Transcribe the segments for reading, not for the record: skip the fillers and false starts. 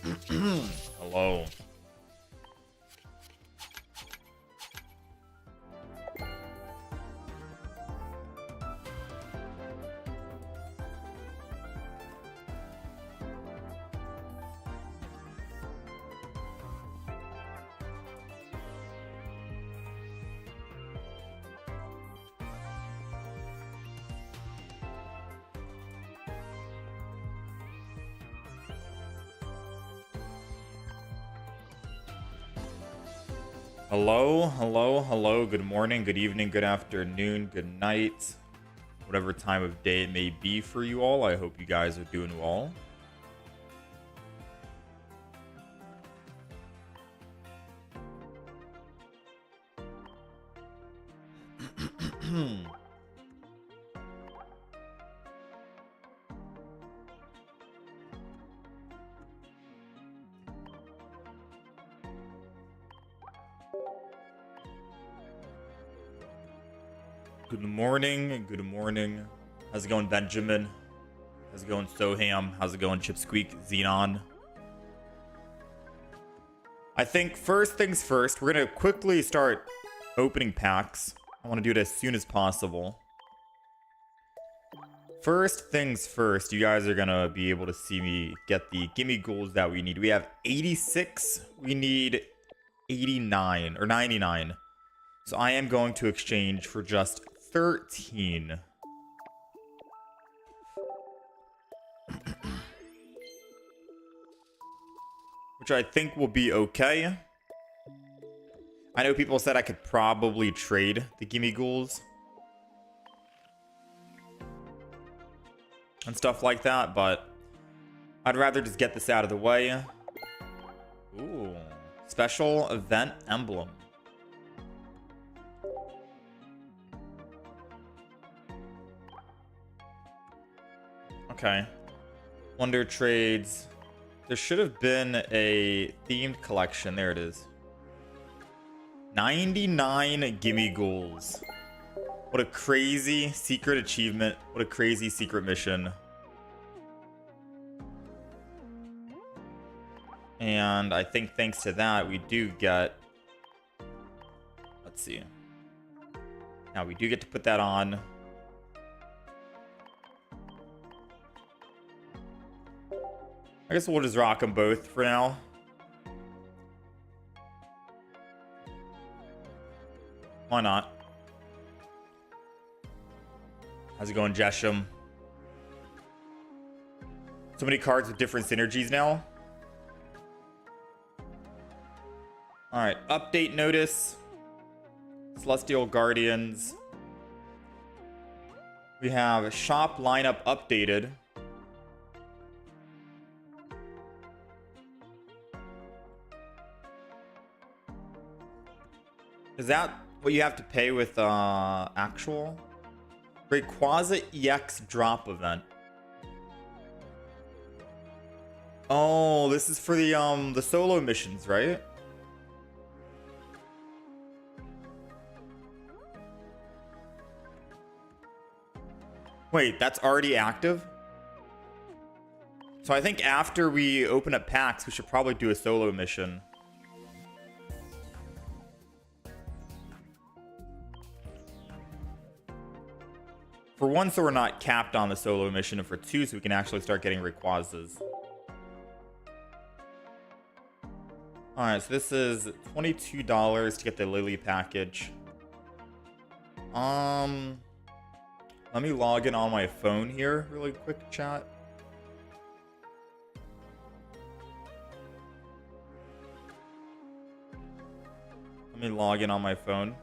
Hello. Hello, hello, hello. Good morning, good evening, good afternoon, good night. Whatever time of day it may be for you all. I hope you guys are doing well. Good morning, good morning. How's it going, Benjamin? How's it going, Soham? How's it going, Chipsqueak, Xenon? I think first things first, we're gonna quickly start opening packs. I want to do it as soon as possible. First things first, you guys are gonna be able to see me get the gimme goals that we need. We have 86, we need 89 or 99. So I am going to exchange for just 13. Which I think will be okay. I know people said I could probably trade the gimme ghouls and stuff like that, but I'd rather just get this out of the way. Ooh, special event emblem. Okay. Wonder trades. There should have been a themed collection. There it is. 99 gimme ghouls. What a crazy secret achievement. What a crazy secret mission. And I think thanks to that, we do get... Let's see. Now, we do get to put that on. I guess we'll just rock them both for now. Why not? How's it going, Jesham? So many cards with different synergies now. Alright, update notice. Celestial Guardians. We have shop lineup updated. Is that what you have to pay with actual? Rayquaza EX drop event. Oh, this is for the solo missions, right? Wait, that's already active? So I think after we open up packs, we should probably do a solo mission. For one, so we're not capped on the solo mission, and for two, so we can actually start getting Rayquazas. Alright, so this is $22 to get the Lily package. Let me log in on my phone here, really quick, chat. Let me log in on my phone.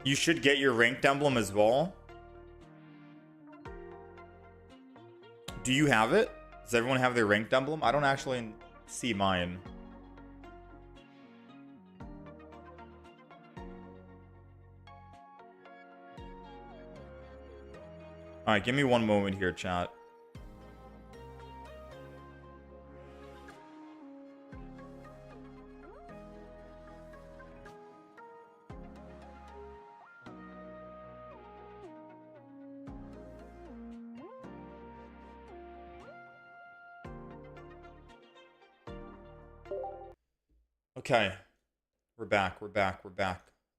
You should get your ranked emblem as well. Do you have it? Does everyone have their ranked emblem? I don't actually see mine. Alright, give me one moment here, chat. Okay. We're back.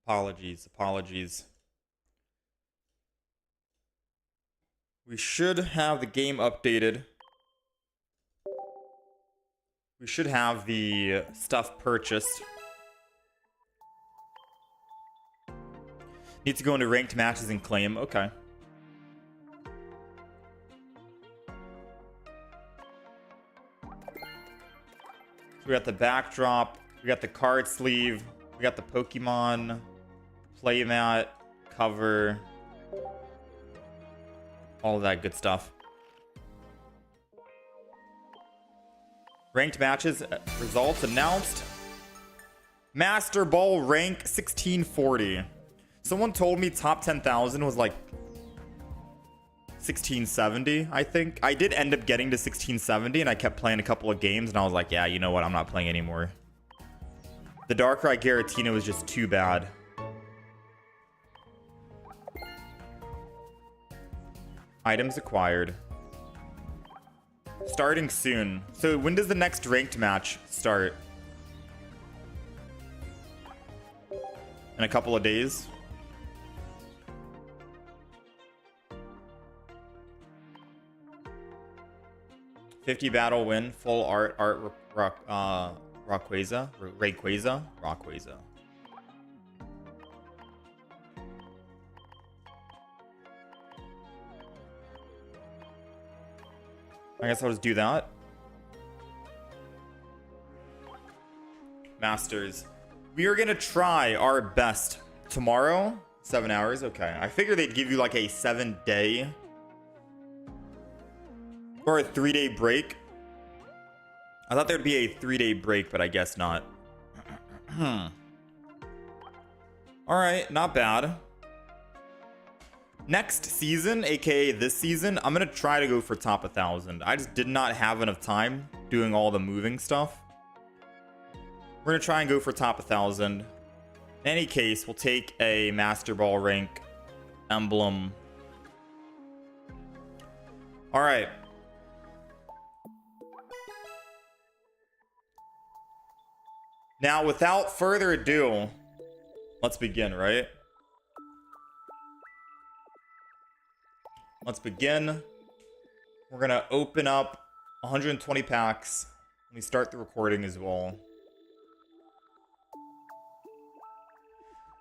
Apologies. We should have the game updated. We should have the stuff purchased. Need to go into ranked matches and claim. Okay. So we got the backdrop. We got the card sleeve. We got the Pokemon playmat, cover. All of that good stuff. Ranked matches results announced. Master Ball rank 1640. Someone told me top 10,000 was like 1670, I think. I did end up getting to 1670 and I kept playing a couple of games and I was like, yeah, you know what? I'm not playing anymore. The Darkrai Giratina was just too bad. Items acquired. Starting soon. So when does the next ranked match start? In a couple of days? $50 battle win, full art Rayquaza. I guess I'll just do that. Masters. We are gonna try our best tomorrow. 7 hours, okay. I figured they'd give you like a 7-day or a 3-day break. I thought there'd be a 3-day break, but I guess not. Alright, not bad. Next season, aka this season, I'm gonna try to go for top 1,000. I just did not have enough time doing all the moving stuff. We're gonna try and go for top 1,000. In any case, we'll take a Master Ball rank emblem. Alright. Now, without further ado, let's begin, right? Let's begin. We're gonna open up 120 packs. Let me start the recording as well.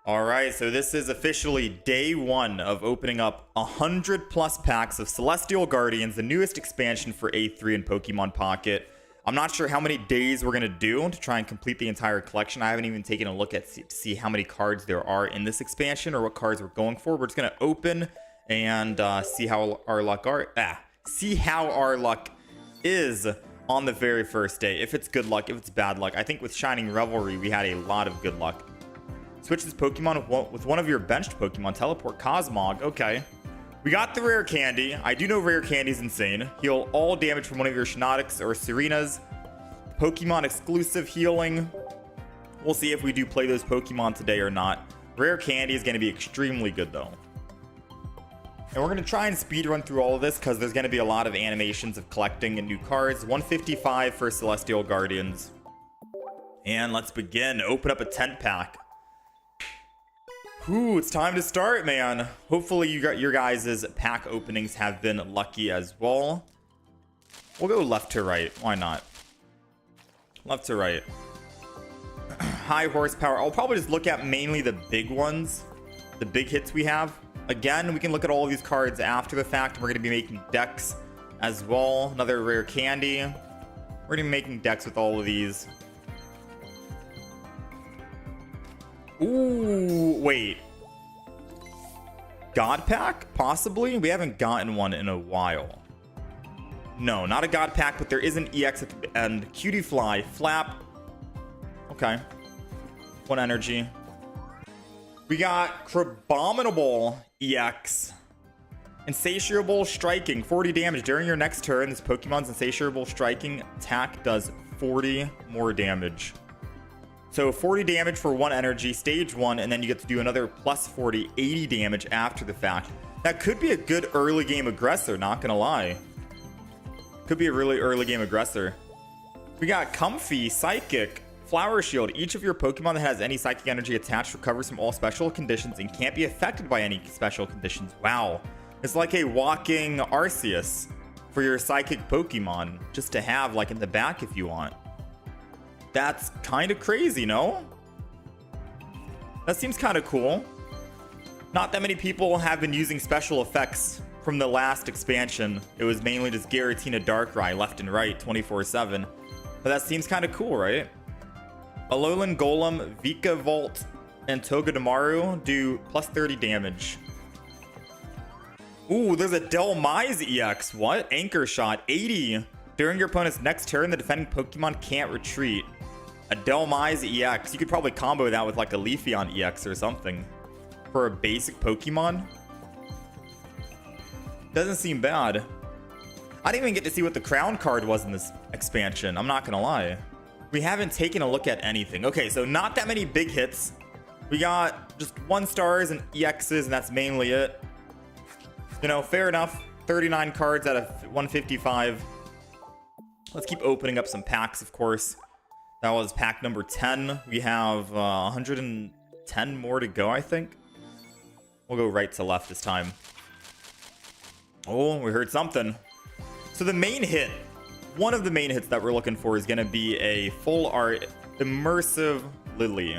Alright, so this is officially day 1 of opening up 100 plus packs of Celestial Guardians, the newest expansion for A3 and Pokemon Pocket. I'm not sure how many days we're gonna do to try and complete the entire collection. I haven't even taken a look at to see how many cards there are in this expansion or what cards we're going for. We're just gonna open and see how our luck is on the very first day. If it's good luck, if it's bad luck. I think with Shining Revelry, we had a lot of good luck. Switch this Pokemon with one of your benched Pokemon. Teleport Cosmog. Okay. We got the rare candy. I do know rare candy is insane. Heal all damage from one of your Shinatics or Serenas. Pokemon exclusive healing. We'll see if we do play those Pokemon today or not. Rare candy is going to be extremely good though. And we're going to try and speed run through all of this because there's going to be a lot of animations of collecting and new cards. 155 for Celestial Guardians. And let's begin. Open up a 10 pack. Ooh, it's time to start, man. Hopefully you got your guys' pack openings have been lucky as well. We'll go left to right. Why not? Left to right. High horsepower. I'll probably just look at mainly the big ones. The big hits we have. Again, we can look at all of these cards after the fact. We're going to be making decks as well. Another rare candy. We're going to be making decks with all of these. Ooh, wait. God pack? Possibly? We haven't gotten one in a while. No, not a God pack, but there is an EX at the end. Cutie Fly, Flap. Okay. 1 energy. We got Crabominable EX. Insatiable Striking, 40 damage. During your next turn, this Pokemon's Insatiable Striking attack does 40 more damage. So 40 damage for 1 energy, stage 1, and then you get to do another plus 40, 80 damage after the fact. That could be a good early game aggressor, not gonna lie. Could be a really early game aggressor. We got Comfy Psychic, Flower Shield. Each of your Pokemon that has any psychic energy attached recovers from all special conditions and can't be affected by any special conditions. Wow. It's like a walking Arceus for your psychic Pokemon, just to have like in the back if you want. That's kind of crazy, no? That seems kind of cool. Not that many people have been using special effects from the last expansion. It was mainly just Giratina Darkrai left and right 24/7. But that seems kind of cool, right? Alolan Golem, Vika Volt, and Togedemaru do plus 30 damage. Ooh, there's a Delmise EX. What? Anchor Shot, 80. During your opponent's next turn, the defending Pokemon can't retreat. A Delmise EX. You could probably combo that with like a Leafeon EX or something. For a basic Pokemon. Doesn't seem bad. I didn't even get to see what the crown card was in this expansion. I'm not gonna lie. We haven't taken a look at anything. Okay, so not that many big hits. We got just 1-stars and EXs, and that's mainly it. You know, fair enough. 39 cards out of 155. Let's keep opening up some packs, of course. That was pack number 10. We have 110 more to go, I think. We'll go right to left this time. Oh, we heard something. So the main hit, one of the main hits that we're looking for is going to be a full art immersive Lily.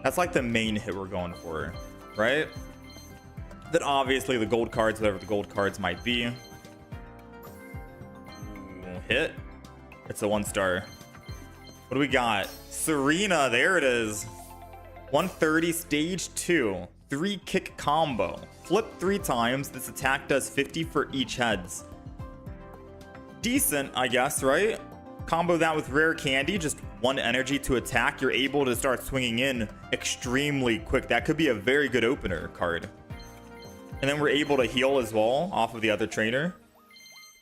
That's like the main hit we're going for, right? Then obviously the gold cards, whatever the gold cards might be. Ooh, hit. It's a 1-star. What do we got? Serena, there it is. 130, stage 2. 3-kick combo. Flip 3 times. This attack does 50 for each heads. Decent, I guess, right? Combo that with rare candy, just 1 energy to attack. You're able to start swinging in extremely quick. That could be a very good opener card. And then we're able to heal as well off of the other trainer.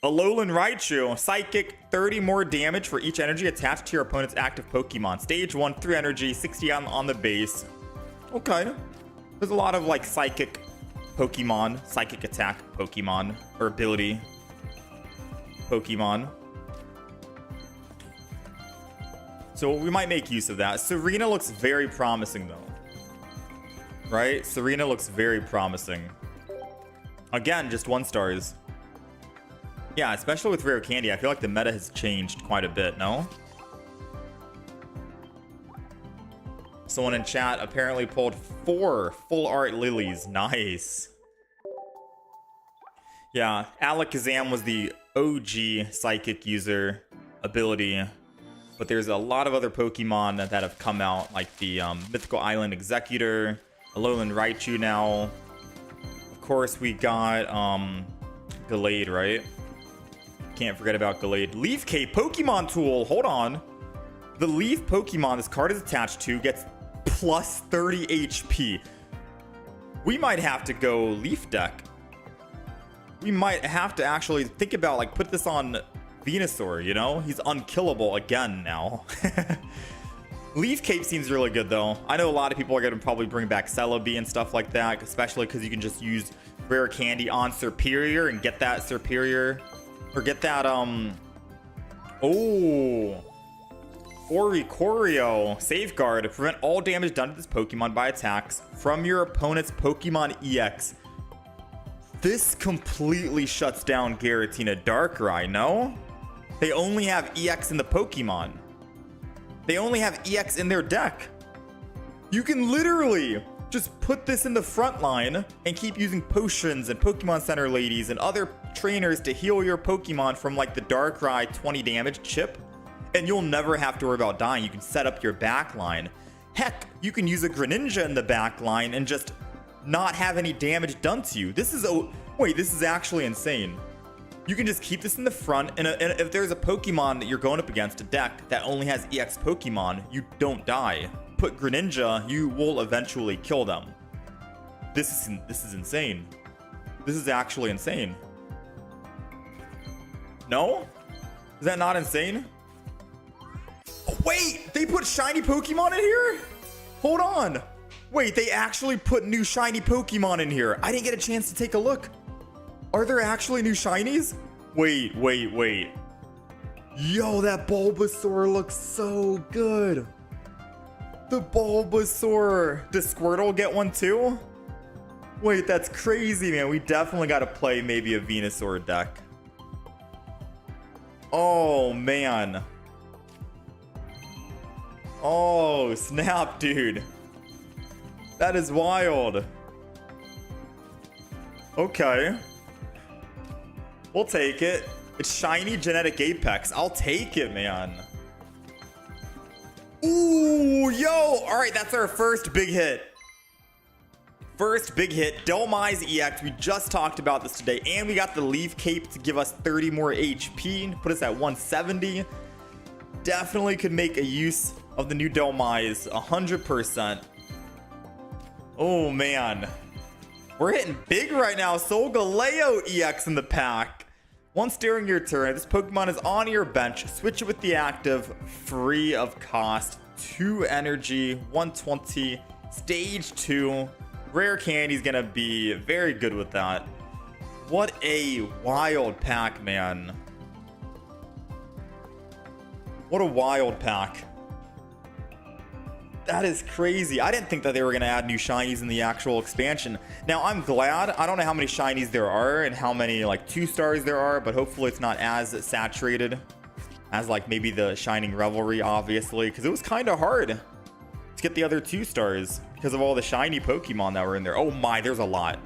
Alolan Raichu, Psychic, 30 more damage for each energy attached to your opponent's active Pokemon. Stage 1, 3 energy, 60 on the base. Okay. There's a lot of like Psychic Pokemon, Psychic attack Pokemon, or ability Pokemon. So we might make use of that. Serena looks very promising though. Right? Serena looks very promising. Again, just 1-stars. Yeah, especially with rare candy. I feel like the meta has changed quite a bit, no? Someone in chat apparently pulled 4 full art lilies. Nice. Yeah, Alakazam was the OG psychic user ability. But there's a lot of other Pokemon that have come out, like the Mythical Island Executor, Alolan Raichu now. Of course, we got Gallade, right? Can't forget about Gallade. Leaf Cape Pokemon Tool. Hold on. The Leaf Pokemon this card is attached to gets plus 30 HP. We might have to go Leaf deck. We might have to actually think about, like, put this on Venusaur, you know? He's unkillable again now. Leaf Cape seems really good, though. I know a lot of people are going to probably bring back Celebi and stuff like that, especially because you can just use rare candy on Superior and get that Superior. Or get that, Oricorio. Safeguard. Prevent all damage done to this Pokemon by attacks from your opponent's Pokemon EX. This completely shuts down Giratina Darkrai, no? They only have EX in the Pokemon. They only have EX in their deck. You can literally just put this in the front line and keep using potions and Pokemon Center ladies and other trainers to heal your Pokemon from like the Darkrai 20 damage chip. And you'll never have to worry about dying. You can set up your back line. Heck, you can use a Greninja in the back line and just not have any damage done to you. This is this is actually insane. You can just keep this in the front, and if there's a Pokemon that you're going up against, a deck that only has EX Pokemon, you don't die. Put Greninja, you will eventually kill them. This is insane. This is actually insane. No? Is that not insane? Oh, wait, they put shiny Pokemon in here? Hold on. Wait, they actually put new shiny Pokemon in here. I didn't get a chance to take a look. Are there actually new shinies? Wait. Yo, that Bulbasaur looks so good. The Bulbasaur. Does Squirtle get one too? Wait, that's crazy, man. We definitely got to play maybe a Venusaur deck. Oh, man. Oh, snap, dude. That is wild. Okay. We'll take it. It's shiny genetic Apex. I'll take it, man. Ooh, yo. All right, that's our first big hit. First big hit, Delmize EX. We just talked about this today. And we got the Leaf Cape to give us 30 more HP. Put us at 170. Definitely could make a use of the new Delmize. 100%. Oh, man. We're hitting big right now. Solgaleo EX in the pack. Once during your turn, this Pokemon is on your bench. Switch it with the active, free of cost. 2 energy, 120, stage 2. Rare Candy's gonna be very good with that. What a wild pack, man. What a wild pack. That is crazy. I didn't think that they were going to add new shinies in the actual expansion. Now, I'm glad. I don't know how many shinies there are and how many, like, 2 stars there are, but hopefully it's not as saturated as, like, maybe the Shining Revelry, obviously, because it was kind of hard to get the other 2 stars because of all the shiny Pokemon that were in there. Oh, my, there's a lot.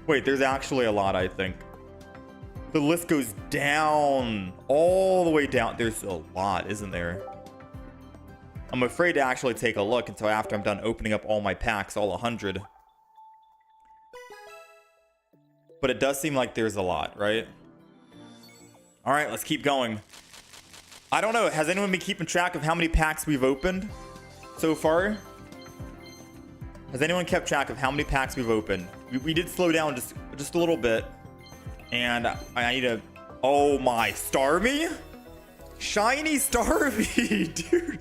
Wait, there's actually a lot, I think. The list goes down, all the way down. There's a lot, isn't there? I'm afraid to actually take a look until after I'm done opening up all my packs, all 100. But it does seem like there's a lot, right? All right, let's keep going. I don't know. Has anyone been keeping track of how many packs we've opened so far? Has anyone kept track of how many packs we've opened? We did slow down just a little bit. And I need to... Oh my, Starmie? Shiny Starmie, dude.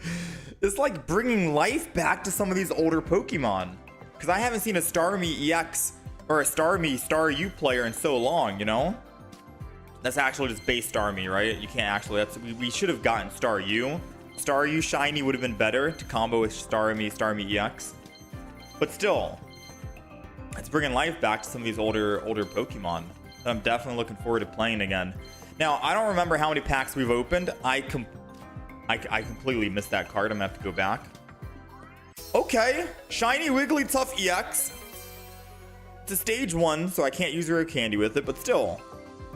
It's like bringing life back to some of these older Pokemon. Because I haven't seen a Starmie EX or a Starmie Star U player in so long, you know? That's actually just base Starmie, right? You can't actually... we should have gotten Star U. Star U Shiny would have been better to combo with Starmie EX. But still, it's bringing life back to some of these older Pokemon. I'm definitely looking forward to playing again. Now, I don't remember how many packs we've opened. I completely missed that card. I'm gonna have to go back. Okay, shiny Wigglytuff EX. It's a stage 1, so I can't use Rare Candy with it, but still.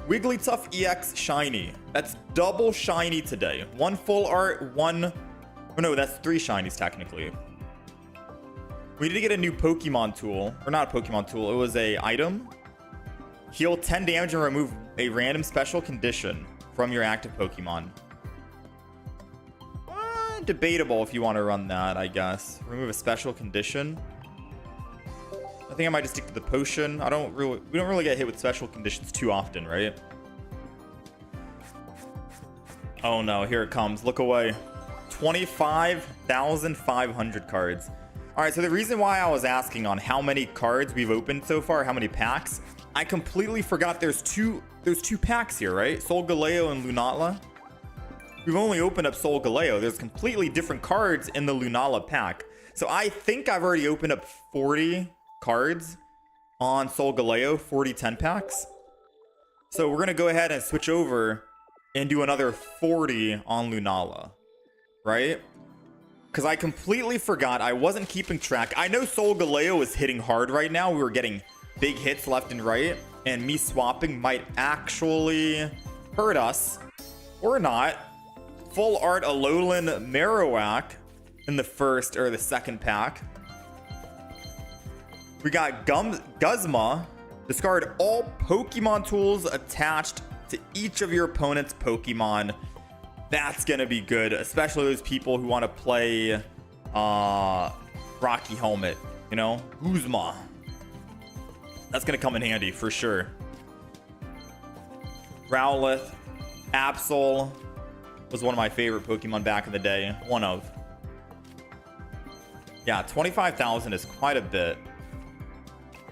Wigglytuff EX shiny. That's double shiny today. 1 full art, 1... Oh no, that's 3 shinies technically. We need to get a new Pokemon tool. Or not a Pokemon tool, it was a item. Heal 10 damage and remove a random special condition from your active Pokemon. Debatable if you want to run that, I guess. Remove a special condition. I think I might just stick to the potion. We don't really get hit with special conditions too often, right? Oh no, here it comes. Look away. 25,500 cards. All right, so the reason why I was asking on how many cards we've opened so far, how many packs, I completely forgot there's two packs here, right? Solgaleo and Lunala. We've only opened up Solgaleo. There's completely different cards in the Lunala pack. So I think I've already opened up 40 cards on Solgaleo, 40 10 packs. So we're going to go ahead and switch over and do another 40 on Lunala, right? Because I completely forgot. I wasn't keeping track. I know Solgaleo is hitting hard right now. We were getting big hits left and right. And me swapping might actually hurt us. Or not. Full art Alolan Marowak in the first or the second pack. We got Guzma. Discard all Pokemon tools attached to each of your opponent's Pokemon. That's gonna be good, especially those people who want to play Rocky Helmet, you know? Guzma. That's gonna come in handy for sure. Rowlet, Absol was one of my favorite Pokemon back in the day. One of. Yeah, 25,000 is quite a bit.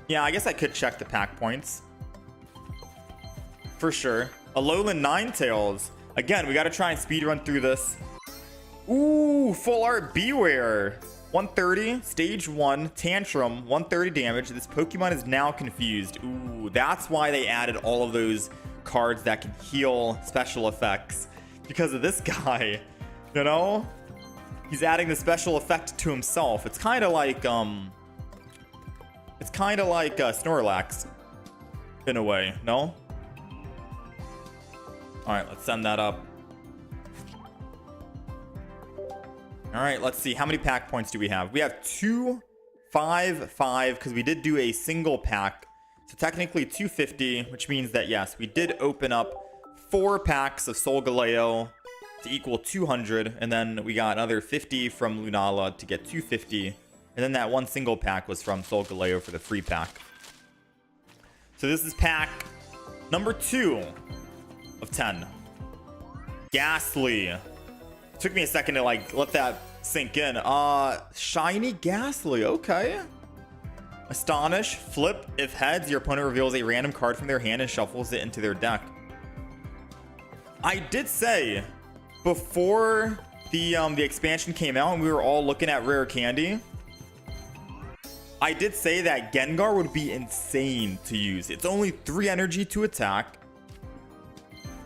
Yeah, I guess I could check the pack points. For sure. Alolan Ninetales. Again, we got to try and speed run through this. Ooh, full art Beware. 130, stage 1, Tantrum, 130 damage. This Pokemon is now confused. Ooh, that's why they added all of those cards that can heal special effects. Because of this guy, you know? He's adding the special effect to himself. It's kind of like, Snorlax. In a way, no? Alright, let's send that up. Alright, let's see. How many pack points do we have? We have 2, 5, 5, because we did do a single pack. So technically 250, which means that, yes, we did open up 4 packs of Solgaleo to equal 200. And then we got another 50 from Lunala to get 250. And then that one single pack was from Solgaleo for the free pack. So this is pack number 2 of 10. Ghastly. Took me a second to like let that sink in. Shiny Ghastly. Okay. Astonish. Flip. If heads, your opponent reveals a random card from their hand and shuffles it into their deck. I did say before the expansion came out and we were all looking at rare candy, I did say that Gengar would be insane to use. It's only 3 energy to attack.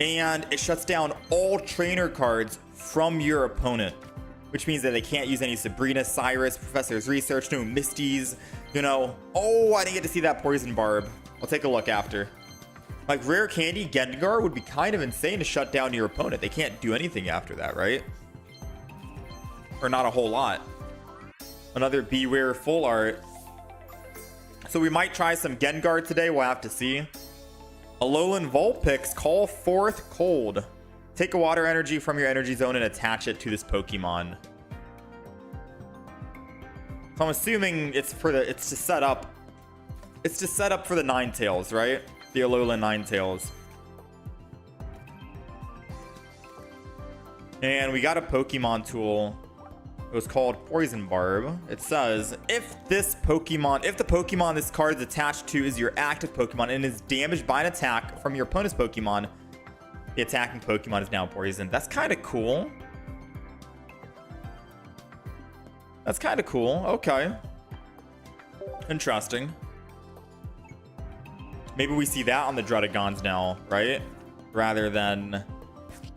And it shuts down all trainer cards from your opponent. Which means that they can't use any Sabrina, Cyrus, Professor's Research, no Misties, you know. Oh, I didn't get to see that Poison Barb. I'll take a look after. Like, rare candy, Gengar would be kind of insane to shut down your opponent. They can't do anything after that, right? Or not a whole lot. Another Beware full art. So we might try some Gengar today. We'll have to see. Alolan Vulpix, call forth cold. Take a water energy from your energy zone and attach it to this Pokemon. So I'm assuming it's to set up. It's to set up for the Ninetales, right? The Alolan Ninetales. And we got a Pokemon tool. It was called Poison Barb. It says, if the Pokemon this card is attached to is your active Pokemon and is damaged by an attack from your opponent's Pokemon, the attacking Pokemon is now poisoned. That's kind of cool. That's kind of cool. Okay. Interesting. Maybe we see that on the Druddigons now, right? Rather than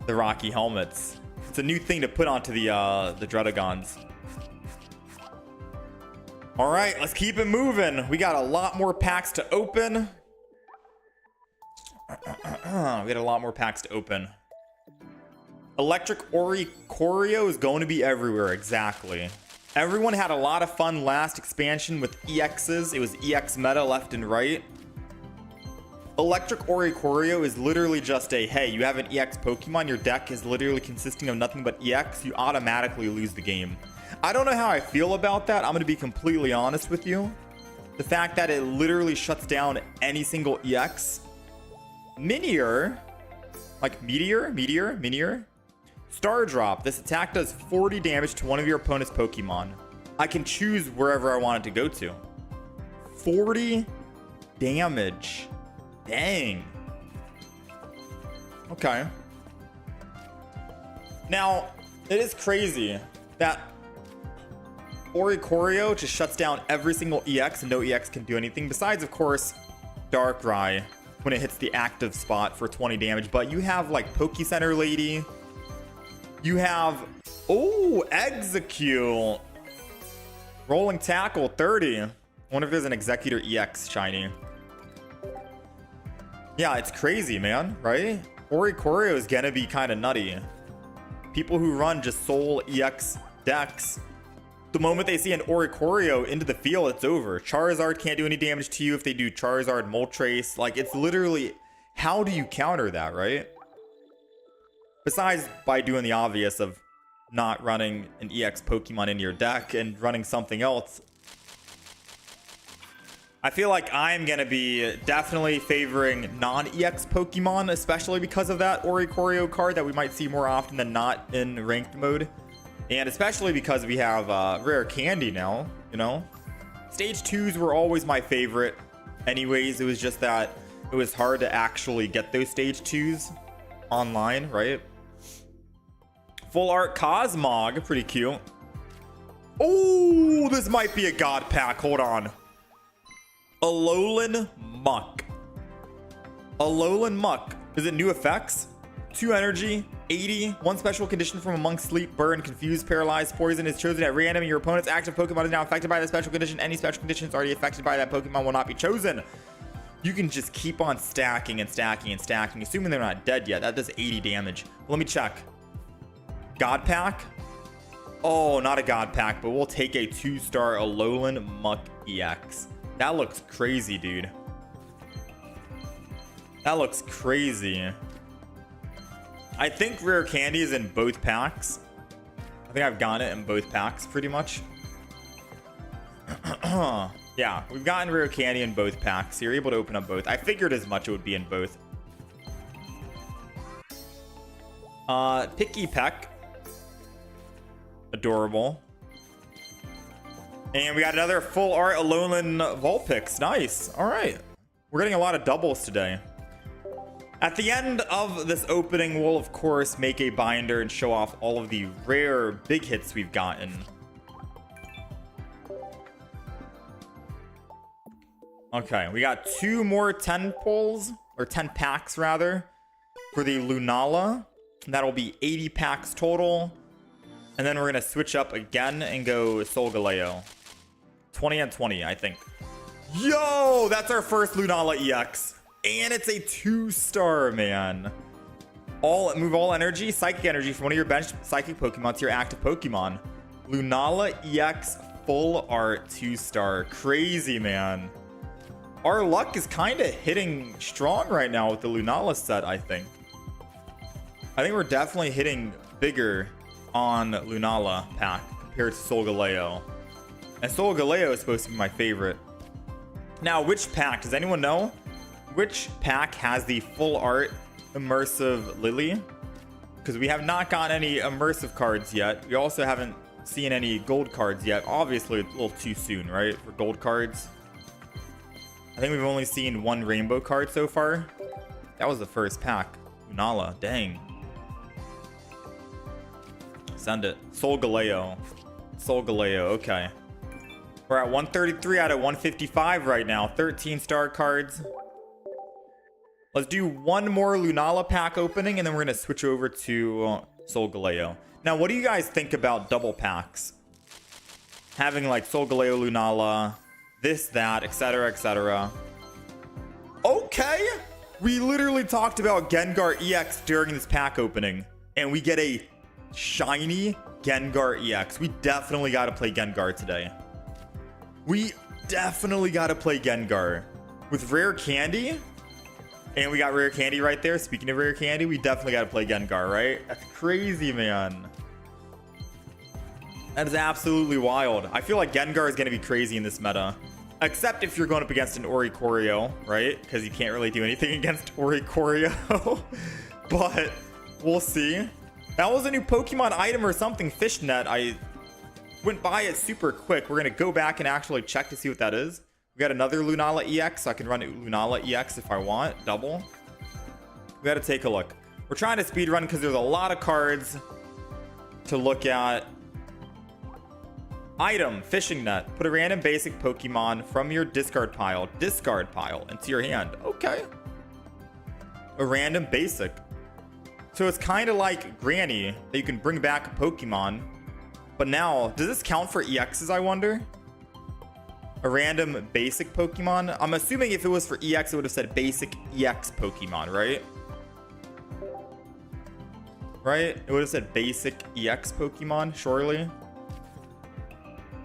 the Rocky Helmets. It's a new thing to put onto the Druddigons. All right, let's keep it moving. We got a lot more packs to open. We got a lot more packs to open. Electric Oricorio is going to be everywhere. Exactly. Everyone had a lot of fun last expansion with EXs. It was EX meta left and right. Electric Oricorio is literally just a, hey, you have an EX Pokemon, your deck is literally consisting of nothing but EX, you automatically lose the game. I don't know how I feel about that. I'm going to be completely honest with you. The fact that it literally shuts down any single EX. Minior, like Meteor. Star Drop. This attack does 40 damage to one of your opponent's Pokemon. I can choose wherever I want it to go to. 40 damage. Dang. Okay. Now, it is crazy that Oricorio just shuts down every single EX and no EX can do anything besides, of course, Darkrai when it hits the active spot for 20 damage. But you have like Pokecenter Lady. You have, oh, Execute. Rolling Tackle 30. I wonder if there's an Executor EX shiny. Yeah, it's crazy, man, right? Oricorio is gonna be kind of nutty. People who run just Soul EX decks, the moment they see an Oricorio into the field, it's over. Charizard can't do any damage to you if they do Charizard Moltres. Like, it's literally, how do you counter that, right? Besides by doing the obvious of not running an EX Pokemon in your deck and running something else. I feel like I'm going to be definitely favoring non-EX Pokemon, especially because of that Oricorio card that we might see more often than not in ranked mode. And especially because we have rare candy now, you know? Stage 2s were always my favorite. Anyways, it was just that it was hard to actually get those stage 2s online, right? Full art Cosmog, pretty cute. Oh, this might be a god pack. Hold on. Alolan Muck. Alolan Muck. Is it new effects? 2 energy, 80. 1 special condition from among sleep, burn, confuse, paralyze, poison is chosen at random. Your opponent's active Pokemon is now affected by the special condition. Any special conditions already affected by that Pokemon will not be chosen. You can just keep on stacking and stacking and stacking, assuming they're not dead yet. That does 80 damage. Let me check. God pack? Oh, not a god pack, but we'll take a 2-star Alolan Muck EX. That looks crazy, dude. That looks crazy. I think rare candy is in both packs. I think I've gotten it in both packs pretty much. Yeah, we've gotten rare candy in both packs. You're able to open up both. I figured as much it would be in both. Picky Peck. Adorable. And we got another full art Alolan Vulpix. Nice. All right. We're getting a lot of doubles today. At the end of this opening, we'll of course make a binder and show off all of the rare big hits we've gotten. Okay, we got 2 more 10 pulls, or 10 packs rather, for the Lunala. That'll be 80 packs total. And then we're going to switch up again and go Solgaleo. 20 and 20, I think. Yo, that's our first Lunala EX. And it's a 2-star, man. Move all energy, psychic energy from one of your bench psychic Pokemon to your active Pokemon. Lunala EX full art 2-star. Crazy, man. Our luck is kind of hitting strong right now with the Lunala set, I think. I think we're definitely hitting bigger on Lunala pack compared to Solgaleo. And Solgaleo is supposed to be my favorite. Now, which pack? Does anyone know? Which pack has the full art immersive Lily? Because we have not gotten any immersive cards yet. We also haven't seen any gold cards yet. Obviously, it's a little too soon, right? For gold cards. I think we've only seen 1 rainbow card so far. That was the first pack. Lunala, dang. Send it. Solgaleo. Solgaleo, okay. We're at 133 out of 155 right now. 13 star cards. Let's do 1 more Lunala pack opening, and then we're going to switch over to Solgaleo. Now, what do you guys think about double packs? Having like Solgaleo, Lunala, this, that, etc., etc. Okay. We literally talked about Gengar EX during this pack opening, and we get a shiny Gengar EX. We definitely got to play Gengar today. We definitely got to play Gengar. With rare candy, and we got rare candy right there. Speaking of rare candy, we definitely got to play Gengar, right? That's crazy, man. That is absolutely wild. I feel like Gengar is going to be crazy in this meta. Except if you're going up against an Oricorio, right? Because you can't really do anything against Oricorio. But we'll see. That was a new Pokemon item or something, Fishnet. I went by it super quick. We're going to go back and actually check to see what that is. We got another Lunala EX, so I can run Lunala EX if I want. Double. We got to take a look. We're trying to speedrun because there's a lot of cards to look at. Item, fishing net. Put a random basic Pokemon from your discard pile into your hand. Okay. A random basic. So it's kind of like Granny, that you can bring back a Pokemon. But now, does this count for EXs, I wonder? A random basic Pokemon? I'm assuming if it was for EX, it would have said basic EX Pokemon, right? Right? It would have said basic EX Pokemon, surely.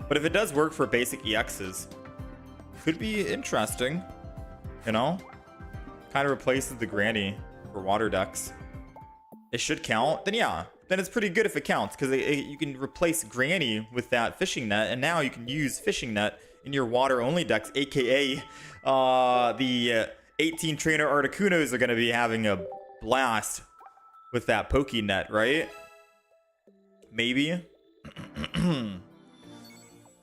But if it does work for basic EXs, could be interesting. You know? Kind of replaces the Granny for water decks. It should count. Then yeah. Then it's pretty good if it counts. Because you can replace Granny with that fishing net. And now you can use fishing net in your water only decks. AKA the 18 trainer Articunos are going to be having a blast with that Pokenet, right? Maybe.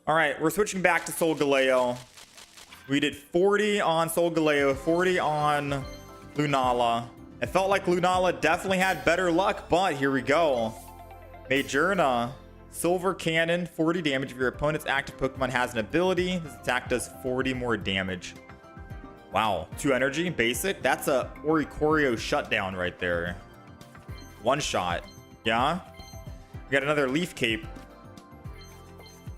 Alright, we're switching back to Solgaleo. We did 40 on Solgaleo, 40 on Lunala. It felt like Lunala definitely had better luck, but here we go. Majourna. Silver Cannon, 40 damage. If your opponent's active Pokemon has an ability, this attack does 40 more damage. Wow, 2 energy, basic. That's a Oricorio shutdown right there. One shot. Yeah. We got another Leaf Cape.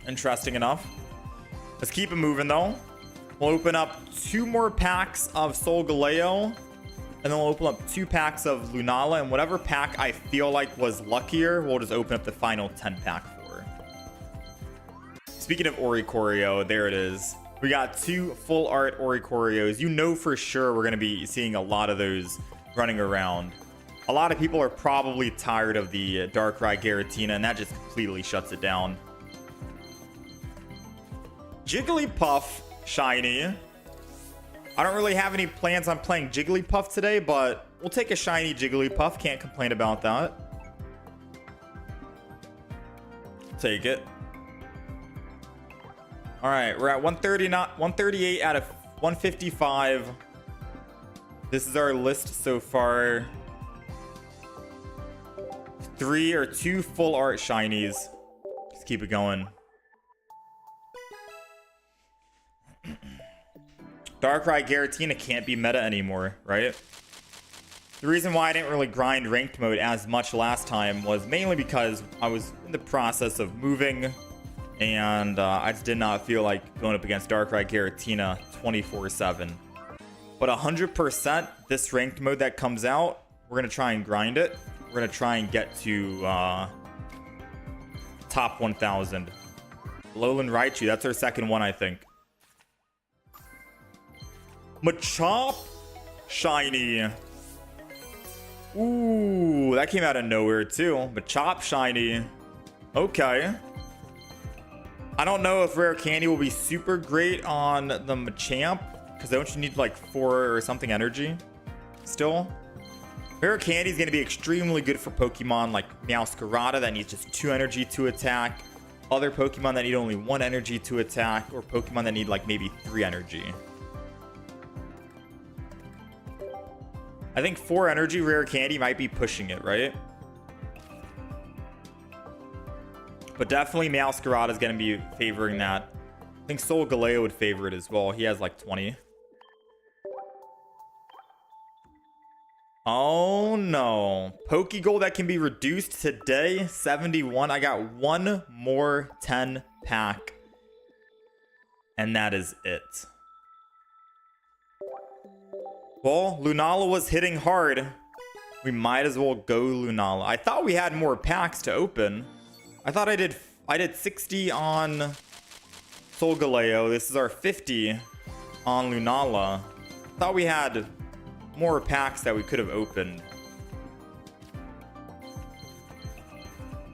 Interesting enough. Let's keep it moving though. We'll open up 2 more packs of Solgaleo, and then we'll open up 2 packs of Lunala, and whatever pack I feel like was luckier, we'll just open up the final 10 pack for. Speaking of Oricorio, there it is. We got 2 full art Oricorios. You know for sure we're going to be seeing a lot of those running around. A lot of people are probably tired of the Darkrai Giratina, and that just completely shuts it down. Jigglypuff shiny. I don't really have any plans on playing Jigglypuff today, but we'll take a shiny Jigglypuff. Can't complain about that. Take it. All right, we're at 138 out of 155. This is our list so far. 2 full art shinies. Just keep it going. Darkrai Giratina can't be meta anymore, right? The reason why I didn't really grind ranked mode as much last time was mainly because I was in the process of moving, and I just did not feel like going up against Darkrai Giratina 24/7. But 100% this ranked mode that comes out, we're going to try and grind it. We're going to try and get to top 1,000. Alolan Raichu, that's our second one, I think. Machop shiny. Ooh, that came out of nowhere too. Machop shiny. Okay. I don't know if rare candy will be super great on the Machamp, because don't you need like 4 or something energy still? Rare candy is going to be extremely good for Pokemon like Meowscarada that needs just 2 energy to attack, other Pokemon that need only 1 energy to attack, or Pokemon that need like maybe 3 energy. I think 4 energy rare candy might be pushing it, right? But definitely Meowscarada is going to be favoring that. I think Solgaleo would favor it as well. He has like 20. Oh no. Pokegold that can be reduced today, 71. I got 1 more 10 pack. And that is it. Well, Lunala was hitting hard. We might as well go Lunala. I thought we had more packs to open. I thought I did 60 on Solgaleo. This is our 50 on Lunala. I thought we had more packs that we could have opened.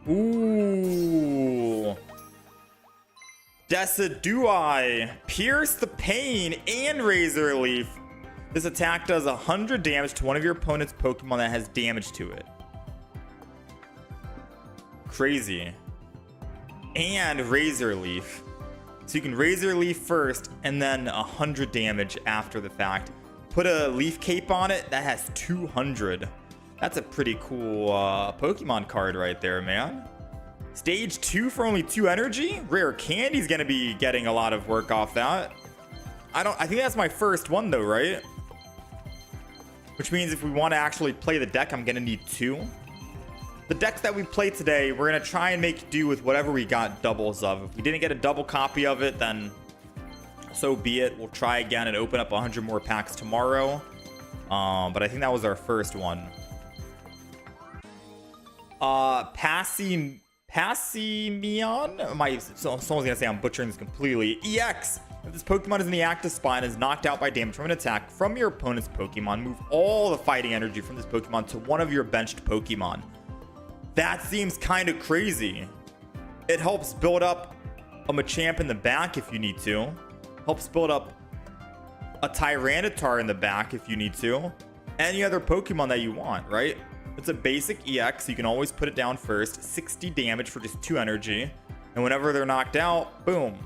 Ooh. Decidueye. Pierce the Pain and Razor Leaf. This attack does 100 damage to one of your opponent's Pokemon that has damage to it. Crazy. And Razor Leaf. So you can Razor Leaf first and then 100 damage after the fact. Put a Leaf Cape on it, that has 200. That's a pretty cool Pokemon card right there, man. Stage 2 for only 2 energy? Rare Candy's gonna be getting a lot of work off that. I think that's my first one though, right? Which means if we want to actually play the deck, I'm gonna need 2. The decks that we play today, we're gonna try and make do with whatever we got doubles of. If we didn't get a double copy of it, then so be it. We'll try again and open up 100 more packs tomorrow. But I think that was our first one. Passimion? Someone's gonna say I'm butchering this completely. EX! If this Pokemon is in the active spot and is knocked out by damage from an attack from your opponent's Pokemon, move all the fighting energy from this Pokemon to one of your benched Pokemon. That seems kind of crazy. It helps build up a Machamp in the back if you need to. Helps build up a Tyranitar in the back if you need to. Any other Pokemon that you want, right? It's a basic EX, so you can always put it down first. 60 damage for just 2 energy. And whenever they're knocked out, boom.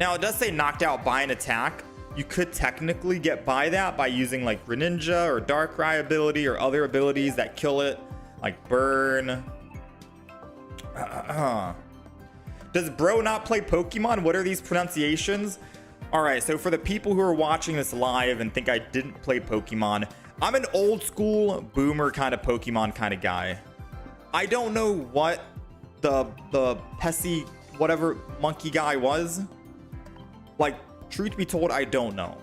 Now, it does say knocked out by an attack. You could technically get by that by using like Greninja or Darkrai ability or other abilities that kill it, like Burn, Does bro not play Pokemon? What are these pronunciations? All right, so for the people who are watching this live and think I didn't play Pokemon, I'm an old school boomer kind of Pokemon kind of guy. I don't know what the Pessy whatever monkey guy was. Like, truth be told, I don't know.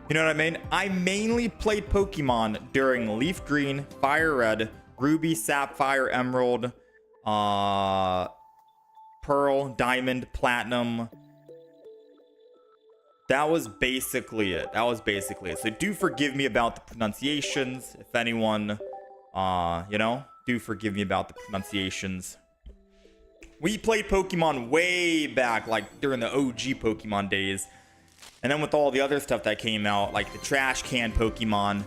You know what I mean? I mainly played Pokemon during Leaf Green, Fire Red, Ruby, Sapphire, Emerald, Pearl, Diamond, Platinum. That was basically it. So do forgive me about the pronunciations. If anyone, you know, do forgive me about the pronunciations. We played Pokemon way back, like during the OG Pokemon days. And then with all the other stuff that came out, like the trash can Pokemon,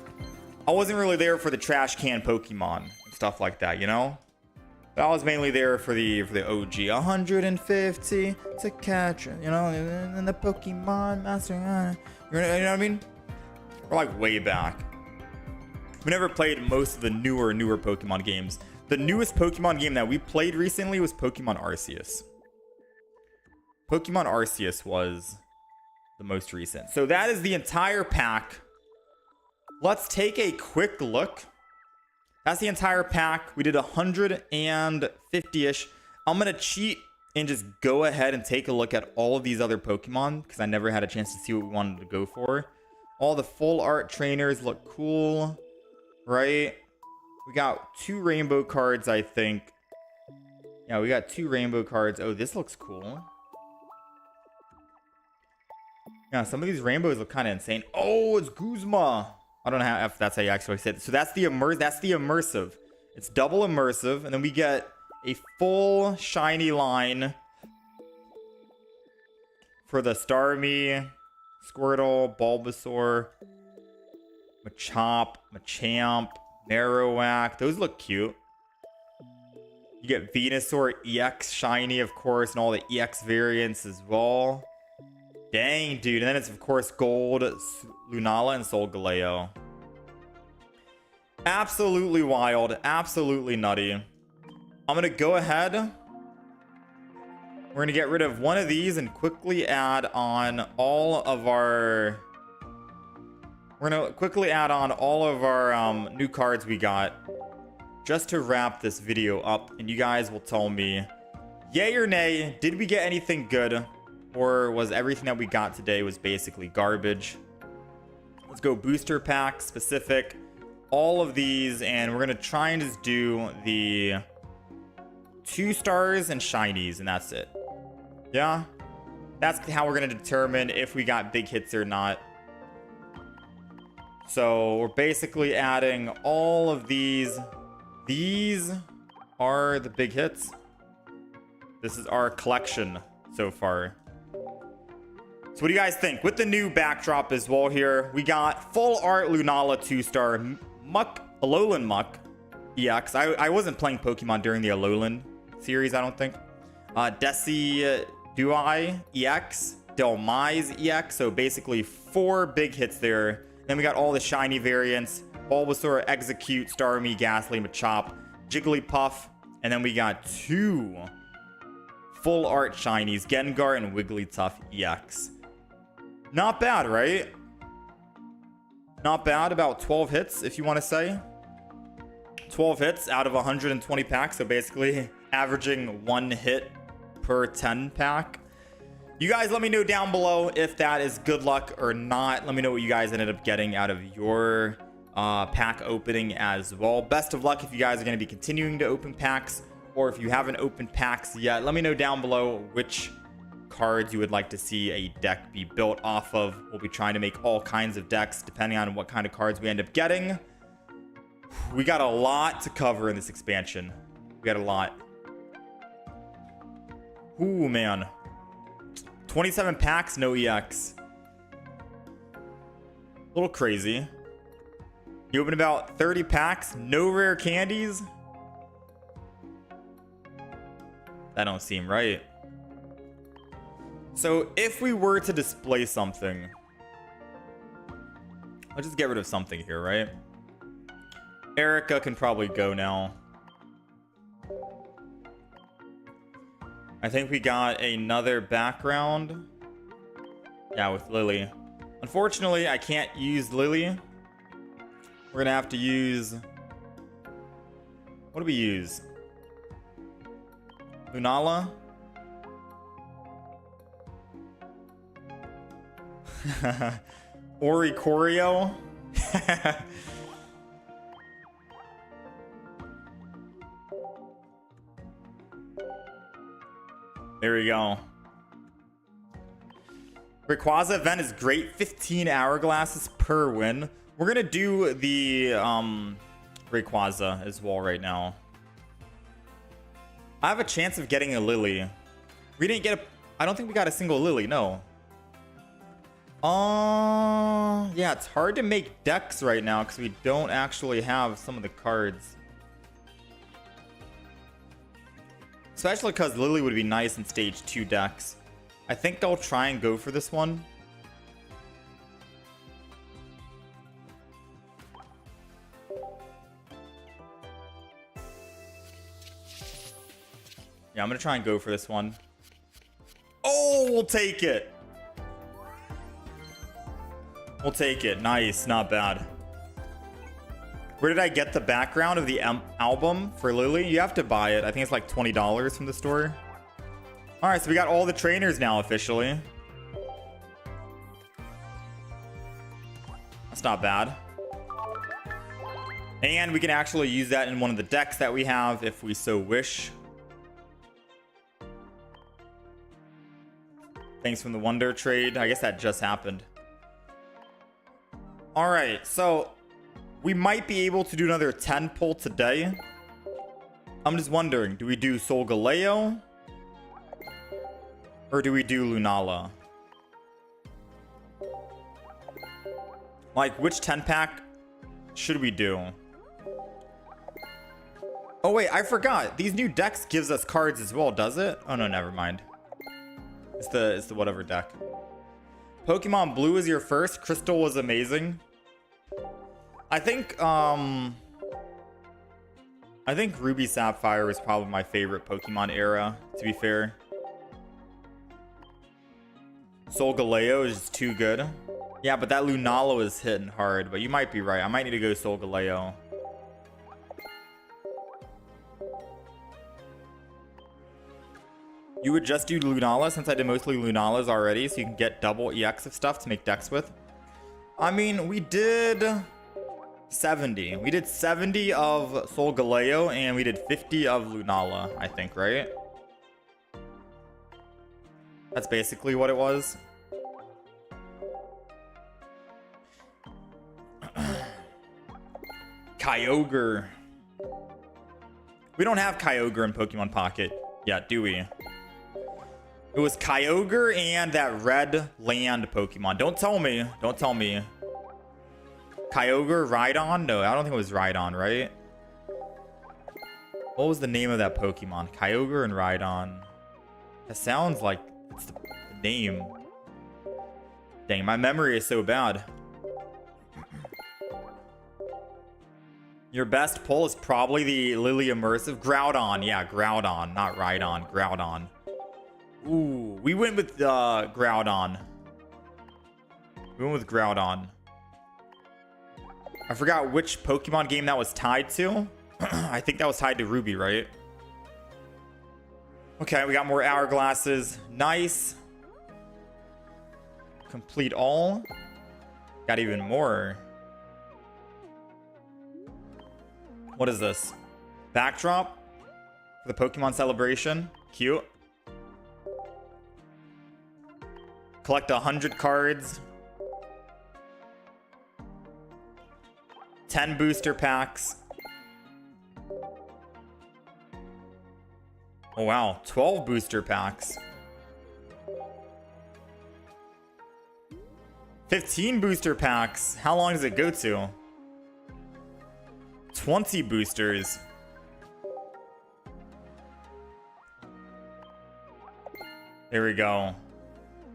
I wasn't really there for the trash can Pokemon and stuff like that, you know? But I was mainly there for the OG 150 to catch, you know, and the Pokemon Master, you know what I mean? We're like way back. We never played most of the newer Pokemon games. The newest Pokemon game that we played recently was Pokemon Arceus. Pokemon Arceus was the most recent. So that is the entire pack. Let's take a quick look. That's the entire pack. We did 150-ish. I'm going to cheat and just go ahead and take a look at all of these other Pokemon because I never had a chance to see what we wanted to go for. All the full art trainers look cool, right? We got 2 rainbow cards, I think. Yeah, we got 2 rainbow cards. Oh, this looks cool. Yeah, some of these rainbows look kind of insane. Oh, it's Guzma. I don't know if that's how you actually say it. So that's the immersive. It's double immersive, and then we get a full shiny line for the Starmie, Squirtle, Bulbasaur, Machop, Machamp, Marowak. Those look cute. You get Venusaur EX shiny, of course, and all the EX variants as well. Dang, dude. And then it's, of course, Gold, Lunala, and Solgaleo. Absolutely wild. Absolutely nutty. I'm going to go ahead. We're going to get rid of one of these and quickly add on all of our... We're going to quickly add on all of our new cards we got. Just to wrap this video up. And you guys will tell me, yay or nay, did we get anything good? Or was everything that we got today was basically garbage? Let's go booster pack specific. All of these, and we're gonna try and just do the 2 stars and shinies, and that's it. Yeah, that's how we're gonna determine if we got big hits or not. So we're basically adding all of these. These are the big hits. This is our collection so far. So what do you guys think? With the new backdrop as well here, we got full art Lunala 2-star, Alolan Muck EX. I wasn't playing Pokemon during the Alolan series, I don't think. Decidueye EX, Delmise EX. So basically 4 big hits there. Then we got all the shiny variants. Bulbasaur, Execute, Starmie, Ghastly, Machop, Jigglypuff. And then we got 2 full art shinies, Gengar and Wigglytuff EX. Not bad, right? Not bad. About 12 hits, if you want to say. 12 hits out of 120 packs. So basically averaging 1 hit per 10 pack. You guys let me know down below if that is good luck or not. Let me know what you guys ended up getting out of your pack opening as well. Best of luck if you guys are going to be continuing to open packs, or if you haven't opened packs yet. Let me know down below which cards you would like to see a deck be built off of. We'll be trying to make all kinds of decks depending on what kind of cards we end up getting. We got a lot to cover in this expansion. We got a lot. Ooh, man. 27 packs, no EX. A little crazy. You open about 30 packs, no rare candies. That don't seem right. So if we were to display something, I'll just get rid of something here, right? Erica can probably go now. I think we got another background. Yeah, with Lily. Unfortunately, I can't use Lily. We're gonna have to use... What do we use? Lunala? Oricorio? There we go. Rayquaza event is great. 15 hourglasses per win. We're gonna do the Rayquaza as well right now. I have a chance of getting a Lily. We didn't get a... I don't think we got a single Lily, no. Yeah, it's hard to make decks right now because we don't actually have some of the cards. Especially because Lily would be nice in stage 2 decks. I think I'll try and go for this one. Yeah, I'm gonna try and go for this one. Oh, we'll take it. We'll take it. Nice, not bad. Where did I get the background of the album for Lily? You have to buy it. I think it's like $20 from the store. All right, so we got all the trainers now officially. That's not bad. And we can actually use that in one of the decks that we have if we so wish. Thanks from the Wonder trade. I guess that just happened. All right, so we might be able to do another 10 pull today. I'm just wondering, do we do Solgaleo? Or do we do Lunala? Like, which 10 pack should we do? Oh wait, I forgot. These new decks gives us cards as well, does it? Oh no, never mind. It's the whatever deck. Pokemon Blue is your first. Crystal was amazing. I think Ruby Sapphire was probably my favorite Pokemon era, to be fair. Solgaleo is just too good. Yeah, but that Lunala is hitting hard, but you might be right. I might need to go Solgaleo. You would just do Lunala since I did mostly Lunalas already, so you can get double EX of stuff to make decks with. I mean, we did 70. We did 70 of Solgaleo and we did 50 of Lunala, I think, right? That's basically what it was. Kyogre. We don't have Kyogre in Pokemon Pocket yet, do we? It was Kyogre and that red land Pokemon. Don't tell me. Don't tell me. Kyogre, Rhydon? No, I don't think it was Rhydon, right? What was the name of that Pokemon? Kyogre and Rhydon. That sounds like it's the name. Dang, my memory is so bad. Your best pull is probably the Lily Immersive. Groudon. Yeah, Groudon. Not Rhydon. Groudon. Ooh, we went with Groudon. We went with Groudon. I forgot which Pokemon game that was tied to. I think that was tied to Ruby, right? Okay, we got more hourglasses. Nice. Complete all. Got even more. What is this? Backdrop for the Pokemon celebration. Cute. Collect 100 cards. 10 booster packs. Oh wow, 12 booster packs. 15 booster packs. How long does it go to? 20 boosters. There we go.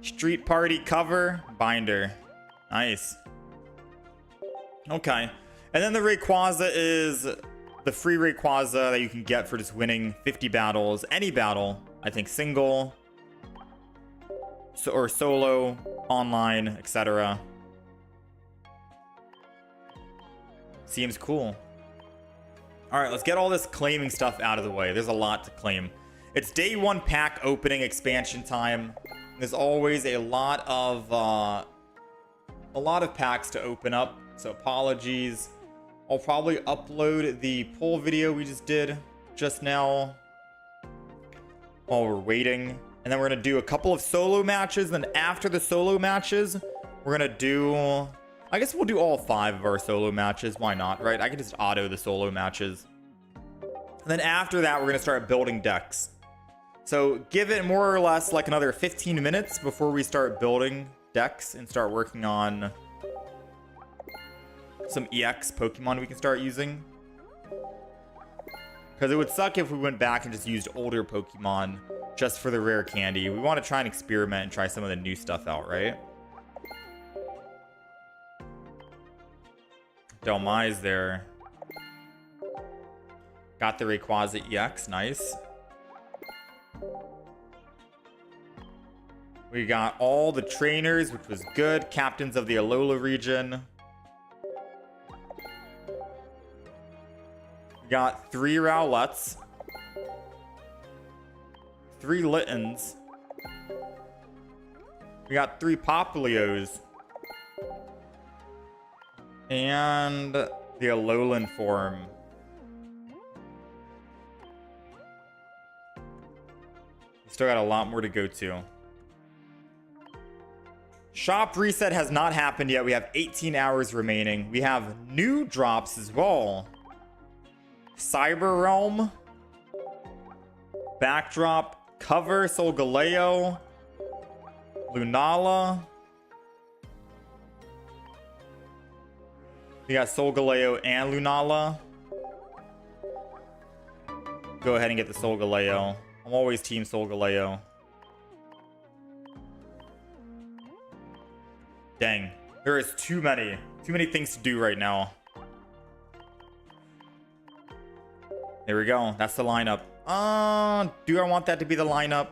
Street Party cover binder. Nice. Okay. And then the Rayquaza is the free Rayquaza that you can get for just winning 50 battles. Any battle. I think single, or solo, online, etc. Seems cool. All right, let's get all this claiming stuff out of the way. There's a lot to claim. It's day 1 pack opening expansion time. There's always a lot of packs to open up, so apologies. I'll probably upload the poll video we just did just now while we're waiting, and then we're gonna do a couple of solo matches. Then after the solo matches, we're gonna do, I guess we'll do all 5 of our solo matches. Why not, right? I can just auto the solo matches. And then after that, we're gonna start building decks. So give it more or less like another 15 minutes before we start building decks and start working on some EX Pokemon we can start using. Because it would suck if we went back and just used older Pokemon just for the rare candy. We want to try and experiment and try some of the new stuff out, right? Delmai's there. Got the Rayquaza EX, nice. We got all the trainers, which was good. Captains of the Alola region. We got 3 Rowlets. 3 Littens. We got 3 Poplios. And the Alolan form. We still got a lot more to go to. Shop reset has not happened yet. We have 18 hours remaining. We have new drops as well. Cyber Realm. Backdrop. Cover. Solgaleo. Lunala. We got Solgaleo and Lunala. Go ahead and get the Solgaleo. I'm always team Solgaleo. Dang, there is too many things to do right now. There we go. That's the lineup. Do I want that to be the lineup?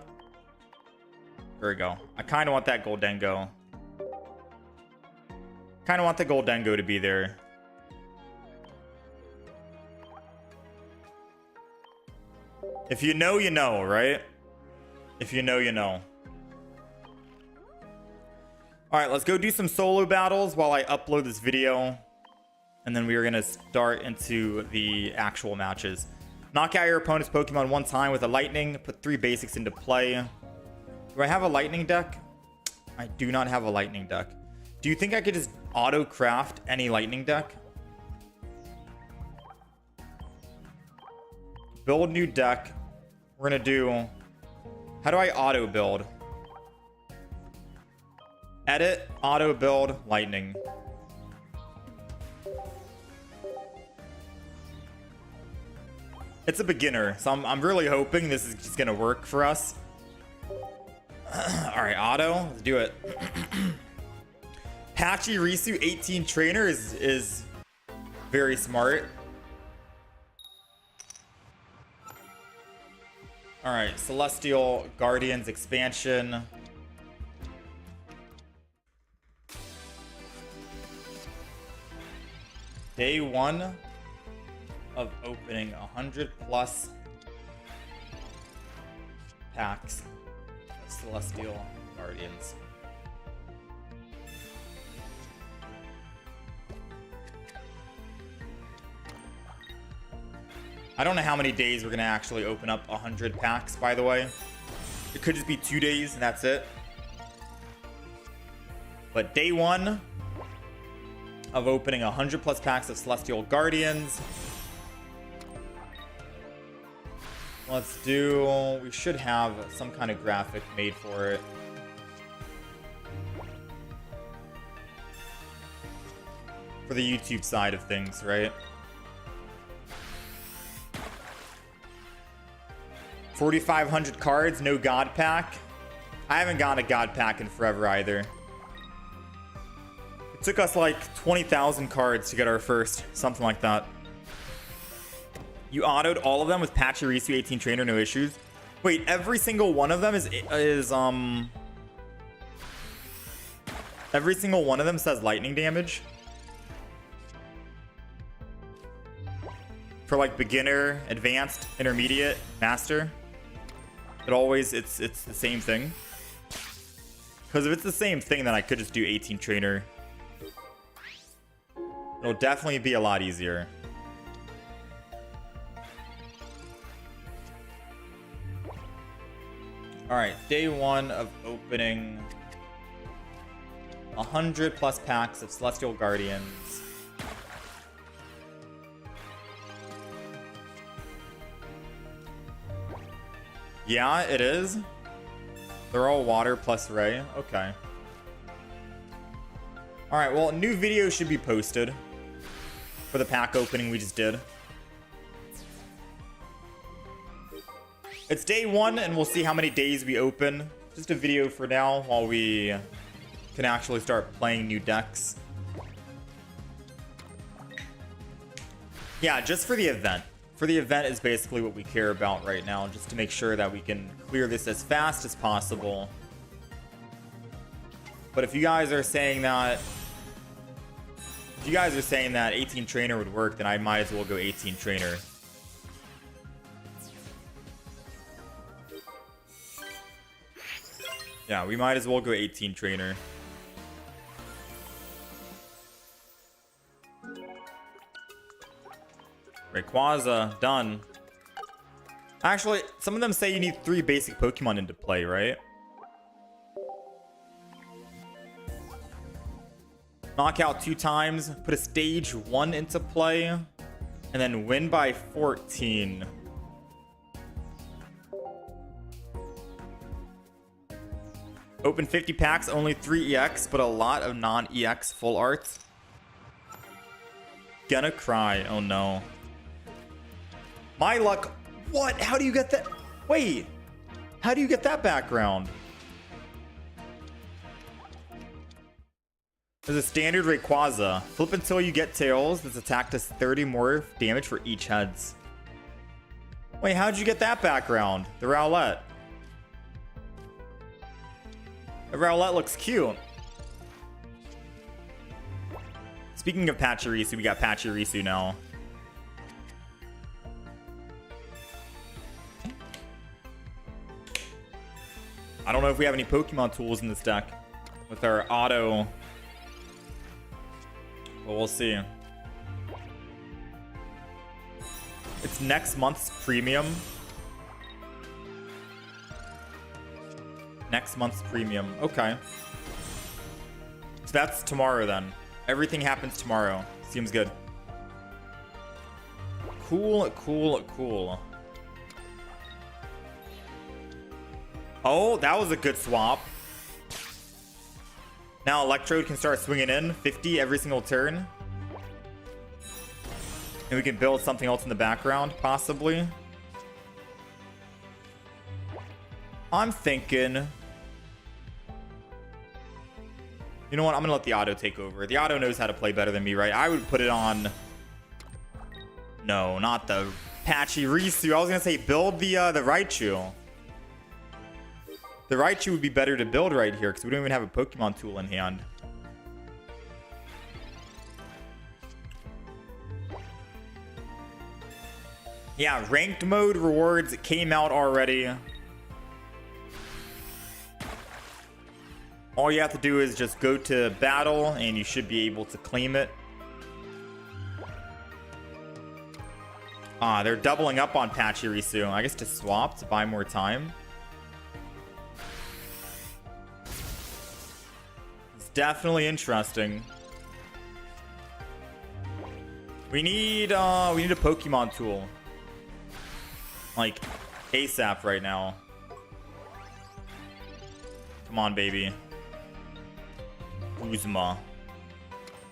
There we go. I kind of want that Goldengo. Kind of want the Goldengo to be there. If you know, you know, right? If you know, you know. All right, let's go do some solo battles while I upload this video. And then we are going to start into the actual matches. Knock out your opponent's Pokemon 1 time with a lightning. Put 3 basics into play. Do I have a lightning deck? I do not have a lightning deck. Do you think I could just auto craft any lightning deck? Build new deck. We're going to do... How do I auto build? Edit, auto build, lightning. It's a beginner, so I'm really hoping this is just gonna work for us. All right, auto, let's do it. Pachirisu 18 trainer is very smart. All right, Celestial Guardians expansion. Day 1 of opening 100 plus packs of Celestial Guardians. I don't know how many days we're gonna actually open up 100 packs, by the way. It could just be 2 days and that's it. But day 1 of opening 100 plus packs of Celestial Guardians. Let's do... We should have some kind of graphic made for it. For the YouTube side of things, right? 4,500 cards, no God Pack. I haven't gotten a God Pack in forever either. It took us like 20,000 cards to get our first, something like that. You autoed all of them with Pachirisu 18 trainer, no issues. Wait, every single one of them is every single one of them says lightning damage? For like beginner, advanced, intermediate, master? It's the same thing? Because if it's the same thing, then I could just do 18 trainer. It'll definitely be a lot easier. Alright, day 1 of opening 100 plus packs of Celestial Guardians. Yeah, it is. They're all water plus Ray. Okay. Alright, well, new video should be posted for the pack opening we just did. It's day 1, and we'll see how many days we open. Just a video for now while we can actually start playing new decks. Yeah, just for the event. For the event is basically what we care about right now, just to make sure that we can clear this as fast as possible. But if you guys are saying that 18 trainer would work, then I might as well go 18 trainer. Yeah, we might as well go 18 trainer. Rayquaza, done. Actually, some of them say you need 3 basic Pokemon into play, right? Knock out 2 times, put a stage 1 into play, and then win by 14. Open 50 packs, only 3 EX, but a lot of non-EX full arts. Gonna cry, oh no. My luck, what? How do you get that? Wait, how do you get that background? There's a standard Rayquaza. Flip until you get tails. This attack does 30 more damage for each heads. Wait, how'd you get that background? The Rowlet. The Rowlet looks cute. Speaking of Pachirisu, we got Pachirisu now. I don't know if we have any Pokemon tools in this deck with our auto. But we'll see. It's next month's premium. Next month's premium. Okay. So that's tomorrow then. Everything happens tomorrow. Seems good. Cool, cool, cool. Oh, that was a good swap. Now Electrode can start swinging in 50 every single turn. And we can build something else in the background, possibly. I'm thinking... You know what? I'm going to let the auto take over. The auto knows how to play better than me, right? I would put it on... No, not the Pachirisu. I was going to say build the Raichu. The Raichu would be better to build right here because we don't even have a Pokemon tool in hand. Yeah, ranked mode rewards came out already. All you have to do is just go to battle and you should be able to claim it. Ah, they're doubling up on Pachirisu. I guess to swap to buy more time. It's definitely interesting. We need a Pokemon tool. Like ASAP right now. Come on, baby. Guzma.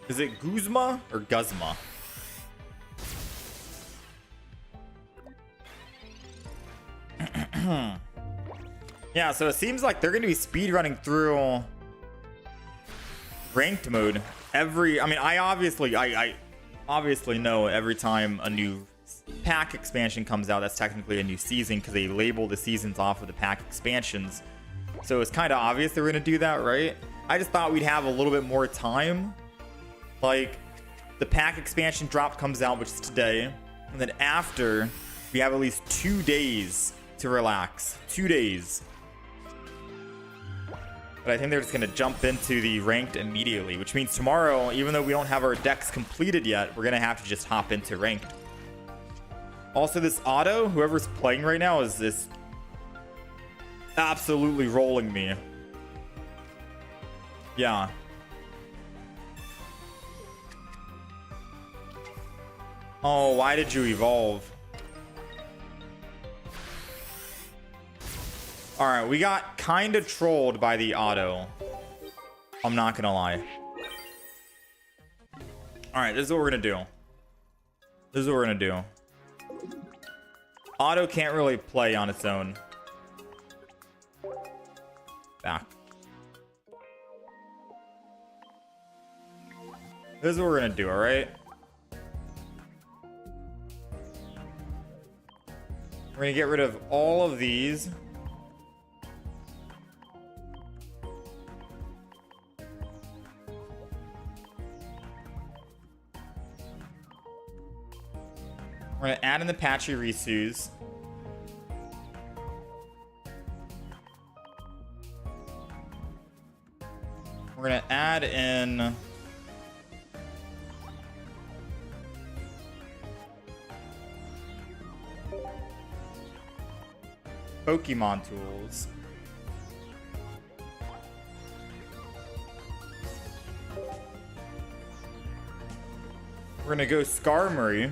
Is it Guzma or Guzma? Yeah, so it seems like they're going to be speedrunning through ranked mode every... I mean, I obviously know every time a new pack expansion comes out, that's technically a new season because they label the seasons off of the pack expansions. So it's kind of obvious they're going to do that, right? I just thought we'd have a little bit more time. Like, the pack expansion drop comes out, which is today. And then after, we have at least 2 days to relax. 2 days. But I think they're just going to jump into the ranked immediately, which means tomorrow, even though we don't have our decks completed yet, we're going to have to just hop into ranked. Also, this auto, whoever's playing right now, is this absolutely rolling me. Yeah. Oh, why did you evolve? Alright, we got kind of trolled by the auto. I'm not gonna lie. Alright, this is what we're gonna do. This is what we're gonna do. Auto can't really play on its own. Back. This is what we're gonna do, alright? We're gonna get rid of all of these. We're gonna add in the Pachirisus. We're gonna add in Pokemon tools. We're gonna go Skarmory.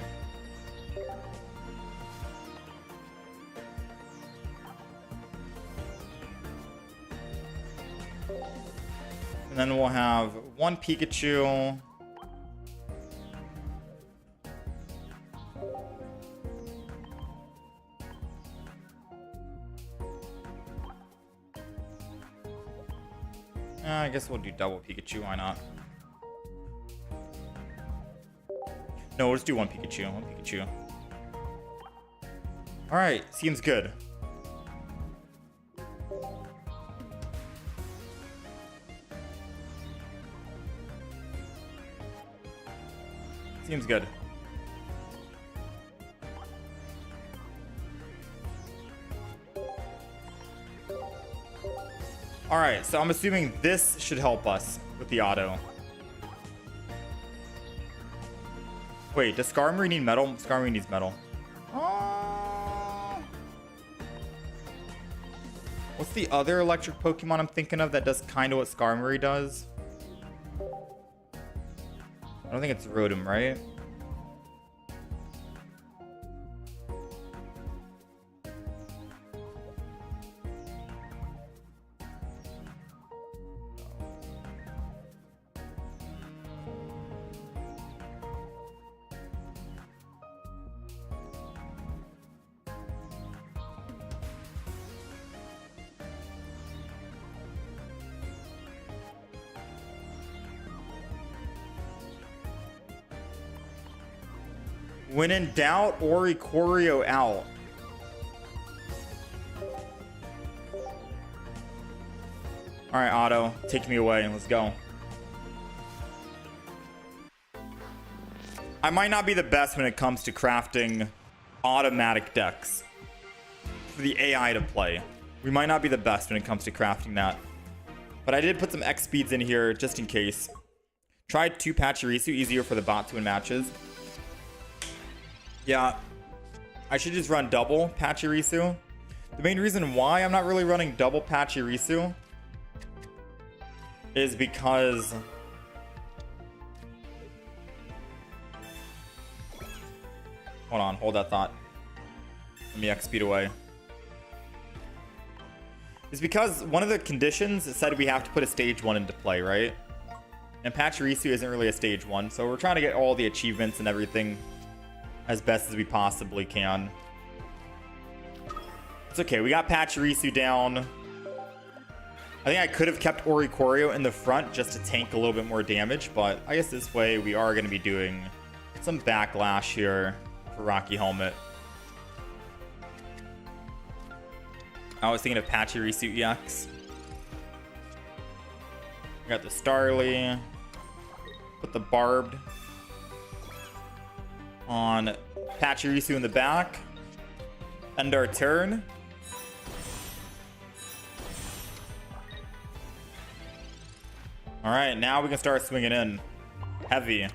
And then we'll have one Pikachu. I guess we'll do double Pikachu, why not? No, we'll just do one Pikachu, one Pikachu. Alright, seems good. Seems good. Alright, so I'm assuming this should help us with the auto. Wait, does Skarmory need metal? Skarmory needs metal. What's the other electric Pokemon I'm thinking of that does kind of what Skarmory does? I don't think it's Rotom, right? When in doubt, Oricorio out. Alright, Auto, take me away. Let's go. I might not be the best when it comes to crafting automatic decks for the AI to play. We might not be the best when it comes to crafting that. But I did put some X speeds in here just in case. Tried 2 Pachirisu, easier for the bot to win matches. Yeah, I should just run double Pachirisu. The main reason why I'm not really running double Pachirisu is because hold on, hold that thought. Let me X speed away. It's because one of the conditions said we have to put a stage 1 into play, right? And Pachirisu isn't really a stage 1, so we're trying to get all the achievements and everything as best as we possibly can. It's okay, we got Pachirisu down. I think I could have kept Oricorio in the front just to tank a little bit more damage, but I guess this way we are going to be doing some backlash here for Rocky Helmet. I was thinking of Pachirisu EX. We got the Starly. Put the Barbed on Pachirisu in the back. End our turn. Alright, now we can start swinging in. Heavy.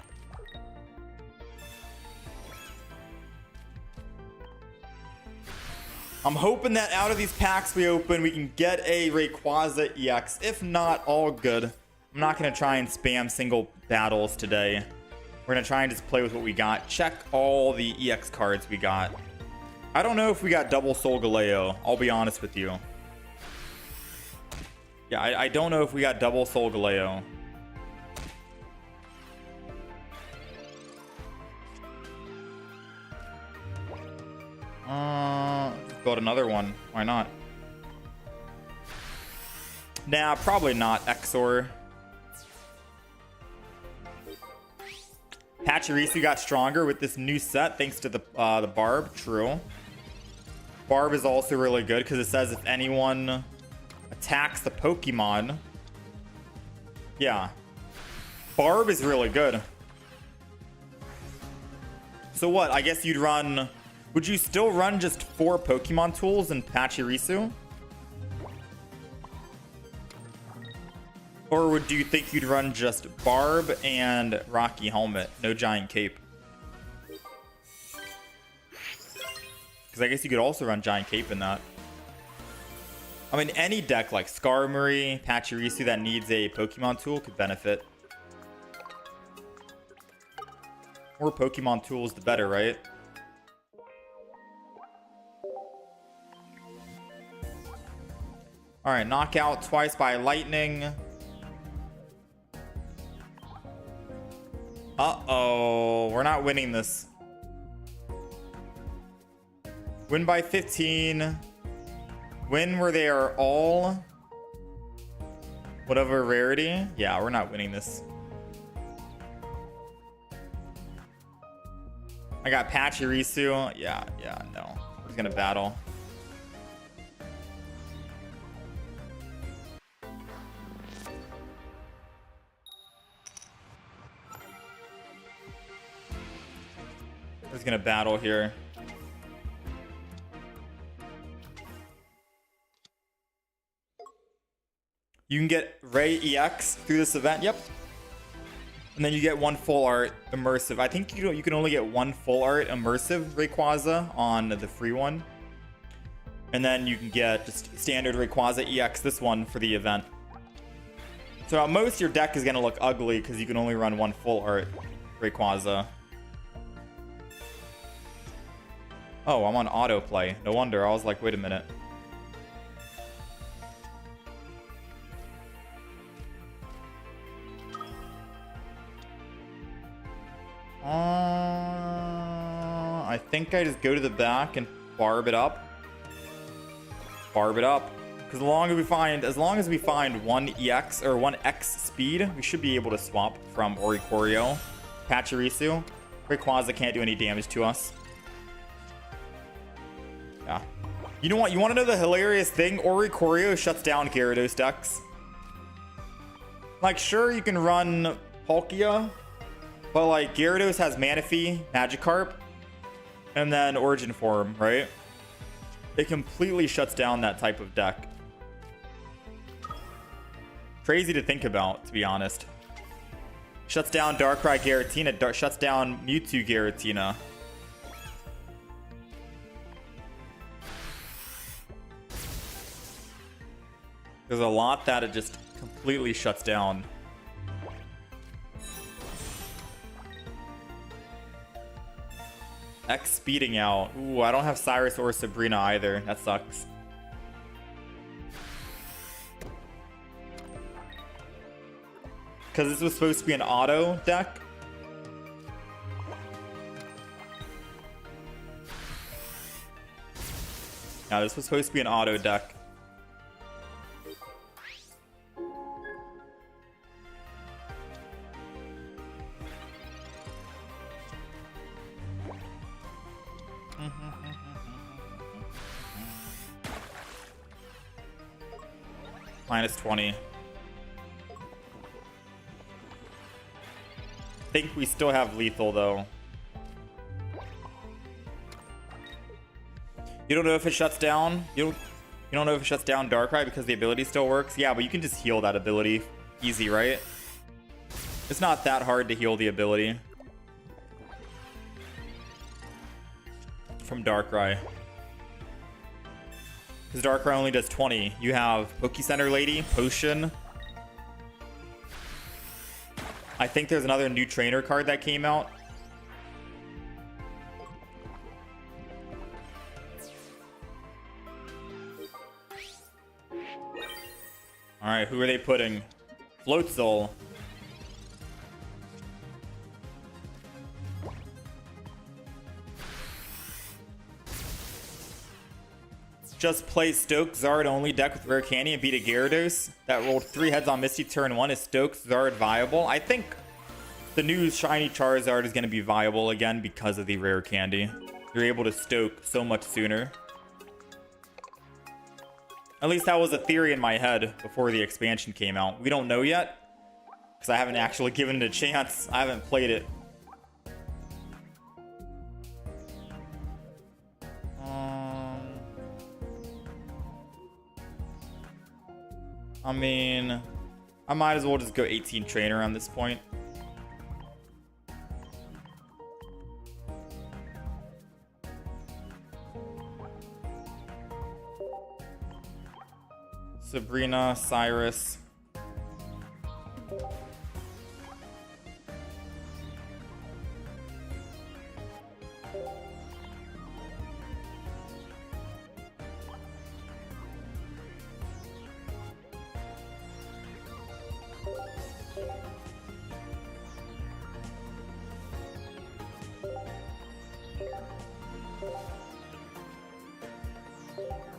I'm hoping that out of these packs we open, we can get a Rayquaza EX. If not, all good. I'm not going to try and spam single battles today. We're going to try and just play with what we got. Check all the EX cards we got. I don't know if we got double Solgaleo. I'll be honest with you. Yeah, I don't know if we got double Solgaleo. Build another one. Why not? Nah, probably not. Exor. Pachirisu got stronger with this new set thanks to the Barb. True. Barb is also really good because it says if anyone attacks the Pokemon. Yeah. Barb is really good. So what? I guess you'd run... Would you still run just 4 Pokemon tools in Pachirisu? Or would you think you'd run just Barb and Rocky Helmet? No Giant Cape. Because I guess you could also run Giant Cape in that. I mean, any deck like Skarmory, Pachirisu that needs a Pokemon tool could benefit. More Pokemon tools, the better, right? Alright, knockout twice by lightning. Uh-oh. We're not winning this. Win by 15. Win where they are all whatever rarity. Yeah, we're not winning this. I got Pachirisu. Yeah, no. We're just gonna battle. We're just gonna battle here. You can get Ray EX through this event. Yep. And then you get 1 full art immersive. I think you can only get 1 full art immersive Rayquaza on the free one. And then you can get just standard Rayquaza EX, this one, for the event. So at most your deck is going to look ugly because you can only run 1 full art Rayquaza. Oh, I'm on autoplay. No wonder. I was like, wait a minute. I think I just go to the back and barb it up. Barb it up. Because as long as we find 1 EX or 1 X speed, we should be able to swap from Oricorio. Pachirisu. Rayquaza can't do any damage to us. Yeah. You know what? You want to know the hilarious thing? Oricorio shuts down Gyarados decks. Like, sure, you can run Palkia, but like Gyarados has Manaphy, Magikarp, and then Origin Form, right? It completely shuts down that type of deck. Crazy to think about, to be honest. Shuts down Darkrai Giratina, shuts down Mewtwo Giratina. There's a lot that it just completely shuts down. X speeding out. Ooh, I don't have Cyrus or Sabrina either. That sucks. Because this was supposed to be an auto deck. Yeah, this was supposed to be an auto deck. Minus 20. I think we still have lethal though. You don't know if it shuts down. You don't know if it shuts down Darkrai because the ability still works. Yeah, but you can just heal that ability. Easy, right? It's not that hard to heal the ability from Darkrai. Because Darkrai only does 20. You have Poke Center Lady, Potion. I think there's another new trainer card that came out. Alright, who are they putting? Floatzel. Just play Stoke Zard only deck with Rare Candy and beat a Gyarados that rolled 3 heads on Misty turn 1. Is Stoke Zard viable? I think the new shiny Charizard is going to be viable again because of the Rare Candy. You're able to Stoke so much sooner. At least that was a theory in my head before the expansion came out. We don't know yet because I haven't actually given it a chance. I haven't played it. I mean, I might as well just go 18 trainer on this point. Serena, Cyrus.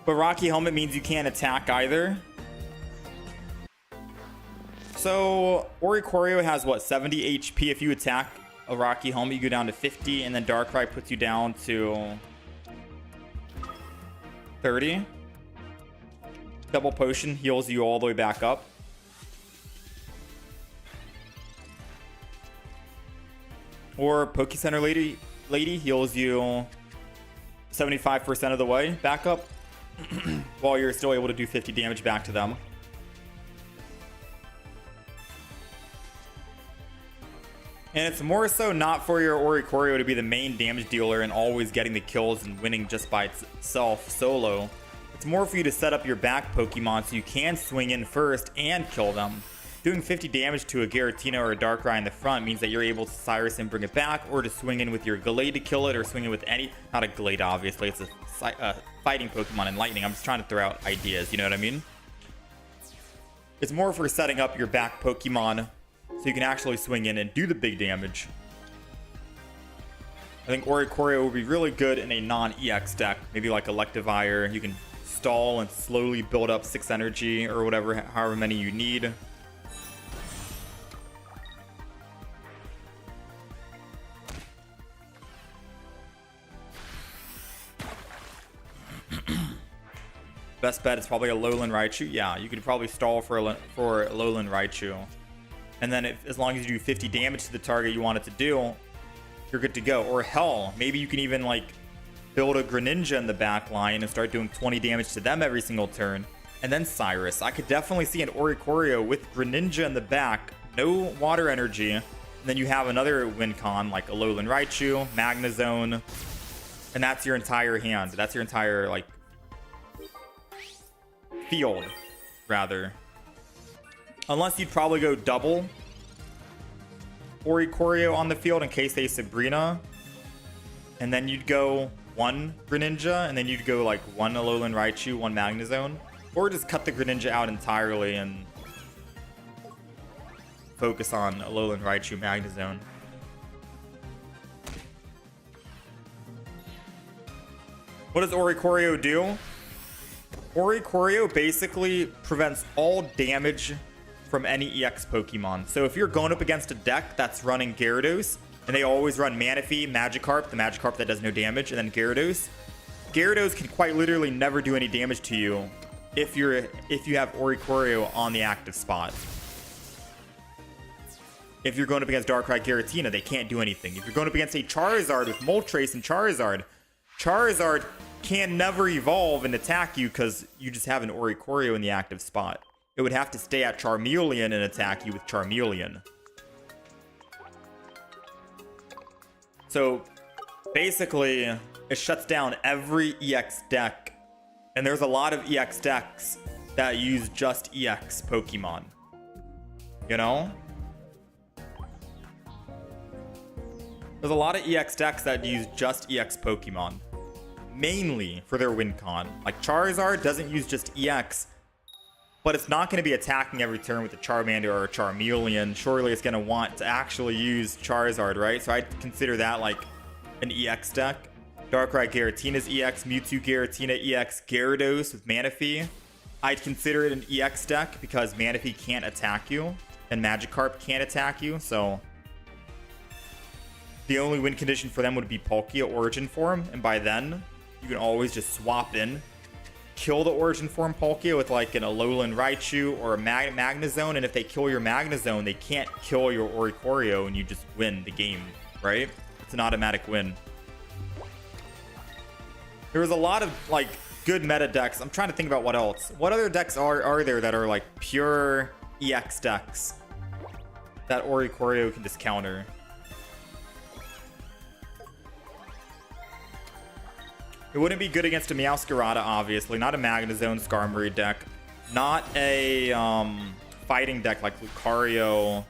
But Rocky Helmet means you can't attack either. So Oricorio has what, 70 HP. If you attack a Rocky Helmet, you go down to 50, and then Darkrai puts you down to 30. Double Potion heals you all the way back up. Or Poke Center Lady heals you 75% of the way back up. While you're still able to do 50 damage back to them. And it's more so not for your Oricorio to be the main damage dealer and always getting the kills and winning just by itself solo. It's more for you to set up your back Pokemon so you can swing in first and kill them. Doing 50 damage to a Giratina or a Darkrai in the front means that you're able to Cyrus and bring it back, or to swing in with your Gallade to kill it, or swing in with any, not a Gallade obviously, it's a fighting Pokemon in Lightning. I'm just trying to throw out ideas, you know what I mean? It's more for setting up your back Pokemon so you can actually swing in and do the big damage. I think Oricorio will be really good in a non-EX deck, maybe like Electivire. You can stall and slowly build up 6 energy or whatever, however many you need. Best bet is probably a Lowland Raichu. Yeah, you could probably stall for a Lowland Raichu. And then as long as you do 50 damage to the target you want it to do, you're good to go. Or hell, maybe you can even like build a Greninja in the back line and start doing 20 damage to them every single turn. And then Cyrus. I could definitely see an Oricorio with Greninja in the back, no water energy. And then you have another win con like a Lowland Raichu, Magnezone. And that's your entire hand. That's your entire like field, rather. Unless you'd probably go double Oricorio on the field in case they Sabrina. And then you'd go 1 Greninja, and then you'd go like 1 Alolan Raichu, 1 Magnezone. Or just cut the Greninja out entirely and focus on Alolan Raichu, Magnezone. What does Oricorio do? Oricorio basically prevents all damage from any EX Pokemon. So if you're going up against a deck that's running Gyarados, and they always run Manaphy, Magikarp, the Magikarp that does no damage, and then Gyarados. Gyarados can quite literally never do any damage to you if you have Oricorio on the active spot. If you're going up against Darkrai Giratina, they can't do anything. If you're going up against a Charizard with Moltres and Charizard can never evolve and attack you because you just have an Oricorio in the active spot. It would have to stay at Charmeleon and attack you with Charmeleon. So basically, it shuts down every EX deck. And there's a lot of EX decks that use just EX Pokemon. You know? There's a lot of EX decks that use just EX Pokemon. Mainly for their win con. Like Charizard doesn't use just EX, but it's not going to be attacking every turn with a Charmander or a Charmeleon. Surely it's going to want to actually use Charizard, right? So I'd consider that like an EX deck. Darkrai Giratina's EX, Mewtwo Giratina EX, Gyarados with Manaphy. I'd consider it an EX deck because Manaphy can't attack you and Magikarp can't attack you, so the only win condition for them would be Palkia Origin Form, and by then you can always just swap in, kill the Origin Form Palkia with like an Alolan Raichu or a Magnezone, and if they kill your Magnezone, they can't kill your Oricorio and you just win the game, right? It's an automatic win. There was a lot of like good meta decks. I'm trying to think about what else. What other decks are there that are like pure EX decks that Oricorio can just counter? It wouldn't be good against a Meowscarada, obviously. Not a Magnezone Skarmory deck. Not a fighting deck like Lucario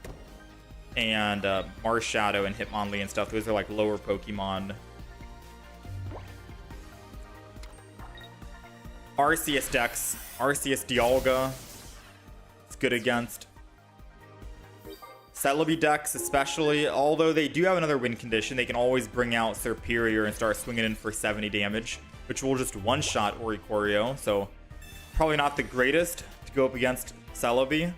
and Marshadow and Hitmonlee and stuff. Those are like lower Pokemon. Arceus decks. Arceus Dialga. It's good against. Celebi decks especially, although they do have another win condition, they can always bring out Serperior and start swinging in for 70 damage, which will just one-shot Oricorio, so probably not the greatest to go up against Celebi.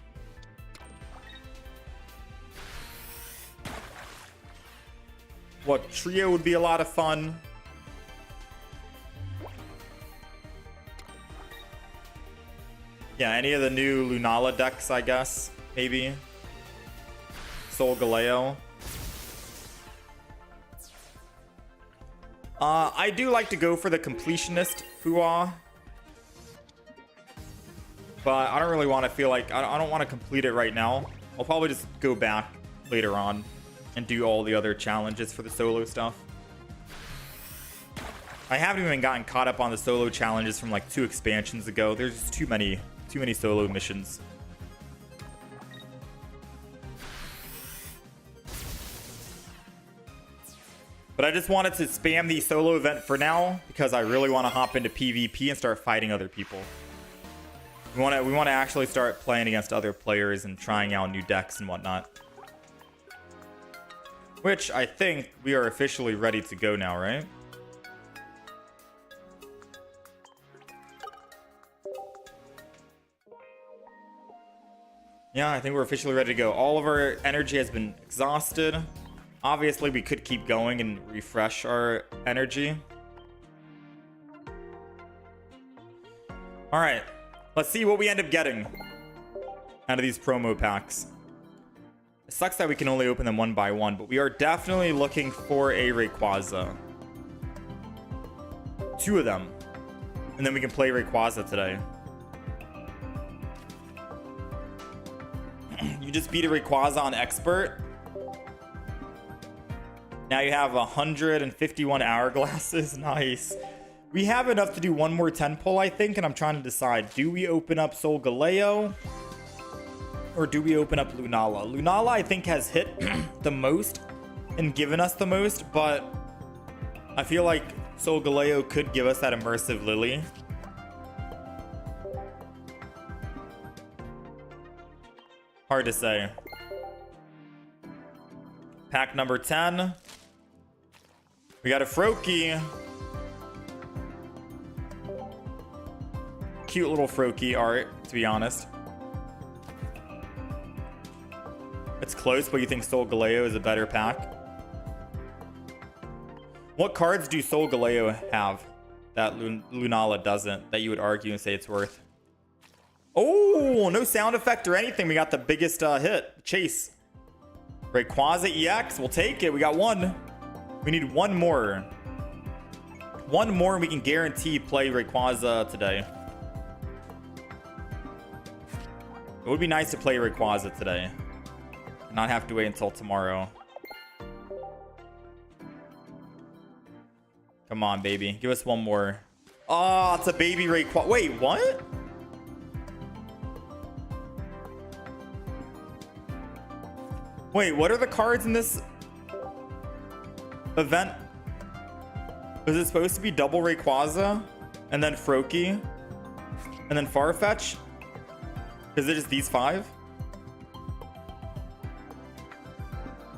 What trio would be a lot of fun? Yeah, any of the new Lunala decks, I guess, maybe. Solgaleo. I do like to go for the completionist Fuwa, but I don't really want to feel like I don't want to complete it right now. I'll probably just go back later on and do all the other challenges for the solo stuff. I haven't even gotten caught up on the solo challenges from like 2 expansions ago. There's just too many solo missions. But I just wanted to spam the solo event for now because I really want to hop into PvP and start fighting other people. We want to actually start playing against other players and trying out new decks and whatnot. Which I think we are officially ready to go now, right? Yeah, I think we're officially ready to go. All of our energy has been exhausted. Obviously, we could keep going and refresh our energy. All right, let's see what we end up getting out of these promo packs. It sucks that we can only open them one by one, but we are definitely looking for a Rayquaza. 2 of them. And then we can play Rayquaza today. You just beat a Rayquaza on Expert. Now you have 151 hourglasses. Nice. We have enough to do one more 10 pull, I think, and I'm trying to decide. Do we open up Solgaleo? Or do we open up Lunala? Lunala, I think, has hit the most and given us the most, but I feel like Solgaleo could give us that immersive Lily. Hard to say. Pack number 10. We got a Froakie. Cute little Froakie art, to be honest. It's close, but you think Solgaleo is a better pack? What cards do Solgaleo have that Lunala doesn't, that you would argue and say it's worth? Oh, no sound effect or anything. We got the biggest hit. Chase. Rayquaza EX. We'll take it. We got one. We need one more. One more and we can guarantee play Rayquaza today. It would be nice to play Rayquaza today. And not have to wait until tomorrow. Come on, baby. Give us one more. Oh, it's a baby Rayquaza. Wait, what? Wait, what are the cards in this event? Was it supposed to be double Rayquaza? And then Froakie? And then Farfetch? Is it just these 5?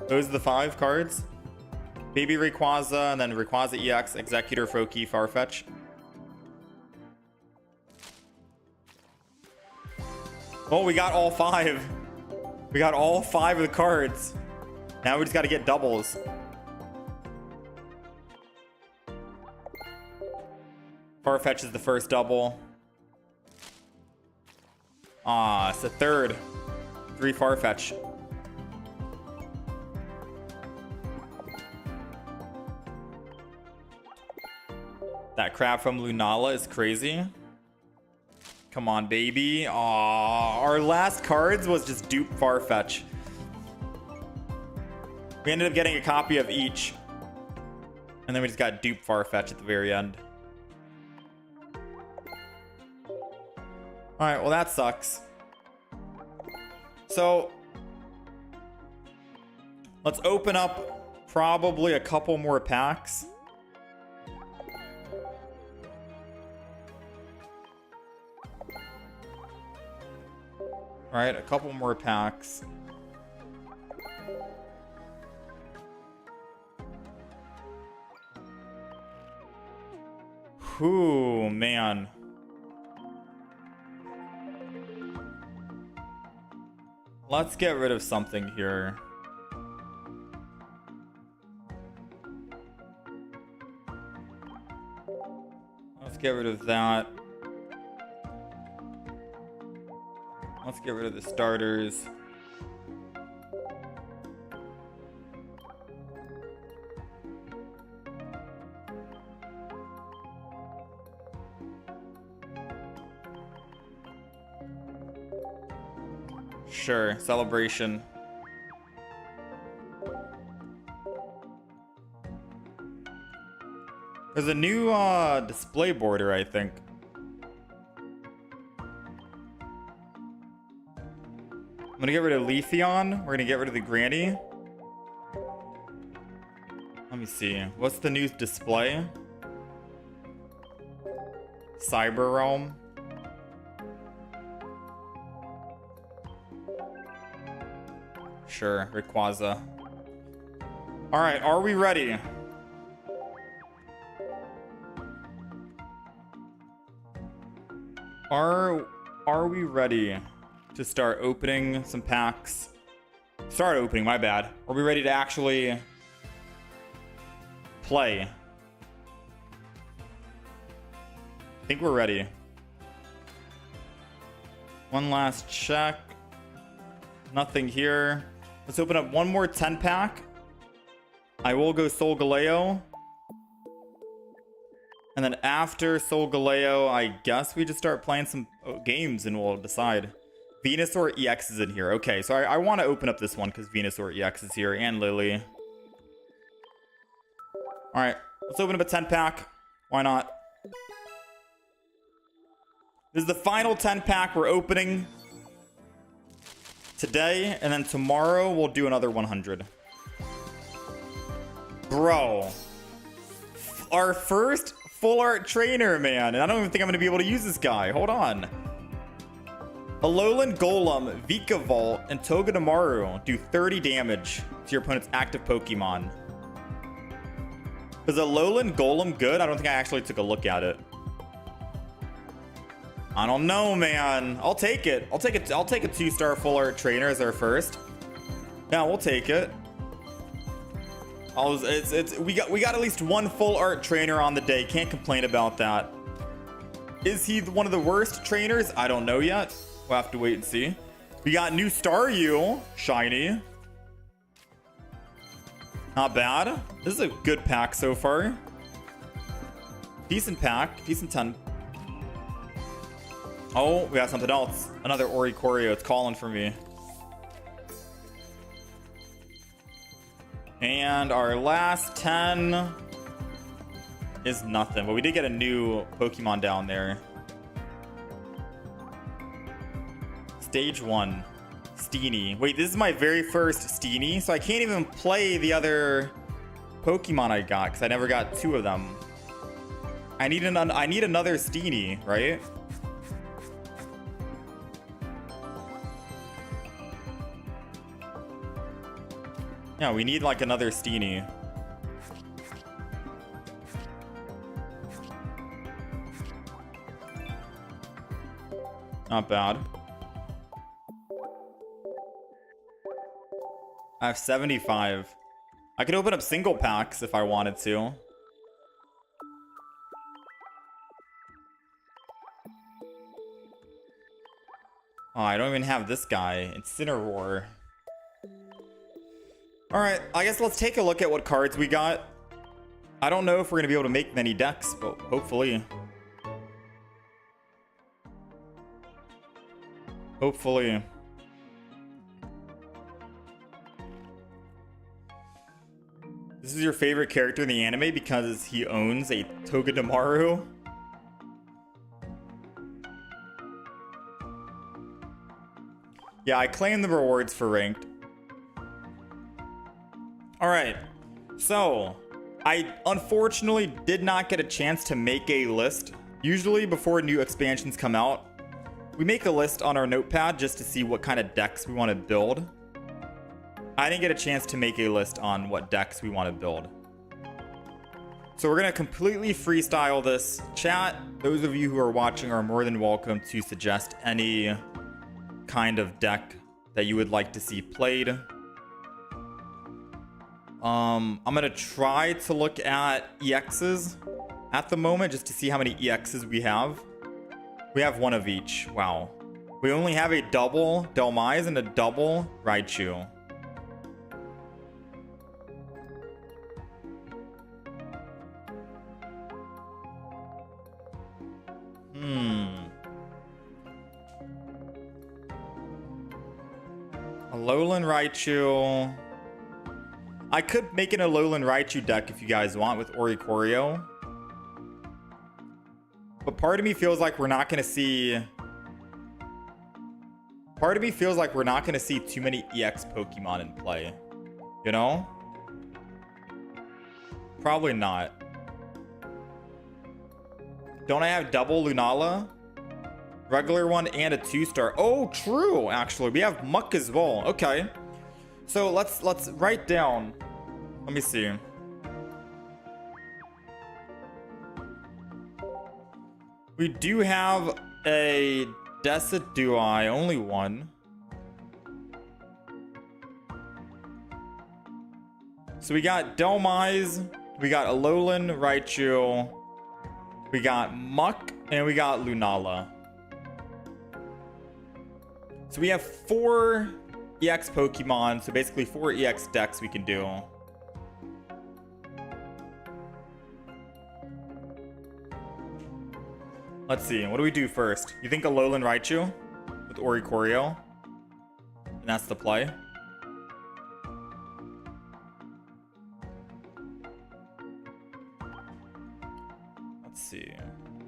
Those are the 5 cards? Baby Rayquaza, and then Rayquaza EX, Executor, Froakie, Farfetch. Oh, we got all 5. We got all 5 of the cards. Now we just got to get doubles. Farfetch is the first double. Ah, it's the third. 3 Farfetch. That crap from Lunala is crazy. Come on, baby. Aw, our last cards was just dupe Farfetch. We ended up getting a copy of each. And then we just got dupe Farfetch at the very end. Alright, well that sucks. So, let's open up probably a couple more packs. Alright, a couple more packs. Whew, man. Let's get rid of something here. Let's get rid of that. Let's get rid of the starters. Sure, celebration. There's a new display border, I think. I'm gonna get rid of Leafeon. We're gonna get rid of the Granny. Let me see. What's the new display? Cyber Realm. Sure, Rayquaza. Alright, are we ready? Are we ready to start opening some packs? Start opening, my bad. Are we ready to actually play? I think we're ready. One last check. Nothing here. Let's open up one more 10-pack. I will go Solgaleo. And then after Solgaleo, I guess we just start playing some games and we'll decide. Venusaur EX is in here. Okay, so I want to open up this one because Venusaur EX is here and Lily. Alright, let's open up a 10-pack. Why not? This is the final 10-pack we're opening today, and then tomorrow we'll do another 100. Bro, our first full art trainer, man, and I don't even think I'm gonna be able to use this guy. Hold on. Alolan Golem, Vika Volt, and Togedemaru do 30 damage to your opponent's active Pokemon. Is Alolan Golem good? I don't think I actually took a look at it. I don't know, man. I'll take it. I'll take a 2-star full art trainer as our first. Yeah, we'll take it. We got at least one full art trainer on the day. Can't complain about that. Is he one of the worst trainers? I don't know yet. We'll have to wait and see. We got new Staryu, shiny. Not bad. This is a good pack so far. Decent pack, decent 10. Oh, we got something else. Another Oricorio. It's calling for me. And our last 10 is nothing, but we did get a new Pokemon down there. Stage 1. Steenie. Wait, this is my very first Steenie, so I can't even play the other Pokemon I got because I never got 2 of them. I need another Steenie, right? Yeah, we need like another Steenie. Not bad. I have 75. I could open up single packs if I wanted to. Oh, I don't even have this guy. Incineroar. Alright, I guess let's take a look at what cards we got. I don't know if we're going to be able to make many decks, but hopefully. Hopefully. This is your favorite character in the anime because he owns a Togedemaru. Yeah, I claim the rewards for ranked. Alright, so I unfortunately did not get a chance to make a list. Usually before new expansions come out, we make a list on our notepad just to see what kind of decks we want to build. I didn't get a chance to make a list on what decks we want to build. So we're going to completely freestyle this. Chat, those of you who are watching are more than welcome to suggest any kind of deck that you would like to see played. I'm gonna try to look at EXs at the moment just to see how many EXs we have. We have one of each. Wow. We only have a double Delmise and a double Raichu. Alolan Raichu. I could make an Alolan Raichu deck if you guys want with Oricorio. But part of me feels like we're not going to see... Part of me feels like we're not going to see too many EX Pokemon in play. You know? Probably not. Don't I have double Lunala? Regular one and a 2-star. Oh, true, actually. We have Muck as well. Okay. So let's write down. Let me see. We do have a Decidueye, only one. So we got Delmise, we got Alolan Raichu, we got Muck, and we got Lunala. So we have 4 EX Pokemon, so basically 4 EX decks we can do. Let's see, what do we do first? You think Alolan Raichu with Oricorio? And that's the play. Let's see.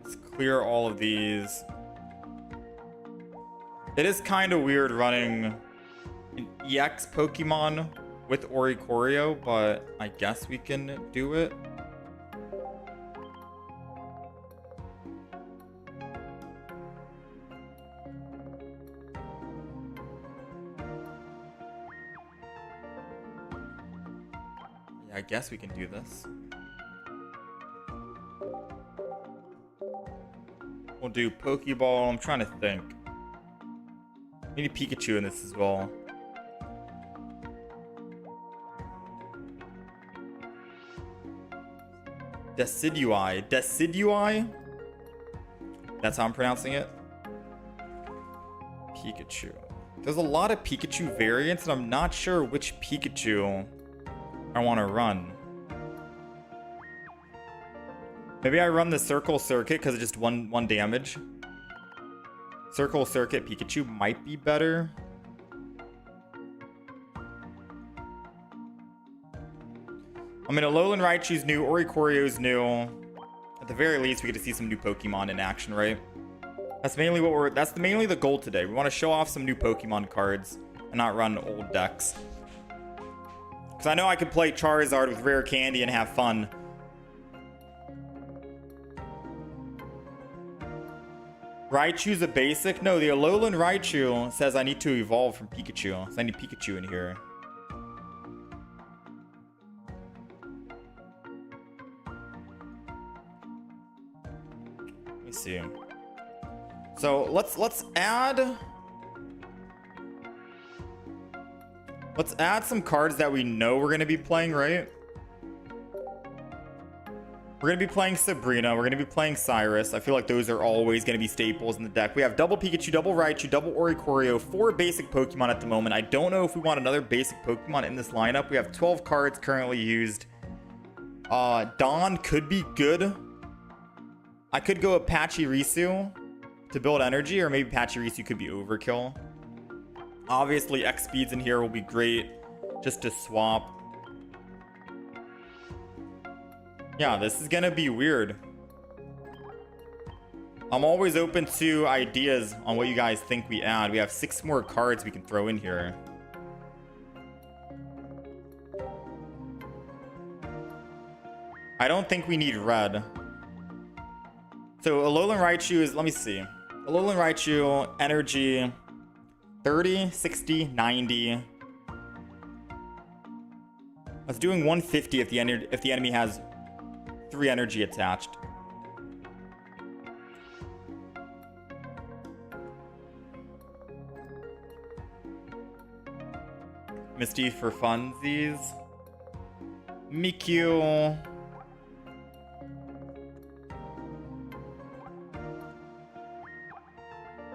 Let's clear all of these. It is kind of weird running an EX Pokemon with Oricorio, but I guess we can do it. Yeah, I guess we can do this. We'll do Pokeball. I'm trying to think. We need Pikachu in this as well. Decidueye. That's how I'm pronouncing it. Pikachu. There's a lot of Pikachu variants, and I'm not sure which Pikachu I want to run. Maybe I run the Circle Circuit because it's just one damage. Circle Circuit Pikachu might be better. I mean, Alolan Raichu's new, Oricorio's new. At the very least, we get to see some new Pokemon in action, right? That's mainly what that's mainly the goal today. We want to show off some new Pokemon cards and not run old decks. Because I know I could play Charizard with Rare Candy and have fun. Raichu's a basic? No, the Alolan Raichu says I need to evolve from Pikachu. So I need Pikachu in here. Let me see. So let's add some cards that we know we're gonna be playing, right? We're gonna be playing Serena. We're gonna be playing Cyrus. I feel like those are always gonna be staples in the deck. We have double Pikachu, double Raichu, double Oricorio, 4 basic Pokemon at the moment. I don't know if we want another basic Pokemon in this lineup. We have 12 cards currently used. Dawn could be good. I could go Apache Risu to build energy, or maybe Pachirisu could be overkill. Obviously, X speeds in here will be great just to swap. Yeah, this is gonna be weird. I'm always open to ideas on what you guys think we add. We have 6 more cards we can throw in here. I don't think we need red. So Alolan Raichu is, let me see. Alolan Raichu, energy, 30, 60, 90. I was doing 150 if the enemy has 3 energy attached. Misty for funsies. Mikyu.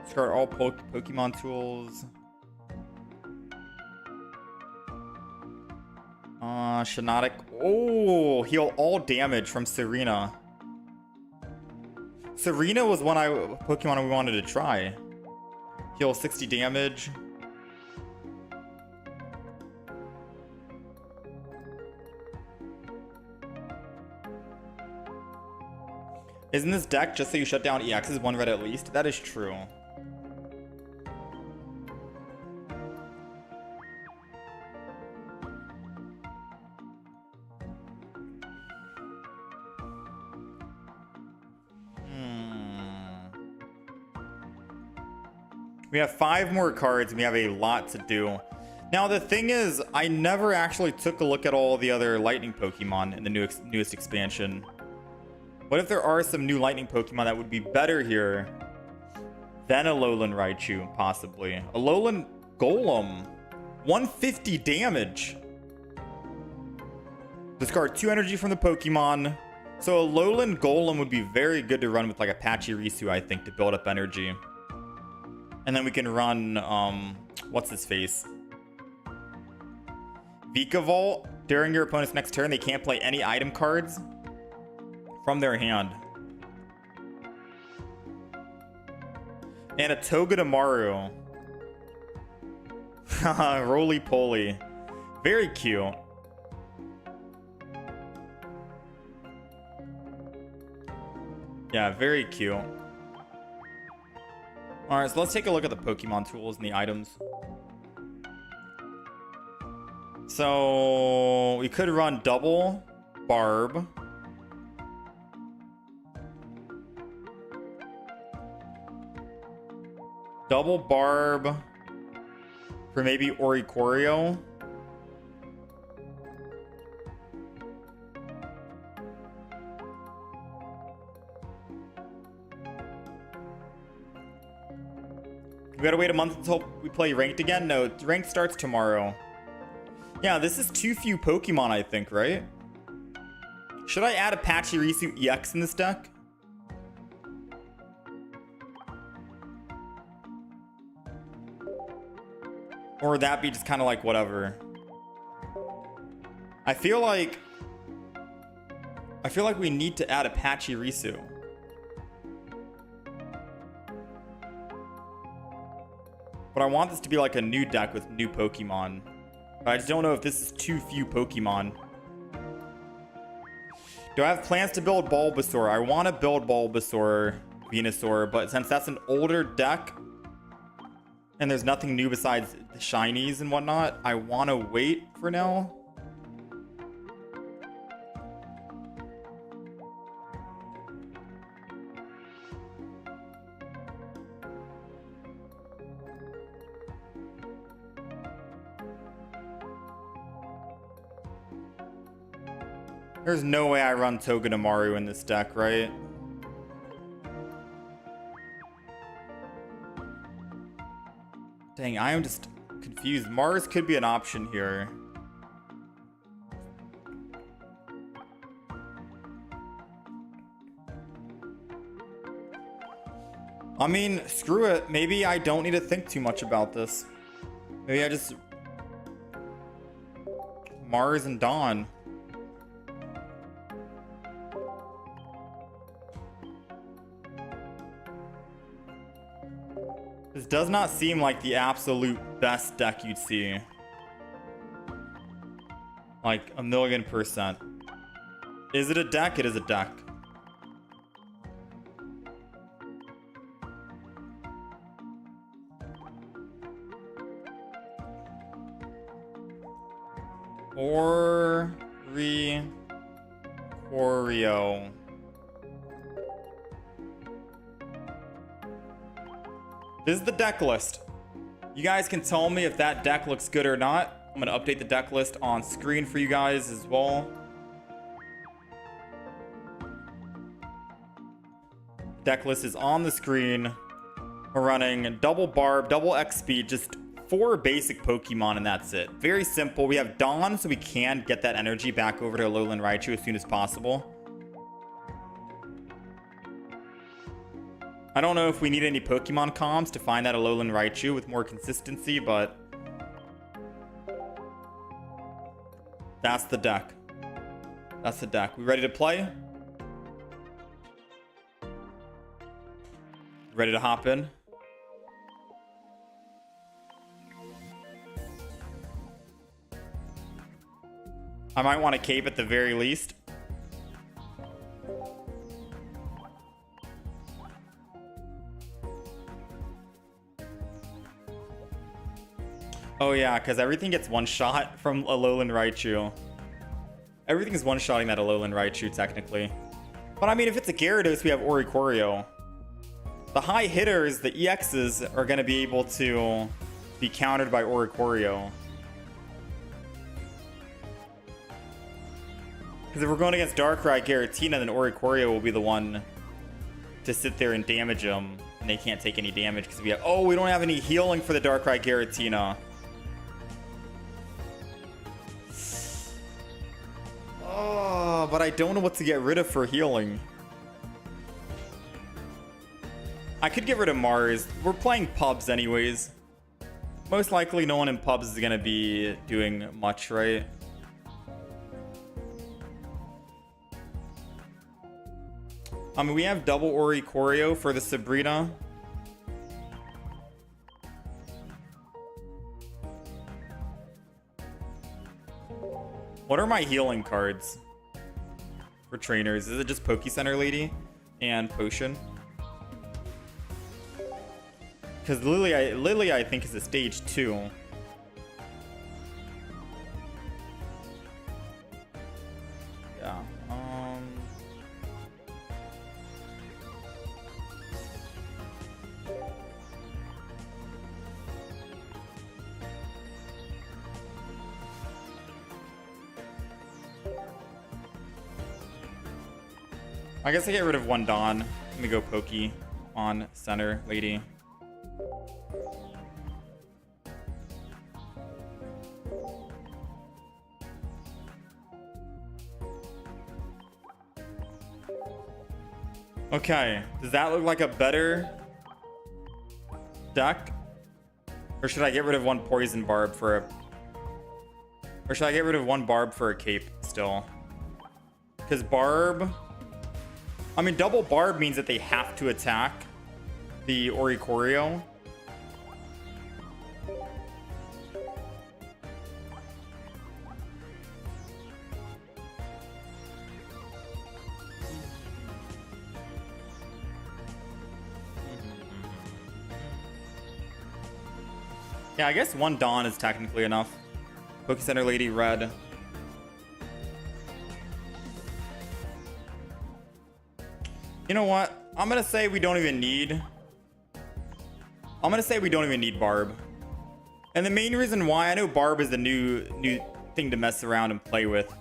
Discard all Pokemon tools. Shinotic. Oh, heal all damage from Serena. Serena was one Pokemon we wanted to try. Heal 60 damage. Isn't this deck just so you shut down EXs 1 red at least? That is true. We have 5 more cards and we have a lot to do. Now the thing is, I never actually took a look at all the other lightning Pokemon in the newest expansion. What if there are some new lightning Pokemon that would be better here than Alolan Raichu, possibly? Alolan Golem, 150 damage. Discard 2 energy from the Pokemon. So Alolan Golem would be very good to run with like a Pachirisu, I think, to build up energy. And then we can run, what's his face? Vika Volt. During your opponent's next turn, they can't play any item cards from their hand. And a Togedemaru. Roly poly. Very cute. Yeah, very cute. Alright, so let's take a look at the Pokemon tools and the items. So we could run double Barb. Double Barb for maybe Oricorio. We gotta wait a month until we play ranked again? No, ranked starts tomorrow. Yeah, this is too few Pokemon, I think, right? Should I add a Pachirisu EX in this deck? Or would that be just kind of like whatever? I feel like we need to add Apache Risu. But I want this to be like a new deck with new Pokemon. But I just don't know if this is too few Pokemon. Do I have plans to build Bulbasaur? I want to build Bulbasaur, Venusaur, but since that's an older deck and there's nothing new besides the shinies and whatnot, I want to wait for now. There's no way I run Togedemaru in this deck, right? Dang, I am just confused. Mars could be an option here. I mean, screw it. Maybe I don't need to think too much about this. Maybe I just... Mars and Dawn. This does not seem like the absolute best deck you'd see. Like 1,000,000%. Is it a deck? It is a deck. Oreo. This is the deck list. You guys can tell me if that deck looks good or not. I'm going to update the deck list on screen for you guys as well. Deck list is on the screen. We're running double Barb, double X speed, just 4 basic Pokemon, and that's it. Very simple. We have Dawn, so we can get that energy back over to Alolan Raichu as soon as possible. I don't know if we need any Pokemon comms to find that Alolan Raichu with more consistency, but that's the deck. That's the deck. We ready to play? Ready to hop in? I might want to cape at the very least. Oh yeah, because everything gets one-shot from Alolan Raichu. Everything is one-shotting that Alolan Raichu, technically. But I mean, if it's a Gyarados, we have Oricorio. The high hitters, the EXs, are going to be able to be countered by Oricorio. Because if we're going against Darkrai Giratina, then Oricorio will be the one to sit there and damage them. And they can't take any damage because we have... Oh, we don't have any healing for the Darkrai Giratina. Oh, but I don't know what to get rid of for healing. I could get rid of Mars. We're playing pubs anyways. Most likely no one in pubs is going to be doing much, right? I mean, we have double Oricorio for the Sabrina. What are my healing cards for trainers? Is it just Poke Center Lady and Potion? Because Lily, I think, is a stage 2. Yeah. I guess I get rid of one Dawn. Let me go Pokey on Center Lady. Okay, does that look like a better deck? Or should I get rid of one poison barb for a... Or should I get rid of one barb for a cape still? Because barb... I mean, double barb means that they have to attack the Oricorio. Yeah, I guess one Dawn is technically enough. Poke Center Lady red. You know what? I'm gonna say we don't even need... I'm gonna say we don't even need Barb. And the main reason why, I know Barb is the new thing to mess around and play with.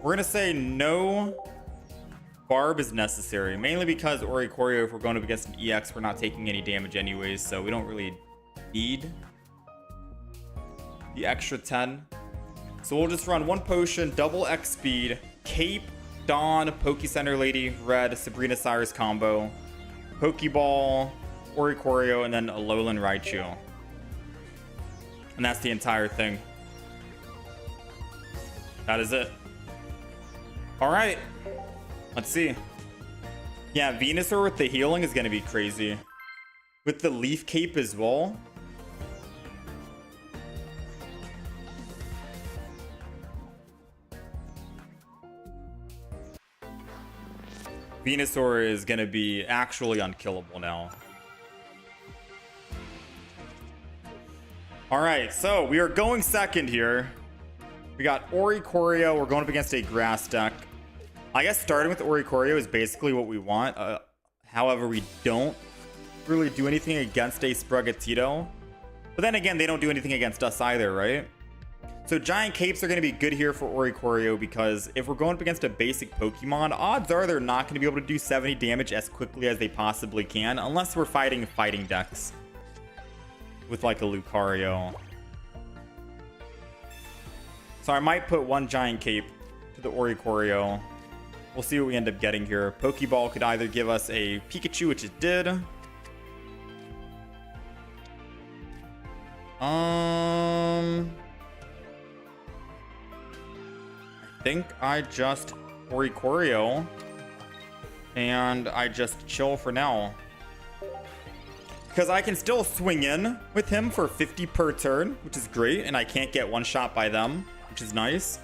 We're gonna say no Barb is necessary. Mainly because Oricorio, if we're going up against an EX, we're not taking any damage anyways, so we don't really need the extra 10. So we'll just run one potion, double X speed, cape, Dawn, Poke Center Lady, red, Sabrina Cyrus combo, Pokeball, Oricorio, and then a Alolan Raichu. And that's the entire thing. That is it. Alright. Let's see. Yeah, Venusaur with the healing is going to be crazy. With the Leaf Cape as well. Venusaur is going to be actually unkillable now. Alright, so we are going second here. We got Oricorio. We're going up against a grass deck. I guess starting with Oricorio is basically what we want. However, we don't really do anything against a Sprigatito. But then again, they don't do anything against us either, right? So Giant Capes are going to be good here for Oricorio because if we're going up against a basic Pokemon, odds are they're not going to be able to do 70 damage as quickly as they possibly can, unless we're fighting decks with like a Lucario. So I might put one Giant Cape to the Oricorio. We'll see what we end up getting here. Pokeball could either give us a Pikachu, which it did. I think I just Oricorio and I just chill for now. Because I can still swing in with him for 50 per turn, which is great, and I can't get one shot by them, which is nice.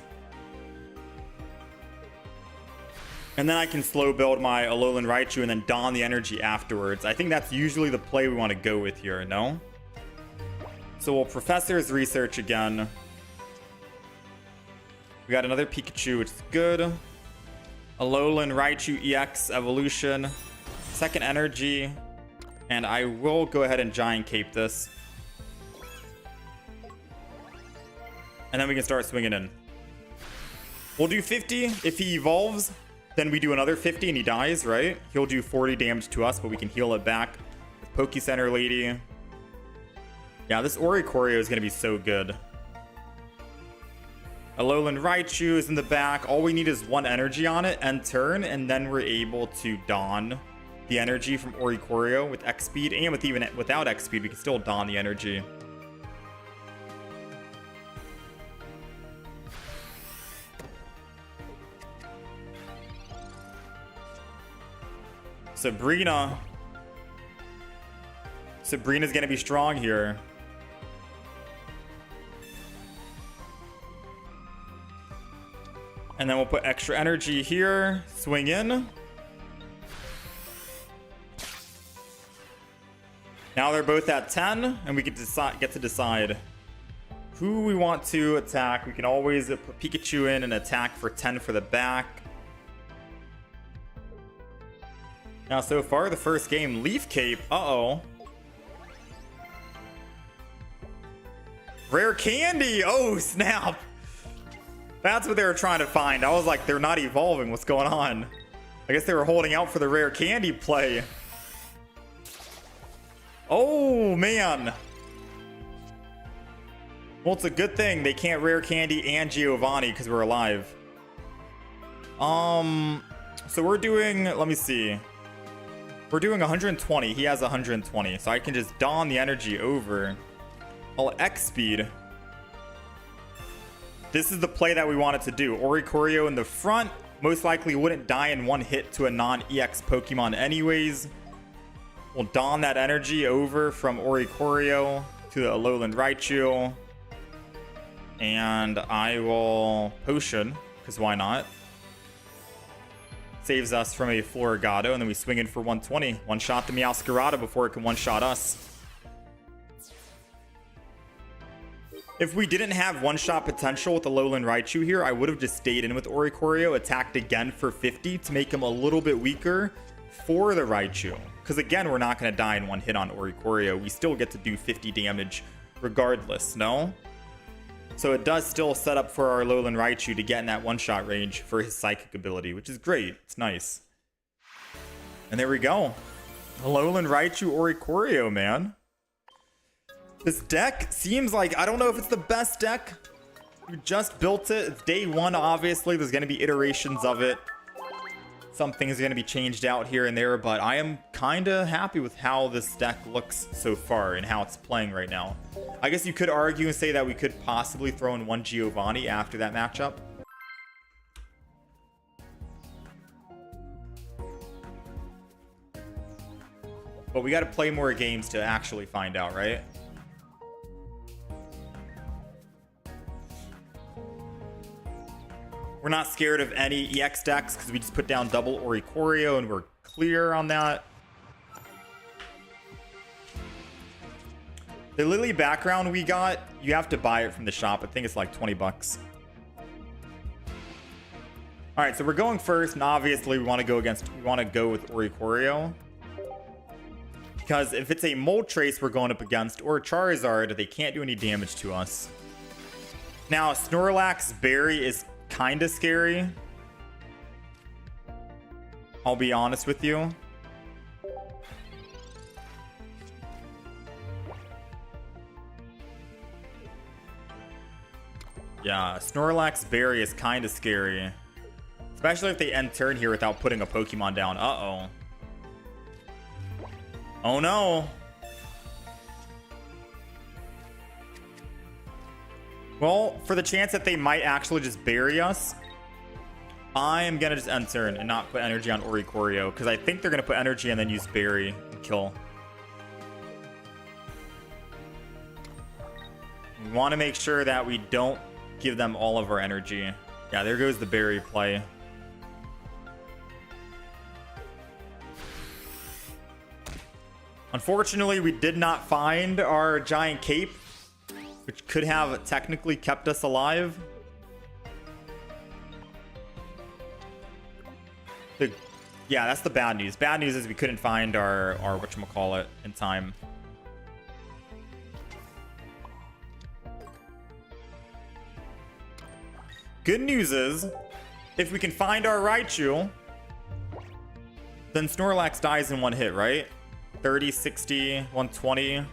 And then I can slow build my Alolan Raichu and then don the energy afterwards. I think that's usually the play we want to go with here, no? So we'll Professor's Research again. We got another Pikachu, which is good. Alolan Raichu EX Evolution. Second Energy. And I will go ahead and Giant Cape this. And then we can start swinging in. We'll do 50 if he evolves. Then we do another 50 and he dies, right? He'll do 40 damage to us, but we can heal it back with Poke Center Lady. Yeah, this Oricorio is going to be so good. Alolan Raichu is in the back. All we need is one energy on it, end turn, and then we're able to don the energy from Oricorio with X speed, and with even without X speed, we can still don the energy. Sabrina's gonna be strong here. And then we'll put extra energy here, swing in. Now they're both at 10, and we get to decide who we want to attack. We can always put Pikachu in and attack for 10 for the back. Now, so far, the first game, Leaf Cape. Uh-oh. Rare Candy! Oh, snap! That's what they were trying to find. I was like, they're not evolving. What's going on? I guess they were holding out for the Rare Candy play. Oh, man. Well, it's a good thing they can't Rare Candy and Giovanni because we're alive. So we're doing... Let me see. We're doing 120. He has 120. So I can just don the energy over. I'll X speed. This is the play that we wanted to do. Oricorio in the front. Most likely wouldn't die in one hit to a non-EX Pokemon anyways. We'll don that energy over from Oricorio to the Alolan Raichu. And I will Potion, because why not? Saves us from a Floragato, and then we swing in for 120. One-shot the Meowscarada before it can one-shot us. If we didn't have one-shot potential with the Alolan Raichu here, I would have just stayed in with Oricorio, attacked again for 50 to make him a little bit weaker for the Raichu. Because again, we're not going to die in one hit on Oricorio. We still get to do 50 damage regardless, no? So it does still set up for our Alolan Raichu to get in that one-shot range for his Psychic ability, which is great. It's nice. And there we go. Alolan Raichu Oricorio, man. This deck seems like, I don't know if it's the best deck. We just built it. It's day one, obviously. There's going to be iterations of it. Some things are going to be changed out here and there, but I am kind of happy with how this deck looks so far and how it's playing right now. I guess you could argue and say that we could possibly throw in one Giovanni after that matchup. But we got to play more games to actually find out, right? We're not scared of any EX decks because we just put down double Oricorio and we're clear on that. The Lily background we got, you have to buy it from the shop. I think it's like 20 bucks. All right, so we're going first, and obviously we want to go with Oricorio. Because if it's a Moltres we're going up against or Charizard, they can't do any damage to us. Now, Snorlax Berry is kind of scary. I'll be honest with you. Yeah, Snorlax Berry is kind of scary. Especially if they end turn here without putting a Pokemon down. Uh-oh. Oh no. Well, for the chance that they might actually just bury us, I am going to just end turn and not put energy on Oricorio, because I think they're going to put energy and then use Berry and kill. We want to make sure that we don't give them all of our energy. Yeah, there goes the Berry play. Unfortunately, we did not find our giant cape, which could have technically kept us alive. Yeah, that's the bad news. Bad news is we couldn't find our whatchamacallit in time. Good news is, if we can find our Raichu, then Snorlax dies in one hit, right? 30, 60, 120.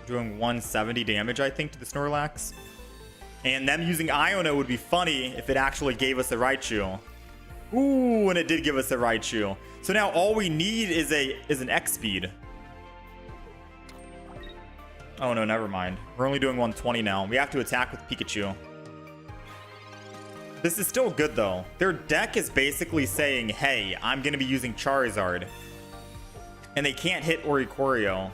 Doing 170 damage, I think, to the Snorlax. And them using Iono would be funny if it actually gave us a Raichu. Ooh, and it did give us a Raichu. So now all we need is an X speed. Oh no, never mind. We're only doing 120 now. We have to attack with Pikachu. This is still good though. Their deck is basically saying, hey, I'm going to be using Charizard. And they can't hit Oricorio.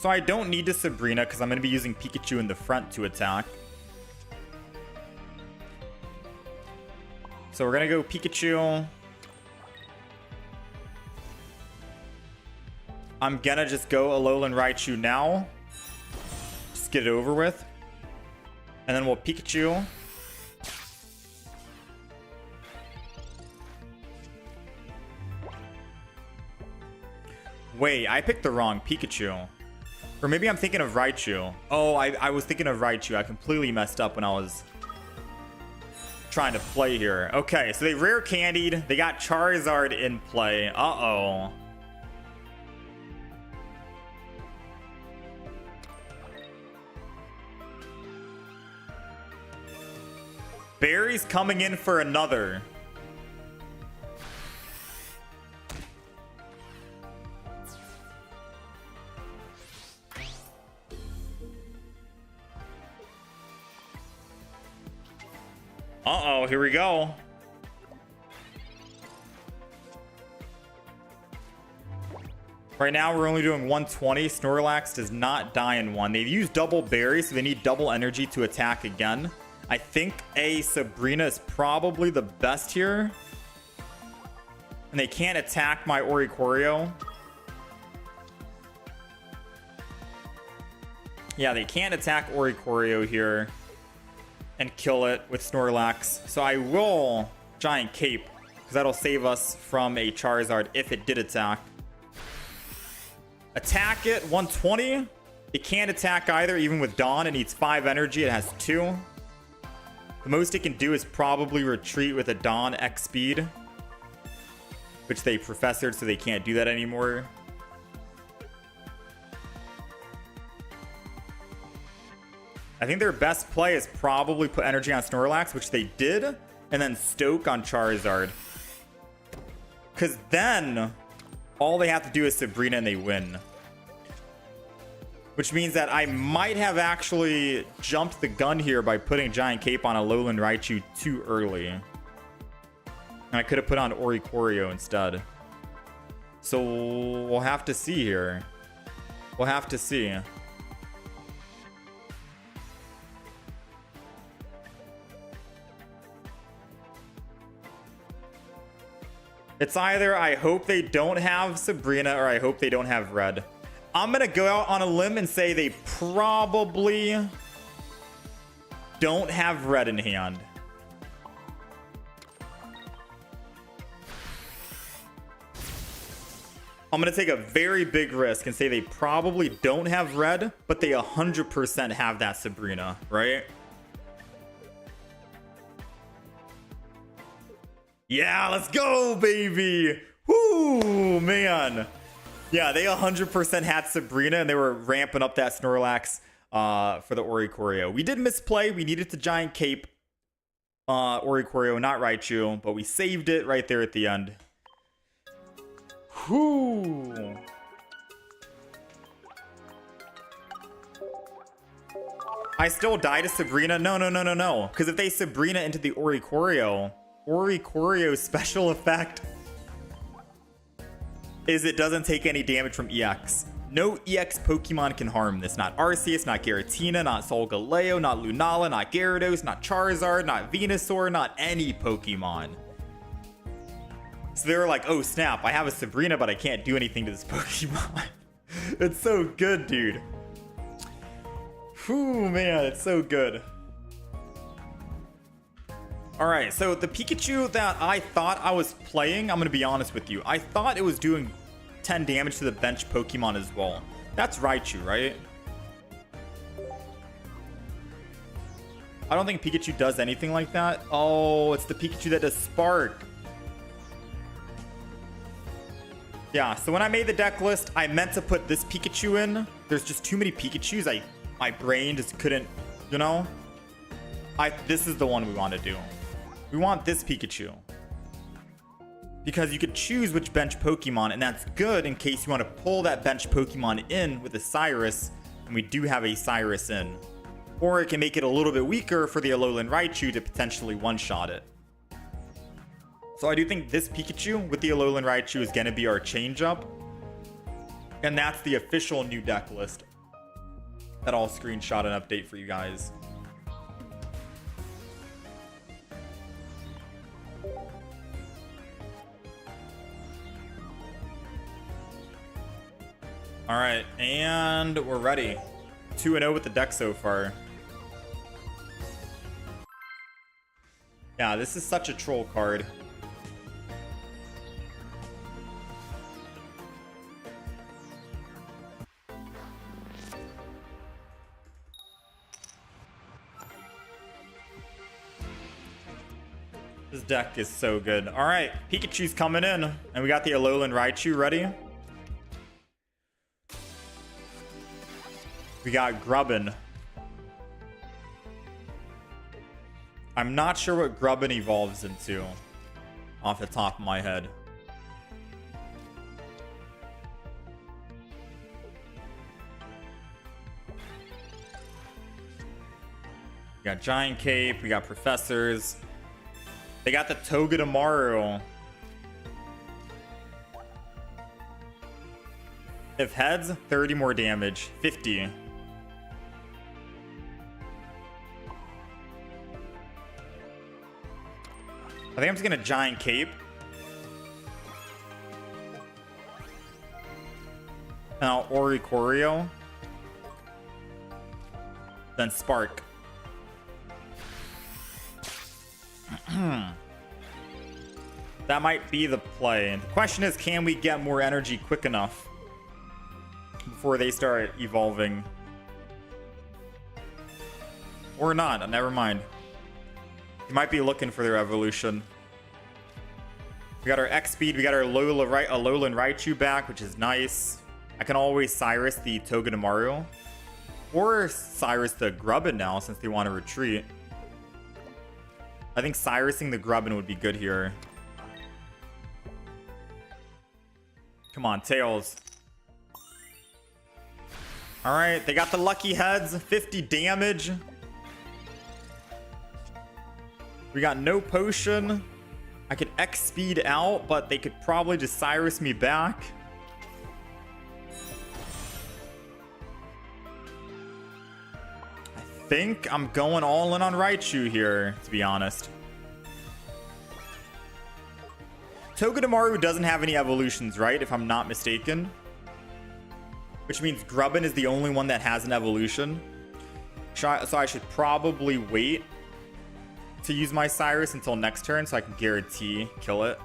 So I don't need to Sabrina because I'm going to be using Pikachu in the front to attack. So we're going to go Pikachu. I'm going to just go Alolan Raichu now. Just get it over with. And then we'll Pikachu. Wait, I picked the wrong Pikachu. Or maybe I'm thinking of Raichu. Oh, I was thinking of Raichu. I completely messed up when I was trying to play here. Okay, so they rare candied. They got Charizard in play. Uh-oh. Barry's coming in for another. Uh-oh, here we go. Right now, we're only doing 120. Snorlax does not die in one. They've used double berry, so they need double energy to attack again. I think a Serena is probably the best here. And they can't attack my Oricorio. Yeah, they can't attack Oricorio here and kill it with Snorlax. So I will Giant Cape, because that'll save us from a Charizard if it did attack. Attack it, 120. It can't attack either, even with Dawn. It needs 5 energy. It has 2. The most it can do is probably retreat with a Dawn X speed, which they professored, so they can't do that anymore. I think their best play is probably put energy on Snorlax, which they did, and then Stoke on Charizard. Because then all they have to do is Serena and they win. Which means that I might have actually jumped the gun here by putting Giant Cape on a Lowland Raichu too early. And I could have put on Oricorio instead. So we'll have to see here. We'll have to see. It's either I hope they don't have Serena or I hope they don't have red. I'm going to go out on a limb and say they probably don't have red in hand. I'm going to take a very big risk and say they probably don't have red, but they 100% have that Serena, right? Yeah, let's go, baby. Woo, man. Yeah, they 100% had Serena, and they were ramping up that Snorlax for the Oricorio. We did misplay. We needed the Giant Cape Oricorio, not Raichu, but we saved it right there at the end. Whoo. I still die to Serena? No. Because if they Serena into the Oricorio's special effect is it doesn't take any damage from EX. No EX Pokemon can harm this. Not Arceus, not Giratina, not Solgaleo, not Lunala, not Gyarados, not Charizard, not Venusaur, not any Pokemon. So they were like, oh snap, I have a Serena, but I can't do anything to this Pokemon. It's so good, dude. Whew, man, it's so good. Alright, so the Pikachu that I thought I was playing, I'm going to be honest with you. I thought it was doing 10 damage to the bench Pokemon as well. That's Raichu, right? I don't think Pikachu does anything like that. Oh, it's the Pikachu that does Spark. Yeah, so when I made the deck list, I meant to put this Pikachu in. There's just too many Pikachus. My brain just couldn't, you know? This is the one we want to do. We want this Pikachu. Because you could choose which bench Pokemon, and that's good in case you want to pull that bench Pokemon in with a Cyrus, and we do have a Cyrus in. Or it can make it a little bit weaker for the Alolan Raichu to potentially one-shot it. So I do think this Pikachu with the Alolan Raichu is going to be our change-up. And that's the official new deck list that I'll screenshot and update for you guys. All right, and we're ready. 2-0 with the deck so far. Yeah, this is such a troll card. This deck is so good. All right, Pikachu's coming in, and we got the Alolan Raichu ready. We got Grubbin. I'm not sure what Grubbin evolves into off the top of my head. We got Giant Cape, we got Professors. They got the Togedemaru. If heads, 30 more damage. 50. I think I'm just gonna Giant Cape. Now Oricorio. Then Spark. That might be the play. And the question is, can we get more energy quick enough before they start evolving? Or not. Never mind. You might be looking for their evolution. We got our X speed. We got our Alolan Raichu back, which is nice. I can always Cyrus the Togedemaru. Or Cyrus the Grubbin now, since they want to retreat. I think Cyrusing the Grubbin would be good here. Come on, Tails. Alright, they got the lucky heads. 50 damage. We got no potion. I could X speed out, but they could probably just Cyrus me back. I think I'm going all in on Raichu here, to be honest. Togedemaru doesn't have any evolutions, right? If I'm not mistaken. Which means Grubbin is the only one that has an evolution. So I should probably wait to use my Cyrus until next turn so I can guarantee kill it.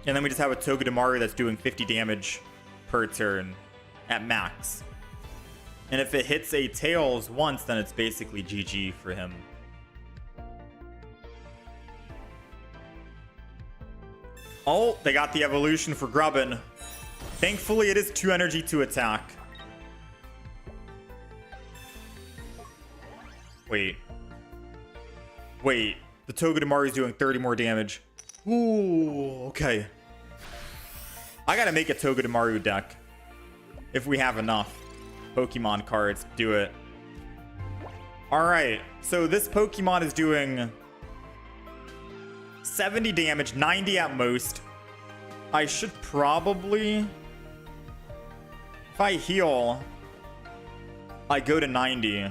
And then we just have a Togedemaru that's doing 50 damage per turn at max. And if it hits a Tails once, then it's basically GG for him. Oh, they got the evolution for Grubbin. Thankfully, it is 2 energy to attack. Wait. The Togedemaru is doing 30 more damage. Ooh, okay. I gotta make a Togedemaru deck. If we have enough Pokemon cards to do it. Alright, so this Pokemon is doing 70 damage, 90 at most. I should probably... If I heal, I go to 90.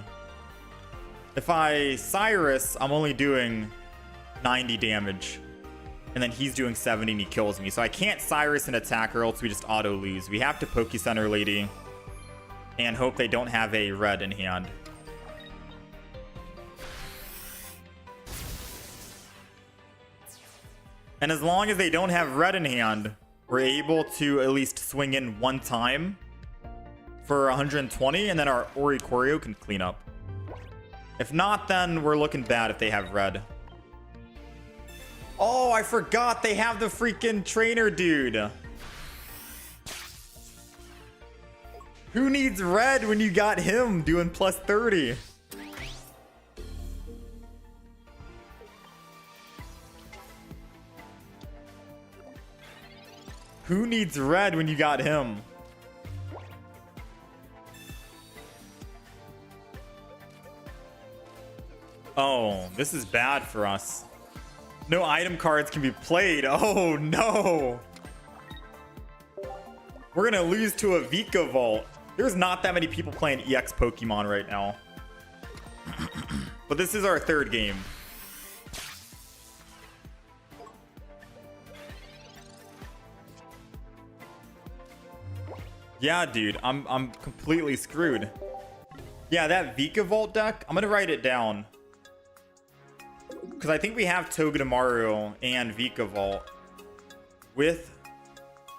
If I Cyrus, I'm only doing 90 damage. And then he's doing 70 and he kills me. So I can't Cyrus an attack or else we just auto lose. We have to Poke Center Lady and hope they don't have a red in hand. And as long as they don't have red in hand, we're able to at least swing in one time for 120, and then our Oricorio can clean up. If not, then we're looking bad if they have red. Oh, I forgot they have the freaking trainer dude. Who needs red when you got him doing plus 30? Who needs red when you got him? Oh, this is bad for us. No item cards can be played. Oh, no. We're going to lose to a Vika Volt. There's not that many people playing EX Pokemon right now. But this is our third game. Yeah, dude, I'm completely screwed. Yeah, that Vika Volt deck, I'm gonna write it down. Because I think we have Togedemaru and Vika Volt with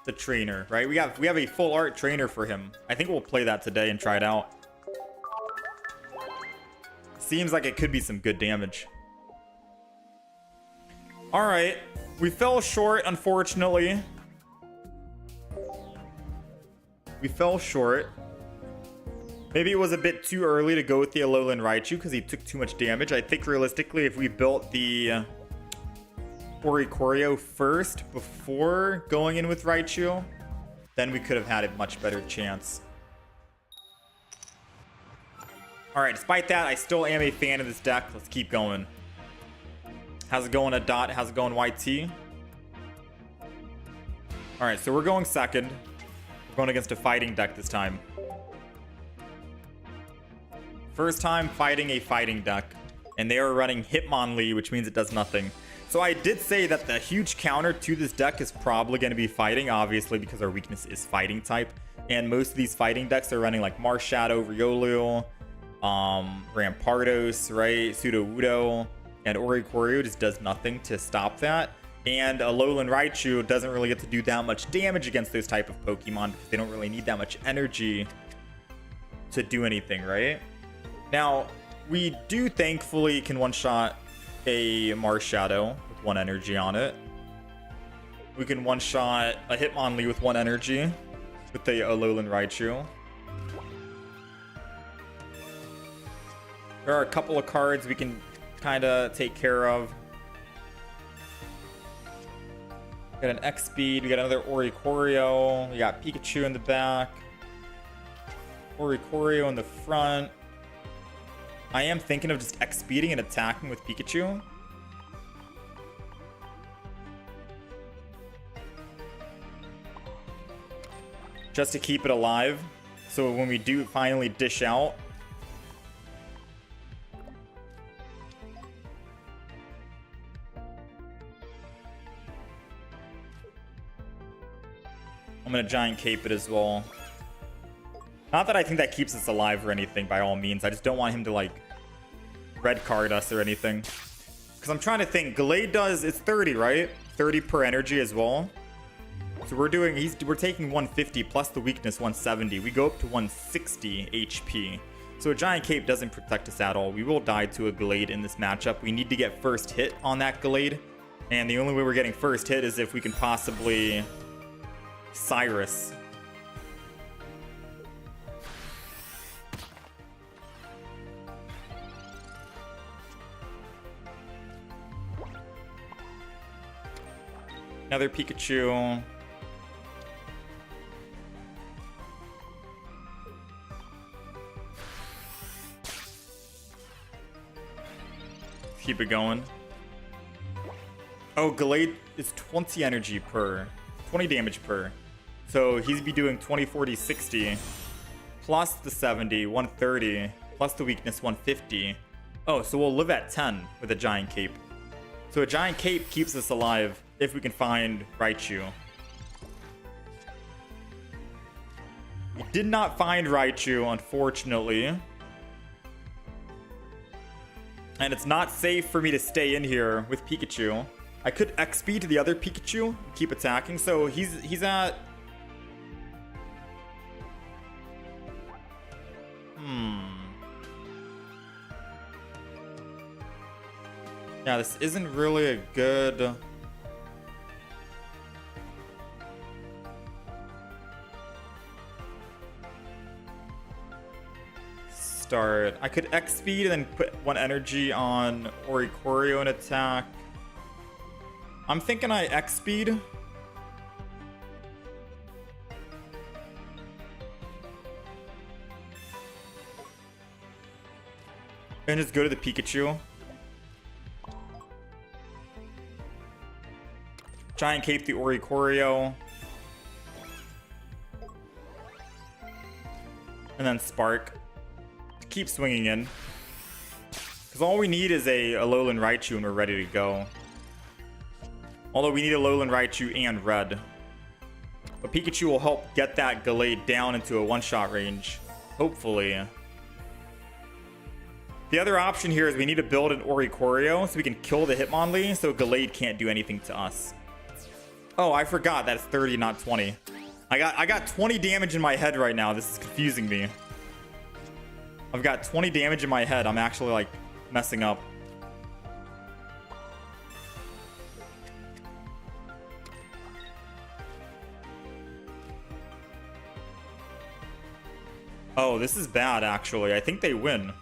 the trainer, right? We have a full art trainer for him. I think we'll play that today and try it out. Seems like it could be some good damage. All right, we fell short, unfortunately. We fell short. Maybe it was a bit too early to go with the Alolan Raichu because he took too much damage. I think realistically, if we built the Oricorio first before going in with Raichu, then we could have had a much better chance. Alright, despite that, I still am a fan of this deck. Let's keep going. How's it going, Dot? How's it going, YT? Alright, so we're going second. We're going against a fighting deck this time. First time fighting a fighting deck. And they are running Hitmonlee, which means it does nothing. So I did say that the huge counter to this deck is probably going to be fighting, obviously, because our weakness is fighting type. And most of these fighting decks are running like Marshadow, Riolu, Rampardos, right? Sudowoodo, and Oricorio just does nothing to stop that. And Alolan Raichu doesn't really get to do that much damage against those type of Pokemon because they don't really need that much energy to do anything, right? Now, we do thankfully can one-shot a Marshadow with 1 energy on it. We can one-shot a Hitmonlee with 1 energy with the Alolan Raichu. There are a couple of cards we can kind of take care of. We got an X-Speed, we got another Oricorio, we got Pikachu in the back, Oricorio in the front. I am thinking of just X-Speeding and attacking with Pikachu. Just to keep it alive. So when we do finally dish out, I'm gonna Giant Cape it as well. Not that I think that keeps us alive or anything, by all means. I just don't want him to, like, red card us or anything. Because I'm trying to think. Gallade does, it's 30, right? 30 per energy as well. So we're taking 150 plus the weakness 170. We go up to 160 HP. So a Giant Cape doesn't protect us at all. We will die to a Gallade in this matchup. We need to get first hit on that Gallade. And the only way we're getting first hit is if we can possibly Cyrus. Another Pikachu. Keep it going. Oh, Gallade is 20 energy per, 20 damage per. So he's be doing 20, 40, 60, plus the 70, 130, plus the weakness 150. Oh, so we'll live at 10 with a Giant Cape. So a Giant Cape keeps us alive if we can find Raichu. We did not find Raichu, unfortunately. And it's not safe for me to stay in here with Pikachu. I could XP to the other Pikachu and keep attacking. So he's at... Yeah, this isn't really a good... start. I could X speed and then put 1 energy on Oricorio and attack. I'm thinking I X speed. And just go to the Pikachu. Giant Cape the Oricorio. And then Spark. Keep swinging in. Because all we need is a Alolan Raichu and we're ready to go. Although we need a Alolan Raichu and Red. But Pikachu will help get that Gallade down into a one-shot range. Hopefully. The other option here is we need to build an Oricorio so we can kill the Hitmonlee so Gallade can't do anything to us. Oh, I forgot that's 30, not 20. I got 20 damage in my head right now. This is confusing me. I've got 20 damage in my head. I'm actually, like, messing up. Oh, Oh, this is bad, actually. I think they win.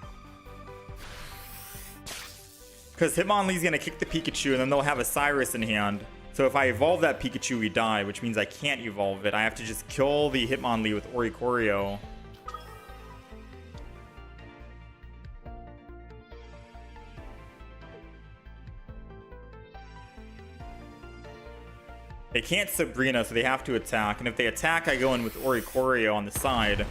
Because Hitmonlee's going to kick the Pikachu, and then they'll have a Cyrus in hand. So if I evolve that Pikachu, we die, which means I can't evolve it. I have to just kill the Hitmonlee with Oricorio. They can't Sabrina, so they have to attack. And if they attack, I go in with Oricorio on the side.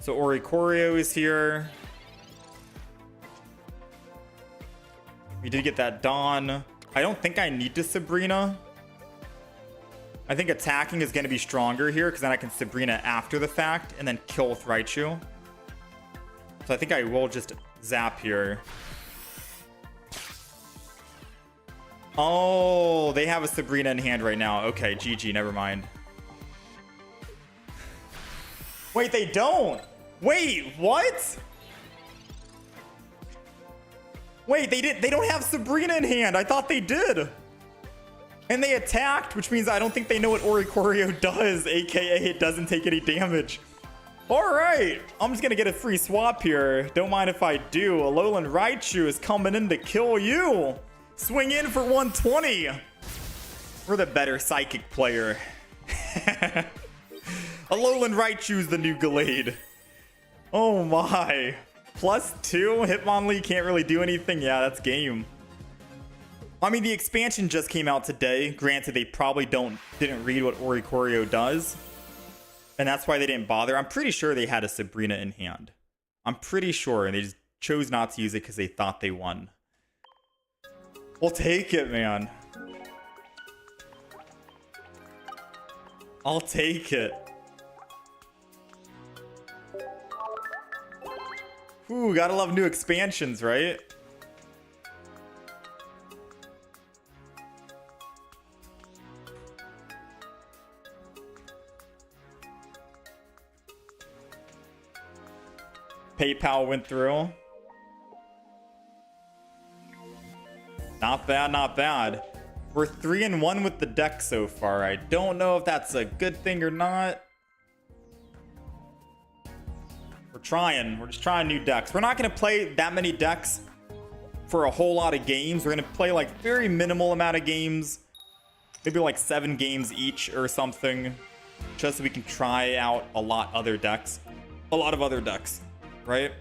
So Oricorio is here. We did get that Dawn. I don't think I need to Sabrina. I think attacking is going to be stronger here because then I can Sabrina after the fact and then kill with Raichu. So I think I will just zap here. Oh, they have a Sabrina in hand right now. Okay, GG, never mind. Wait, they don't. Wait, what? Wait, they don't have Sabrina in hand. I thought they did. And they attacked, which means I don't think they know what Oricorio does, aka it doesn't take any damage. All right, I'm just gonna get a free swap here. Don't mind if I do. Alolan Raichu is coming in to kill you. Swing in for 120. We're the better psychic player. Alolan Raichu's the new Gallade. Oh my. +2? Hitmonlee can't really do anything. Yeah, that's game. I mean, the expansion just came out today. Granted, they probably didn't read what Oricorio does. And that's why they didn't bother. I'm pretty sure they had a Sabrina in hand. I'm pretty sure. And they just chose not to use it because they thought they won. We'll take it, man. I'll take it. Ooh, gotta love new expansions, right? PayPal went through. Not bad, not bad. We're 3-1 with the deck so far. I don't know if that's a good thing or not. We're just trying new decks. We're not going to play that many decks for a whole lot of games. We're going to play like very minimal amount of games, maybe like 7 games each or something, just so we can try out a lot of other decks, right?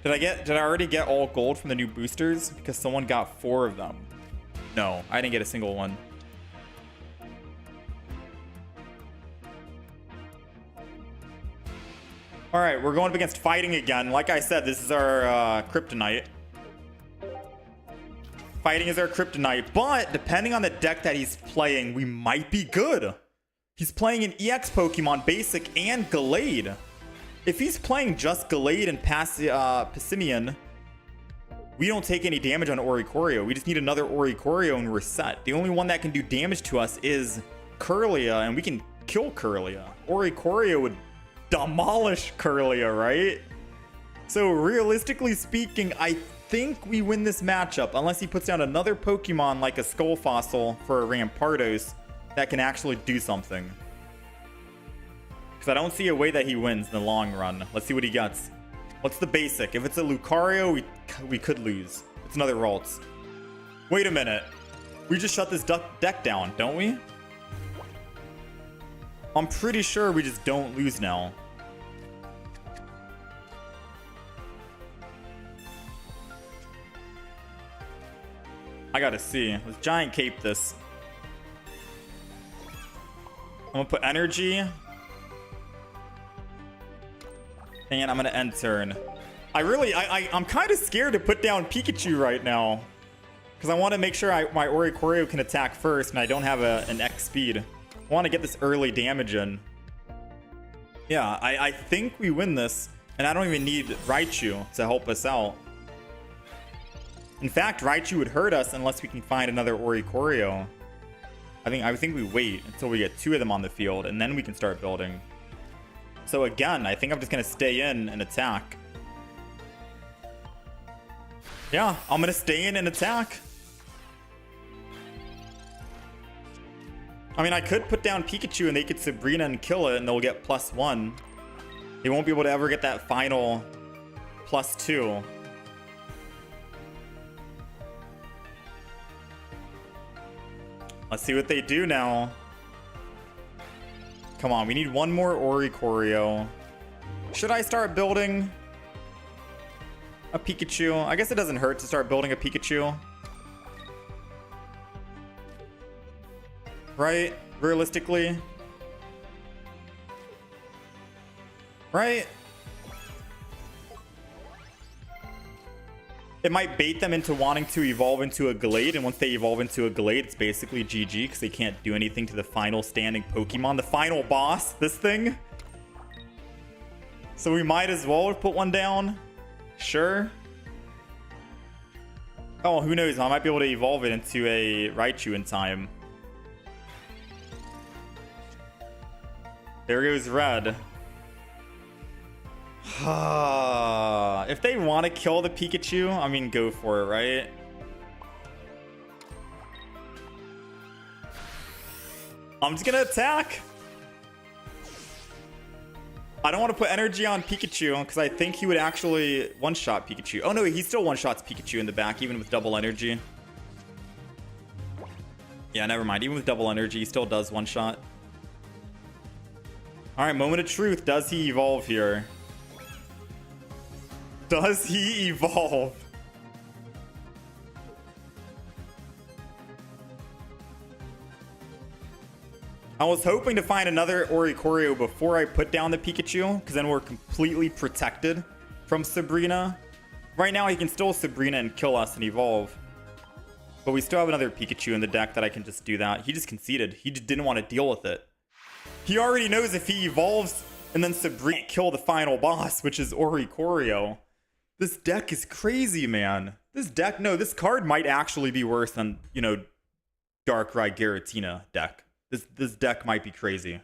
Did I already get all gold from the new boosters? Because someone got 4 of them. No, I didn't get a single one. All right, we're going up against Fighting again. Like I said, this is our Kryptonite. Fighting is our Kryptonite, but depending on the deck that he's playing, we might be good. He's playing an EX Pokemon, Basic, and Gallade. If he's playing just Gallade and Passimian, we don't take any damage on Oricorio. We just need another Oricorio and we're set. The only one that can do damage to us is Kirlia, and we can kill Kirlia. Oricorio would demolish Kirlia, right? So realistically speaking, I think we win this matchup unless he puts down another Pokemon like a Skull Fossil for a Rampardos that can actually do something. Because I don't see a way that he wins in the long run. Let's see what he gets. What's the basic? If it's a Lucario, we could lose. It's another Ralts. Wait a minute. We just shut this deck down, don't we? I'm pretty sure we just don't lose now. I gotta see. Let's Giant Cape this. I'm gonna put energy. And I'm gonna end turn. I'm kind of scared to put down Pikachu right now. Because I want to make sure my Oricorio can attack first and I don't have an X speed. I want to get this early damage in. Yeah, I think we win this. And I don't even need Raichu to help us out. In fact, Raichu would hurt us unless we can find another Oricorio. I think we wait until we get 2 of them on the field and then we can start building. So again, I think I'm just going to stay in and attack. Yeah, I'm gonna stay in and attack. I mean, I could put down Pikachu and they could Serena and kill it and they'll get +1. They won't be able to ever get that final +2. Let's see what they do now. Come on, we need one more Oricorio. Should I start building a Pikachu? I guess it doesn't hurt to start building a Pikachu. Right? Realistically. Right? It might bait them into wanting to evolve into a Glade, and once they evolve into a Glade, it's basically GG because they can't do anything to the final standing Pokemon. The final boss, this thing. So we might as well put one down. Sure. Oh, who knows? I might be able to evolve it into a Raichu in time. There goes red. If they want to kill the Pikachu, I mean, go for it, right? I'm just gonna attack. I don't want to put energy on Pikachu because I think he would actually one-shot Pikachu. Oh no, he still one-shots Pikachu in the back, even with double energy. Yeah, never mind. Even with double energy, he still does one-shot. All right, moment of truth. Does he evolve here? Does he evolve? I was hoping to find another Oricorio before I put down the Pikachu, because then we're completely protected from Serena. Right now, he can still Serena and kill us and evolve. But we still have another Pikachu in the deck that I can just do that. He just conceded. He just didn't want to deal with it. He already knows if he evolves and then Serena can't kill the final boss, which is Oricorio. This deck is crazy, man. This deck, no, this card might actually be worse than, you know, Darkrai Giratina deck. This deck might be crazy.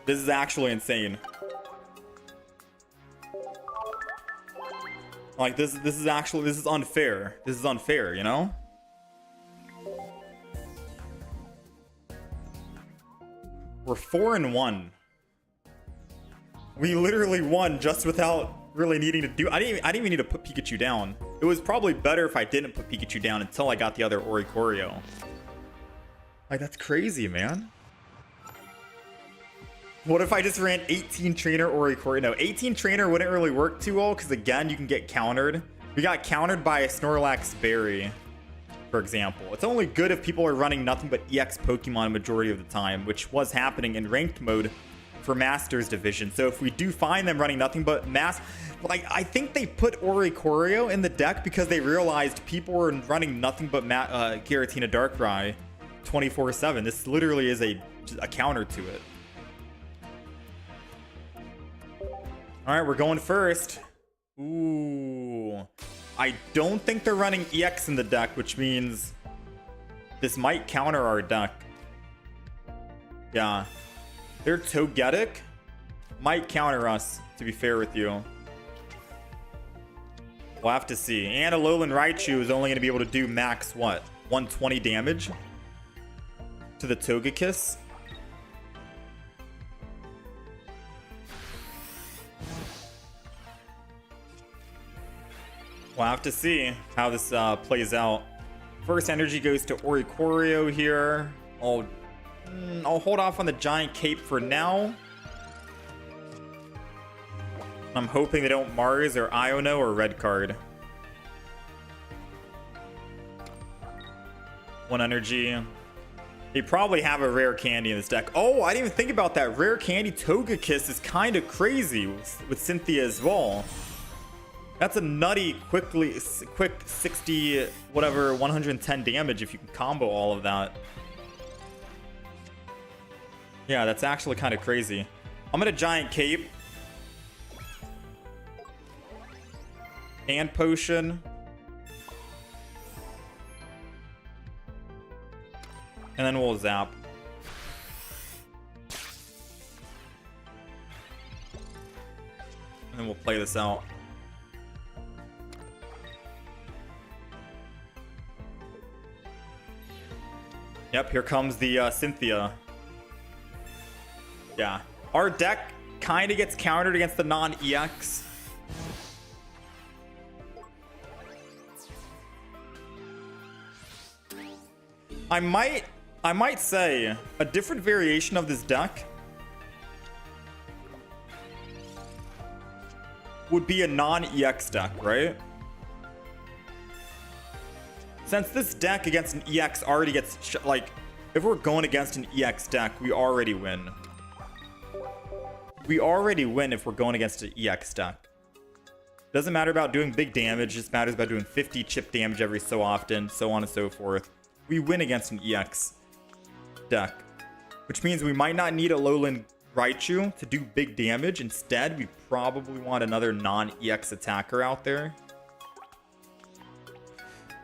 This is actually insane. Like this is unfair. This is unfair, you know? We're 4-1. We literally won just without really needing to do. I didn't even need to put Pikachu down. It was probably better if I didn't put Pikachu down until I got the other Oricorio. Like, that's crazy, man. What if I just ran 18 trainer Oricorio? No, 18 trainer wouldn't really work too well because, again, you can get countered. We got countered by a Snorlax Berry, for example. It's only good if people are running nothing but EX Pokemon majority of the time, which was happening in ranked mode for Masters Division. So if we do find them running nothing but like, I think they put Oricorio in the deck because they realized people were running nothing but Giratina Darkrai 24/7. This literally is a counter to it. All right, we're going first. Ooh. I don't think they're running EX in the deck, which means this might counter our deck. Yeah. Their Togetic might counter us, to be fair with you. We'll have to see. And a Alolan Raichu is only going to be able to do max, what? 120 damage to the Togekiss. We'll have to see how this plays out. First energy goes to Oricorio here. I'll hold off on the Giant Cape for now. I'm hoping they don't Mars or Iono or Red Card. One energy. They probably have a rare candy in this deck. Oh, I didn't even think about that. Rare candy Togekiss is kind of crazy with Cynthia as well. That's a nutty, quick 60, whatever, 110 damage if you can combo all of that. Yeah, that's actually kind of crazy. I'm gonna Giant Cape. And Potion. And then we'll Zap. And then we'll play this out. Yep, here comes the Cynthia. Yeah. Our deck kind of gets countered against the non-EX. I might say a different variation of this deck would be a non-EX deck, right? Since this deck against an EX already gets like, if we're going against an EX deck, we already win. We already win if we're going against an EX deck. Doesn't matter about doing big damage, just matters about doing 50 chip damage every so often, so on and so forth. We win against an EX deck, which means we might not need a Lowland Raichu to do big damage. Instead, we probably want another non-EX attacker out there.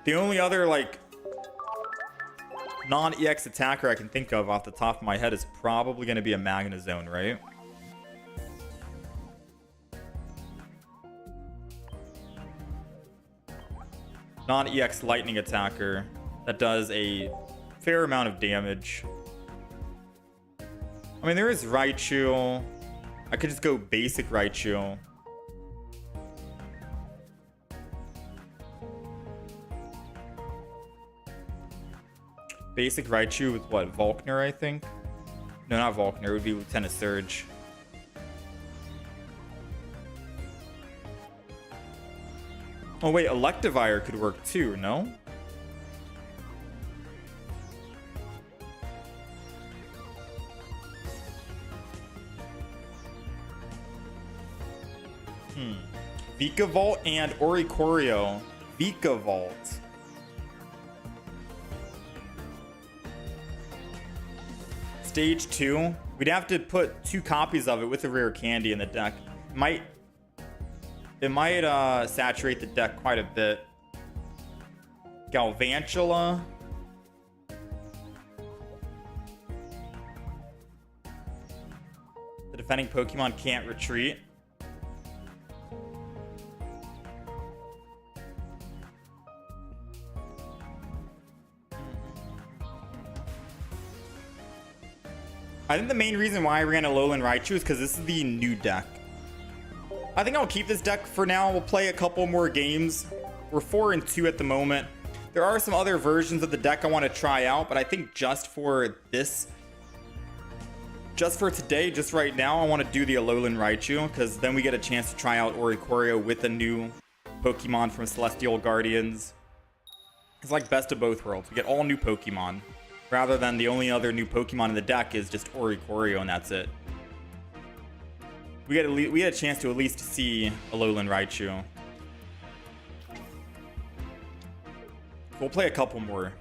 The only other like non-EX attacker I can think of off the top of my head is probably going to be a Magnezone, right? Non-EX lightning attacker that does a fair amount of damage. I mean, there is Raichu. I could just go basic Raichu. Basic Raichu with what? Volkner, I think? No, not Volkner. It would be Lieutenant Surge. Oh, wait. Electivire could work too, no? Vika Volt and Oricorio. Vika Volt. Stage 2. We'd have to put 2 copies of it with a rare candy in the deck. It might saturate the deck quite a bit. Galvantula. The defending Pokemon can't retreat. I think the main reason why I ran a Alolan Raichu is because this is the new deck. I think I'll keep this deck for now. We'll play a couple more games. We're 4-2 at the moment. There are some other versions of the deck I want to try out, but I think just for this, just for today, just right now, I want to do the Alolan Raichu, because then we get a chance to try out Oricorio with a new Pokemon from Celestial Guardians. It's like best of both worlds. We get all new Pokemon, rather than the only other new Pokemon in the deck is just Oricorio, and that's it. We get a chance to at least see Alolan Raichu. We'll play a couple more.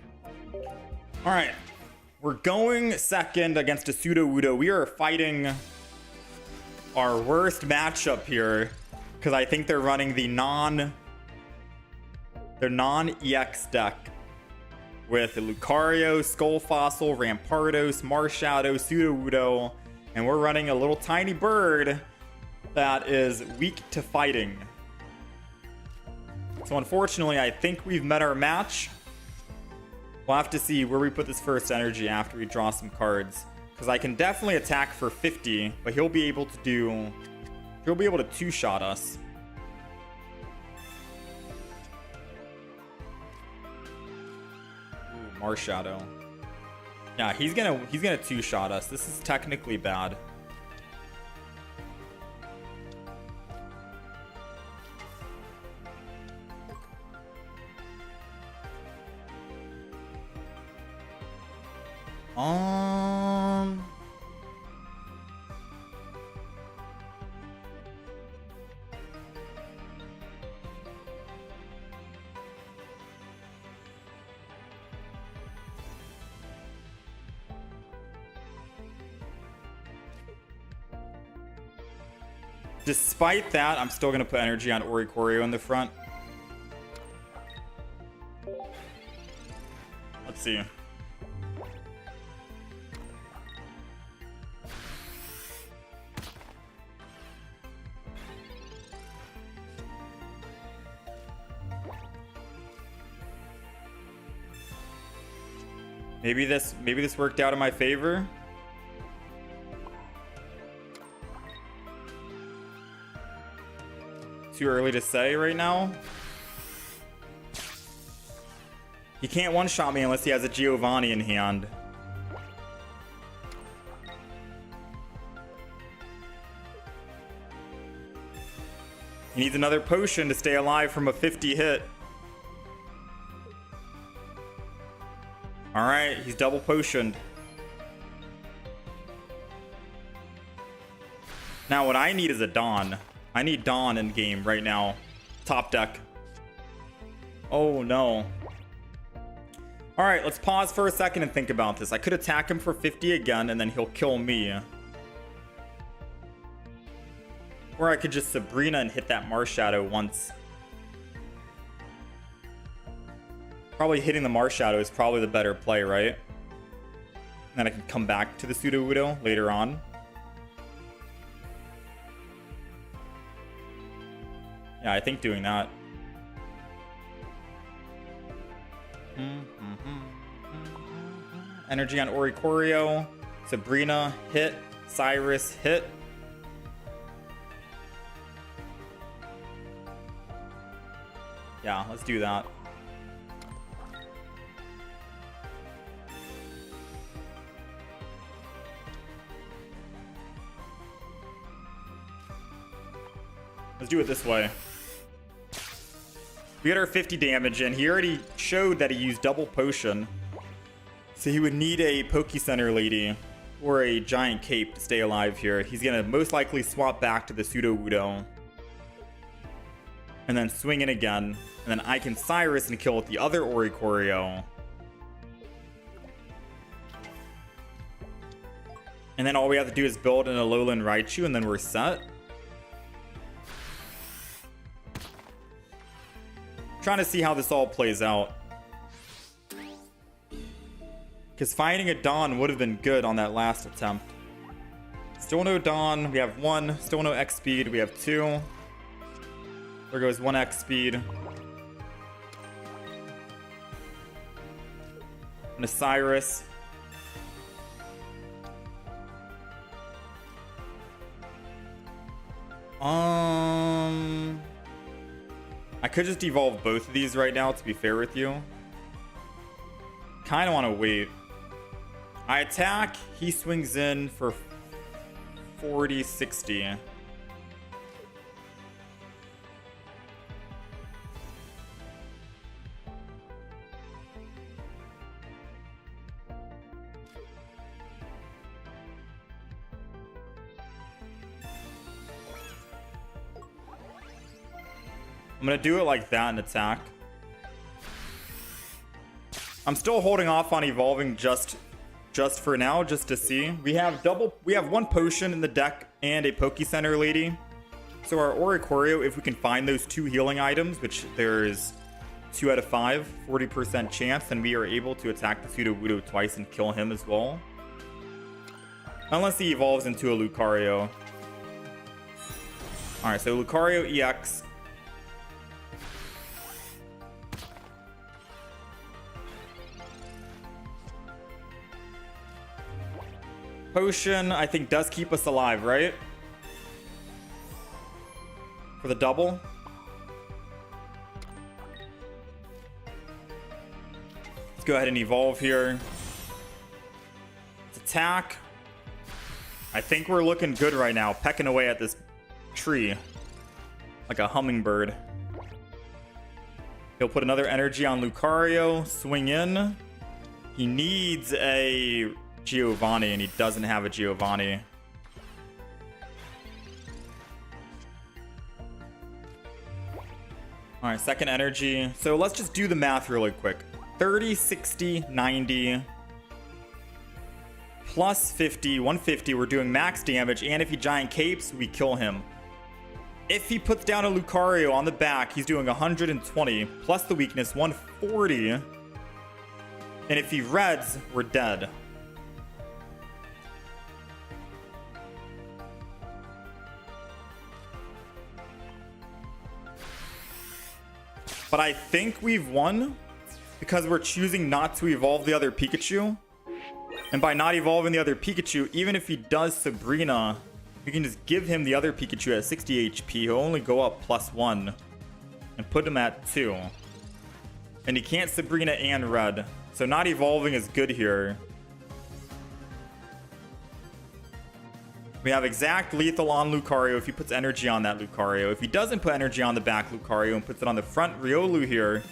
All right, we're going second against a Sudowoodo. We are fighting our worst matchup here because I think they're running the non-EX deck with Lucario, Skull Fossil, Rampardos, Marshadow, Sudowoodo, and we're running a little tiny bird that is weak to fighting. So unfortunately, I think we've met our match. We'll have to see where we put this first energy after we draw some cards, because I can definitely attack for 50, but he'll be able to two-shot us. Ooh, Marshadow. Yeah, he's gonna two-shot us. This is technically bad. Despite that, I'm still gonna put energy on Oricorio in the front. Let's see. Maybe this worked out in my favor. Too early to say right now. He can't one-shot me unless he has a Giovanni in hand. He needs another potion to stay alive from a 50 hit. Alright, he's double potioned. Now what I need is a Dawn. I need Dawn in game right now. Top deck. Oh no. Alright, let's pause for a second and think about this. I could attack him for 50 again and then he'll kill me. Or I could just Serena and hit that Mars Shadow once. Probably hitting the Mars Shadow is probably the better play, right? And then I can come back to the Sudowoodo later on. Yeah, I think doing that. Energy on Oricorio. Sabrina, hit. Cyrus, hit. Yeah, let's do that. Let's do it this way. We got our 50 damage in. He already showed that he used double potion. So he would need a Poke Center Lady or a Giant Cape to stay alive here. He's going to most likely swap back to the Sudowoodo. And then swing in again. And then I can Cyrus and kill with the other Oricorio. And then all we have to do is build an Alolan Raichu and then we're set. Trying to see how this all plays out. Because finding a Dawn would have been good on that last attempt. Still no Dawn. We have 1. Still no X speed. We have 2. There goes 1 X speed. And a Cyrus. I could just evolve both of these right now, to be fair with you. Kind of want to wait. I attack. He swings in for 40, 60. I'm gonna do it like that and attack. I'm still holding off on evolving just for now, just to see. We have 1 potion in the deck and a Poke Center Lady. So our Oricorio, if we can find those 2 healing items, which there is 2 out of 5, 40% chance, then we are able to attack the Sudowoodo twice and kill him as well. Unless he evolves into a Lucario. Alright, so Lucario EX. Potion, I think, does keep us alive, right? For the double. Let's go ahead and evolve here. Let's attack. I think we're looking good right now, pecking away at this tree like a hummingbird. He'll put another energy on Lucario, swing in. He needs a Giovanni, and he doesn't have a Giovanni. All right, second energy. So let's just do the math really quick. 30, 60, 90, plus 50, 150. We're doing max damage, and if he Giant Capes, we kill him. If he puts down a Lucario on the back, he's doing 120, plus the weakness, 140. And if he reds, we're dead. But I think we've won because we're choosing not to evolve the other Pikachu. And by not evolving the other Pikachu, even if he does Sabrina, we can just give him the other Pikachu at 60 HP. He'll only go up +1 and put him at 2. And he can't Sabrina and Red. So not evolving is good here. We have exact lethal on Lucario if he puts energy on that Lucario. If he doesn't put energy on the back Lucario and puts it on the front Riolu here,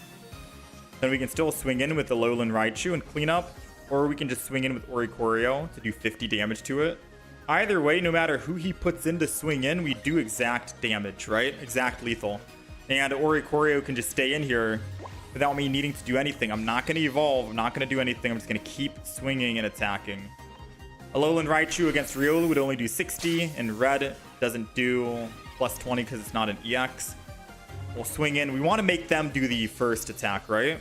then we can still swing in with the Alolan Raichu and clean up. Or we can just swing in with Oricorio to do 50 damage to it. Either way, no matter who he puts in to swing in, we do exact damage, right? Exact lethal. And Oricorio can just stay in here without me needing to do anything. I'm not going to evolve. I'm not going to do anything. I'm just going to keep swinging and attacking. Alolan Raichu against Riolu would only do 60, and Red doesn't do +20 because it's not an EX. We'll swing in. We want to make them do the first attack, right?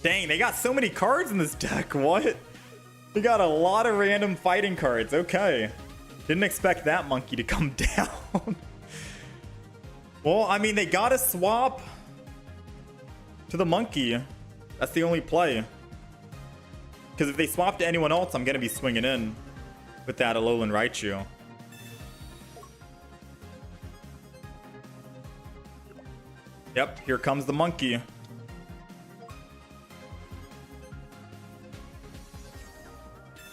Dang, they got so many cards in this deck. What? They got a lot of random fighting cards. Okay. Didn't expect that monkey to come down. Well, I mean, they gotta swap to the monkey. That's the only play. Because if they swap to anyone else, I'm gonna be swinging in with that Alolan Raichu. Yep, here comes the monkey.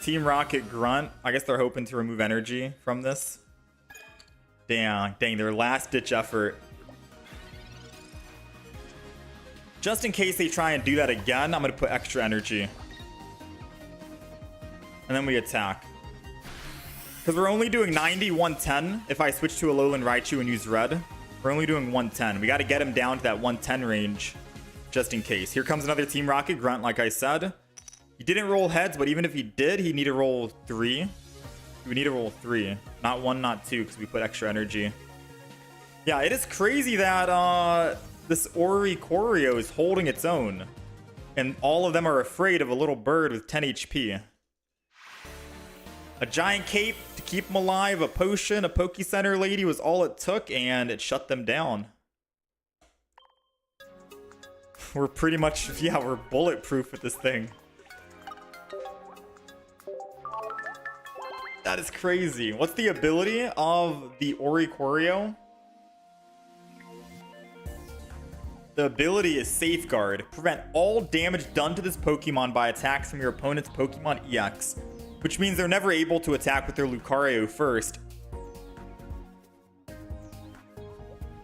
Team Rocket Grunt. I guess they're hoping to remove energy from this. Dang, their last ditch effort. Just in case they try and do that again, I'm going to put extra energy. And then we attack. Because we're only doing 90, 110. If I switch to Alolan Raichu and use Red, we're only doing 110. We got to get him down to that 110 range, just in case. Here comes another Team Rocket Grunt, like I said. He didn't roll heads, but even if he did, he'd need to roll 3. We need to roll 3. Not 1, not 2, because we put extra energy. Yeah, it is crazy that this Oricorio is holding its own. And all of them are afraid of a little bird with 10 HP. A giant cape to keep them alive, a potion, a Poke Center lady was all it took, and it shut them down. We're pretty much, yeah, we're bulletproof with this thing. That is crazy. What's the ability of the Oricorio? The ability is Safeguard. Prevent all damage done to this Pokemon by attacks from your opponent's Pokemon EX. Which means they're never able to attack with their Lucario first.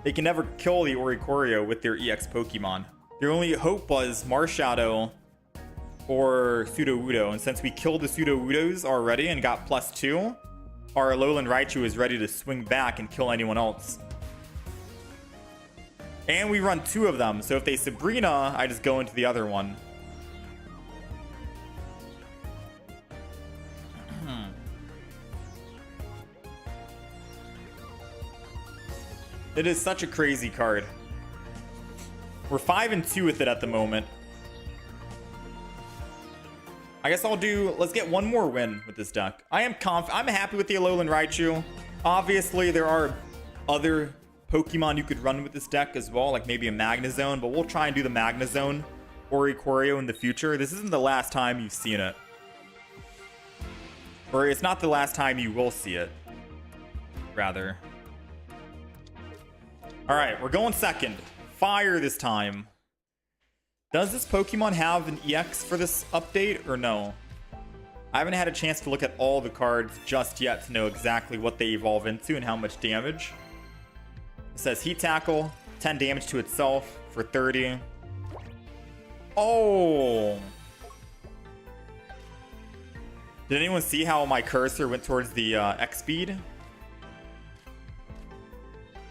They can never kill the Oricorio with their EX Pokemon. Their only hope was Marshadow or Sudowoodo, and since we killed the Sudowoodos already and got +2, our Alolan Raichu is ready to swing back and kill anyone else. And we run 2 of them, so if they Sabrina, I just go into the other one. It is such a crazy card. We're 5-2 with it at the moment. I guess let's get one more win with this deck. I'm happy with the Alolan Raichu. Obviously, there are other Pokemon you could run with this deck as well, like maybe a Magnezone, but we'll try and do the Magnezone Oricorio in the future. This isn't the last time you've seen it. Or it's not the last time you will see it, rather. Alright, we're going second. Fire this time. Does this Pokemon have an EX for this update or no? I haven't had a chance to look at all the cards just yet to know exactly what they evolve into and how much damage. It says Heat Tackle, 10 damage to itself for 30. Oh! Did anyone see how my cursor went towards the X speed?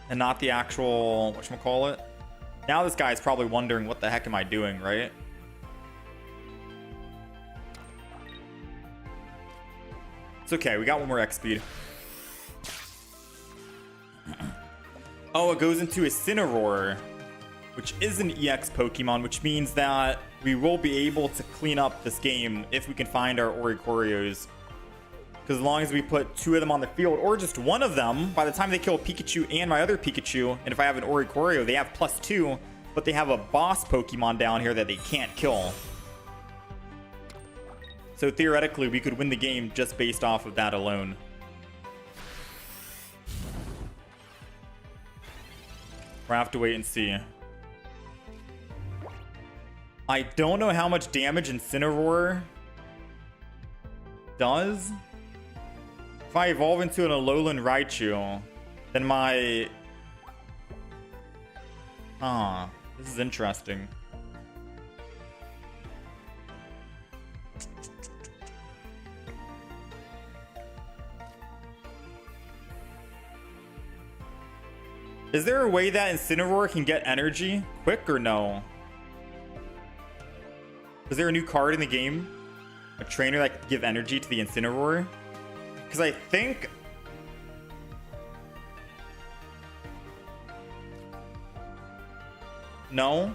And not the actual, whatchamacallit? Now this guy's probably wondering, what the heck am I doing, right? It's okay, we got one more X speed. Oh, it goes into a Incineroar, which is an EX Pokemon, which means that we will be able to clean up this game if we can find our Oricorios. Because as long as we put 2 of them on the field, or just one of them, by the time they kill Pikachu and my other Pikachu, and if I have an Oricorio, they have +2, but they have a boss Pokemon down here that they can't kill. So theoretically, we could win the game just based off of that alone. We'll have to wait and see. I don't know how much damage Incineroar does. If I evolve into an Alolan Raichu, then my... this is interesting. Is there a way that Incineroar can get energy quick or no? Is there a new card in the game? A trainer that could give energy to the Incineroar? Because I think... No?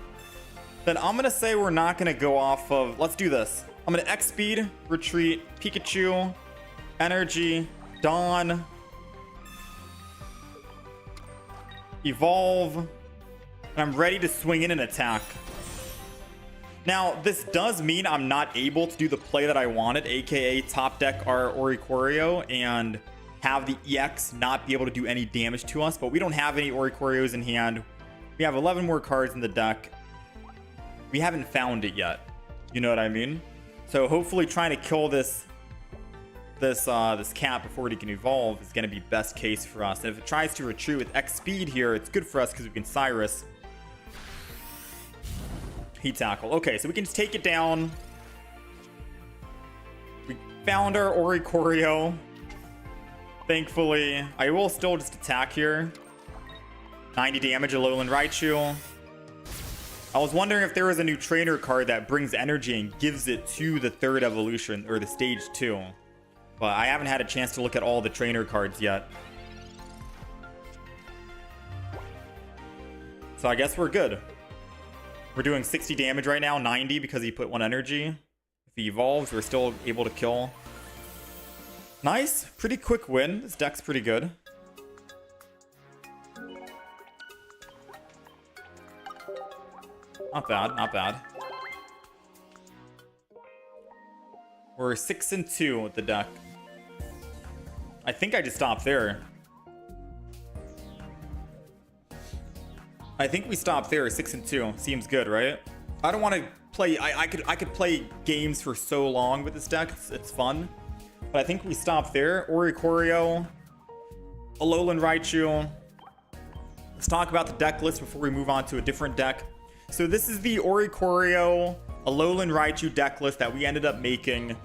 Then I'm going to say we're not going to go off of... Let's do this. I'm going to X-Speed, Retreat, Pikachu, Energy, Dawn, Evolve, and I'm ready to swing in and attack. Now, this does mean I'm not able to do the play that I wanted, aka top deck our Oricorio and have the EX not be able to do any damage to us, but we don't have any Oricorios in hand. We have 11 more cards in the deck. We haven't found it yet. You know what I mean? So hopefully trying to kill this cat before it can evolve is going to be best case for us. And if it tries to retreat with X speed here, it's good for us because we can Cyrus. Heat Tackle. Okay, so we can just take it down. We found our Oricorio. Thankfully, I will still just attack here. 90 damage, Alolan Raichu. I was wondering if there was a new trainer card that brings energy and gives it to the third evolution, or the stage 2. But I haven't had a chance to look at all the trainer cards yet. So I guess we're good. We're doing 60 damage right now, 90 because he put 1 energy. If he evolves, we're still able to kill. Nice, pretty quick win. This deck's pretty good. Not bad, not bad. We're 6-2 with the deck. I think I just stopped there. I think we stopped there, 6-2. Seems good, right? I don't want to play... I could play games for so long with this deck. It's fun. But I think we stopped there. Oricorio, Alolan Raichu. Let's talk about the deck list before we move on to a different deck. So this is the Oricorio, Alolan Raichu deck list that we ended up making.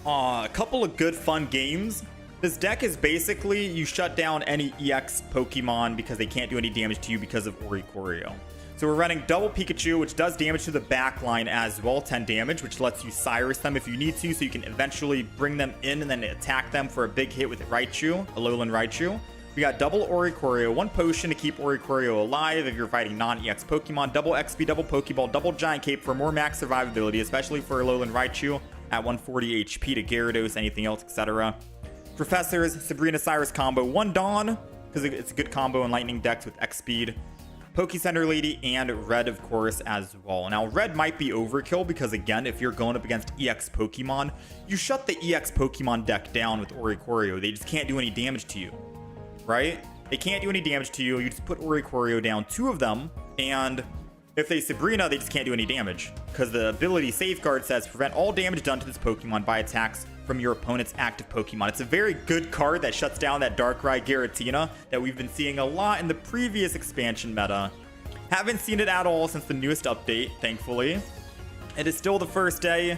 A couple of good fun games. This deck is basically you shut down any EX Pokemon because they can't do any damage to you because of Oricorio. So we're running double Pikachu, which does damage to the back line as well, 10 damage, which lets you Cyrus them if you need to, so you can eventually bring them in and then attack them for a big hit with Raichu, Alolan Raichu. We got double Oricorio, 1 potion to keep Oricorio alive if you're fighting non-EX Pokemon, double XP, double Pokeball, double Giant Cape for more max survivability, especially for Alolan Raichu at 140 HP to Gyarados, anything else, etc. Professors, Serena Cyrus combo, 1 Dawn, because it's a good combo in Lightning decks with X speed. Poke Center Lady and Red, of course, as well. Now, Red might be overkill because, again, if you're going up against EX Pokemon, you shut the EX Pokemon deck down with Oricorio. They just can't do any damage to you, right? They can't do any damage to you. You just put Oricorio down, 2 of them, and if they Sabrina, they just can't do any damage because the ability Safeguard says prevent all damage done to this Pokemon by attacks from your opponent's active Pokemon. It's a very good card that shuts down that Darkrai Giratina that we've been seeing a lot in the previous expansion meta. Haven't seen it at all since the newest update, thankfully. It is still the first day,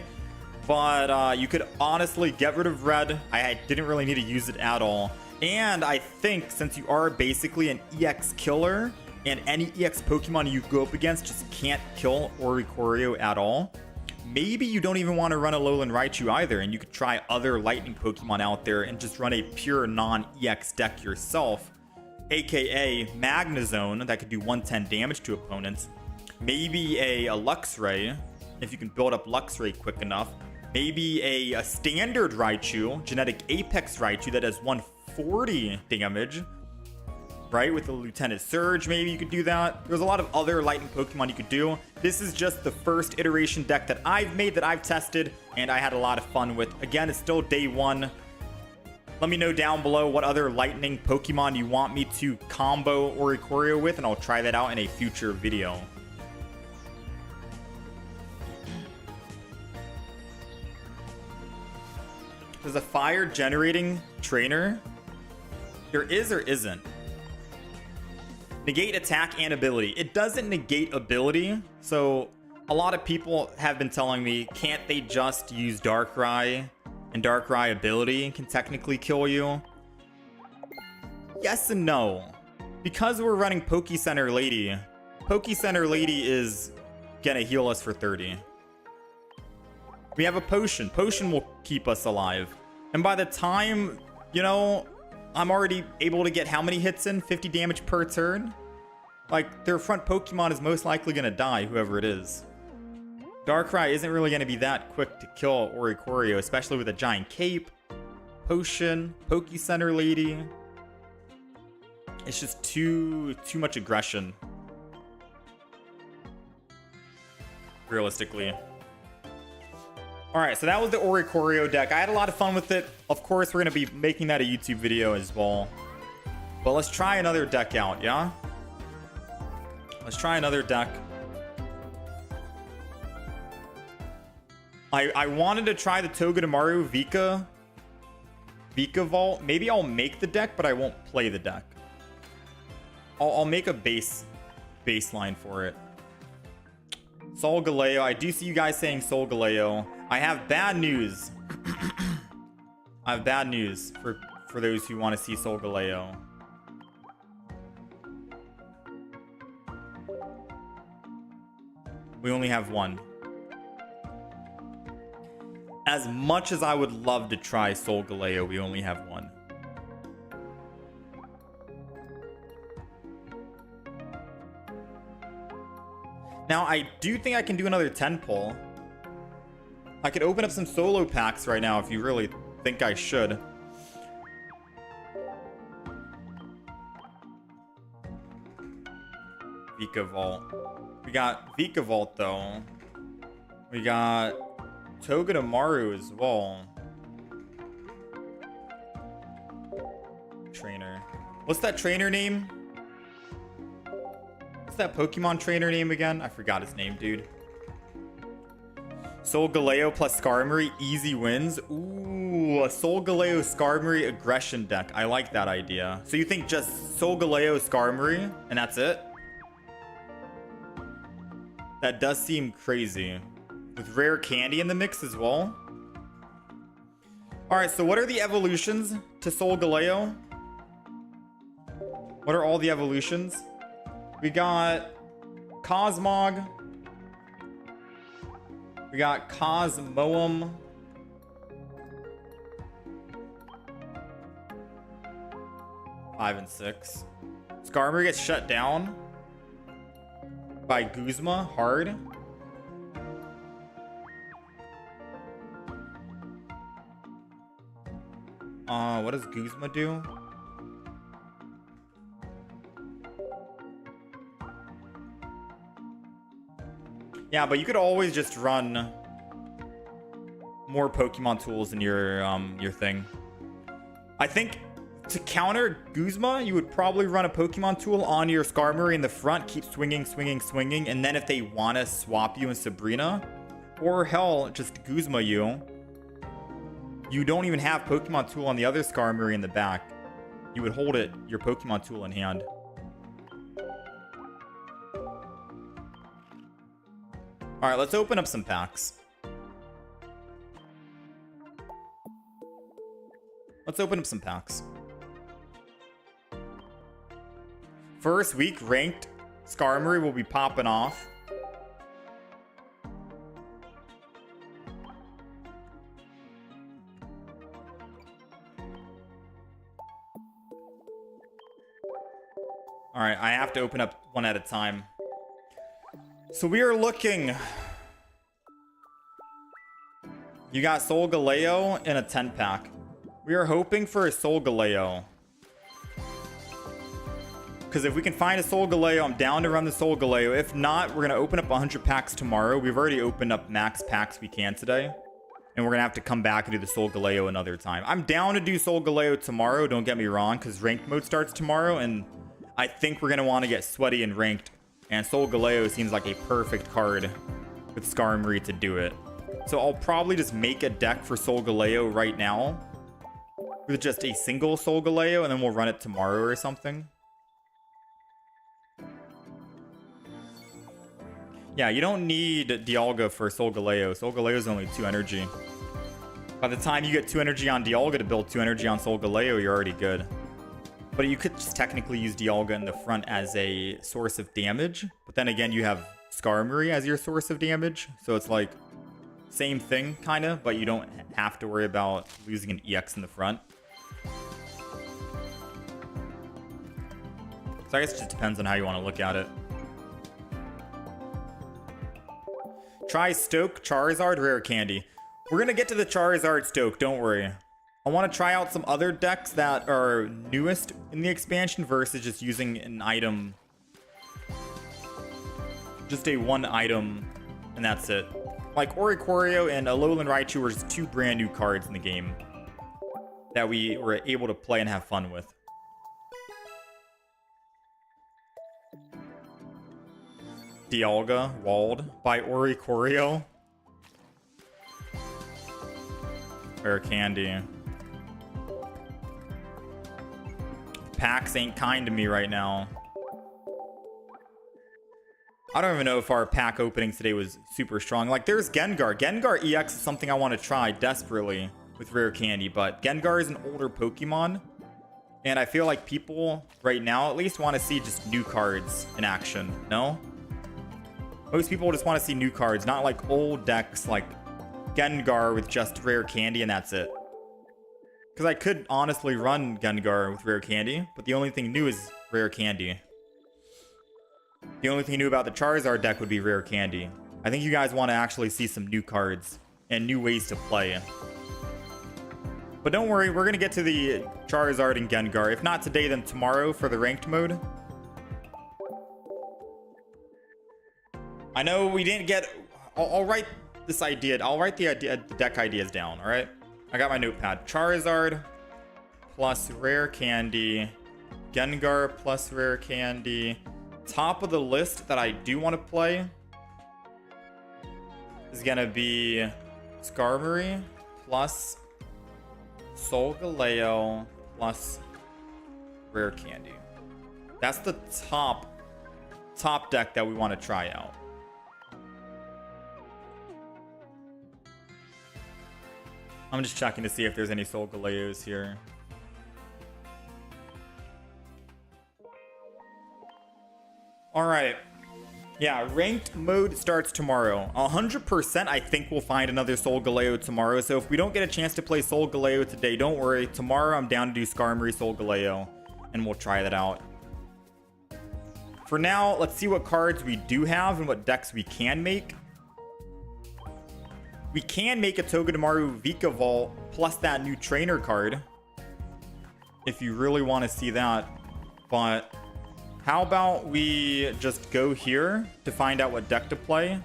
but you could honestly get rid of Red. I didn't really need to use it at all. And I think since you are basically an EX killer, and any EX Pokemon you go up against just can't kill Oricorio at all, maybe you don't even want to run Alolan Raichu either, and you could try other Lightning Pokemon out there and just run a pure non-EX deck yourself, aka Magnezone that could do 110 damage to opponents, maybe a Luxray if you can build up Luxray quick enough, maybe a standard Raichu, Genetic Apex Raichu that does 140 damage, right? With the Lieutenant Surge, maybe you could do that. There's a lot of other lightning Pokemon you could do. This is just the first iteration deck that I've made, that I've tested, and I had a lot of fun with. Again, it's still day one. Let me know down below what other lightning Pokemon you want me to combo Oricorio with, and I'll try that out in a future video. There's a fire generating trainer. There is or isn't. Negate attack and ability. It doesn't negate ability. So a lot of people have been telling me, can't they just use Darkrai? And Darkrai ability can technically kill you. Yes and no. Because we're running Poke-Center Lady, Poke-Center Lady is gonna heal us for 30. We have a potion. Potion will keep us alive. And by the time, you know, I'm already able to get how many hits in? 50 damage per turn? Like, their front Pokemon is most likely going to die, whoever it is. Darkrai isn't really going to be that quick to kill Oricorio, especially with a giant cape, potion, Poke-Center Lady. It's just too much aggression. Realistically. Alright, so that was the Oricorio deck. I had a lot of fun with it. Of course, we're going to be making that a YouTube video as well. But let's try another deck out, yeah? Let's try another deck. I wanted to try the Togedemaru Vika Volt. Maybe I'll make the deck, but I won't play the deck. I'll make a baseline for it. Solgaleo. I do see you guys saying Solgaleo. I have bad news. I have bad news for those who want to see Solgaleo. We only have one. As much as I would love to try Solgaleo, we only have one. Now, I do think I can do another 10 pull. I could open up some solo packs right now if you really think I should. Vika Volt. We got Vika Volt, though. We got Togedemaru as well. Trainer. What's that trainer name? What's that Pokemon trainer name again? I forgot his name, dude. Solgaleo plus Skarmory, easy wins. Ooh, a Solgaleo Skarmory aggression deck. I like that idea. So you think just Solgaleo Skarmory and that's it? That does seem crazy. With rare candy in the mix as well. Alright, so what are the evolutions to Solgaleo? What are all the evolutions? We got Cosmog. We got Cosmoem. Five and 6. Skarmory gets shut down by Guzma hard. What does Guzma do? Yeah, but you could always just run more Pokemon tools in your thing. I think to counter Guzma, you would probably run a Pokemon tool on your Skarmory in the front, keep swinging, swinging, and then if they want to swap you in Sabrina, or hell, just Guzma you don't even have Pokemon tool on the other Skarmory in the back. You would hold it, your Pokemon tool in hand. Alright, let's open up some packs. Let's open up some packs. First week ranked Skarmory will be popping off. Alright, I have to open up one at a time. So we are looking. You got Solgaleo in a 10-pack. We are hoping for a Solgaleo. Because if we can find a Solgaleo, I'm down to run the Solgaleo. If not, we're going to open up 100 packs tomorrow. We've already opened up max packs we can today. And we're going to have to come back and do the Solgaleo another time. I'm down to do Solgaleo tomorrow, don't get me wrong, because ranked mode starts tomorrow. And I think we're going to want to get sweaty and ranked. And Solgaleo seems like a perfect card with Skarmory to do it. So I'll probably just make a deck for Solgaleo right now. With just a single Solgaleo, and then we'll run it tomorrow or something. Yeah, you don't need Dialga for Solgaleo. Solgaleo is only 2 energy. By the time you get 2 energy on Dialga to build 2 energy on Solgaleo, you're already good. But you could just technically use Dialga in the front as a source of damage. But then again, you have Skarmory as your source of damage. So it's like, same thing, kind of. But you don't have to worry about losing an EX in the front. So I guess it just depends on how you want to look at it. Try Stoke, Charizard, Rare Candy. We're going to get to the Charizard Stoke, don't worry. I want to try out some other decks that are newest in the expansion versus just using an item. Just a one item, and that's it. Like Oricorio and Alolan Raichu were just 2 brand new cards in the game that we were able to play and have fun with. Dialga, walled by Oricorio. Rare Candy. Packs ain't kind to me right now. I don't even know if our pack opening today was super strong. Like, there's Gengar. Gengar EX is something I want to try desperately with Rare Candy, but Gengar is an older Pokemon. And I feel like people, right now at least, want to see just new cards in action, no? Most people just want to see new cards, not like old decks like Gengar with just Rare Candy and that's it. Because I could honestly run Gengar with Rare Candy, but the only thing new is Rare Candy. The only thing new about the Charizard deck would be Rare Candy. I think you guys want to actually see some new cards and new ways to play. But don't worry, we're going to get to the Charizard and Gengar. If not today, then tomorrow for the ranked mode. I know we didn't get... I'll write this idea. I'll write the deck ideas down, all right? I got my notepad. Charizard plus Rare Candy. Gengar plus Rare Candy. Top of the list that I do want to play is going to be Skarmory plus Solgaleo plus Rare Candy. That's the top deck that we want to try out. I'm just checking to see if there's any Solgaleos here. Alright. Yeah, ranked mode starts tomorrow. 100% I think we'll find another Solgaleo tomorrow. So if we don't get a chance to play Solgaleo today, don't worry. Tomorrow I'm down to do Skarmory Solgaleo. And we'll try that out. For now, let's see what cards we do have and what decks we can make. We can make a Togedemaru Vika Volt plus that new trainer card. If you really want to see that. But how about we just go here to find out what deck to play.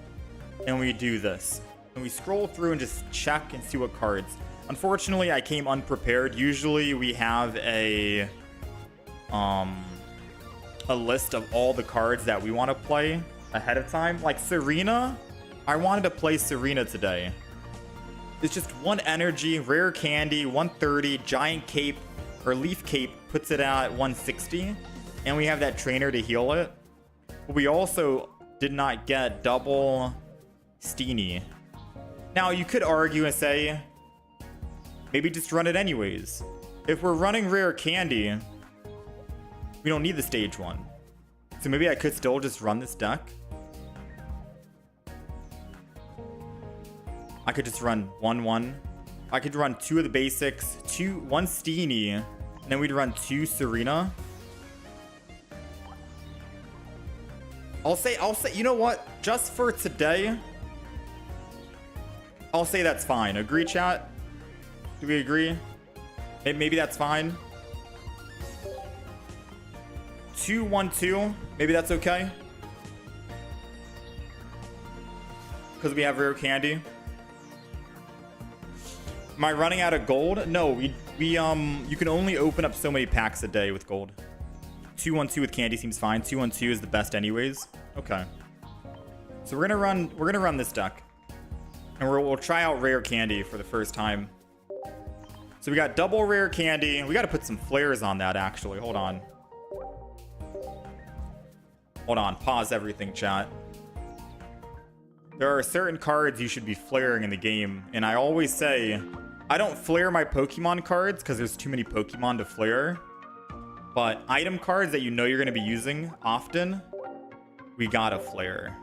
And we do this. And we scroll through and just check and see what cards. Unfortunately, I came unprepared. Usually we have a list of all the cards that we want to play ahead of time. Like Serena. I wanted to play Serena today. It's just 1 energy, Rare Candy, 130, Giant Cape, or Leaf Cape puts it at 160. And we have that trainer to heal it. But we also did not get double Steenie. Now, you could argue and say, maybe just run it anyways. If we're running Rare Candy, we don't need the stage 1. So maybe I could still just run this deck. I could just run 1-1. I could run 2 of the basics, 1 Steenie, and then we'd run 2 Serena. I'll say, you know what? Just for today, I'll say that's fine. Agree, chat? Do we agree? Maybe that's fine. 2-1-2. Maybe that's okay. Because we have rare candy. Am I running out of gold? No, you can only open up so many packs a day with gold. 2-1-2 with candy seems fine. 2-1-2 is the best anyways. Okay. So we're gonna run this deck. And we'll try out rare candy for the first time. So we got double rare candy. We gotta put some flares on that actually. Hold on. Hold on. Pause everything, chat. There are certain cards you should be flaring in the game. And I always say, I don't flare my Pokemon cards because there's too many Pokemon to flare. But item cards that you know you're going to be using often, we gotta flare.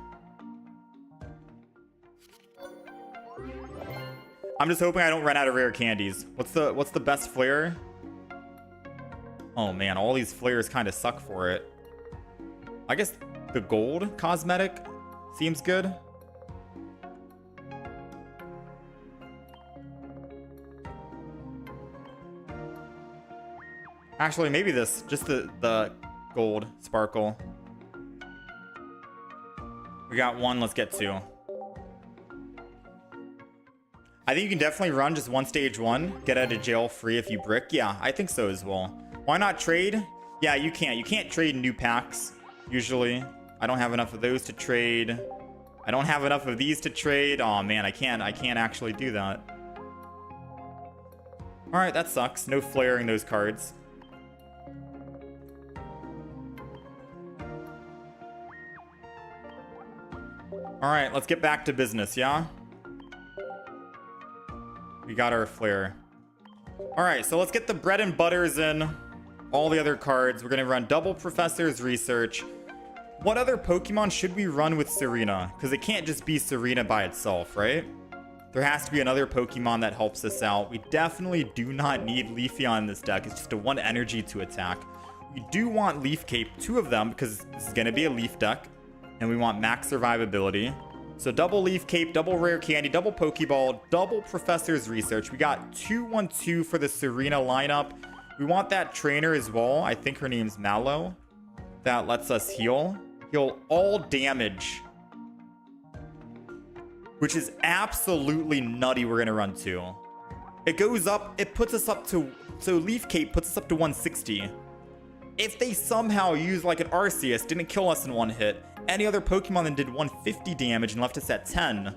I'm just hoping I don't run out of rare candies. What's the best flare? Oh man, all these flares kind of suck for it. I guess the gold cosmetic seems good. Actually, maybe this. Just the gold sparkle. We got one. Let's get two. I think you can definitely run just one stage one. Get out of jail free if you brick. Yeah, I think so as well. Why not trade? Yeah, you can't. You can't trade new packs, usually. I don't have enough of those to trade. I don't have enough of these to trade. Oh man, I can't actually do that. Alright, that sucks. No flaring those cards. Alright, let's get back to business, yeah? We got our flare. Alright, so let's get the bread and butters in. All the other cards. We're going to run double Professor's Research. What other Pokemon should we run with Serena? Because it can't just be Serena by itself, right? There has to be another Pokemon that helps us out. We definitely do not need Leafeon in this deck. It's just a 1 energy to attack. We do want Leaf Cape, 2 of them, because this is going to be a Leaf deck. And we want max survivability. So double Leaf Cape, double Rare Candy, double Pokeball, double Professor's Research. We got 2-1-2 for the Serena lineup. We want that trainer as well. I think her name's Mallow. That lets us heal. Heal all damage. Which is absolutely nutty we're going to run 2. It goes up, it puts us up to... So Leaf Cape puts us up to 160. If they somehow use like an Arceus, didn't kill us in 1 hit... Any other Pokemon that did 150 damage and left us at 10.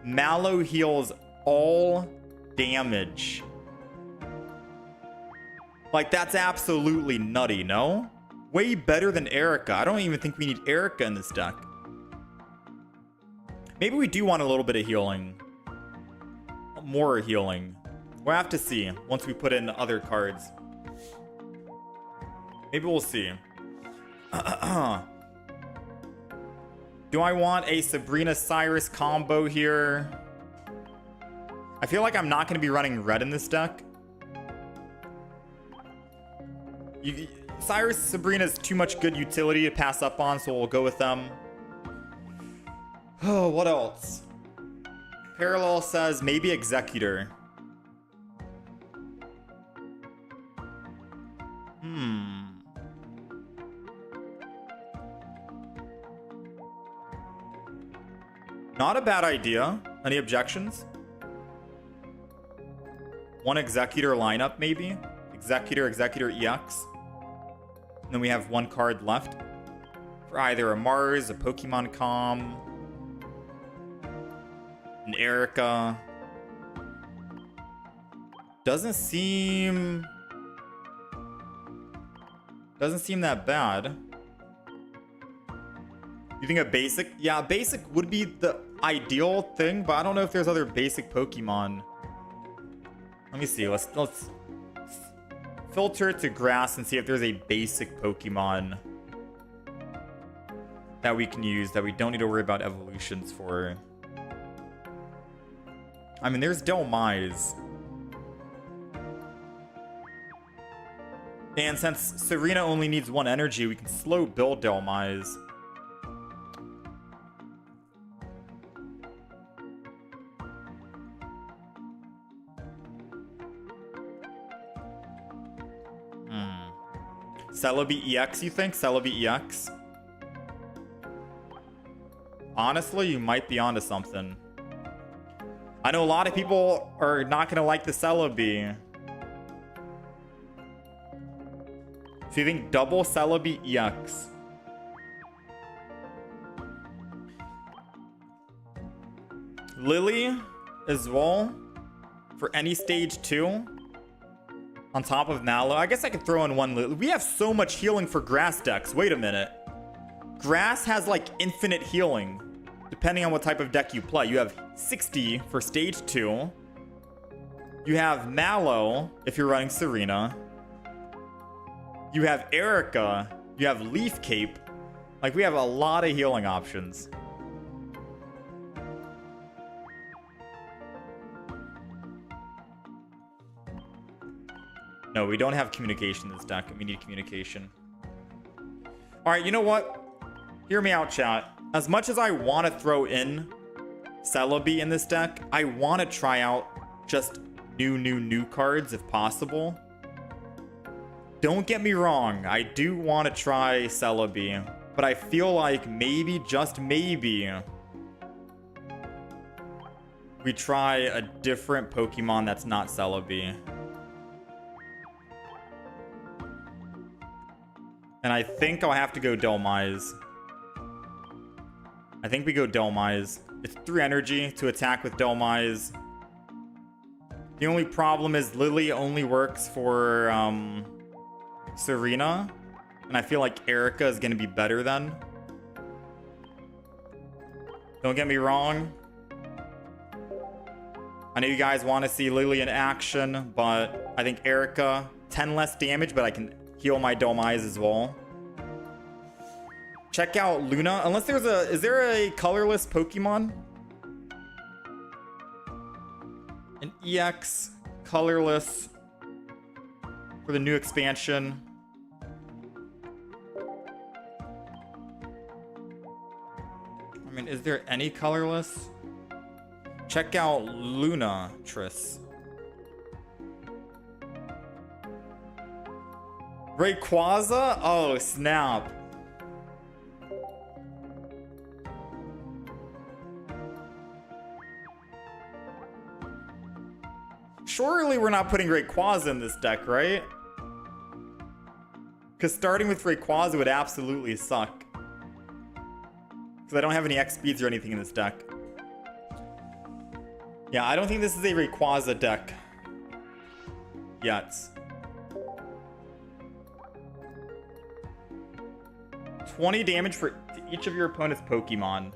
Mallow heals all damage. Like, that's absolutely nutty, no? Way better than Erica. I don't even think we need Erica in this deck. Maybe we do want a little bit of healing. More healing. We'll have to see once we put in other cards. Maybe we'll see. Do I want a Sabrina Cyrus combo here? I feel like I'm not going to be running red in this deck. Cyrus Sabrina is too much good utility to pass up on, so we'll go with them. Oh, what else? Parallel says maybe Executor. Not a bad idea. Any objections? 1 Executor lineup, maybe? Executor, Executor EX. And then we have 1 card left. For either a Mars, a Pokemon Com, an Erica. Doesn't seem that bad. You think a basic? Yeah, basic would be the ideal thing, but I don't know if there's other basic Pokemon. Let me see. Let's filter it to grass and see if there's a basic Pokemon that we can use that we don't need to worry about evolutions for. I mean, there's Delmise. And since Serena only needs 1 energy, we can slow build Delmise. Celebi EX, you think? Celebi EX? Honestly, you might be onto something. I know a lot of people are not going to like the Celebi. So you think double Celebi EX? Lily as well for any stage 2 on top of Nalo. I guess I could throw in one Lily. We have so much healing for grass decks. Wait a minute. Grass has like infinite healing depending on what type of deck you play. You have 60 for stage 2. You have Mallow if you're running Serena. You have Erica. You have Leaf Cape. Like, we have a lot of healing options. No, we don't have communication in this deck. We need communication. Alright, you know what? Hear me out, chat. As much as I want to throw in Celebi in this deck, I want to try out just new cards if possible. Don't get me wrong, I do want to try Celebi, but I feel like maybe, just maybe, we try a different Pokemon that's not Celebi. And I think I'll have to go Dhelmise. I think we go Dhelmise. It's 3 energy to attack with Dhelmise. The only problem is Lily only works for Serena. And I feel like Erica is going to be better then. Don't get me wrong. I know you guys want to see Lily in action, but I think Erica, 10 less damage, but I can heal my Dhelmise as well. Check out Luna. Unless there's a... Is there a colorless Pokemon? An EX colorless for the new expansion. I mean, is there any colorless? Check out Luna, Triss. Rayquaza? Oh, snap. Surely we're not putting Rayquaza in this deck, right? Because starting with Rayquaza would absolutely suck. Because I don't have any X speeds or anything in this deck. Yeah, I don't think this is a Rayquaza deck yet. 20 damage for each of your opponent's Pokemon.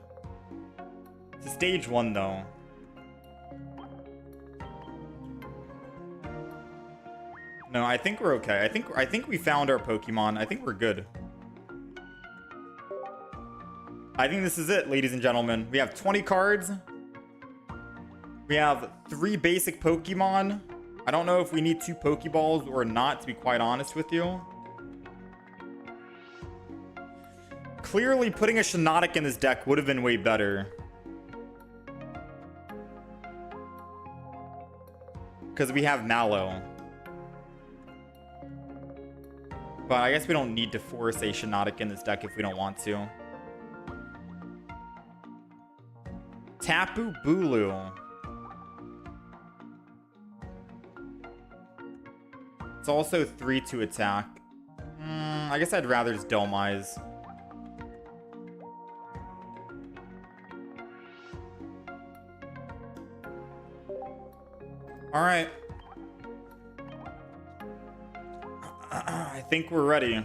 It's a stage 1 though. No, I think we're okay. I think we found our Pokemon. I think we're good. I think this is it, ladies and gentlemen. We have 20 cards. We have 3 basic Pokemon. I don't know if we need 2 Pokeballs or not, to be quite honest with you. Clearly, putting a Shiinotic in this deck would have been way better. Because we have Mallow. But I guess we don't need to force a Shiinotic in this deck if we don't want to. Tapu Bulu. It's also 3 to attack. I guess I'd rather just Dhelmise. Alright. I think we're ready.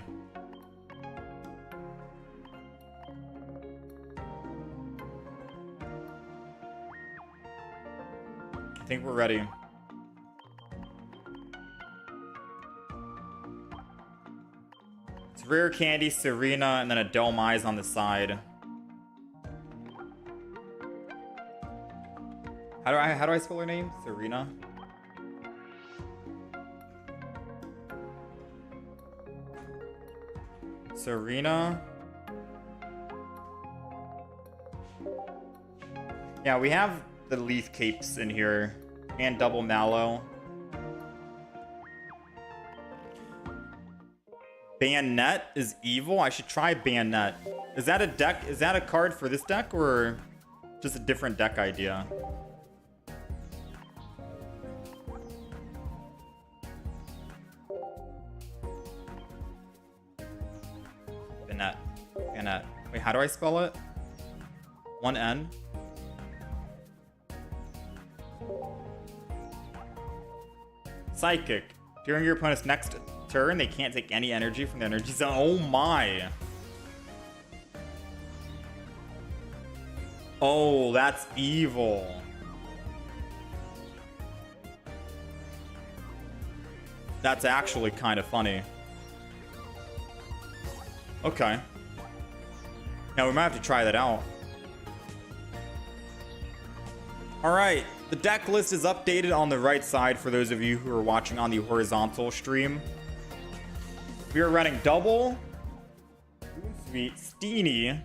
I think we're ready. It's Rare Candy, Serena, and then a Dhelmise on the side. How do I spell her name? Serena? Serena. Yeah, we have the Leaf Capes in here and double Mallow. Bayonet is evil. I should try Bayonet. Is that a deck? Is that a card for this deck or just a different deck idea? Bayonet. Bayonet. Wait, how do I spell it? 1 N. Psychic. During your opponent's next turn, they can't take any energy from the energy zone. Oh my. Oh, that's evil. That's actually kind of funny. Okay. Now we might have to try that out. Alright, the deck list is updated on the right side for those of you who are watching on the horizontal stream. We are running double, sweet, Steenie,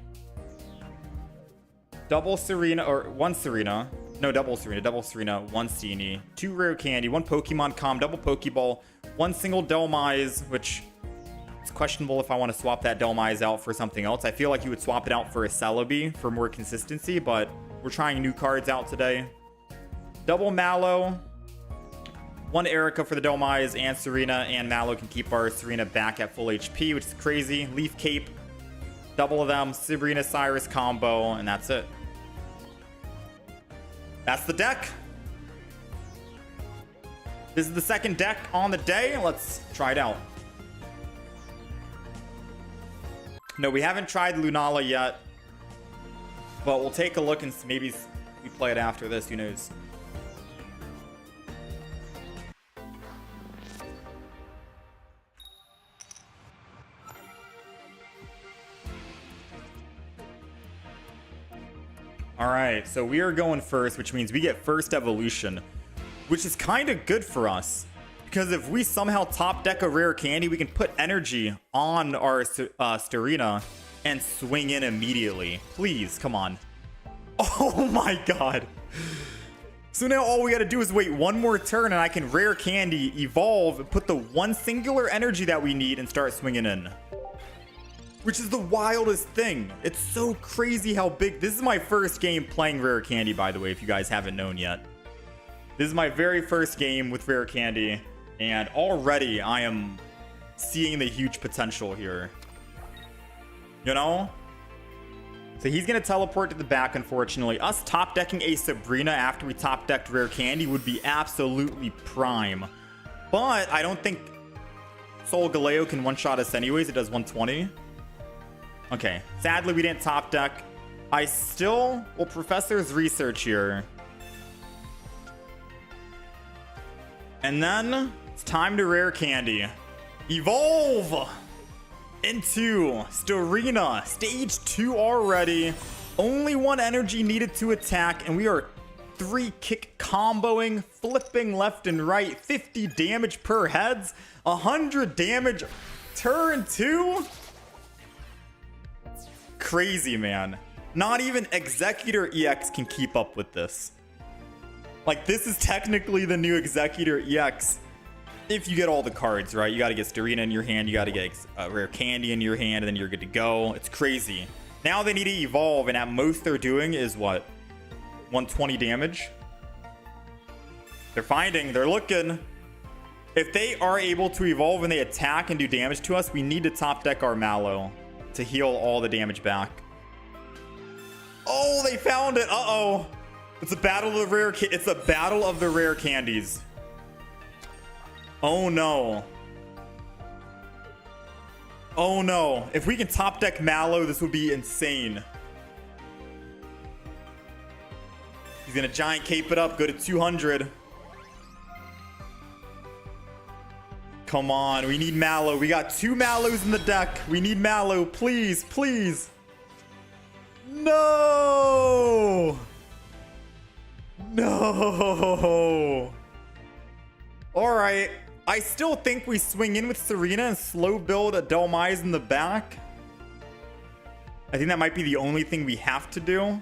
double Serena, or one Serena, no, double Serena, one Steenie, 2 rare candy, 1 Pokemon Com, double Pokeball, 1 single Delmise, which it's questionable if I want to swap that Delmise out for something else. I feel like you would swap it out for a Celebi for more consistency, but we're trying new cards out today. Double Mallow, 1 Erica for the Delmise and Serena, and Mallow can keep our Serena back at full HP, which is crazy. Leaf Cape, double of them, Serena Cyrus combo, and that's it. That's the deck. This is the second deck on the day. Let's try it out. No, we haven't tried Lunala yet, but we'll take a look and maybe we play it after this. Who knows? All right, so we are going first, which means we get first evolution, which is kind of good for us. Because if we somehow top deck a rare candy, we can put energy on our Serena and swing in immediately. Please, come on. Oh my god. So now all we gotta do is wait one more turn and I can rare candy, evolve, and put the one singular energy that we need and start swinging in. Which is the wildest thing. It's so crazy how big. This is my first game playing rare candy, by the way, if you guys haven't known yet. This is my very first game with rare candy, and already I am seeing the huge potential here. You know? So he's going to teleport to the back, unfortunately. Us top decking a Sabrina after we top decked rare candy would be absolutely prime. But I don't think Sol Galeo can one-shot us anyways. It does 120. Okay, sadly we didn't top deck. I still will Professor's Research here. And then it's time to rare candy. Evolve into Serena. Stage 2 already. Only 1 energy needed to attack, and we are 3 kick comboing, flipping left and right. 50 damage per heads, 100 damage turn 2. Crazy, man. Not even Executor EX can keep up with this. Like, this is technically the new Executor EX. If you get all the cards, right? You got to get Serena in your hand. You got to get rare candy in your hand, and then you're good to go. It's crazy. Now they need to evolve, and at most they're doing is what? 120 damage? They're looking. If they are able to evolve and they attack and do damage to us, we need to top deck our Mallow to heal all the damage back. Oh, they found it. Uh-oh. It's a battle of the rare it's a battle of the rare candies. Oh no. Oh no. If we can top deck Mallow, this would be insane. He's gonna giant cape it up, go to 200. Come on, we need Mallow. We got 2 Mallows in the deck. We need Mallow, please, please. No! No! Alright, I still think we swing in with Serena and slow build a Delmise in the back. I think that might be the only thing we have to do.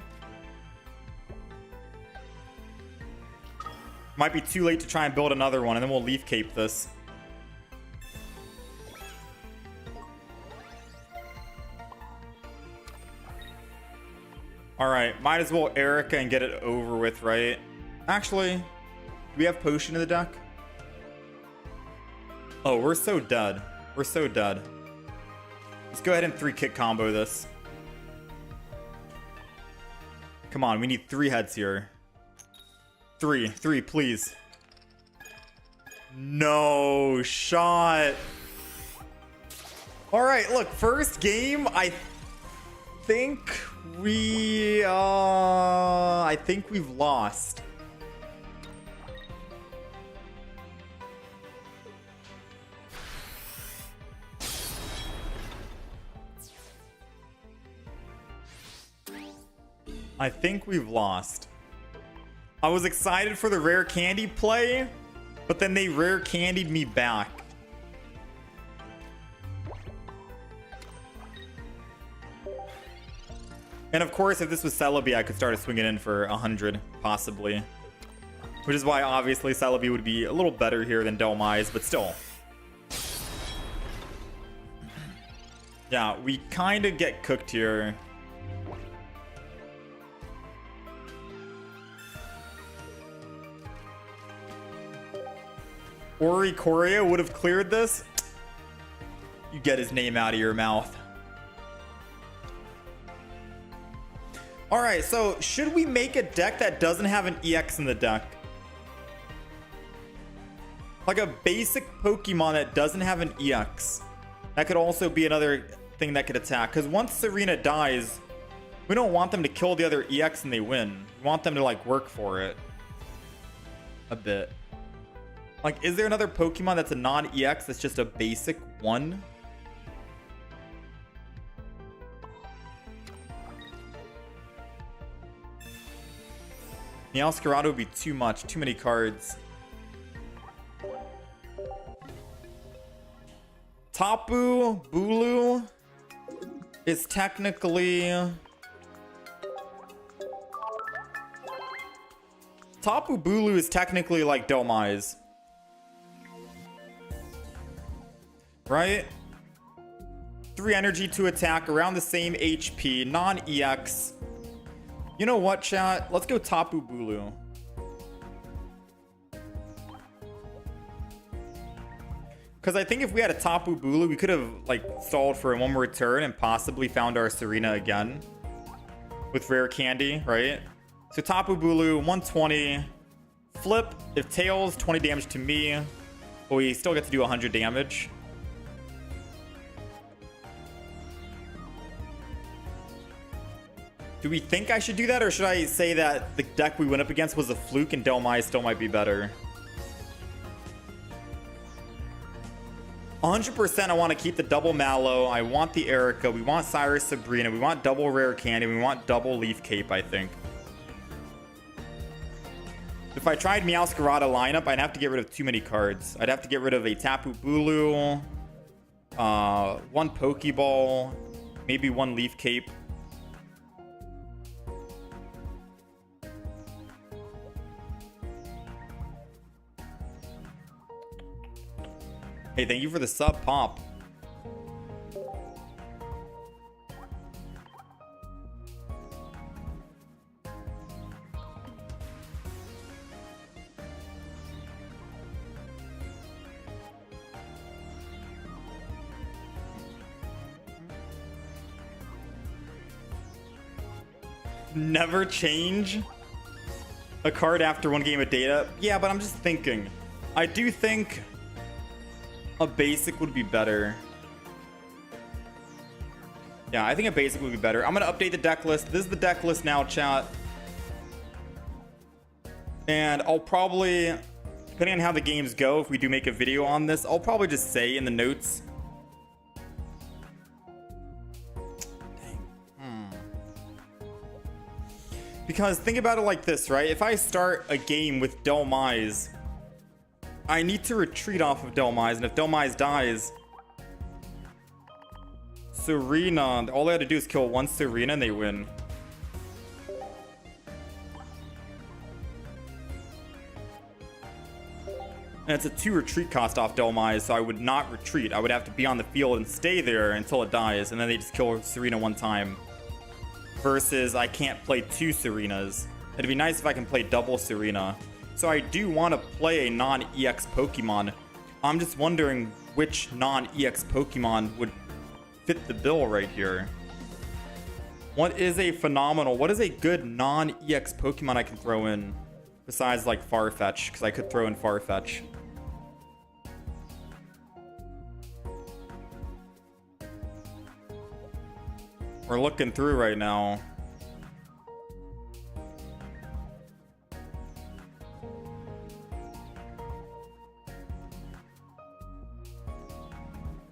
Might be too late to try and build another one, and then we'll leaf cape this. All right, might as well Erica and get it over with, right? Actually, do we have potion in the deck? Oh, we're so dead. We're so dead. Let's go ahead and 3-kick combo this. Come on, we need 3 heads here. 3, please. No shot. All right, look, first game, I think we've lost. I think we've lost. I was excited for the rare candy play, but then they rare candied me back. And of course, if this was Celebi, I could start swinging in for 100, possibly. Which is why, obviously, Celebi would be a little better here than Delmise, but still. Yeah, we kind of get cooked here. Ori Korea would have cleared this. You get his name out of your mouth. Alright, so should we make a deck that doesn't have an EX in the deck? Like a basic Pokemon that doesn't have an EX. That could also be another thing that could attack. Because once Serena dies, we don't want them to kill the other EX and they win. We want them to like work for it. A bit. Like, is there another Pokemon that's a non-EX that's just a basic one? Meowscarada would be too much. Too many cards. Tapu Bulu is technically... Tapu Bulu is technically like Delmise. Right? 3 energy to attack, around the same HP, non-EX. You know what, chat? Let's go Tapu Bulu. Because I think if we had a Tapu Bulu, we could have like stalled for one more turn and possibly found our Serena again. With rare candy, right? So Tapu Bulu, 120. Flip, if tails, 20 damage to me. But we still get to do 100 damage. Do we think I should do that, or should I say that the deck we went up against was a fluke and Delmise still might be better? 100% I want to keep the double Mallow. I want the Erica. We want Cyrus Sabrina. We want double Rare Candy. We want double Leaf Cape, I think. If I tried Meowscarada lineup, I'd have to get rid of too many cards. I'd have to get rid of a Tapu Bulu, 1 Pokeball, maybe 1 Leaf Cape. Hey, thank you for the sub, Pop. Never change a card after 1 game of data. Yeah, but I'm just thinking. I do think a basic would be better. Yeah, I think a basic would be better. I'm gonna update the deck list. This is the deck list now, chat. And I'll probably, depending on how the games go, if we do make a video on this, I'll probably just say in the notes. Dang. Because think about it like this, right? If I start a game with Delmise, I need to retreat off of Delmise, and if Delmise dies, Serena, all they had to do is kill 1 Serena and they win. And it's a 2 retreat cost off Delmise, so I would not retreat. I would have to be on the field and stay there until it dies, and then they just kill Serena 1 time versus I can't play 2 Serenas. It'd be nice if I can play double Serena. So I do want to play a non-EX Pokemon. I'm just wondering which non-EX Pokemon would fit the bill right here. What is a good non-EX Pokemon I can throw in? Besides like Farfetch, because I could throw in Farfetch. We're looking through right now.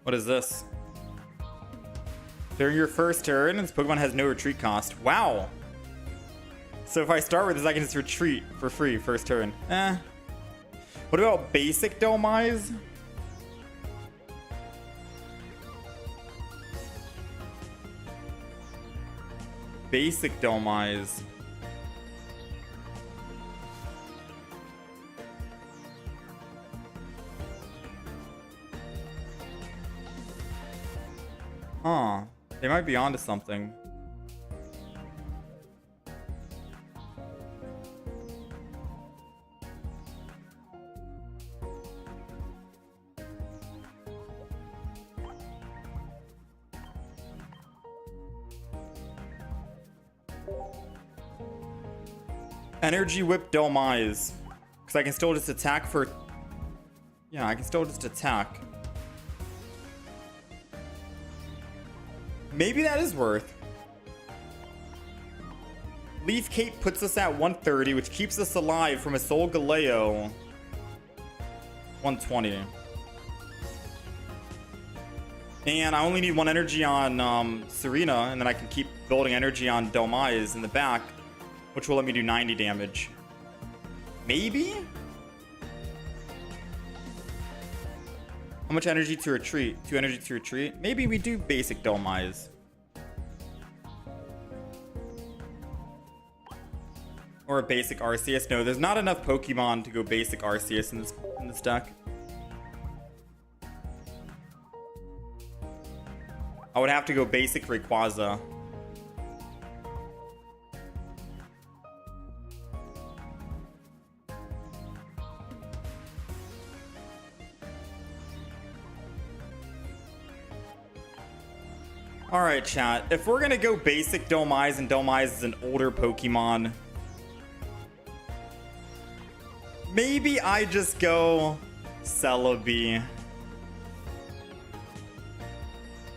What is this? During your first turn, this Pokemon has no retreat cost. Wow. So if I start with this, I can just retreat for free first turn. What about basic Dhelmise? Basic Dhelmise. Huh. They might be onto something. Energy Whip Dhelmise. Because I can still just attack for... Yeah, I can still just attack. Maybe that is worth. Leaf Cape puts us at 130, which keeps us alive from a Solgaleo. 120. And I only need 1 energy on Serena, and then I can keep building energy on Dhelmise in the back, which will let me do 90 damage. Maybe? How much energy to retreat? 2 energy to retreat? Maybe we do basic Dhelmise. Or a basic Arceus. No, there's not enough Pokemon to go basic Arceus in this deck. I would have to go basic Rayquaza. Alright, chat. If we're gonna go basic Dhelmise, and Dhelmise is an older Pokemon, maybe I just go Celebi.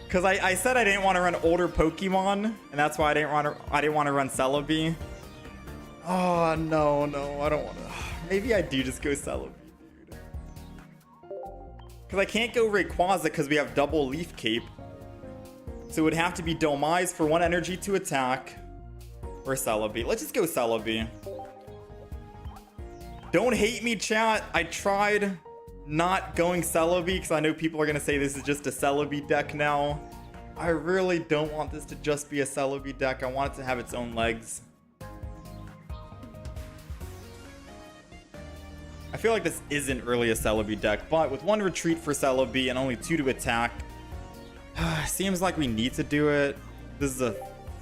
Because I said I didn't want to run older Pokemon, and that's why I didn't want to run Celebi. Oh, no, I don't want to. Maybe I do just go Celebi, dude. Because I can't go Rayquaza because we have double Leaf Cape. So it would have to be Dhelmise for 1 energy to attack, or Celebi. Let's just go Celebi. Don't hate me, chat. I tried not going Celebi because I know people are going to say this is just a Celebi deck now. I really don't want this to just be a Celebi deck. I want it to have its own legs. I feel like this isn't really a Celebi deck, but with 1 retreat for Celebi and only 2 to attack, seems like we need to do it. This is a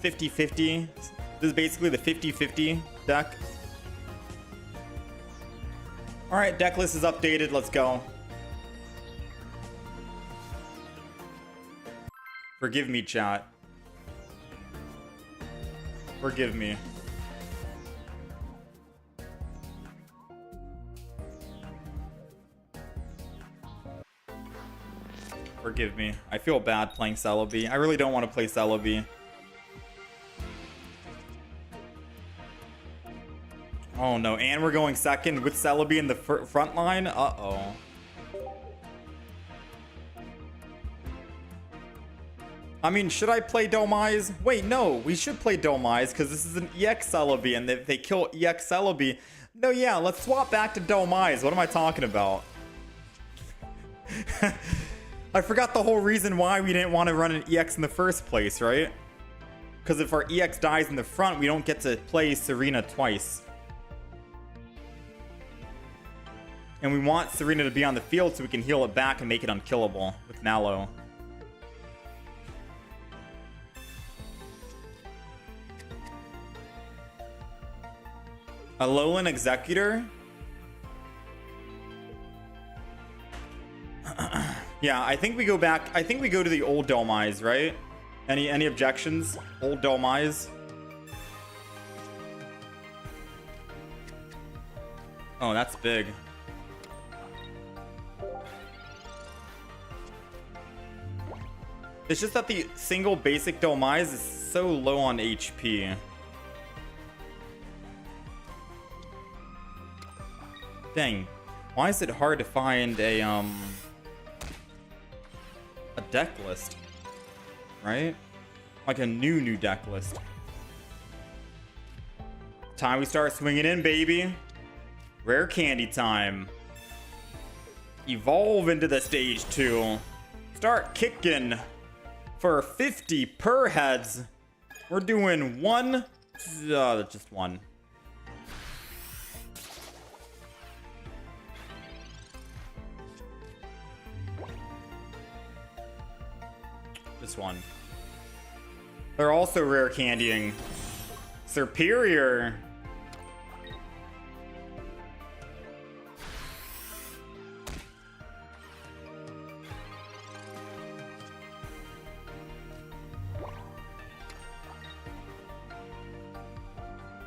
50-50. This is basically the 50-50 deck. Alright, deck list is updated. Let's go. Forgive me, chat. Forgive me. Forgive me. I feel bad playing Celebi. I really don't want to play Celebi. Oh no, and we're going second with Celebi in the front line? Uh-oh. I mean, should I play Dhelmise? Wait, no, we should play Dhelmise because this is an EX Celebi, and if they kill EX Celebi... No, yeah, let's swap back to Dhelmise. What am I talking about? I forgot the whole reason why we didn't want to run an EX in the first place, right? Because if our EX dies in the front, we don't get to play Serena twice. And we want Serena to be on the field so we can heal it back and make it unkillable with Mallow. A Alolan Executor? Yeah, I think we go back. I think we go to the old Dhelmise, right? Any objections? Old Dhelmise? Oh, that's big. It's just that the single basic Dhelmise is so low on HP. Dang. Why is it hard to find a deck list? Right? Like a new deck list. Time we start swinging in, baby. Rare candy time. Evolve into the stage 2. Start kicking for 50 per heads. We're doing one. Just one. Just one. They're also rare candying. Superior.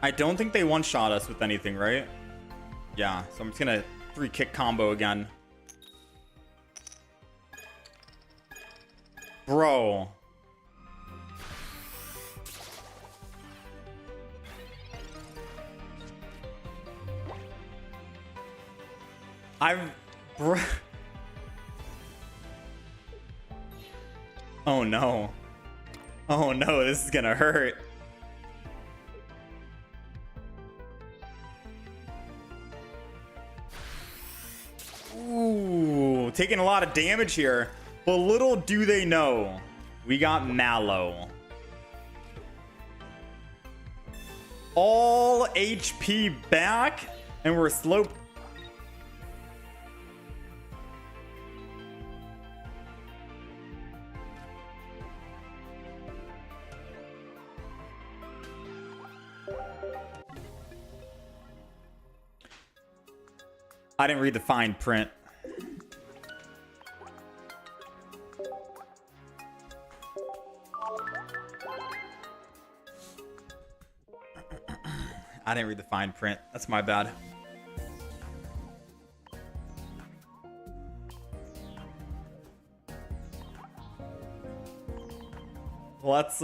I don't think they one-shot us with anything, right? Yeah, so I'm just gonna 3-kick combo again. Bro. Bro. Oh no. Oh no, this is gonna hurt. Ooh, taking a lot of damage here. But little do they know, we got Mallow. All HP back, and we're slow. I didn't read the fine print. I didn't read the fine print. That's my bad. Let's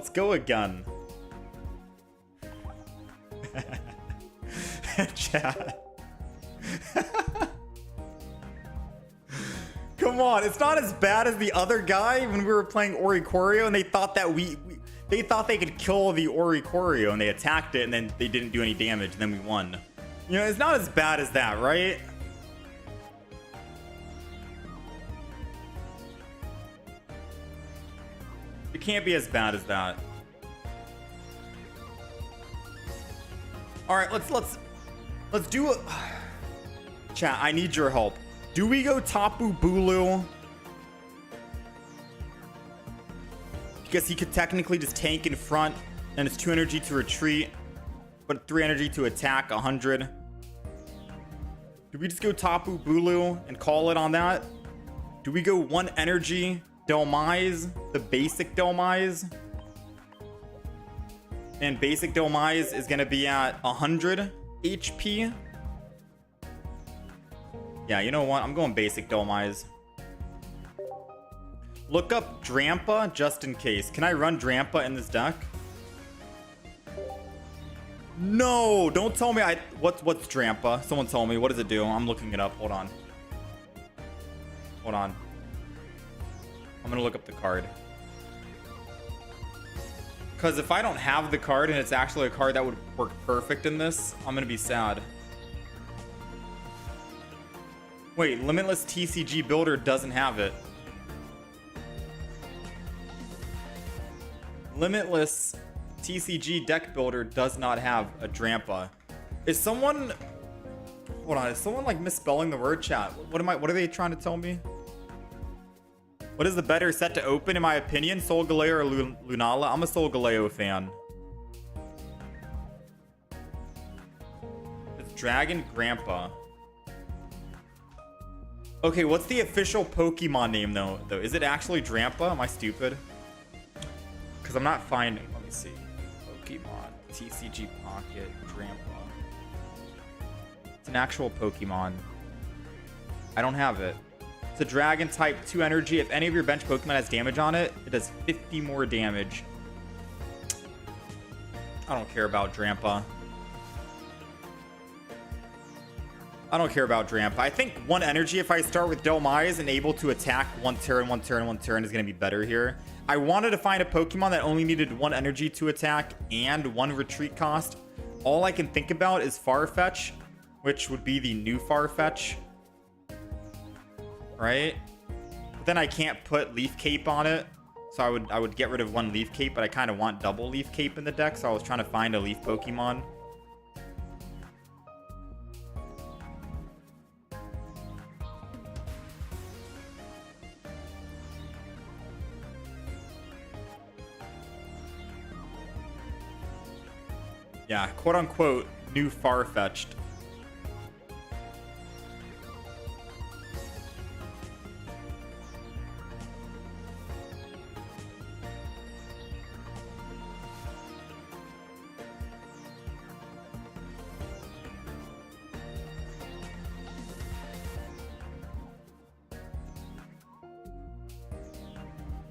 go again. Chat. Come on, it's not as bad as the other guy when we were playing Oricorio and they thought that they thought they could kill the Oricorio and they attacked it and then they didn't do any damage and then we won. You know, it's not as bad as that, right? It can't be as bad as that. All right, let's do it. Chat, I need your help. Do we go Tapu Bulu? Because he could technically just tank in front and it's 2 energy to retreat, but 3 energy to attack 100. Do we just go Tapu Bulu and call it on that? Do we go 1 energy Dhelmise, the basic Dhelmise? And basic Dhelmise is going to be at 100 HP. Yeah, you know what? I'm going basic Dhelmise. Look up Drampa just in case. Can I run Drampa in this deck? No, don't tell me what's Drampa? Someone tell me. What does it do? I'm looking it up. Hold on. Hold on. I'm gonna look up the card. Because if I don't have the card and it's actually a card that would work perfect in this, I'm gonna be sad. Wait, Limitless TCG Builder doesn't have it. Limitless TCG Deck Builder does not have a Drampa. Is someone... Hold on, is someone like misspelling the word, chat? What are they trying to tell me? What is the better set to open in my opinion? Solgaleo or Lunala? I'm a Solgaleo fan. Dragon Grandpa. Okay, what's the official Pokemon name though? Is it actually Drampa? Am I stupid? Because I'm not finding. Let me see. Pokemon TCG Pocket Drampa. It's an actual Pokemon. I don't have it. It's a Dragon type 2 energy. If any of your bench Pokemon has damage on it, it does 50 more damage. I don't care about Drampa. I don't care about Drampa. I think 1 energy, if I start with Dome-Eyes and able to attack 1 turn, 1 turn, 1 turn is going to be better here. I wanted to find a Pokemon that only needed 1 energy to attack and 1 retreat cost. All I can think about is Farfetch, which would be the new Farfetch. Right? But then I can't put Leaf Cape on it. So I would get rid of 1 Leaf Cape, but I kind of want double Leaf Cape in the deck, so I was trying to find a Leaf Pokemon. Yeah, quote unquote, new Farfetch'd.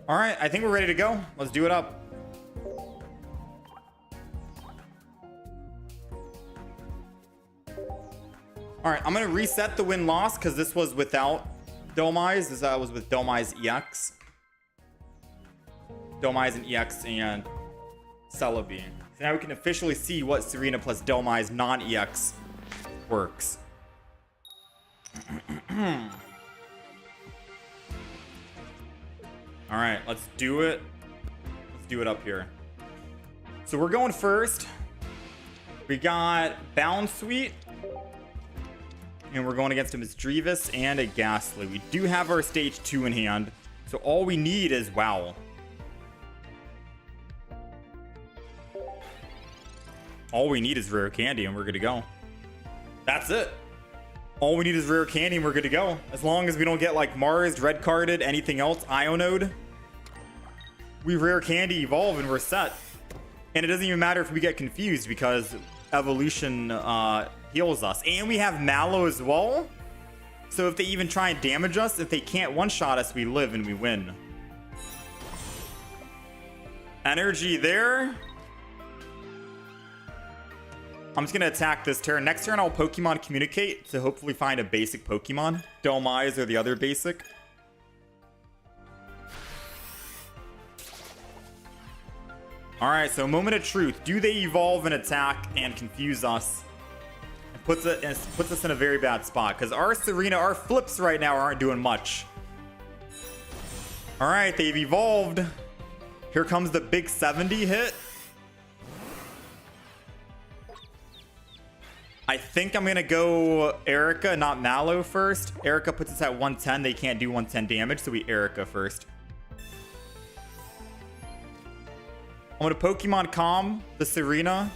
All right, I think we're ready to go. Let's do it up. All right, I'm going to reset the win-loss because this was without Dome-Eyes. This was with Dome-Eyes EX. Dome-Eyes and EX and Celebi. So now we can officially see what Serena plus Dome-Eyes non-EX works. All right, let's do it. Let's do it up here. So we're going first. We got Bound Sweet. And we're going against a Misdreavus and a Ghastly. We do have our stage 2 in hand. So all we need is wow. All we need is rare candy and we're good to go. That's it. All we need is rare candy and we're good to go. As long as we don't get like Mars, red carded, anything else, Ionode. We rare candy evolve and we're set. And it doesn't even matter if we get confused because evolution heals us. And we have Mallow as well. So if they even try and damage us, if they can't one-shot us, we live and we win. Energy there. I'm just going to attack this turn. Next turn, I'll Pokemon Communicate to hopefully find a basic Pokemon. Dome-Eyes or the other basic. Alright, so moment of truth. Do they evolve and attack and confuse us? It puts us in a very bad spot. Because our Serena, our flips right now aren't doing much. Alright, they've evolved. Here comes the big 70 hit. I think I'm going to go Erica, not Mallow first. Erica puts us at 110. They can't do 110 damage, so we Erica first. I'm going to Pokemon Calm the Serena.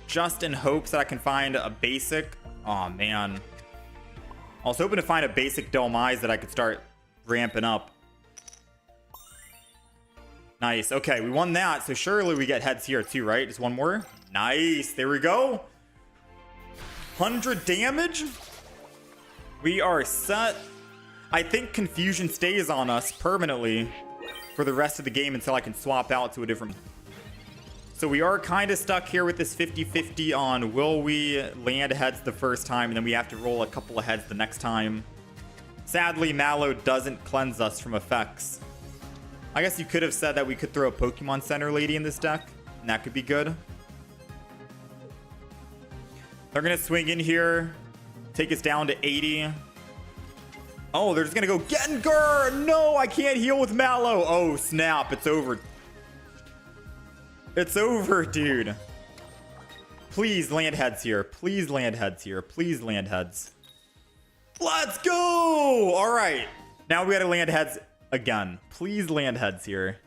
Just in hopes that I can find a basic. Oh, man. I was hoping to find a basic Dome-Eyes that I could start ramping up. Nice. Okay, we won that. So surely we get heads here too, right? Just one more. Nice. There we go. 100 damage. We are set. I think confusion stays on us permanently for the rest of the game until I can swap out to a different. So we are kind of stuck here with this 50-50 on will we land heads the first time and then we have to roll a couple of heads the next time. Sadly, Mallow doesn't cleanse us from effects. I guess you could have said that we could throw a Pokemon Center Lady in this deck, and that could be good. They're going to swing in here, take us down to 80. Oh, they're just going to go Gengar! No, I can't heal with Mallow! Oh, snap, it's over. It's over, dude. Please land heads here. Please land heads here. Please land heads. Let's go! All right. Now we got to land heads again. Please land heads here.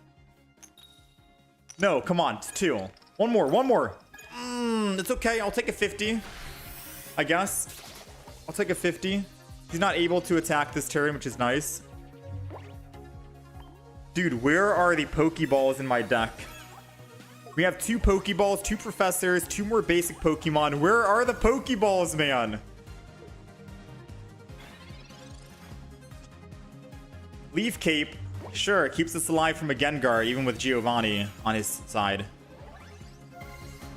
No, come on. It's 2. One more. One more. It's okay. I'll take a 50. I guess. I'll take a 50. He's not able to attack this turn, which is nice. Dude, where are the Pokeballs in my deck? We have 2 Pokeballs, 2 Professors, 2 more basic Pokemon. Where are the Pokeballs, man? Leaf Cape. Sure, it keeps us alive from a Gengar, even with Giovanni on his side.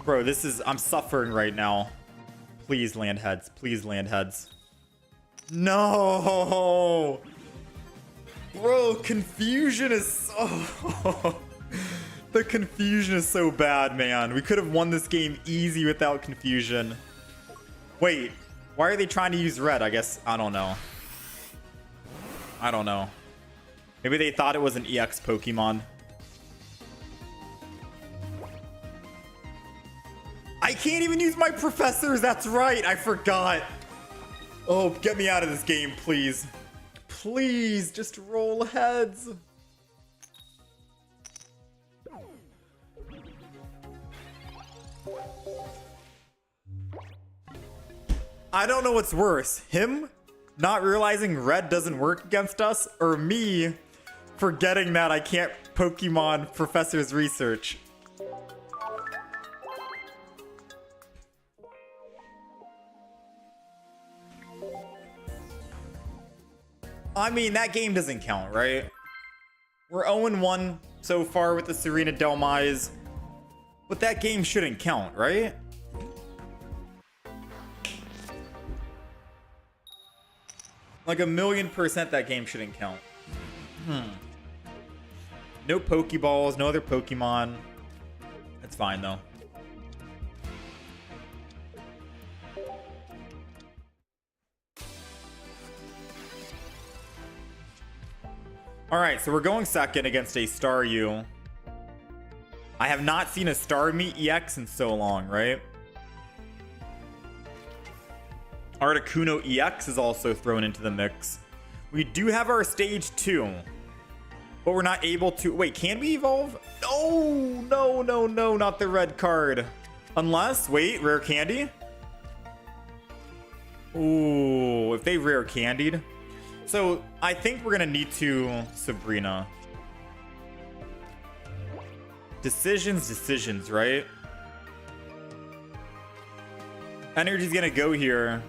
Bro, this is... I'm suffering right now. Please land heads. Please land heads. No! Bro, confusion is so... The confusion is so bad, man. We could have won this game easy without confusion. Wait, why are they trying to use red? I guess, I don't know. I don't know. Maybe they thought it was an EX Pokemon. I can't even use my Professors. That's right. I forgot. Oh, get me out of this game, please. Please, just roll heads. I don't know what's worse. Him not realizing red doesn't work against us, or me forgetting that I can't Pokemon Professor's Research. I mean, that game doesn't count, right? We're 0-1 so far with the Serena Delmise, but that game shouldn't count, right? Like 1,000,000% that game shouldn't count. No Pokeballs, no other Pokemon. That's fine, though. Alright, so we're going second against a Staryu. I have not seen a Starmie EX in so long, right? Articuno EX is also thrown into the mix. We do have our stage 2, but we're not able to... Wait, can we evolve? No, no, no, no, not the red card. Unless, wait, rare candy? Ooh, if they rare candied. So I think we're gonna need to Sabrina. Decisions, right? Energy's gonna go here.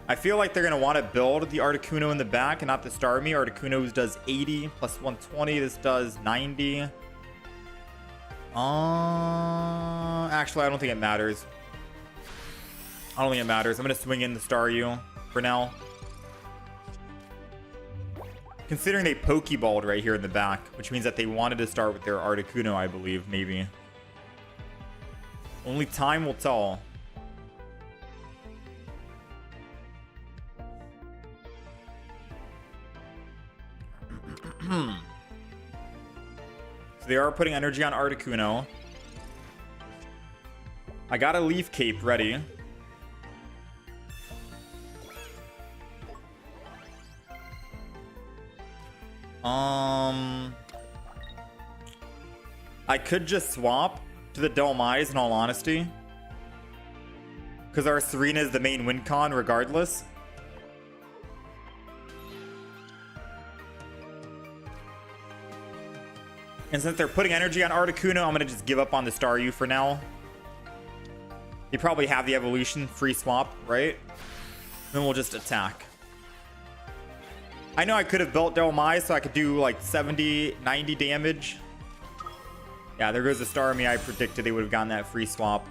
I feel like they're gonna want to build the Articuno in the back and not the Starmie. Articuno does 80 plus 120. This does 90. Actually, I don't think it matters. I don't think it matters. I'm gonna swing in the Staryu for now. Considering they Pokeballed right here in the back, which means that they wanted to start with their Articuno, I believe, maybe. Only time will tell. So they are putting energy on Articuno. I got a Leaf Cape ready. I could just swap to the Delmise in all honesty, because our Serena is the main win con regardless. And since they're putting energy on Articuno, I'm gonna just give up on the Staryu for now. They probably have the evolution free swap, right? Then we'll just attack. I know I could have built Delmise so I could do like 70, 90 damage. Yeah, there goes the Starmie. I predicted they would have gotten that free swap.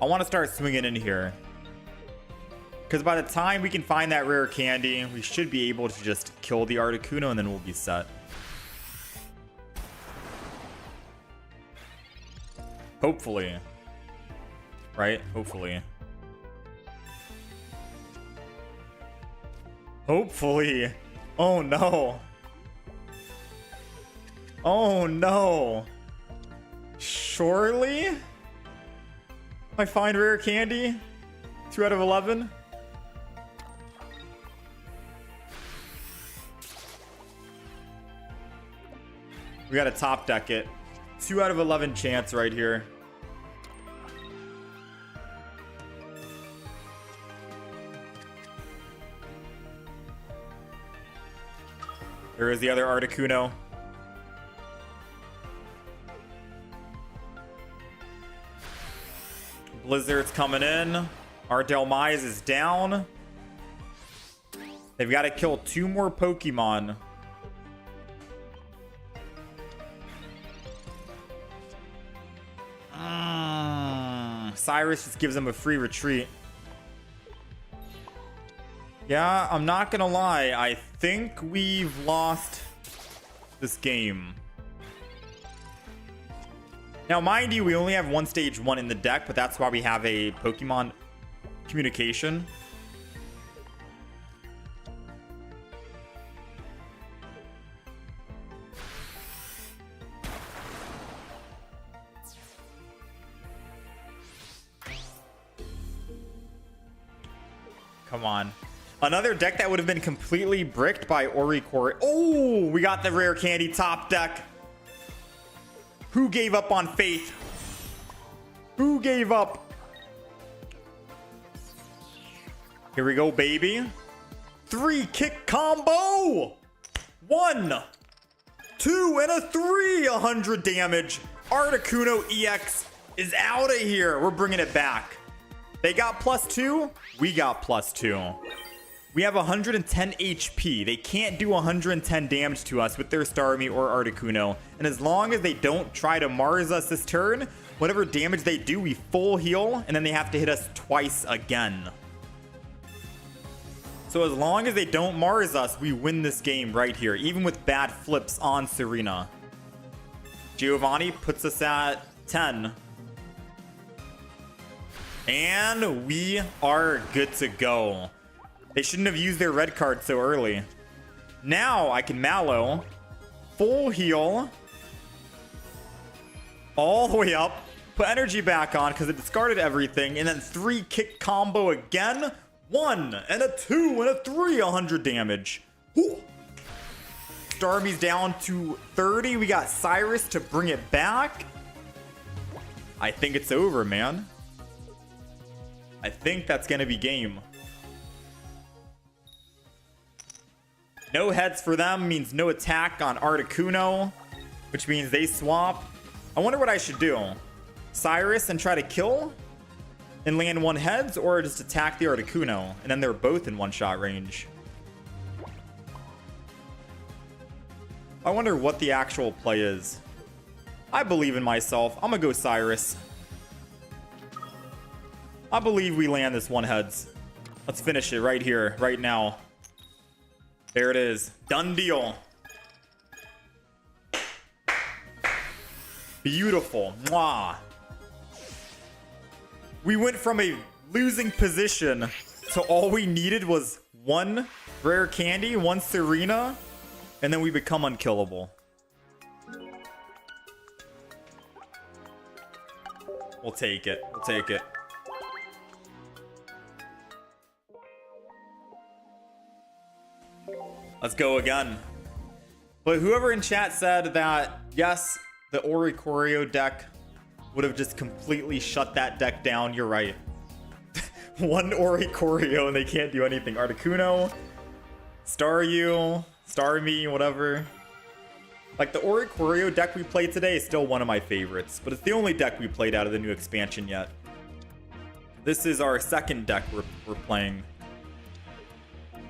I want to start swinging in here, because by the time we can find that rare candy, we should be able to just kill the Articuno and then we'll be set. Hopefully. Right? Hopefully. Hopefully. Oh no. Oh no. Surely? I find rare candy? 2 out of 11? We gotta top deck it. 2 out of 11 chance right here. There is the other Articuno. Blizzard's coming in. Our Delmise is down. They've got to kill 2 more Pokemon. Cyrus just gives them a free retreat. Yeah, I'm not gonna lie. I think we've lost this game. Now, mind you, we only have 1 stage 1 in the deck, but that's why we have a Pokemon communication. Come on. Another deck that would have been completely bricked by Oricorio. Oh, we got the rare candy top deck. Who gave up on faith? Who gave up? Here we go, baby. 3 kick combo. 1, 2, and a 3. 100 damage. Articuno EX is out of here. We're bringing it back. They got +2. We got +2. We have 110 HP. They can't do 110 damage to us with their Starmie or Articuno. And as long as they don't try to Mars us this turn, whatever damage they do, we full heal. And then they have to hit us twice again. So as long as they don't Mars us, we win this game right here. Even with bad flips on Serena. Giovanni puts us at 10. And we are good to go. They shouldn't have used their red card so early. Now I can Mallow. Full heal. All the way up. Put energy back on because it discarded everything. And then 3 kick combo again. 1 and a 2 and a 3. 100 damage. Whew. Starmie's down to 30. We got Cyrus to bring it back. I think it's over, man. I think that's going to be game. No heads for them means no attack on Articuno, which means they swap. I wonder what I should do. Cyrus and try to kill and land 1 heads, or just attack the Articuno and then they're both in 1-shot range. I wonder what the actual play is. I believe in myself. I'm gonna go Cyrus. I believe we land this 1 heads. Let's finish it right here, right now. There it is. Done deal. Beautiful. Mwah. We went from a losing position to all we needed was 1 rare candy, 1 Serena, and then we become unkillable. We'll take it. We'll take it. Let's go again. But whoever in chat said that, yes, the Oricorio deck would have just completely shut that deck down, you're right. 1 Oricorio and they can't do anything. Articuno, Staryu, Starmie, whatever. Like, the Oricorio deck we played today is still one of my favorites, but it's the only deck we played out of the new expansion yet. This is our 2nd deck we're playing.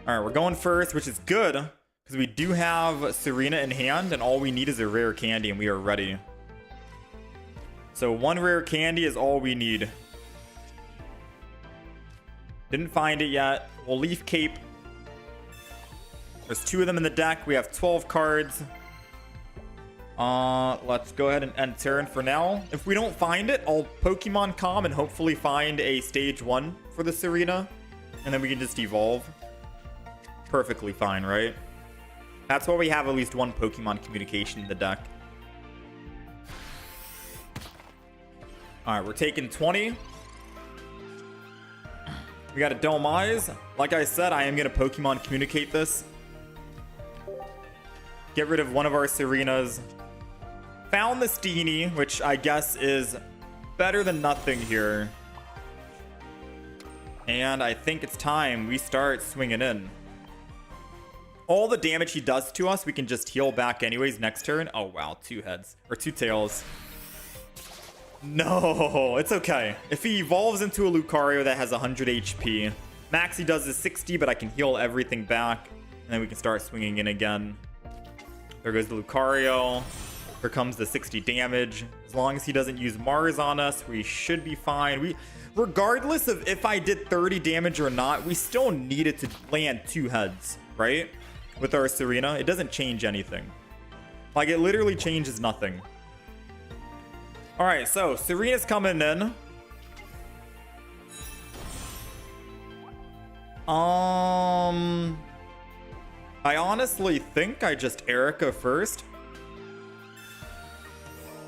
Alright, we're going first, which is good, because we do have Serena in hand, and all we need is a rare candy, and we are ready. So 1 rare candy is all we need. Didn't find it yet. We'll Leaf Cape. There's 2 of them in the deck. We have 12 cards. Let's go ahead and end turn for now. If we don't find it, I'll Pokemon Com and hopefully find a stage 1 for the Serena, and then we can just evolve. Perfectly fine, right? That's why we have at least 1 Pokemon communication in the deck. Alright, we're taking 20. We got a Delmise. Like I said, I am going to Pokemon communicate this. Get rid of one of our Serenas. Found the Steenie, which I guess is better than nothing here. And I think it's time we start swinging in. All the damage he does to us, we can just heal back anyways next turn. Oh, wow. 2 heads. Or 2 tails. No, it's okay. If he evolves into a Lucario that has 100 HP, max he does is 60, but I can heal everything back. And then we can start swinging in again. There goes the Lucario. Here comes the 60 damage. As long as he doesn't use Mars on us, we should be fine. Regardless of if I did 30 damage or not, we still needed to land 2 heads, right? With our Serena. It doesn't change anything. Like, it literally changes nothing. Alright, so Serena's coming in. I honestly think I just Erica first.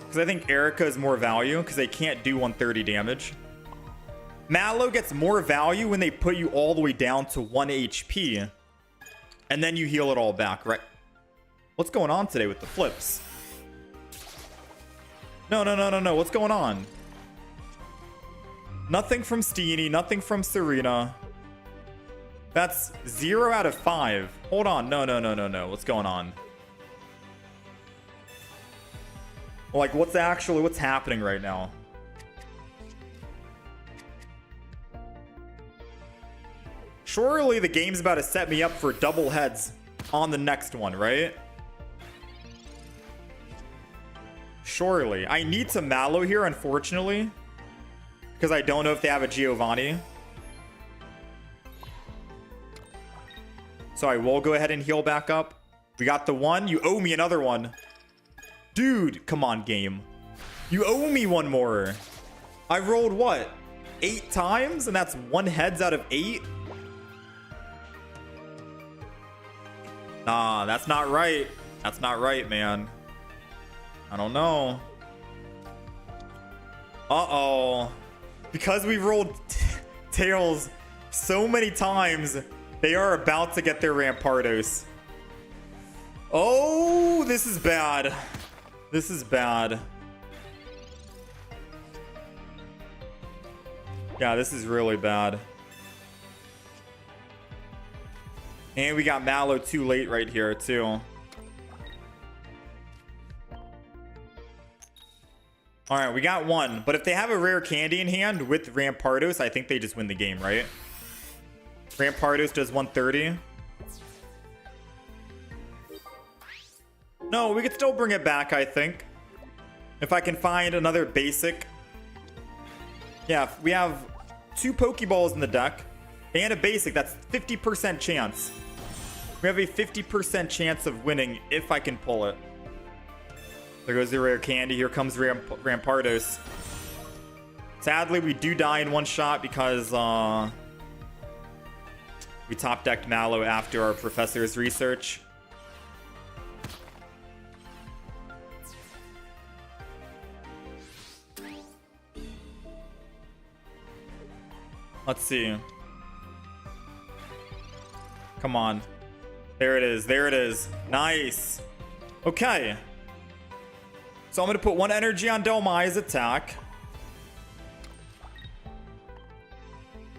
Because I think Erica is more value, because they can't do 130 damage. Mallow gets more value when they put you all the way down to 1 HP. And then you heal it all back, right? What's going on today with the flips? No. What's going on? Nothing from Steenie, nothing from Serena. That's 0 out of 5. Hold on. No. What's going on? Like, what's happening right now? Surely the game's about to set me up for double heads on the next one, right? Surely. I need some Mallow here, unfortunately. Because I don't know if they have a Giovanni. So I will go ahead and heal back up. We got the 1. You owe me another one. Dude, come on, game. You owe me one more. I rolled what? 8 times? And that's 1 heads out of 8? Nah, that's not right. That's not right, man. I don't know. Uh-oh. Because we rolled tails so many times, they are about to get their Rampardos. Oh, this is bad. This is bad. Yeah, this is really bad. And we got Mallow too late right here, too. Alright, we got 1. But if they have a rare candy in hand with Rampardos, I think they just win the game, right? Rampardos does 130. No, we could still bring it back, I think. If I can find another basic. Yeah, we have 2 Pokeballs in the deck. And a basic, that's 50% chance. We have a 50% chance of winning if I can pull it. There goes the rare candy. Here comes Rampardos. Sadly, we do die in 1 shot because we top decked Mallow after our professor's research. Let's see. Come on. There it is. There it is. Nice. Okay. So I'm going to put 1 energy on Delmai's attack.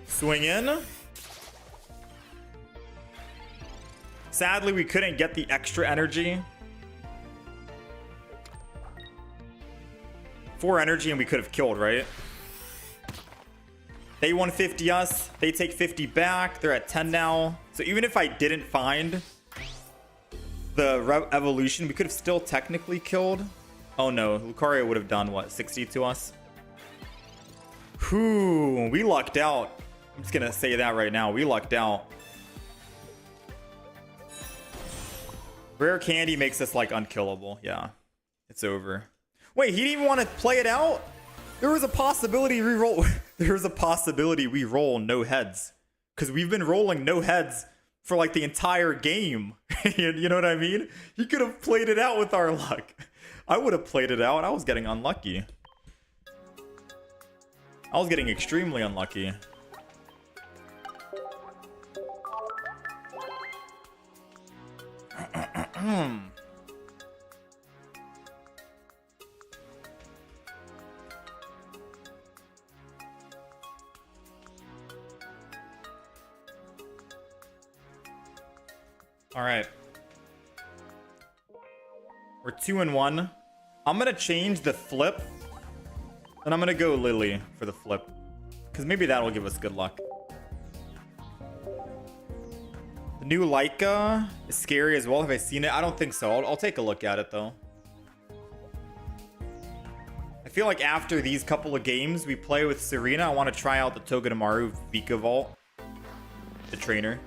Swing in. Sadly, we couldn't get the extra energy. 4 energy and we could have killed, right? They 150 us. They take 50 back. They're at 10 now. So even if I didn't find the evolution, we could have still technically killed. Oh no, Lucario would have done what, 60 to us? Whew, we lucked out. I'm just gonna say that right now. We lucked out. Rare candy makes us like unkillable. Yeah, it's over. Wait, he didn't even want to play it out? There was a possibility we roll. There was a possibility we roll no heads, because we've been rolling no heads for like the entire game. You know what I mean? He could have played it out with our luck. I would have played it out. I was getting unlucky. I was getting extremely unlucky. All right. We're 2-1. I'm going to change the flip. And I'm going to go Lily for the flip. Because maybe that'll give us good luck. The new Leica is scary as well. Have I seen it? I don't think so. I'll take a look at it, though. I feel like after these couple of games we play with Serena, I want to try out the Togedemaru Vika Volt. The trainer.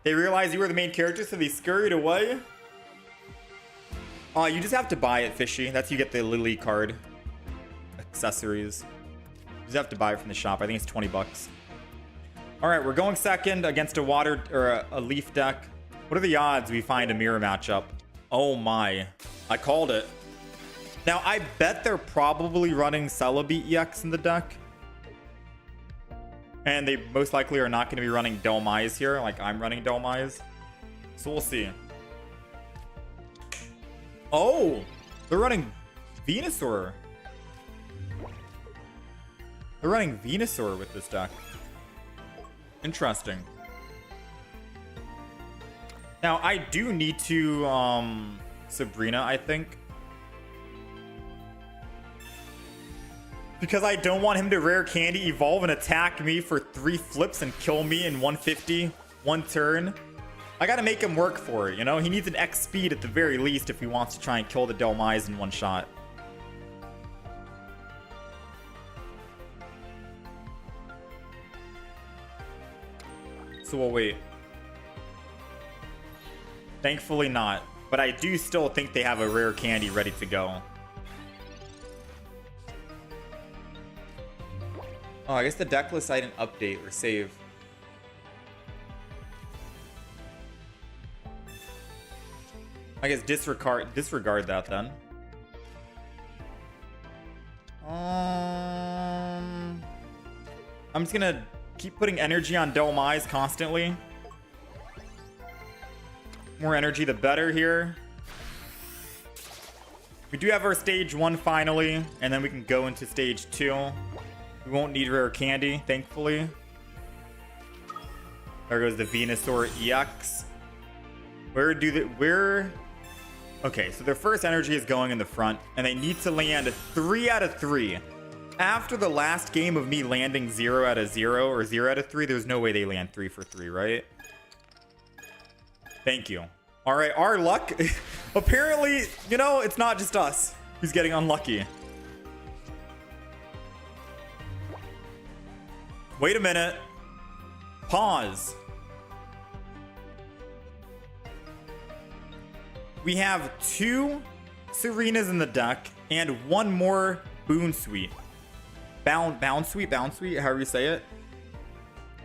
They realized you were the main character, so they scurried away. You just have to buy it, Fishy. That's you get the Lily card. Accessories. You just have to buy it from the shop. I think it's 20 bucks. All right, we're going second against a water or a leaf deck. What are the odds we find a mirror matchup? Oh my. I called it. Now, I bet they're probably running Celebi EX in the deck. And they most likely are not going to be running Delmise here, like I'm running Delmise. So we'll see. Oh, they're running Venusaur. They're running Venusaur with this deck. Interesting. Now, I do need to, Sabrina, I think. Because I don't want him to rare candy, evolve, and attack me for 3 flips and kill me in 150, 1 turn. I gotta make him work for it, you know? He needs an X speed at the very least if he wants to try and kill the Delmise in 1 shot. So we'll wait. Thankfully not. But I do still think they have a rare candy ready to go. Oh, I guess the deck list I didn't update or save. I guess disregard that then. I'm just gonna keep putting energy on Delmise constantly. More energy, the better here. We do have our stage 1 finally, and then we can go into stage 2. We won't need rare candy, thankfully. There goes the Venusaur EX. Okay, so their first energy is going in the front, and they need to land 3 out of 3. After the last game of me landing 0 out of 0 or 0 out of 3, there's no way they land 3 for 3, right? Thank you. All right, our luck. Apparently, you know, it's not just us who's getting unlucky. Wait a minute. Pause. We have 2 Serenas in the deck and 1 more Boon Suite. Bound Suite, however you say it.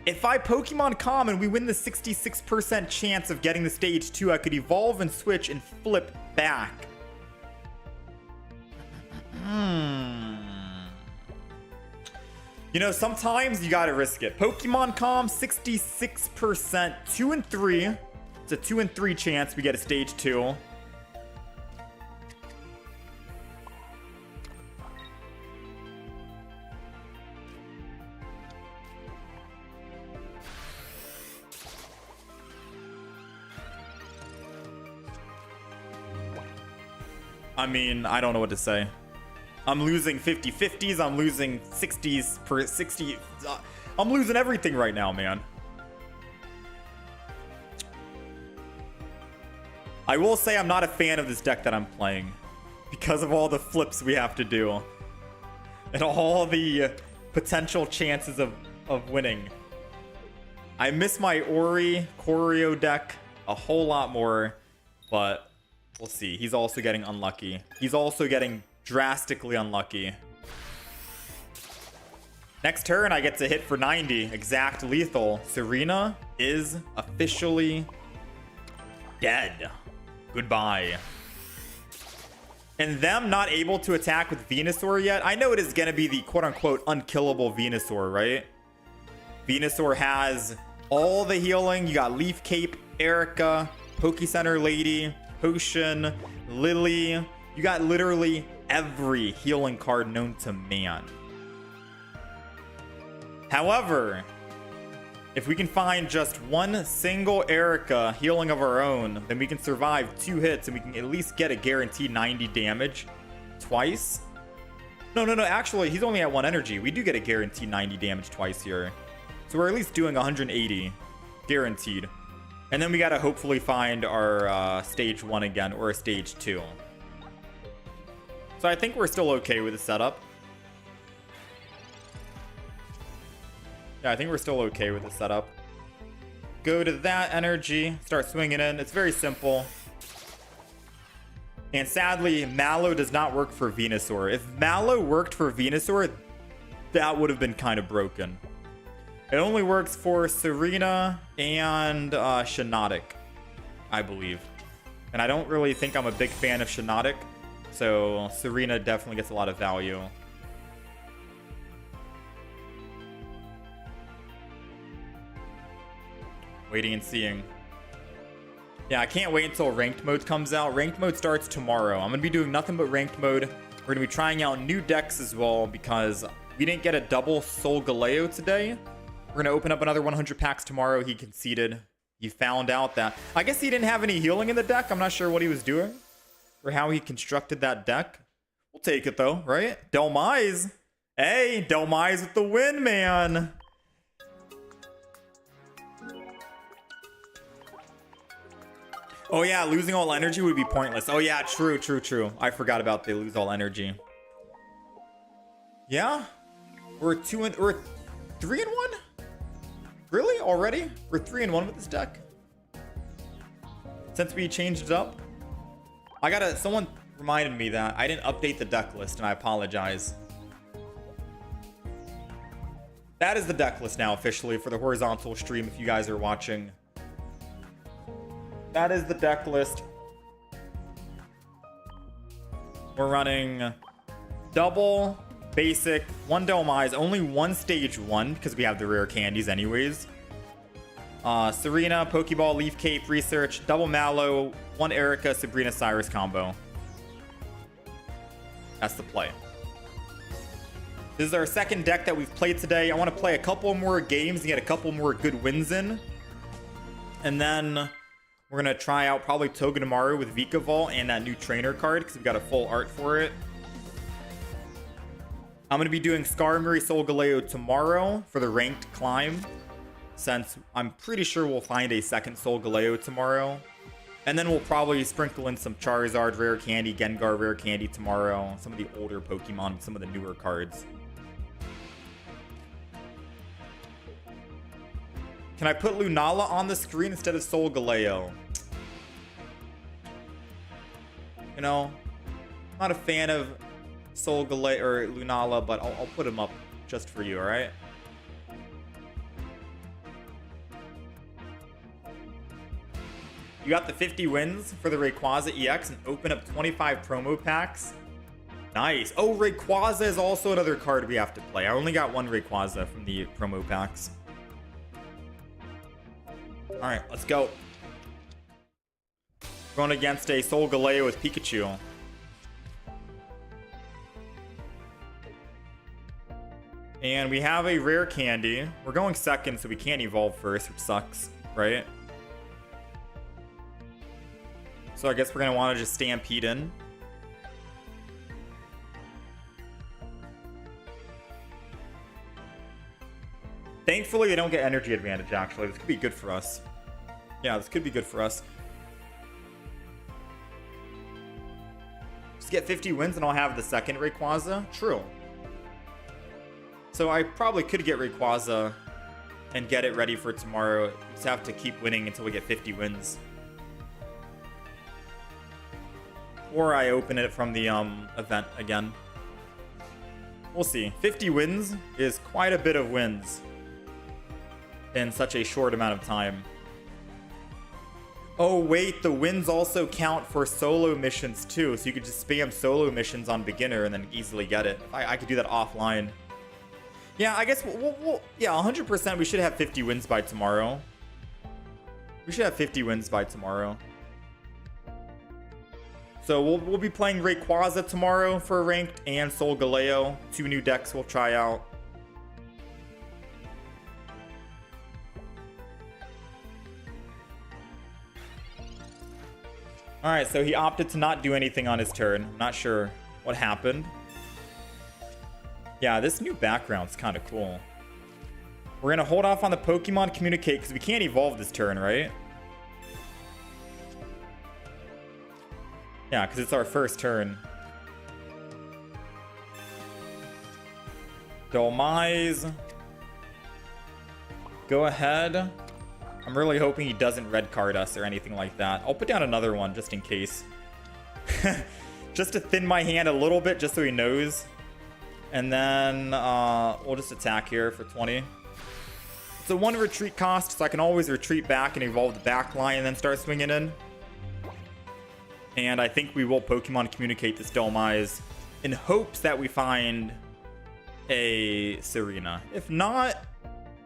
If I Pokemon Common, we win the 66% chance of getting the stage 2. I could evolve and switch and flip back. You know, sometimes you gotta risk it. Pokemon Com, 66%, 2 and 3. It's a 2 and 3 chance we get a stage 2. I mean, I don't know what to say. I'm losing 50-50s. I'm losing 60s per 60. I'm losing everything right now, man. I will say I'm not a fan of this deck that I'm playing because of all the flips we have to do and all the potential chances of winning. I miss my Ori Choreo deck a whole lot more, but we'll see. He's also getting unlucky. He's also getting drastically unlucky. Next turn, I get to hit for 90. Exact lethal. Serena is officially dead. Goodbye. And them not able to attack with Venusaur yet. I know it is going to be the quote-unquote unkillable Venusaur, right? Venusaur has all the healing. You got Leaf Cape, Erica, Pokecenter Lady, Potion, Lily. You got literally every healing card known to man. However, If we can find just one single Erica healing of our own, then we can survive 2 hits and we can at least get a guaranteed 90 damage twice. No, actually, he's only at 1 energy. We do get a guaranteed 90 damage twice here. So we're at least doing 180 guaranteed. And then we gotta hopefully find our stage 1 again, or a stage 2. So I think we're still okay with the setup. Yeah, I think we're still okay with the setup. Go to that energy, start swinging in. It's very simple. And sadly, Mallow does not work for Venusaur. If Mallow worked for Venusaur, that would have been kind of broken. It only works for Serena and Shiinotic, I believe. And I don't really think I'm a big fan of Shiinotic, so Serena definitely gets a lot of value. Waiting and seeing. Yeah, I can't wait until ranked mode comes out. Ranked mode starts tomorrow. I'm going to be doing nothing but ranked mode. We're going to be trying out new decks as well because we didn't get a double Soul Galeo today. We're going to open up another 100 packs tomorrow. He conceded. He found out that... I guess he didn't have any healing in the deck. I'm not sure what he was doing or how he constructed that deck. We'll take it though, right? Delmise. Hey, Delmise with the win, man. Oh yeah, losing all energy would be pointless. Oh yeah, true. I forgot about the lose all energy. Yeah, we're 3 and 1. Really? Already? We're 3 and 1 with this deck. Since we changed it up, someone reminded me that I didn't update the deck list, and I apologize. That is the deck list now officially for the horizontal stream. If you guys are watching. That is the deck list. We're running double, basic, 1 Delmise, only 1 stage 1 because we have the rare candies anyways. Serena, Pokeball, Leaf Cape, Research, double Mallow, 1 Erica, Sabrina, Cyrus combo. That's the play. This is our second deck that we've played today. I want to play a couple more games and get a couple more good wins in. And then... we're going to try out probably Togedemaru with Vika Volt and that new trainer card because we've got a full art for it. I'm going to be doing Skarmory Soul Galeo tomorrow for the ranked climb, since I'm pretty sure we'll find a second Soul Galeo tomorrow. And then we'll probably sprinkle in some Charizard rare candy, Gengar rare candy tomorrow, some of the older Pokemon, some of the newer cards. Can I put Lunala on the screen instead of Soul Galeo? You know, I'm not a fan of Soul Galeo or Lunala, but I'll put him up just for you, alright? You got the 50 wins for the Rayquaza EX and open up 25 promo packs. Nice. Oh, Rayquaza is also another card we have to play. I only got 1 Rayquaza from the promo packs. Alright, let's go. Going against a Soul Galeo with Pikachu. And we have a rare candy. We're going second, so we can't evolve first, which sucks, right? So I guess we're going to want to just Stampede in. Thankfully, they don't get energy advantage, actually. This could be good for us. Yeah, this could be good for us. Just get 50 wins and I'll have the second Rayquaza. True. So I probably could get Rayquaza and get it ready for tomorrow. Just have to keep winning until we get 50 wins. Or I open it from the event again. We'll see. 50 wins is quite a bit of wins in such a short amount of time. Oh wait, the wins also count for solo missions too, so you could just spam solo missions on beginner and then easily get it. I could do that offline. Yeah, I guess we'll yeah, 100% we should have 50 wins by tomorrow. We should have 50 wins by tomorrow. So we'll be playing Rayquaza tomorrow for ranked and Soul Galeo. 2 new decks we'll try out. All right, so he opted to not do anything on his turn. I'm not sure what happened. Yeah, this new background's kind of cool. We're gonna hold off on the Pokemon Communicate because we can't evolve this turn, right? Yeah, because it's our first turn. Dolmise. Go ahead. I'm really hoping he doesn't red card us or anything like that. I'll put down another one just in case. Just to thin my hand a little bit, just so he knows. And then we'll just attack here for 20. It's a 1 retreat cost, so I can always retreat back and evolve the back line and then start swinging in. And I think we will Pokemon Communicate this Dolmise in hopes that we find a Serena. If not,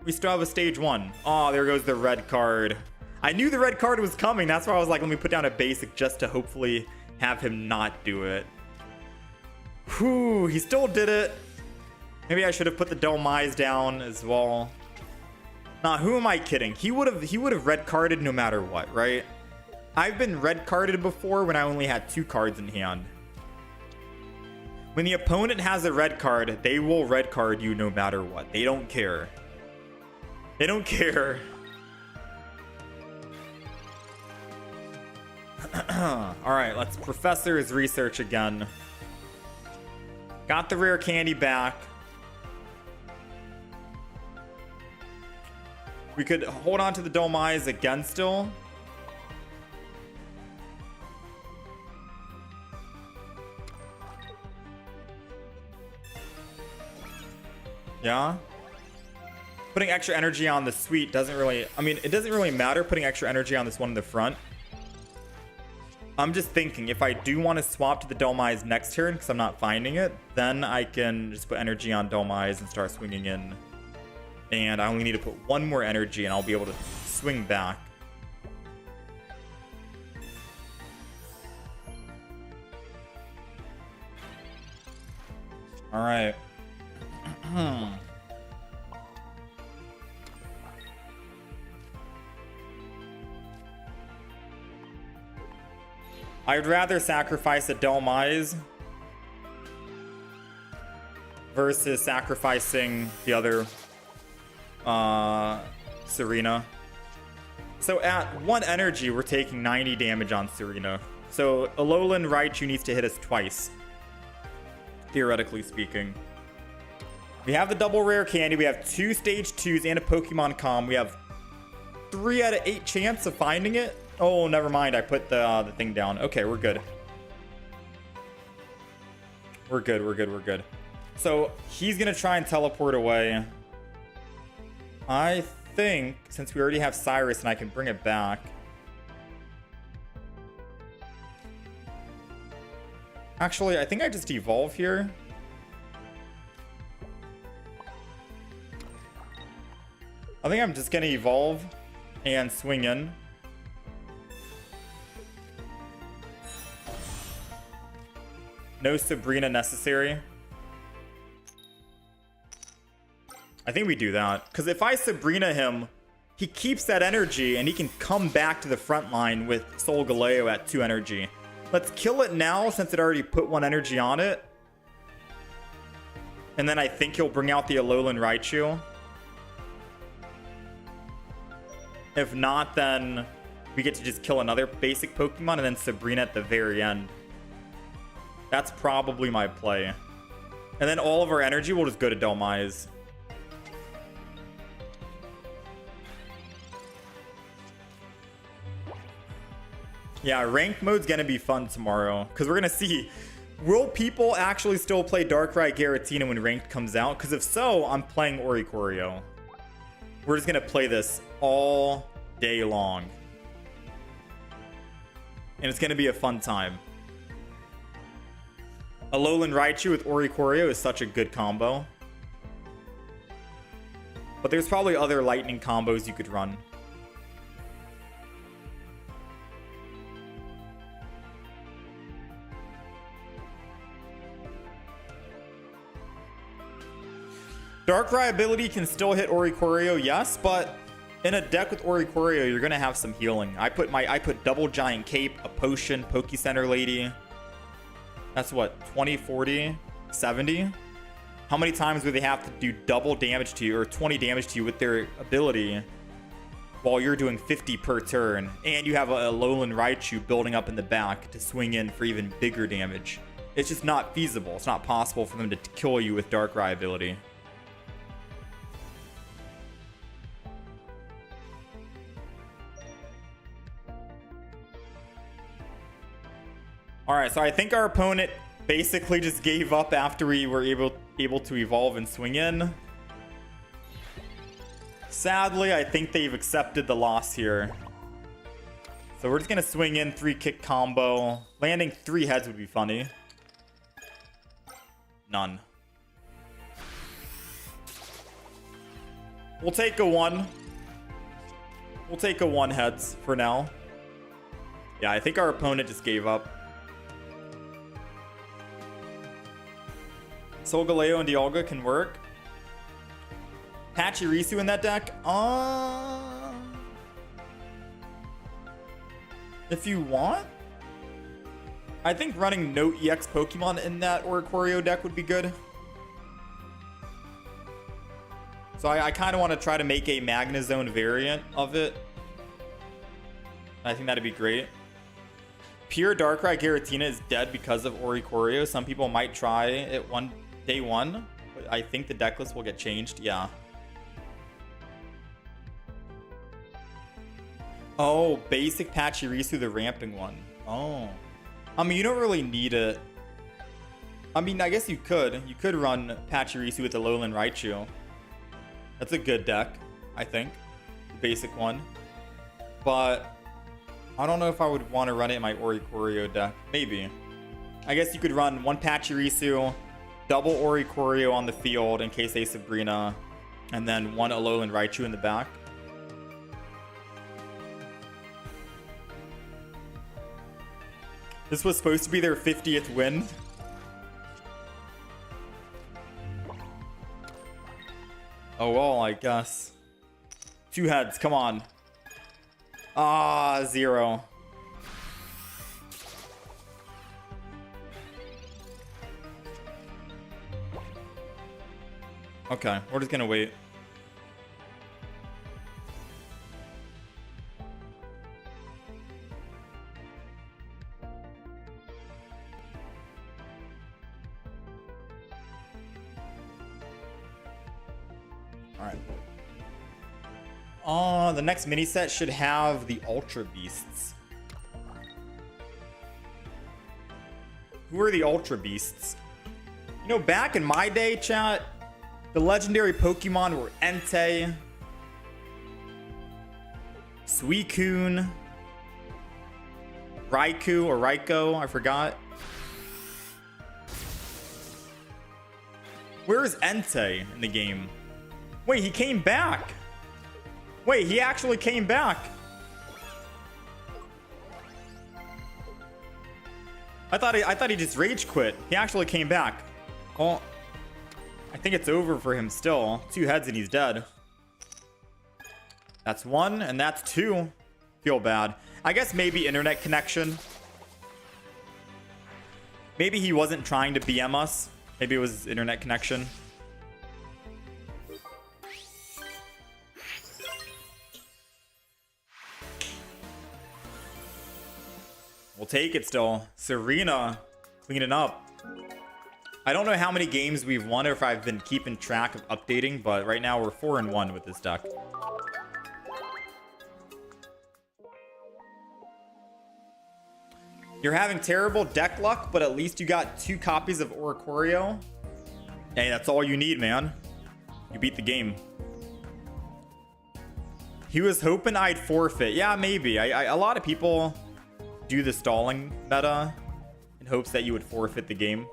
we still have a stage 1. Oh, there goes the red card. I knew the red card was coming. That's why I was like, let me put down a basic just to hopefully have him not do it. Whew, he still did it. Maybe I should have put the Dolmise down as well. Nah, who am I kidding? He would have red carded no matter what, right? I've been red carded before when I only had 2 cards in hand. When the opponent has a red card, they will red card you no matter what. They don't care. They don't care. Alright, let's Professor his research again. Got the rare candy back. We could hold on to the Dolmise again still. Yeah. Putting extra energy on the suite doesn't really... I mean, it doesn't really matter putting extra energy on this one in the front. I'm just thinking, if I do want to swap to the Dolmise next turn, because I'm not finding it, then I can just put energy on Dolmise and start swinging in. And I only need to put 1 more energy, and I'll be able to swing back. All right. I'd rather sacrifice a Dolmise versus sacrificing the other Serena. So at 1 energy, we're taking 90 damage on Serena. So Alolan Raichu needs to hit us twice, theoretically speaking. We have the double rare candy. We have 2 stage 2s and a Pokemon Com. We have 3 out of 8 chance of finding it. Oh, never mind. I put the thing down. Okay, we're good. We're good. We're good. We're good. So he's going to try and teleport away. I think since we already have Cyrus and I can bring it back. Actually, I think I just evolve here. I think I'm just going to evolve and swing in. No Sabrina necessary. I think we do that. Because if I Sabrina him, he keeps that energy and he can come back to the front line with Solgaleo at 2 energy. Let's kill it now since it already put 1 energy on it. And then I think he'll bring out the Alolan Raichu. If not, then we get to just kill another basic Pokemon and then Sabrina at the very end. That's probably my play. And then all of our energy will just go to Dolmise. Yeah, ranked mode's gonna be fun tomorrow. Because we're gonna see, will people actually still play Darkrai Giratina when ranked comes out? Because if so, I'm playing Oricorio. We're just gonna play this all day long. And it's gonna be a fun time. Alolan Raichu with Oricorio is such a good combo. But there's probably other lightning combos you could run. Darkrai ability can still hit Oricorio, yes, but In a deck with Oricorio, you're gonna have some healing. I put double giant cape, a potion, Poke Center Lady. That's what, 20, 40, 70? How many times would they have to do double damage to you or 20 damage to you with their ability while you're doing 50 per turn? And you have a Alolan Raichu building up in the back to swing in for even bigger damage. It's just not feasible. It's not possible for them to kill you with Darkrai ability. Alright, so I think our opponent basically just gave up after we were able to evolve and swing in. Sadly, I think they've accepted the loss here. So we're just going to swing in 3-kick combo. Landing 3 heads would be funny. None. We'll take a 1. We'll take a 1 heads for now. Yeah, I think our opponent just gave up. Solgaleo and Dialga can work. Pachirisu in that deck? If you want. I think running no EX Pokemon in that Oricorio deck would be good. So I kind of want to try to make a Magnezone variant of it. I think that'd be great. Pure Darkrai Giratina is dead because of Oricorio. Some people might try it day one, but I think the deck list will get changed. Yeah. Oh, basic Pachirisu, the ramping one. Oh. I mean, you don't really need it. I mean, I guess you could. You could run Pachirisu with the Alolan Raichu. That's a good deck, I think. The basic one. But I don't know if I would want to run it in my Oricorio deck. Maybe. I guess you could run one Pachirisu, double Oricorio on the field in case they Sabrina, and then one Alolan Raichu in the back. This was supposed to be their 50th win. Oh, well, I guess. 2 heads, come on. 0. Okay, we're just gonna wait. Alright. The next mini set should have the Ultra Beasts. Who are the Ultra Beasts? You know, back in my day, chat, the legendary Pokemon were Entei, Suicune, Raikou or Raikou, I forgot. Where is Entei in the game? Wait, he came back. Wait, he actually came back. I thought he just rage quit. He actually came back. Well, I think it's over for him still. 2 heads and he's dead. That's 1 and that's 2. Feel bad. I guess maybe internet connection. Maybe he wasn't trying to BM us. Maybe it was his internet connection. We'll take it still. Serena cleaning up. I don't know how many games we've won or if I've been keeping track of updating, but right now we're 4-1 with this deck. You're having terrible deck luck, but at least you got 2 copies of Oricorio. Hey, that's all you need, man. You beat the game. He was hoping I'd forfeit. Yeah, maybe. A lot of people do the stalling meta in hopes that you would forfeit the game.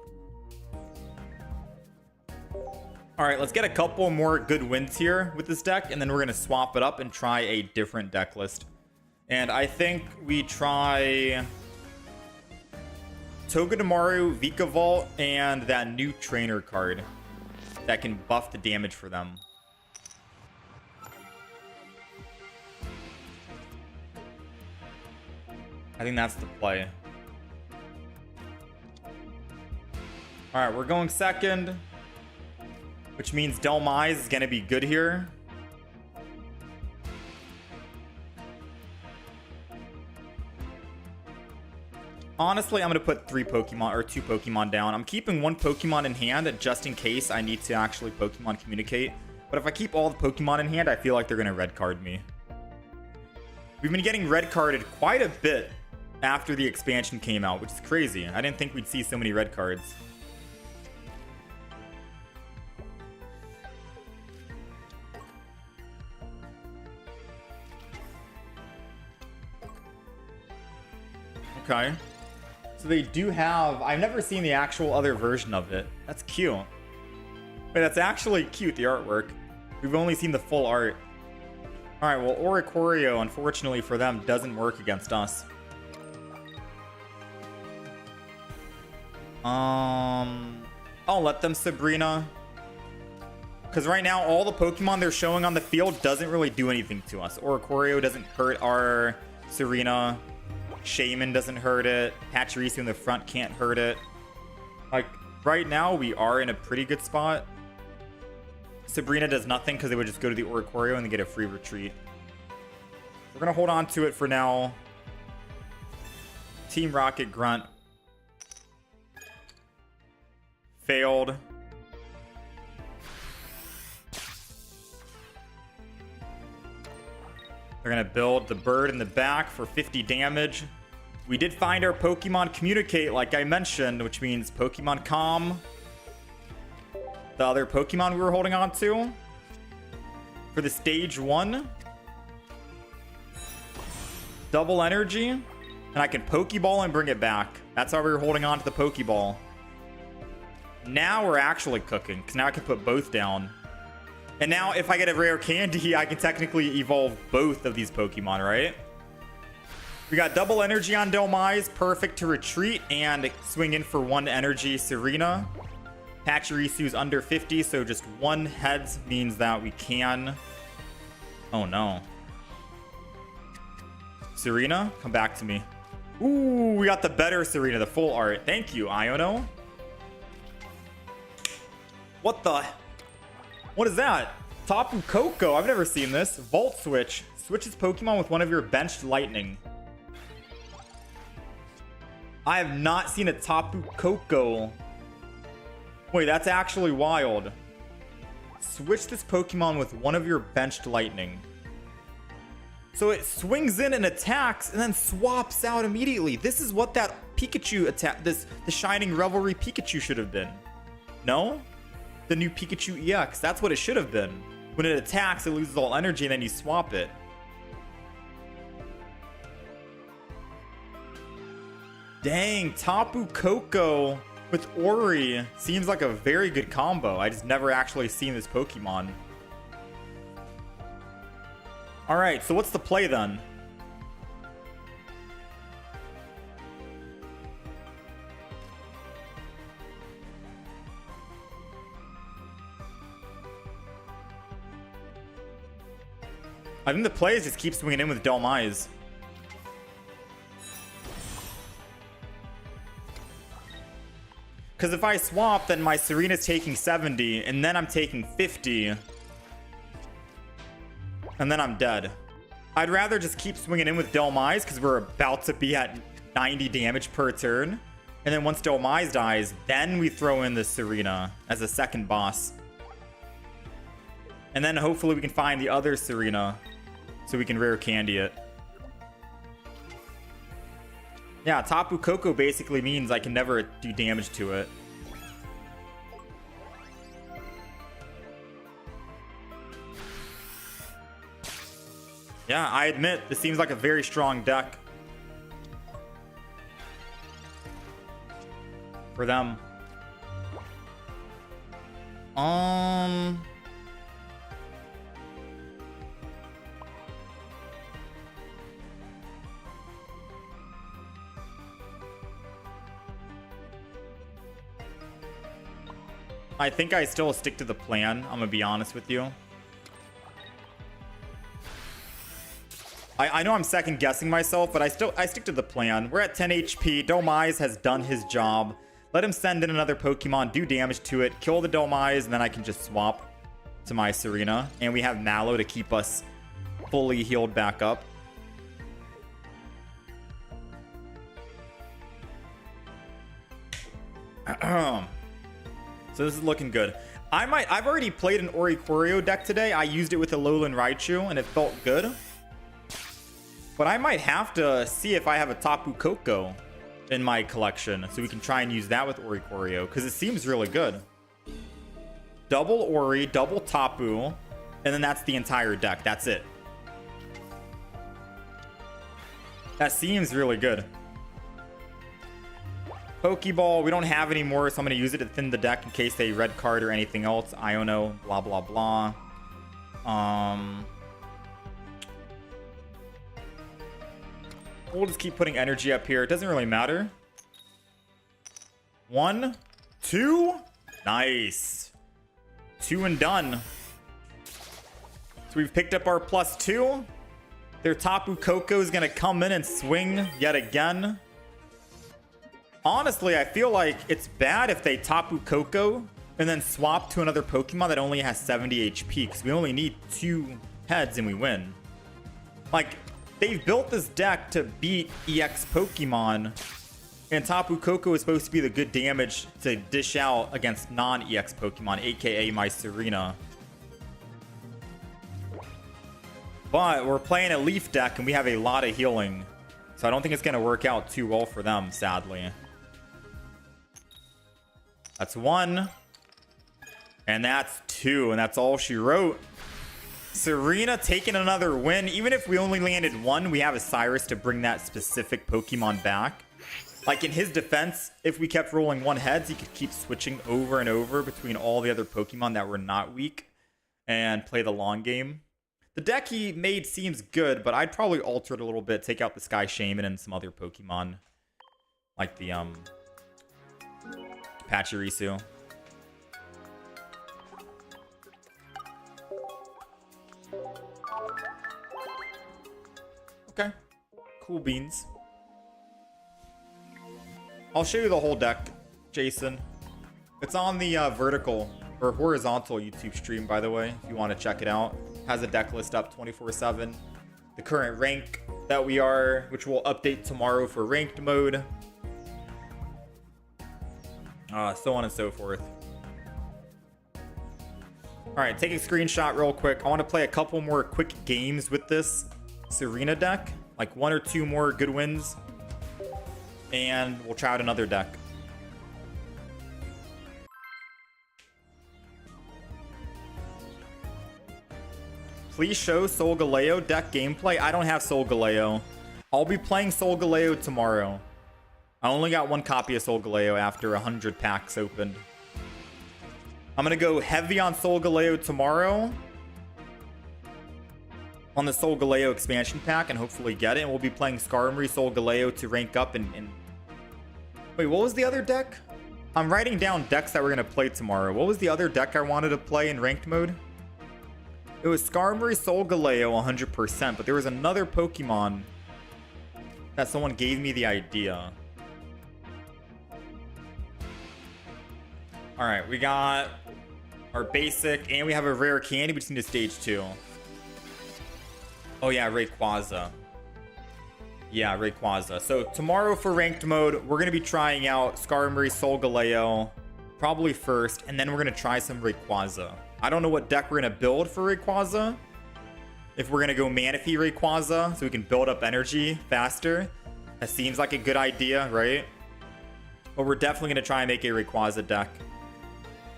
All right, let's get a couple more good wins here with this deck, and then we're going to swap it up and try a different deck list. And I think we try Togedemaru, Vika Volt, and that new trainer card that can buff the damage for them. I think that's the play. All right, we're going second, which means Delmise is going to be good here. Honestly, I'm going to put 3 Pokemon or 2 Pokemon down. I'm keeping 1 Pokemon in hand just in case I need to actually Pokemon communicate. But if I keep all the Pokemon in hand, I feel like they're going to red card me. We've been getting red carded quite a bit after the expansion came out, which is crazy. I didn't think we'd see so many red cards. Okay. So they do have... I've never seen the actual other version of it. That's cute. Wait, that's actually cute, the artwork. We've only seen the full art. Alright, well, Oricorio, unfortunately for them, doesn't work against us. I'll let them Serena. Because right now, all the Pokemon they're showing on the field doesn't really do anything to us. Oricorio doesn't hurt our Serena. Shaman doesn't hurt it. Pachirisu in the front can't hurt it. Like, right now, we are in a pretty good spot. Sabrina does nothing because they would just go to the Oricorio and they get a free retreat. We're going to hold on to it for now. Team Rocket Grunt. Failed. They're going to build the bird in the back for 50 damage. We did find our Pokemon Communicate, like I mentioned, which means Pokemon Calm. The other Pokemon we were holding on to. For the stage 1. Double energy. And I can Pokeball and bring it back. That's why we were holding on to the Pokeball. Now we're actually cooking, because now I can put both down. And now, if I get a rare candy, I can technically evolve both of these Pokemon, right? We got double energy on Delmise, perfect to retreat and swing in for 1 energy Serena. Pachirisu's under 50, so just 1 heads means that we can... Oh, no. Serena, come back to me. Ooh, we got the better Serena, the full art. Thank you, Iono. What the... What is that? Tapu Koko. I've never seen this. Volt Switch. Switches Pokemon with one of your benched Lightning. I have not seen a Tapu Koko. Wait, that's actually wild. Switch this Pokemon with one of your benched Lightning. So it swings in and attacks and then swaps out immediately. This is what that Pikachu attack, the Shining Revelry Pikachu should have been. No? The new Pikachu EX. That's what it should have been. When it attacks, it loses all energy and then you swap it. Dang, Tapu Koko with Ori seems like a very good combo. I just never actually seen this Pokemon. Alright, so what's the play then? I think the play is just keep swinging in with Delmise. Because if I swap, then my Serena's taking 70, and then I'm taking 50. And then I'm dead. I'd rather just keep swinging in with Delmise, because we're about to be at 90 damage per turn. And then once Delmise dies, then we throw in the Serena as a second boss. And then hopefully we can find the other Serena, so we can rare candy it. Yeah, Tapu Koko basically means I can never do damage to it. Yeah, I admit, this seems like a very strong deck. For them. I think I still stick to the plan. I'm gonna be honest with you. I know I'm second guessing myself, but I stick to the plan. We're at 10 HP. Domize has done his job. Let him send in another Pokemon, do damage to it, kill the Domize, and then I can just swap to my Serena. And we have Mallow to keep us fully healed back up. So this is looking good. I've already played an Oricorio deck today. I used it with a Alolan Raichu and it felt good. But I might have to see if I have a Tapu Koko in my collection so we can try and use that with Oricorio because it seems really good. Double Ori, double Tapu, and then that's the entire deck. That's it. That seems really good. Pokeball, we don't have any more, so I'm going to use it to thin the deck in case they red card or anything else. Iono, blah, blah, blah. We'll just keep putting energy up here. It doesn't really matter. 1, 2. Nice. 2 and done. So we've picked up our +2. Their Tapu Koko is going to come in and swing yet again. Honestly, I feel like it's bad if they Tapu Koko and then swap to another Pokemon that only has 70 HP because we only need 2 heads and we win. Like, they've built this deck to beat EX Pokemon, and Tapu Koko is supposed to be the good damage to dish out against non-EX Pokemon, aka my Serena. But we're playing a Leaf deck and we have a lot of healing, so I don't think it's going to work out too well for them, sadly. That's 1. And that's 2. And that's all she wrote. Serena taking another win. Even if we only landed 1, we have a Cyrus to bring that specific Pokemon back. Like, in his defense, if we kept rolling 1 heads, he could keep switching over and over between all the other Pokemon that were not weak and play the long game. The deck he made seems good, but I'd probably alter it a little bit. Take out the Sky Shaman and some other Pokemon. Like the, Pachirisu. Okay. Cool beans. I'll show you the whole deck, Jason. It's on the vertical or horizontal YouTube stream, by the way, if you want to check it out. Has a deck list up 24/7. The current rank that we are, which we'll update tomorrow for ranked mode. So on and so forth. Alright, take a screenshot real quick. I want to play a couple more quick games with this Serena deck. Like 1 or 2 more good wins. And we'll try out another deck. Please show Solgaleo deck gameplay. I don't have Solgaleo. I'll be playing Solgaleo tomorrow. I only got 1 copy of Solgaleo after 100 packs opened. I'm going to go heavy on Solgaleo tomorrow. On the Solgaleo expansion pack and hopefully get it. And we'll be playing Skarmory Solgaleo to rank up and... Wait, what was the other deck? I'm writing down decks that we're going to play tomorrow. What was the other deck I wanted to play in ranked mode? It was Skarmory Solgaleo 100%, but there was another Pokemon that someone gave me the idea. Alright, we got our basic, and we have a rare candy. We just need a stage 2. Oh yeah, Rayquaza. Yeah, Rayquaza. So tomorrow for ranked mode, we're going to be trying out Skarmory Solgaleo probably first, and then we're going to try some Rayquaza. I don't know what deck we're going to build for Rayquaza. If we're going to go Manaphy Rayquaza so we can build up energy faster. That seems like a good idea, right? But we're definitely going to try and make a Rayquaza deck.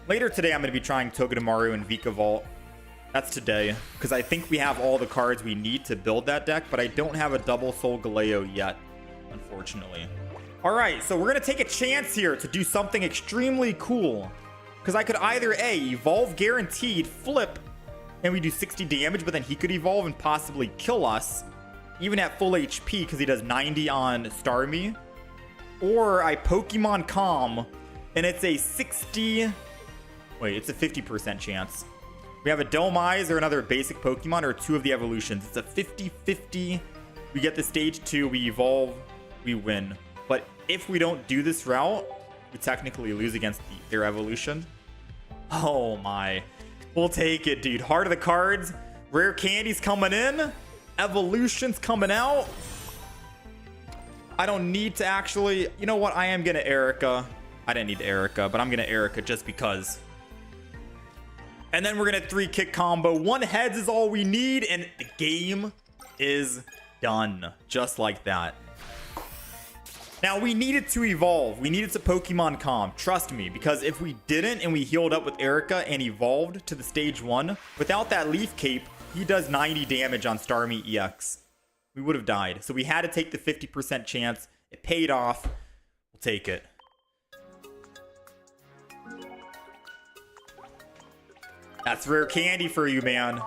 Later today, I'm going to be trying Togedemaru and Vika Volt. That's today, because I think we have all the cards we need to build that deck, but I don't have a double Solgaleo yet, unfortunately. All right, so we're going to take a chance here to do something extremely cool. Because I could either A, evolve guaranteed, flip, and we do 60 damage, but then he could evolve and possibly kill us, even at full HP, because he does 90 on Starmie. Or I Pokemon Calm, and it's a 60... Wait, it's a 50% chance. We have a Domize or another basic Pokemon or 2 of the evolutions. It's a 50-50 We get the stage 2, we evolve, we win. But if we don't do this route, we technically lose against their evolution. Oh my. We'll take it, dude. Heart of the cards. Rare candies coming in. Evolution's coming out. I don't need to actually... You know what? I am going to Erica. I didn't need Erica, but I'm going to Erica just because. And then we're going to 3-kick combo. 1 heads is all we need, and the game is done. Just like that. Now, we needed to evolve. We needed to Pokemon Calm. Trust me, because if we didn't and we healed up with Erica and evolved to the stage 1, without that Leaf Cape, he does 90 damage on Starmie EX. We would have died. So we had to take the 50% chance. It paid off. We'll take it. That's rare candy for you, man.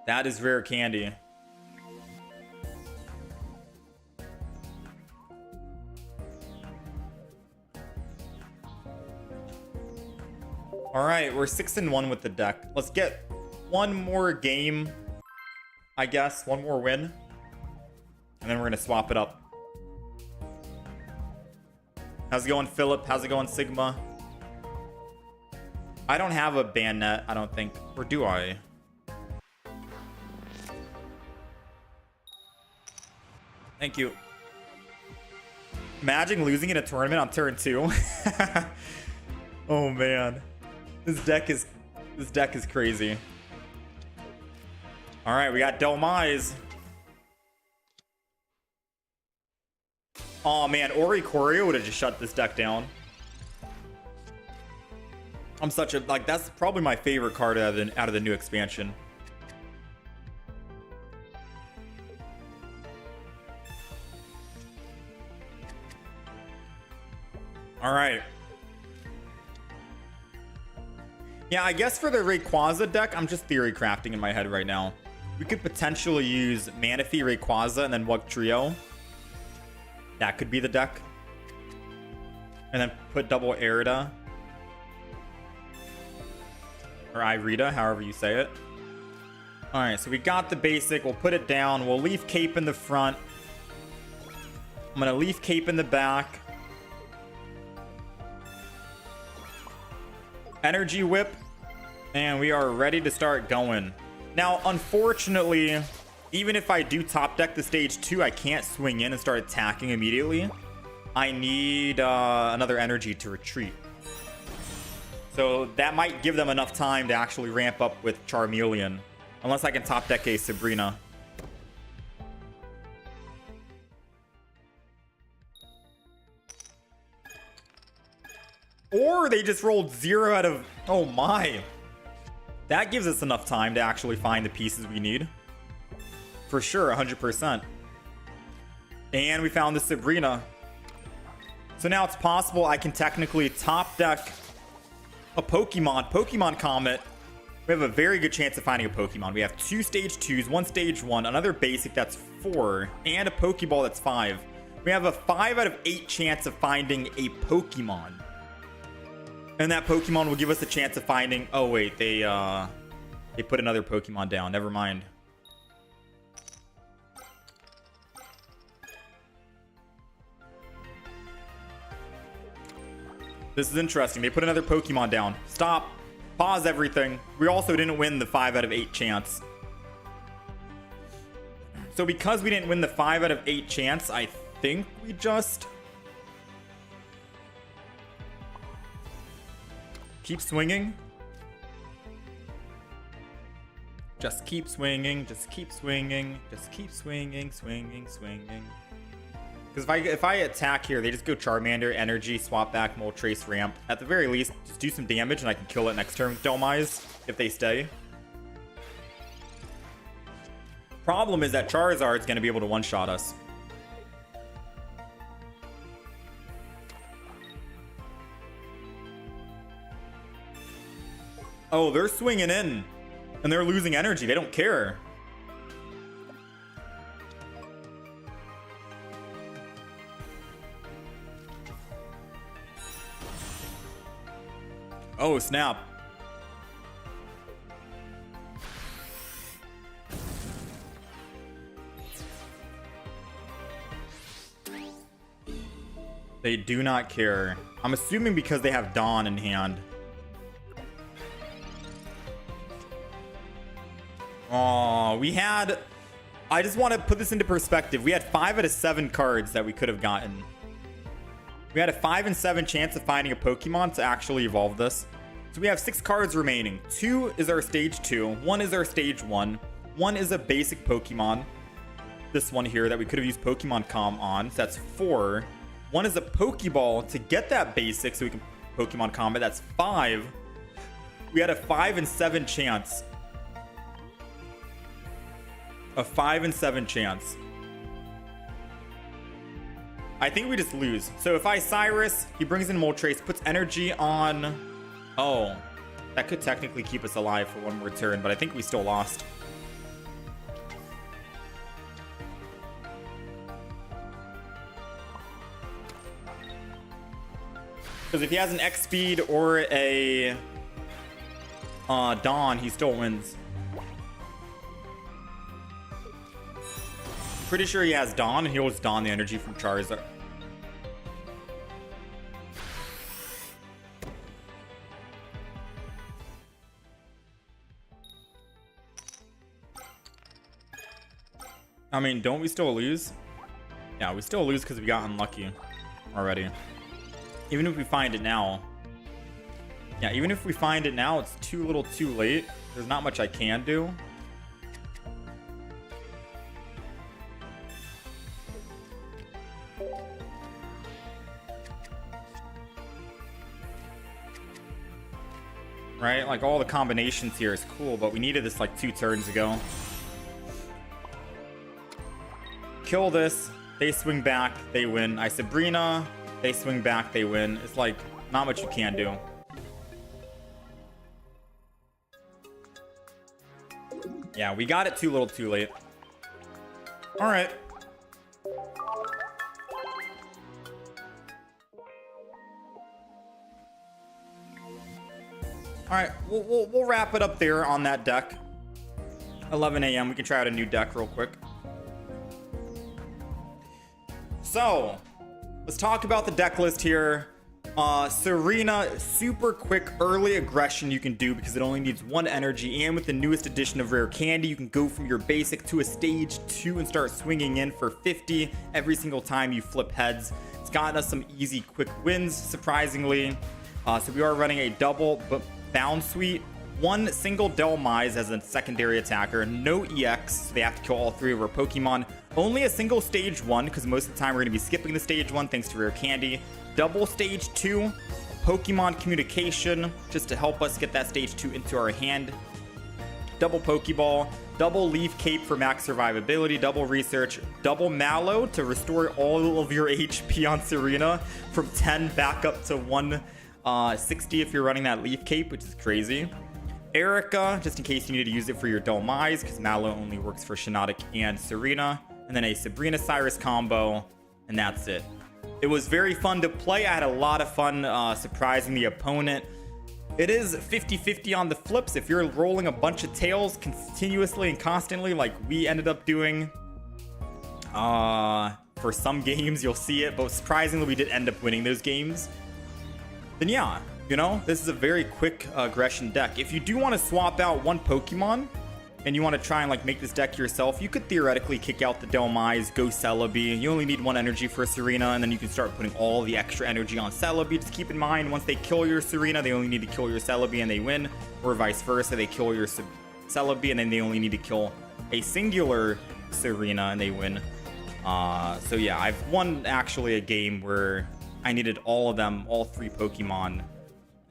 That is rare candy. All right, we're 6-1 with the deck. Let's get one more game, I guess. One more win. And then we're going to swap it up. How's it going, Philip? How's it going, Sigma? I don't have a ban net, I don't think. Or do I? Thank you. Imagine losing in a tournament on turn 2. Oh, man. This deck is crazy. All right, we got Delmise. Oh man, Oricorio would have just shut this deck down. I'm such a that's probably my favorite card out of the new expansion. All right. Yeah, I guess for the Rayquaza deck, I'm just theory crafting in my head right now. We could potentially use Manaphy, Rayquaza, and then Wugtrio. That could be the deck. And then put double Arida. Or Irida, however you say it. Alright, so we got the basic. We'll put it down. We'll Leaf Cape in the front. I'm going to Leaf Cape in the back. Energy Whip, and we are ready to start going. Now, unfortunately, even if I do top deck the stage 2, I can't swing in and start attacking immediately. I need another energy to retreat. So that might give them enough time to actually ramp up with Charmeleon, unless I can top deck a Sabrina. Or they just rolled 0 out of... Oh my. That gives us enough time to actually find the pieces we need. For sure, 100%. And we found the Sabrina. So now it's possible I can technically top deck a Pokemon. Pokemon Comet. We have a very good chance of finding a Pokemon. We have 2 stage 2s, 1 stage 1, another basic that's 4, and a Pokeball that's 5. We have a 5 out of 8 chance of finding a Pokemon. And that Pokemon will give us a chance of finding... Oh, wait. They put another Pokemon down. Never mind. This is interesting. They put another Pokemon down. Stop. Pause everything. We also didn't win the 5 out of 8 chance. So because we didn't win the 5 out of 8 chance, I think we just... keep swinging. Just keep swinging. Just keep swinging. Just keep swinging. Swinging. Swinging. Because if I attack here, they just go Charmander, Energy, swap back, Moltres, Ramp. At the very least, just do some damage and I can kill it next turn with Delmise if they stay. Problem is that Charizard's going to be able to one-shot us. Oh, they're swinging in. And they're losing energy. They don't care. Oh, snap. They do not care. I'm assuming because they have Dawn in hand. Oh, we had... I just want to put this into perspective. We had 5 out of 7 cards that we could have gotten. We had a 5 in 7 chance of finding a Pokemon to actually evolve this. So we have 6 cards remaining. 2 is our stage 2. 1 is our stage 1. 1 is a basic Pokemon. This one here that we could have used Pokemon Com on. So that's 4. 1 is a Pokeball to get that basic so we can Pokemon Combat. That's 5. We had a 5 in 7 chance. A 5 in 7 chance. I think we just lose. So if I Cyrus, he brings in Moltres, puts energy on... Oh, that could technically keep us alive for one more turn, but I think we still lost. Because if he has an X speed or a Dawn, he still wins. Pretty sure he has Dawn, and he'll just Dawn the energy from Charizard. I mean, don't we still lose? Yeah, we still lose because we got unlucky already. Even if we find it now. Yeah, even if we find it now, it's too little too late. There's not much I can do. Right? Like, all the combinations here is cool, but we needed this like 2 turns ago. Kill this, they swing back, they win. I Sabrina, they swing back, they win. It's like, not much you can do. Yeah, we got it too little too late. Alright. Alright, we'll wrap it up there on that deck. 11 a.m. We can try out a new deck real quick. So, let's talk about the deck list here. Serena, super quick early aggression you can do because it only needs 1 energy, and with the newest edition of Rare Candy, you can go from your basic to a stage 2 and start swinging in for 50 every single time you flip heads. It's gotten us some easy quick wins, surprisingly. So we are running a double bound suite, 1 single Delmise as a secondary attacker, no EX, so they have to kill all 3 of our Pokemon. Only a single stage 1, because most of the time we're going to be skipping the stage 1 thanks to Rare Candy. Double stage 2, Pokemon Communication, just to help us get that stage 2 into our hand. Double Pokeball, double Leaf Cape for max survivability, double Research, double Mallow to restore all of your HP on Serena from 10 back up to 160 if you're running that Leaf Cape, which is crazy. Erica, just in case you need to use it for your Dulmise, because Mallow only works for Shiinotic and Serena. And then a Sabrina Cyrus combo, and that's it. It was very fun to play. I had a lot of fun surprising the opponent. It is 50-50 on the flips. If you're rolling a bunch of tails continuously and constantly like we ended up doing for some games, you'll see it. But surprisingly, we did end up winning those games. Then yeah, you know, this is a very quick aggression deck. If you do want to swap out 1 Pokemon, and you want to try and like make this deck yourself, you could theoretically kick out the Delmise, go Celebi. You only need 1 energy for Serena, and then you can start putting all the extra energy on Celebi. Just keep in mind, once they kill your Serena, they only need to kill your Celebi and they win, or vice versa. They kill your Celebi and then they only need to kill a singular Serena and they win. So yeah, I've won actually a game where I needed all of them, all 3 Pokemon,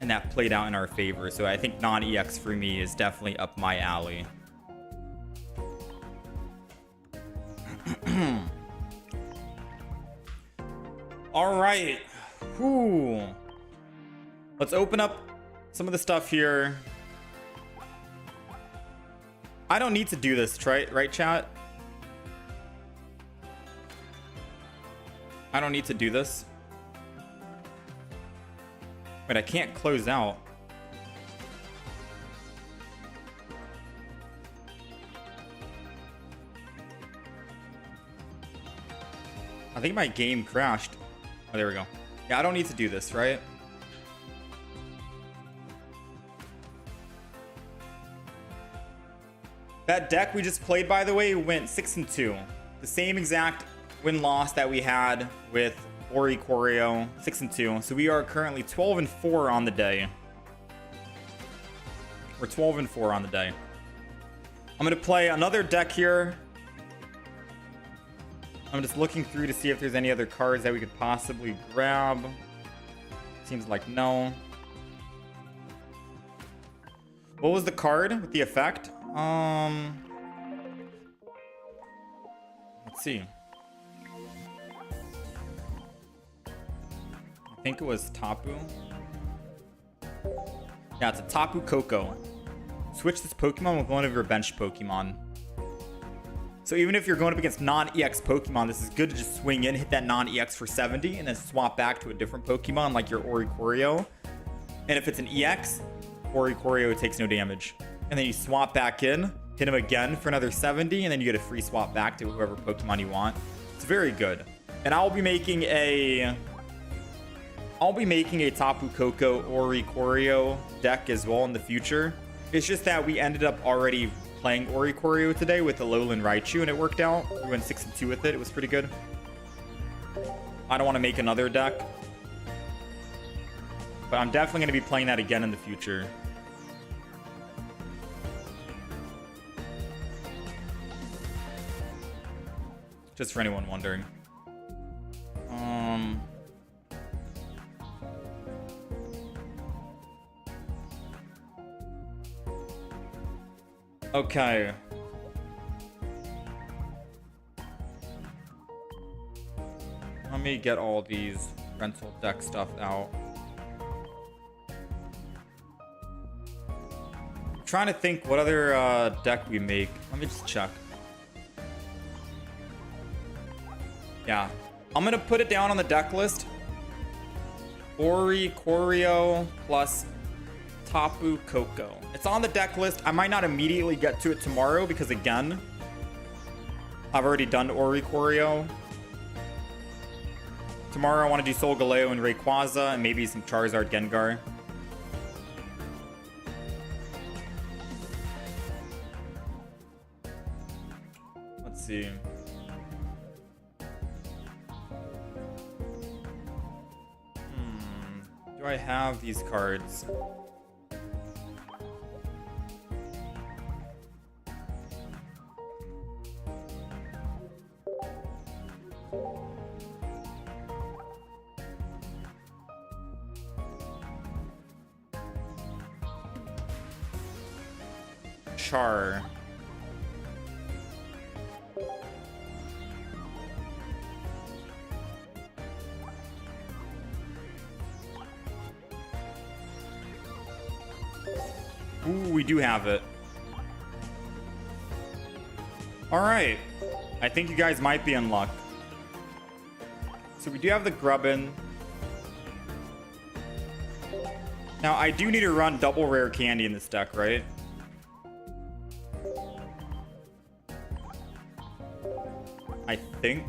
and that played out in our favor. So I think non-EX for me is definitely up my alley. All right. Whew. Let's open up some of the stuff here. I don't need to do this, right, chat? I don't need to do this. Wait, I can't close out. I think my game crashed. Oh, there we go. Yeah, I don't need to do this, right? That deck we just played, by the way, went 6-2. The same exact win-loss that we had with Ori Choreo, 6-2. So we are currently 12-4 on the day. We're 12-4 on the day. I'm going to play another deck here. I'm just looking through to see if there's any other cards that we could possibly grab. Seems like no. What was the card with the effect? Let's see. I think it was Tapu. Yeah, it's a Tapu Koko. Switch this Pokemon with one of your bench Pokemon. So even if you're going up against non-EX Pokemon, this is good to just swing in, hit that non-EX for 70, and then swap back to a different Pokemon like your Oricorio. And if it's an EX, Oricorio takes no damage. And then you swap back in, hit him again for another 70, and then you get a free swap back to whoever Pokemon you want. It's very good. And I'll be making a Tapu Koko Oricorio deck as well in the future. It's just that we ended up already playing Oricorio today with the Alolan Raichu, and it worked out. We went 6-2 with it. It was pretty good. I don't want to make another deck, but I'm definitely going to be playing that again in the future. Just for anyone wondering. Okay. Let me get all these rental deck stuff out. I'm trying to think what other deck we make. Let me just check. Yeah. I'm going to put it down on the deck list. Oricorio plus Tapu Koko. It's on the deck list. I might not immediately get to it tomorrow because, again, I've already done Oricorio. Tomorrow I want to do Solgaleo and Rayquaza and maybe some Charizard Gengar. Let's see. Do I have these cards? Char. Ooh, we do have it. All right. I think you guys might be in luck. So we do have the Grubbin. Now, I do need to run double rare candy in this deck, right? I think.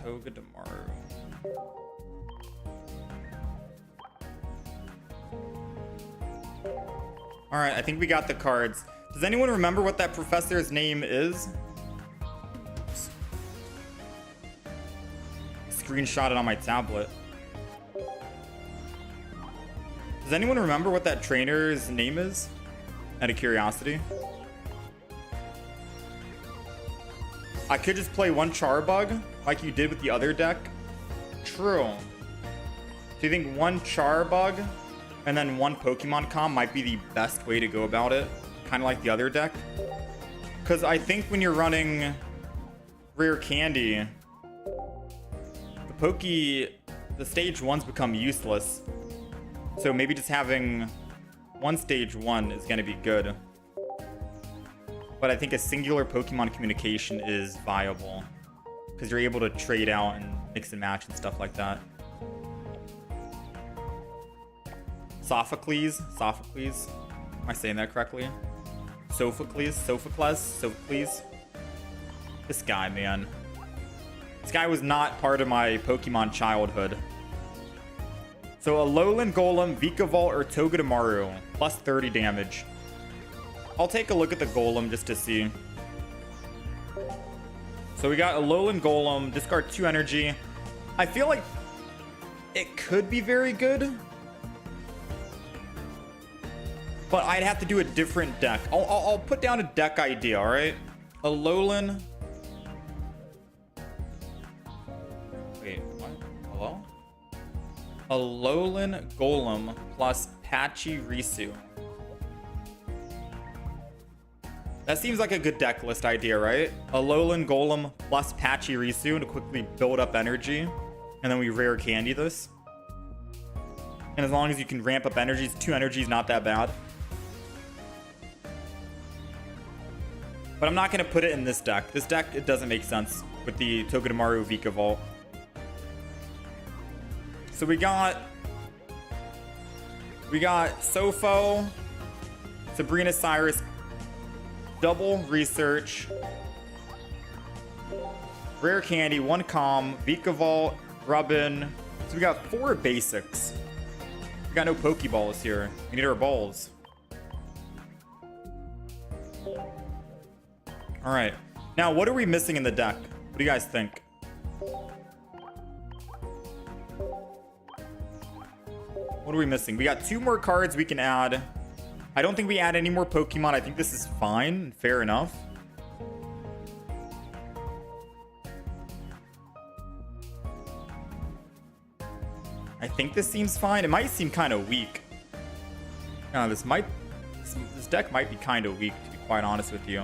Togedemaru. All right, I think we got the cards. Does anyone remember what that professor's name is? Oops. Screenshot it on my tablet. Does anyone remember what that trainer's name is? Out of curiosity. I could just play one Charbug like you did with the other deck. True. Do you think one Charbug and then one Pokemon Com might be the best way to go about it? Kind of like the other deck? Because I think when you're running rare candy, the stage ones become useless. So maybe just having one stage 1 is going to be good. But I think a singular Pokemon communication is viable, because you're able to trade out and mix and match and stuff like that. Sophocles? Am I saying that correctly? Sophocles. This guy, man. This guy was not part of my Pokemon childhood. So a Alolan Golem, Vika Volt, or Togedemaru. Plus 30 damage. I'll take a look at the Golem just to see. So we got a Alolan Golem, discard 2 energy. I feel like it could be very good, but I'd have to do a different deck. I'll put down a deck idea, all right? Alolan. Wait, what? Hello? Alolan Golem plus Patchy Risu. That seems like a good deck list idea, right? Alolan Golem plus Patchy Risu to quickly build up energy. And then we rare candy this. And as long as you can ramp up energies, 2 energies, not that bad. But I'm not going to put it in this deck. This deck, it doesn't make sense with the Togedemaru Vika Volt. So we got Sopho, Sabrina Cyrus, double research, rare candy, 1 calm, Vika Volt, Rubbin. So we got 4 basics. We got no Pokeballs here. We need our balls. All right. Now, what are we missing in the deck? What do you guys think? What are we missing? We got 2 more cards we can add. I don't think we add any more Pokemon. I think this is fine. Fair enough. I think this seems fine. It might seem kind of weak. This deck might be kind of weak, to be quite honest with you.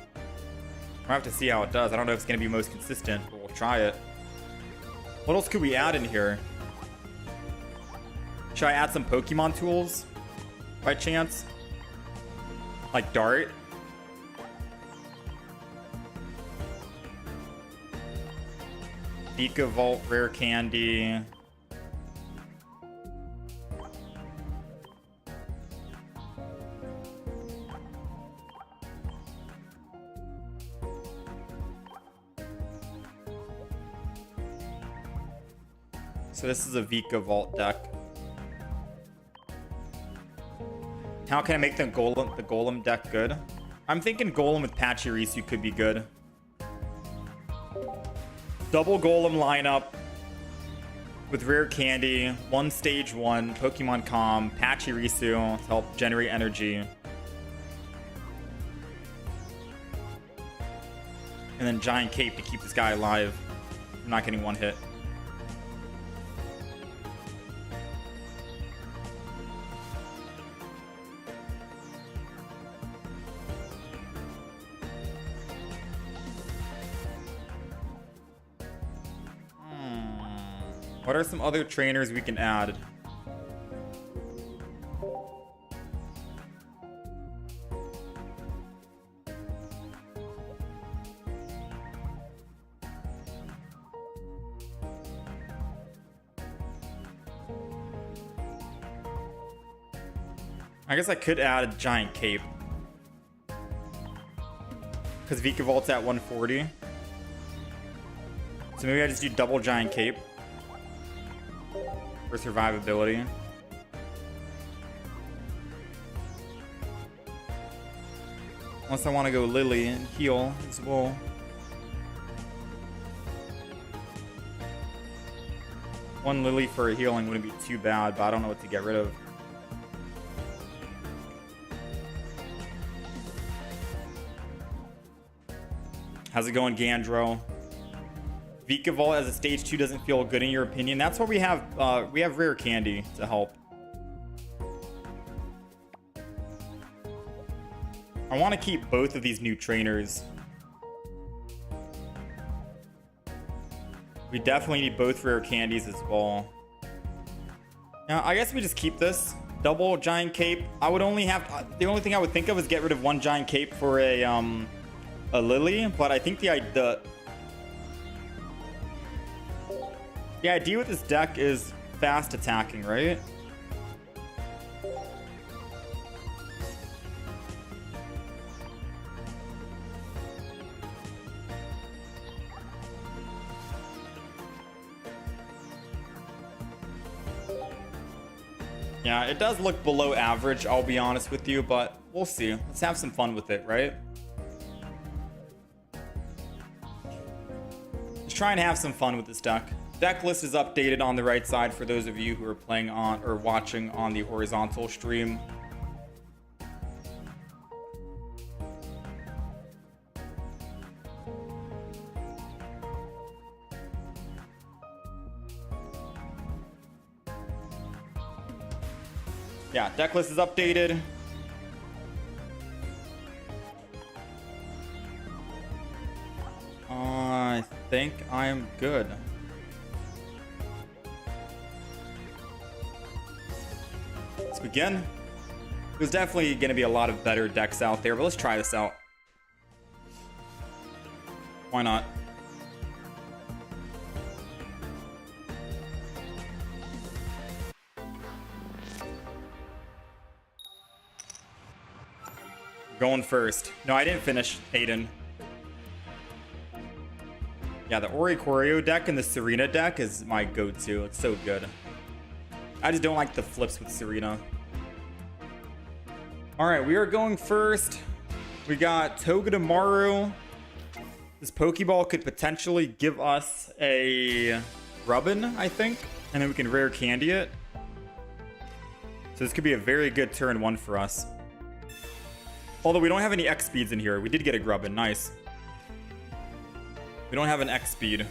We'll have to see how it does. I don't know if it's going to be most consistent, but we'll try it. What else could we add in here? Should I add some Pokemon tools by chance? Like Dart? Vika Volt, rare candy. So this is a Vika Volt deck. How can I make the Golem deck good? I'm thinking Golem with Patchy Risu could be good. Double Golem lineup with rare candy, 1 stage 1, Pokemon Calm, Patchy Risu to help generate energy. And then Giant Cape to keep this guy alive. I'm not getting 1 hit. What are some other trainers we can add? I guess I could add a Giant Cape. Because Vika Volt's at 140. So maybe I just do double Giant Cape. For survivability. Unless I want to go Lily and heal as well. One Lily for a healing wouldn't be too bad, but I don't know what to get rid of. How's it going, Gandro? Vika Volt as a stage 2 doesn't feel good in your opinion. That's why we have rare candy to help. I want to keep both of these new trainers. We definitely need both rare candies as well. Now, I guess we just keep this. Double Giant Cape. I would only have... the only thing I would think of is get rid of 1 Giant Cape for a Lily. But I think the idea with this deck is fast attacking, right? Yeah, it does look below average, I'll be honest with you, but we'll see. Let's have some fun with it, right? Let's try and have some fun with this deck. Deck list is updated on the right side for those of you who are playing on or watching on the horizontal stream. Yeah, deck list is updated. I think I'm good. Let's begin. There's definitely going to be a lot of better decks out there, but let's try this out. Why not? Going first. No, I didn't finish, Aiden. Yeah, the Oricorio deck and the Serena deck is my go-to. It's so good. I just don't like the flips with Serena. Alright, we are going first. We got Togedemaru. This Pokeball could potentially give us a Rubbin, I think. And then we can rare candy it. So this could be a very good turn one for us. Although we don't have any X speeds in here. We did get a Grubbin. Nice. We don't have an X speed.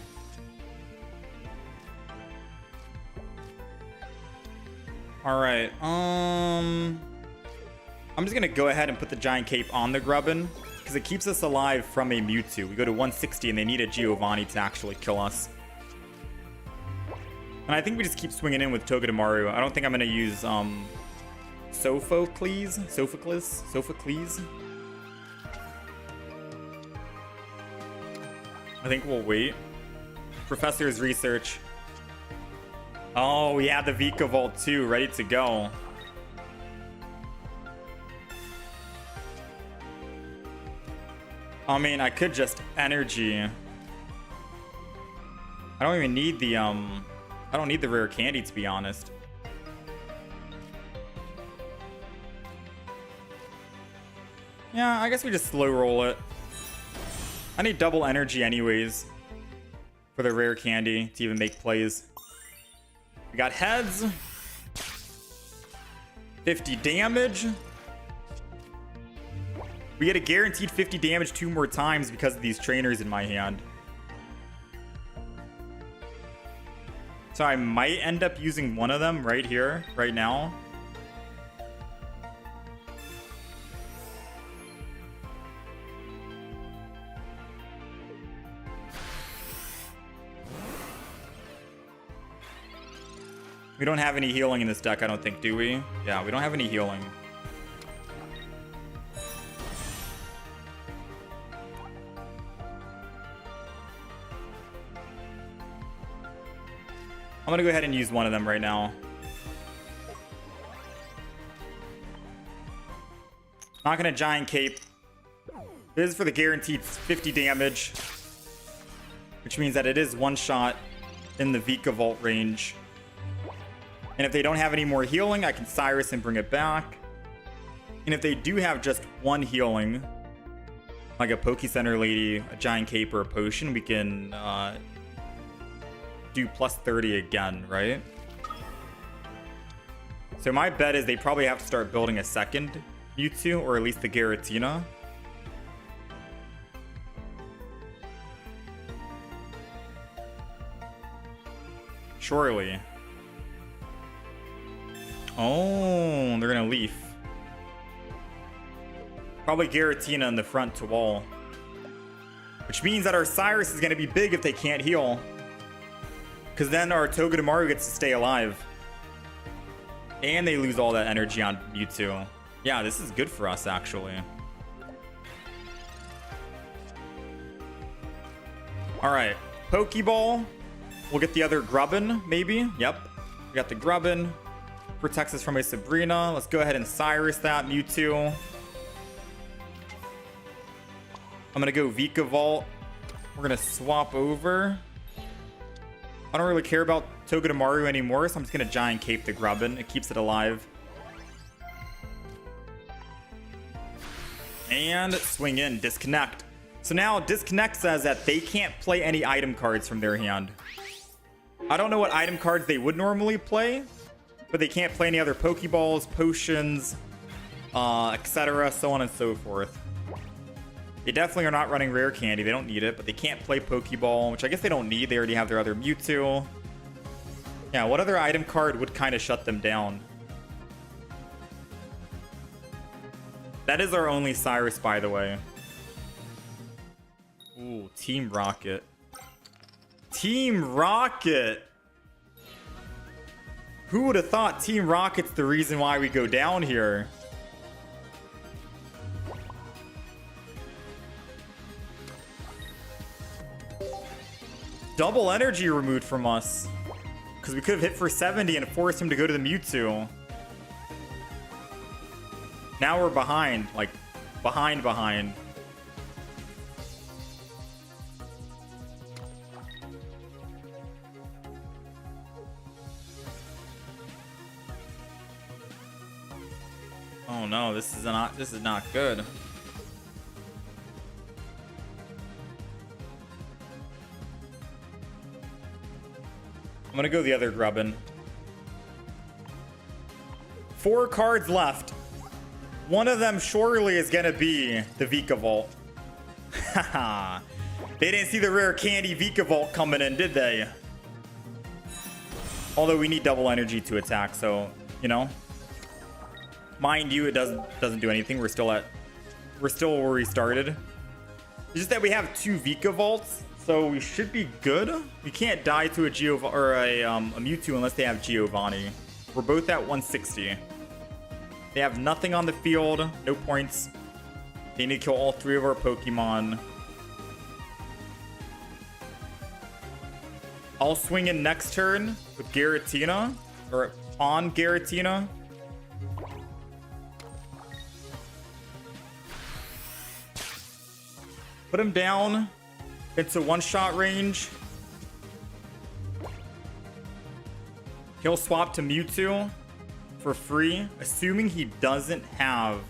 Alright. I'm just going to go ahead and put the Giant Cape on the Grubbin, because it keeps us alive from a Mewtwo. We go to 160 and they need a Giovanni to actually kill us. And I think we just keep swinging in with Togedemaru. I don't think I'm going to use Sophocles. I think we'll wait. Professor's research. Oh, we had the Vika Volt too, ready to go. I mean, I could just energy. I don't even need the I don't need the rare candy, to be honest. Yeah, I guess we just slow roll it. I need double energy anyways for the rare candy to even make plays. We got heads. 50 damage. We get a guaranteed 50 damage 2 more times because of these trainers in my hand. So I might end up using one of them right here, right now. We don't have any healing in this deck, I don't think, do we? Yeah, we don't have any healing. I'm gonna go ahead and use one of them right now. Not gonna Giant Cape. This is for the guaranteed 50 damage, which means that it is one shot in the Vika Volt range. And if they don't have any more healing, I can Cyrus and bring it back. And if they do have just one healing, like a Poke Center Lady, a Giant Cape, or a Potion, we can do plus 30 again, right? So my bet is they probably have to start building a second Mewtwo, or at least the Giratina. Surely. Oh, they're gonna Leaf. Probably Giratina in the front to wall. Which means that our Cyrus is gonna be big if they can't heal. Because then our Togedemaru gets to stay alive. And they lose all that energy on Mewtwo. Yeah, this is good for us, actually. Alright, Pokeball. We'll get the other Grubbin, maybe. Yep, we got the Grubbin. Protects us from a Sabrina. Let's go ahead and Cyrus that Mewtwo. I'm gonna go Vika Volt. We're gonna swap over. I don't really care about Togedemaru anymore, so I'm just gonna Giant Cape the Grubbin. It keeps it alive. And swing in, disconnect. So now disconnect says that they can't play any item cards from their hand. I don't know what item cards they would normally play, but they can't play any other Pokeballs, potions, etc., so on and so forth. They definitely are not running Rare Candy. They don't need it, but they can't play Pokeball, which I guess they don't need. They already have their other Mewtwo. Yeah, what other item card would kind of shut them down? That is our only Cyrus, by the way. Ooh, Team Rocket. Team Rocket! Who would have thought Team Rocket's the reason why we go down here? Double energy removed from us. Because we could have hit for 70 and forced him to go to the Mewtwo. Now we're behind. Like, behind. Oh no, this is not good. I'm gonna go the other Grubbin. 4 cards left. One of them surely is gonna be the Vika Volt. Haha. They didn't see the rare candy Vika Volt coming in, did they? Although we need double energy to attack, so, you know. Mind you, it doesn't do anything. We're still where we started. It's just that we have 2 Vika Volts, so we should be good. We can't die to a Mewtwo unless they have Giovanni. We're both at 160. They have nothing on the field, no points. They need to kill all 3 of our Pokemon. I'll swing in next turn with Giratina, or on Giratina. Put him down into one-shot range. He'll swap to Mewtwo for free, assuming he doesn't have...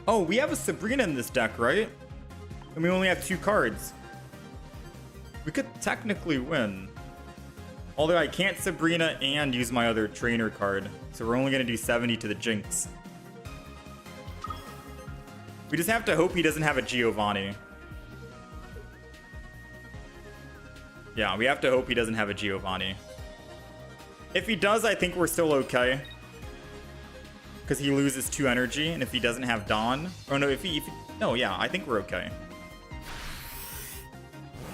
Oh, we have a Serena in this deck, right? And we only have 2 cards. We could technically win. Although I can't Serena and use my other trainer card. So we're only going to do 70 to the Jinx. We just have to hope he doesn't have a Giovanni. Yeah, we have to hope he doesn't have a Giovanni. If he does, I think we're still okay. Because he loses 2 energy, and if he doesn't have Dawn... Oh, no, no, yeah, I think we're okay.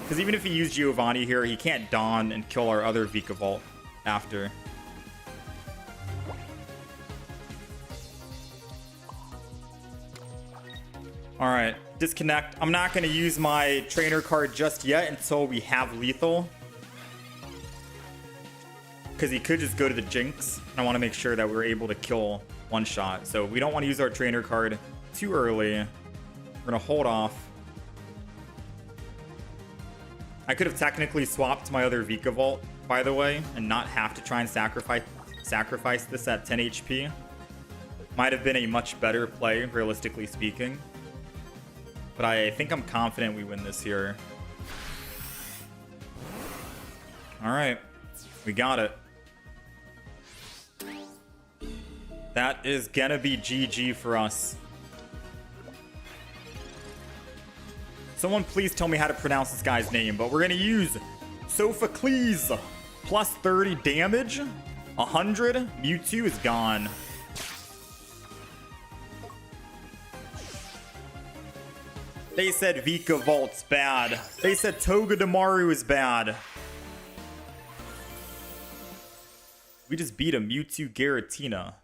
Because even if he used Giovanni here, he can't Dawn and kill our other Vika Volt after. Alright, disconnect. I'm not going to use my trainer card just yet until we have lethal. Because he could just go to the Jinx. And I want to make sure that we're able to kill one shot. So we don't want to use our trainer card too early. We're going to hold off. I could have technically swapped my other Vika Volt, by the way, and not have to try and sacrifice this at 10 HP. Might have been a much better play, realistically speaking. But I think I'm confident we win this here. Alright. We got it. That is gonna be GG for us. Someone please tell me how to pronounce this guy's name, but we're gonna use Sophocles. Plus 30 damage. 100. Mewtwo is gone. They said Vika Volt's bad. They said Togedemaru is bad. We just beat a Mewtwo Giratina.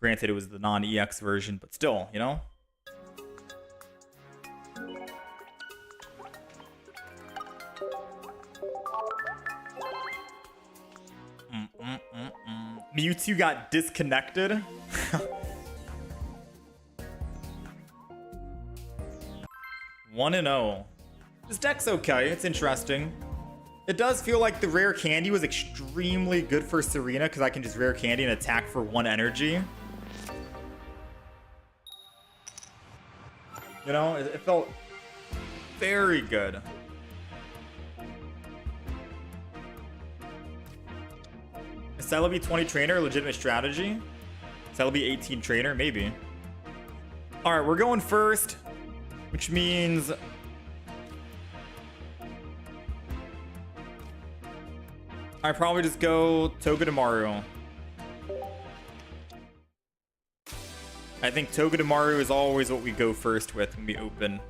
Granted, it was the non-EX version, but still, you know? Mewtwo got disconnected. 1-0. This deck's okay. It's interesting. It does feel like the rare candy was extremely good for Serena because I can just rare candy and attack for 1 energy. You know, it felt very good. Is Celebi 20 trainer a legitimate strategy? Celebi 18 trainer? Maybe. Alright, we're going first, which means I probably just go Togedemaru. I think Togedemaru is always what we go first with when we open.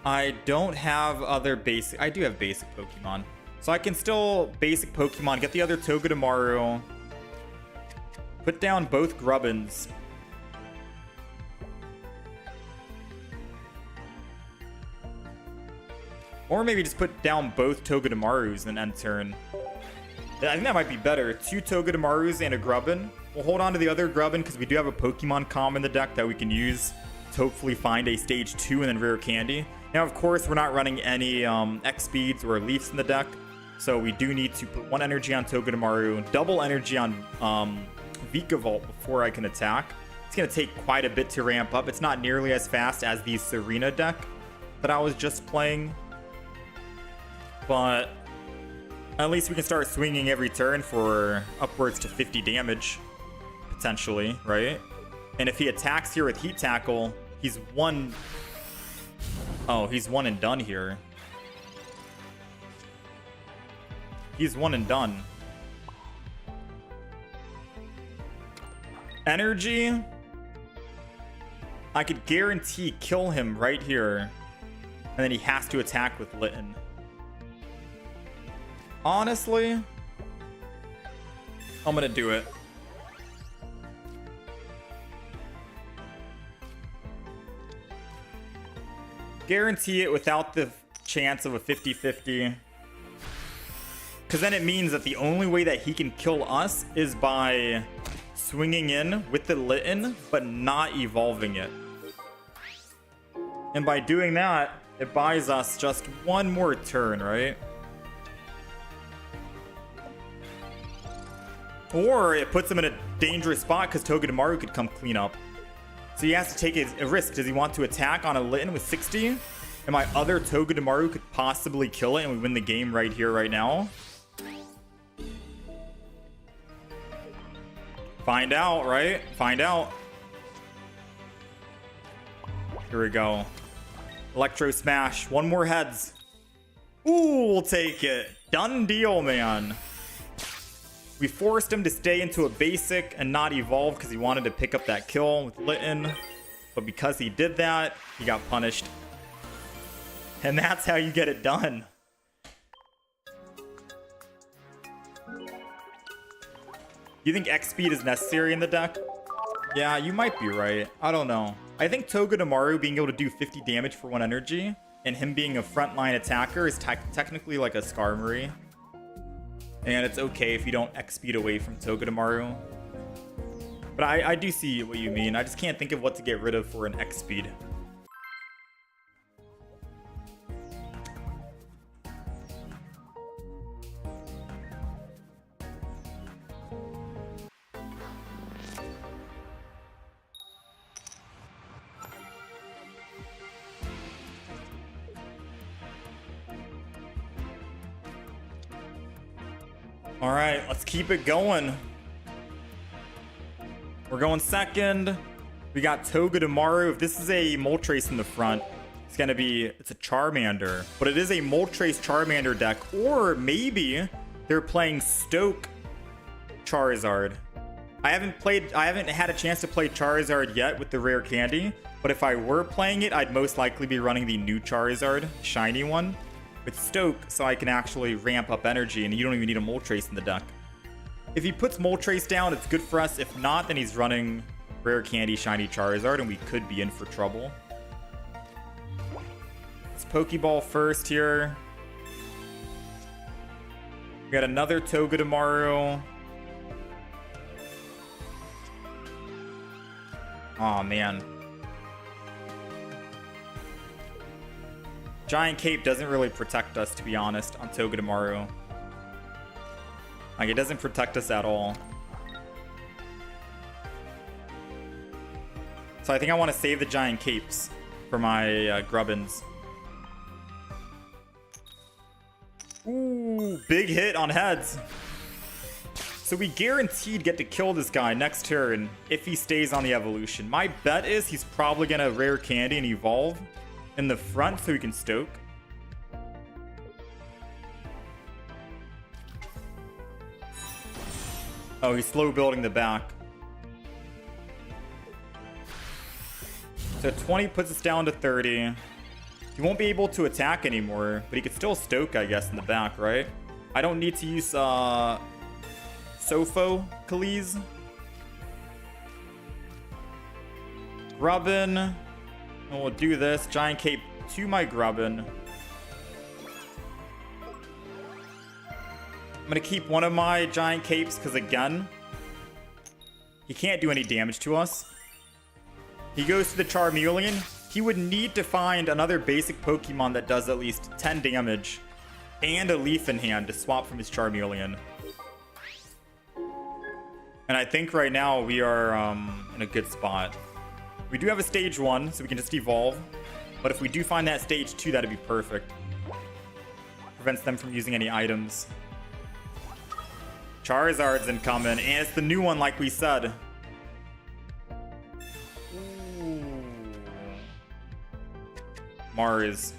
I don't have other basic... I do have basic Pokemon. So I can still basic Pokemon, get the other Togedemaru, put down both Grubbins. Or maybe just put down both Togedemarus and end turn. I think that might be better. 2 Togedemarus and a Grubbin. We'll hold on to the other Grubbin because we do have a Pokemon Com in the deck that we can use to hopefully find a stage 2 and then rare candy. Now, of course, we're not running any X-Speeds or Leafs in the deck. So we do need to put 1 energy on Togedemaru, double energy on Vika Volt before I can attack. It's going to take quite a bit to ramp up. It's not nearly as fast as the Serena deck that I was just playing. But at least we can start swinging every turn for upwards to 50 damage, potentially, right? And if he attacks here with Heat Tackle, he's one... Oh, he's one and done here. He's one and done. Energy. I could guarantee kill him right here. And then he has to attack with Litten. Honestly, I'm gonna do it. Guarantee it without the chance of a 50-50. Because then it means that the only way that he can kill us is by swinging in with the Litten, but not evolving it. And by doing that, it buys us just 1 more turn, right? Or it puts him in a dangerous spot because Togedemaru could come clean up. So he has to take a risk. Does he want to attack on a Litten with 60? And my other Togedemaru could possibly kill it and we win the game right here, right now? Find out, right? Find out. Here we go. Electro Smash. 1 more heads. Ooh, we'll take it. Done deal, man. We forced him to stay into a basic and not evolve because he wanted to pick up that kill with Litten. But because he did that, he got punished. And that's how you get it done. You think X-Speed is necessary in the deck? Yeah, you might be right. I don't know. I think Togedemaru being able to do 50 damage for 1 energy and him being a frontline attacker is technically like a Skarmory. And it's okay if you don't X-Speed away from Togedemaru. But I do see what you mean. I just can't think of what to get rid of for an X-Speed. All right, let's keep it going. We're going second. We got Togedemaru. If this is a Moltres in the front, it's gonna be, it's a Charmander, but it is a Moltres Charmander deck, or maybe they're playing Stoke Charizard. I haven't had a chance to play Charizard yet with the rare candy, but if I were playing it, I'd most likely be running the new Charizard, shiny one, with Stoke, so I can actually ramp up energy, and you don't even need a Moltres in the deck. If he puts Moltres down, it's good for us. If not, then he's running rare candy, shiny Charizard, and we could be in for trouble. Let's Pokeball first here. We got another Togedemaru. Oh man. Giant Cape doesn't really protect us, to be honest, on Togedemaru. Like, it doesn't protect us at all. So I think I want to save the Giant Capes for my Grubbins. Ooh, big hit on heads. So we guaranteed get to kill this guy next turn if he stays on the evolution. My bet is he's probably going to rare candy and evolve in the front so he can stoke. Oh, he's slow building the back. So 20 puts us down to 30. He won't be able to attack anymore, but he could still stoke, I guess, in the back, right? I don't need to use Sophocles. Grubbin. And we'll do this. Giant Cape to my Grubbin. I'm going to keep one of my Giant Capes because, again, he can't do any damage to us. He goes to the Charmeleon. He would need to find another basic Pokemon that does at least 10 damage and a Leaf in hand to swap from his Charmeleon. And I think right now we are in a good spot. We do have a stage 1, so we can just evolve. But if we do find that stage 2, that'd be perfect. Prevents them from using any items. Charizard's incoming, and it's the new one like we said. Mars.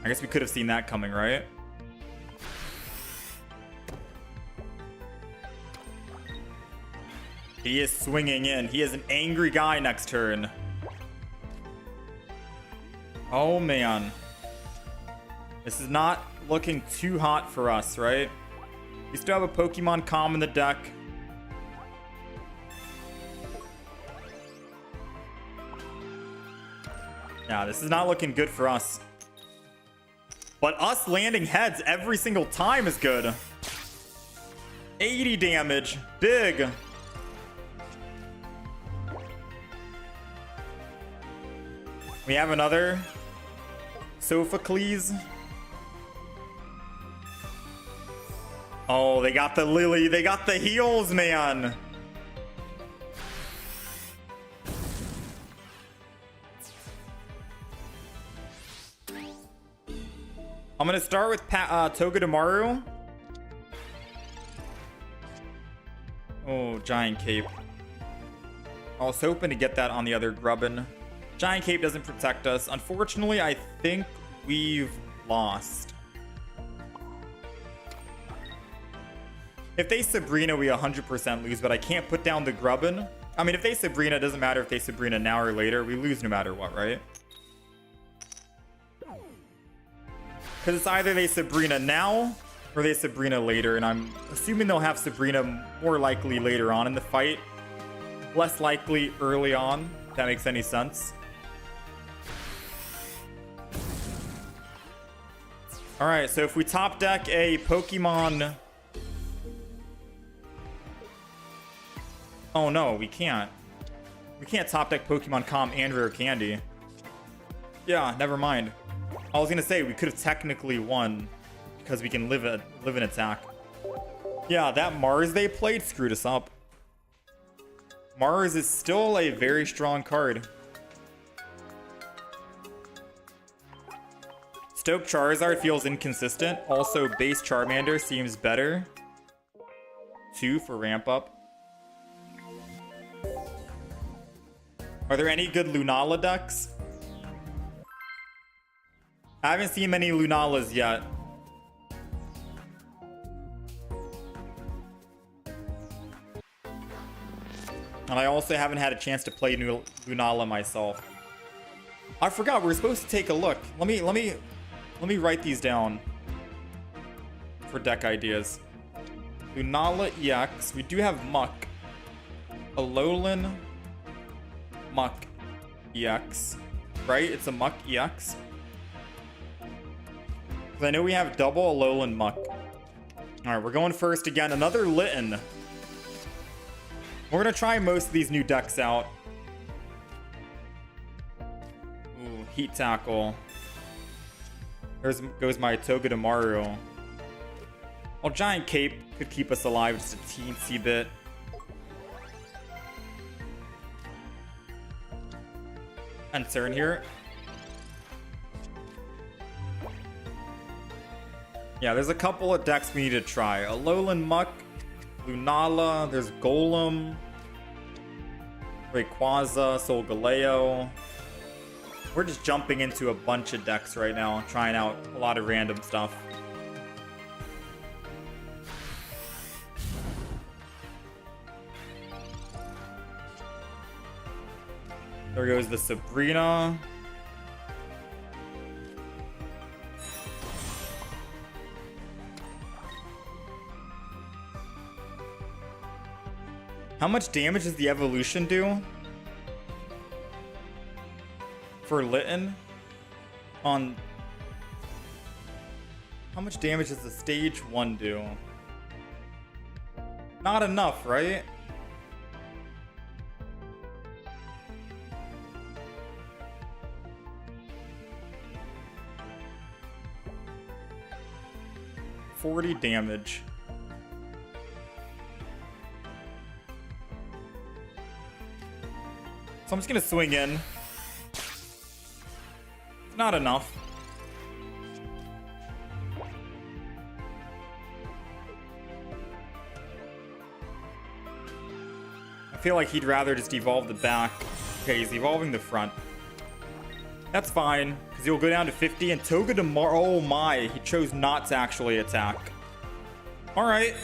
I guess we could have seen that coming, right? He is swinging in. He is an angry guy next turn. Oh, man. This is not looking too hot for us, right? We still have a Pokemon Calm in the deck. Yeah, this is not looking good for us. But us landing heads every single time is good. 80 damage. Big. We have another Sophocles. Oh, they got the Lily. They got the heals, man. I'm going to start with Togedemaru. Oh, Giant Cape. I was hoping to get that on the other Grubbin. Giant Cape doesn't protect us. Unfortunately, I think we've lost. If they Sabrina, we 100% lose, but I can't put down the Grubbin. I mean, if they Sabrina, it doesn't matter if they Sabrina now or later. We lose no matter what, right? Because it's either they Sabrina now or they Sabrina later, and I'm assuming they'll have Sabrina more likely later on in the fight. Less likely early on, if that makes any sense. Alright, so if we top deck a Pokemon... Oh no, we can't. We can't top deck Pokemon Calm and Rare Candy. Yeah, never mind. I was gonna say we could have technically won because we can live an attack. Yeah, that Mars they played screwed us up. Mars is still a very strong card. Stoke Charizard feels inconsistent. Also, base Charmander seems better. 2 for ramp up. Are there any good Lunala decks? I haven't seen many Lunalas yet. And I also haven't had a chance to play Lunala myself. I forgot we were supposed to take a look. Let me write these down for deck ideas. Lunala EX. We do have Muck. Alolan Muck EX. Right? It's a Muck EX. I know we have double Alolan Muck. Alright, we're going first again. Another Litten. We're going to try most of these new decks out. Ooh, Heat Tackle. There goes my Togedemaru. Well, Giant Cape could keep us alive just a teensy bit. And Cern here. Yeah, there's a couple of decks we need to try. Alolan Muck, Lunala, there's Golem, Rayquaza, Solgaleo. We're just jumping into a bunch of decks right now, trying out a lot of random stuff. There goes the Serena. How much damage does the evolution do? For Litten? On... How much damage does the stage 1 do? Not enough, right? $40 damage. So I'm just gonna swing in. It's not enough. I feel like he'd rather just evolve the back. Okay, he's evolving the front. That's fine, because he'll go down to 50 and Togedemaru. Oh my, he chose not to actually attack. Alright.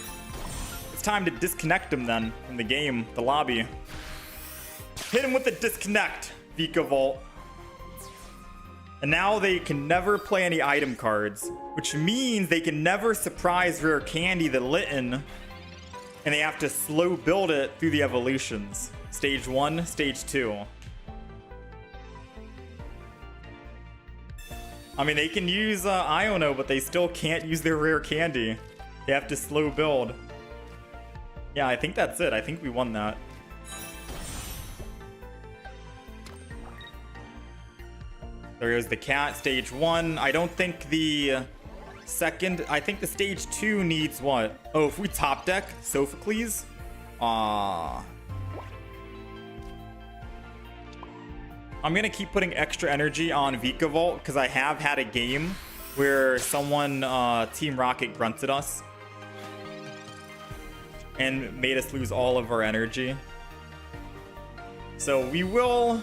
It's time to disconnect him then from the game, the lobby. Hit him with the disconnect, Vika Volt. And now they can never play any item cards, which means they can never surprise Rare Candy the Litten, and they have to slow build it through the evolutions. Stage 1, Stage 2. I mean, they can use Iono, but they still can't use their Rare Candy. They have to slow build. Yeah, I think that's it. I think we won that. There goes the cat, stage 1. I don't think the second... I think the stage 2 needs what? Oh, if we top deck Sophocles? I'm gonna keep putting extra energy on Vika Volt, because I have had a game where someone, Team Rocket, grunted us. And made us lose all of our energy. So we will...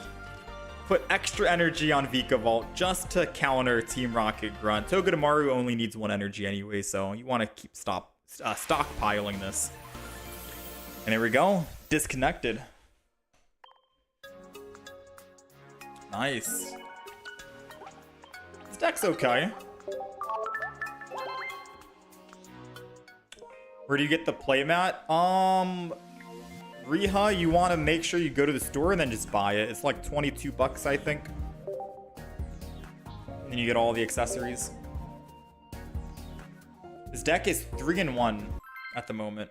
put extra energy on Vika Volt just to counter Team Rocket Grunt. Togedemaru only needs 1 energy anyway, so you want to keep stockpiling this. And there we go. Disconnected. Nice. This deck's okay. Where do you get the playmat? Riha, you want to make sure you go to the store and then just buy it. It's like 22 bucks, I think. And you get all the accessories. This deck is 3-1 at the moment.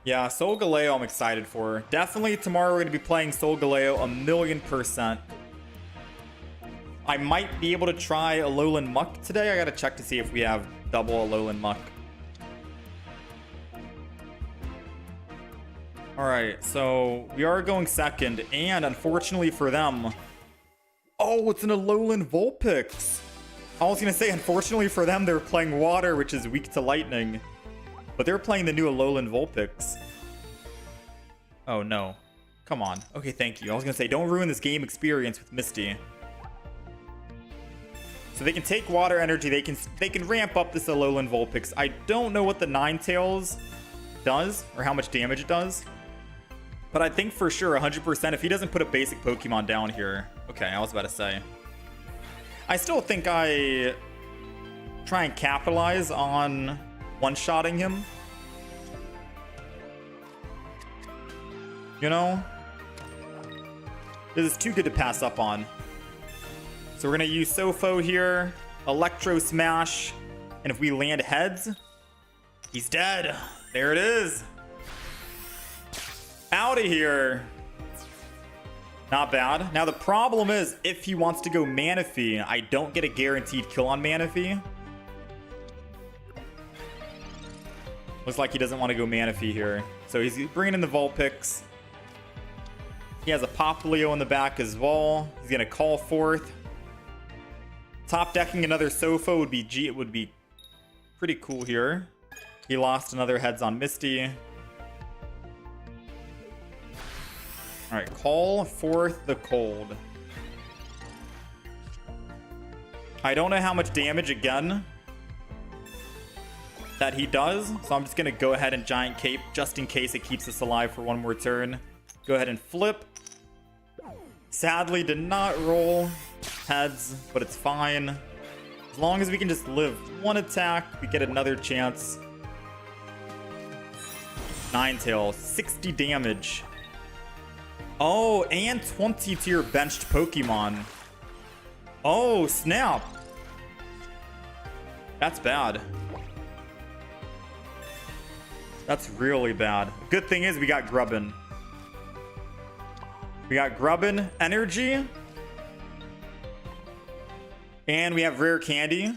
Yeah, Solgaleo I'm excited for. Definitely tomorrow we're going to be playing Solgaleo 1,000,000%. I might be able to try Alolan Muck today. I gotta check to see if we have double Alolan Muck. Alright, so we are going second, and unfortunately for them... Oh, it's an Alolan Vulpix! I was gonna say, unfortunately for them, they're playing Water, which is weak to Lightning. But they're playing the new Alolan Vulpix. Oh, no. Come on. Okay, thank you. I was gonna say, don't ruin this game experience with Misty. So they can take water energy, they can ramp up this Alolan Vulpix. I don't know what the Ninetales does, or how much damage it does. But I think for sure, 100%, if he doesn't put a basic Pokemon down here. Okay, I was about to say. I still think I try and capitalize on one-shotting him. You know? This is too good to pass up on. So we're going to use Sofo here, Electro Smash, and if we land heads, he's dead. There it is. Out of here. Not bad. Now the problem is, if he wants to go Manaphy, I don't get a guaranteed kill on Manaphy. Looks like he doesn't want to go Manaphy here. So he's bringing in the Vulpix. He has a Popplio in the back as well. He's going to call forth. Top decking another Sofo would be pretty cool here. He lost another heads on Misty. All right, call forth the cold. I don't know how much damage again that he does, so I'm just gonna go ahead and Giant Cape just in case it keeps us alive for one more turn. Go ahead and flip. Sadly did not roll heads, but it's fine. As long as we can just live one attack, we get another chance. Ninetales, 60 damage. Oh, and 20 to your benched Pokemon. Oh, snap. That's bad. That's really bad. Good thing is we got Grubbin. We got Grubbin, Energy. And we have Rare Candy.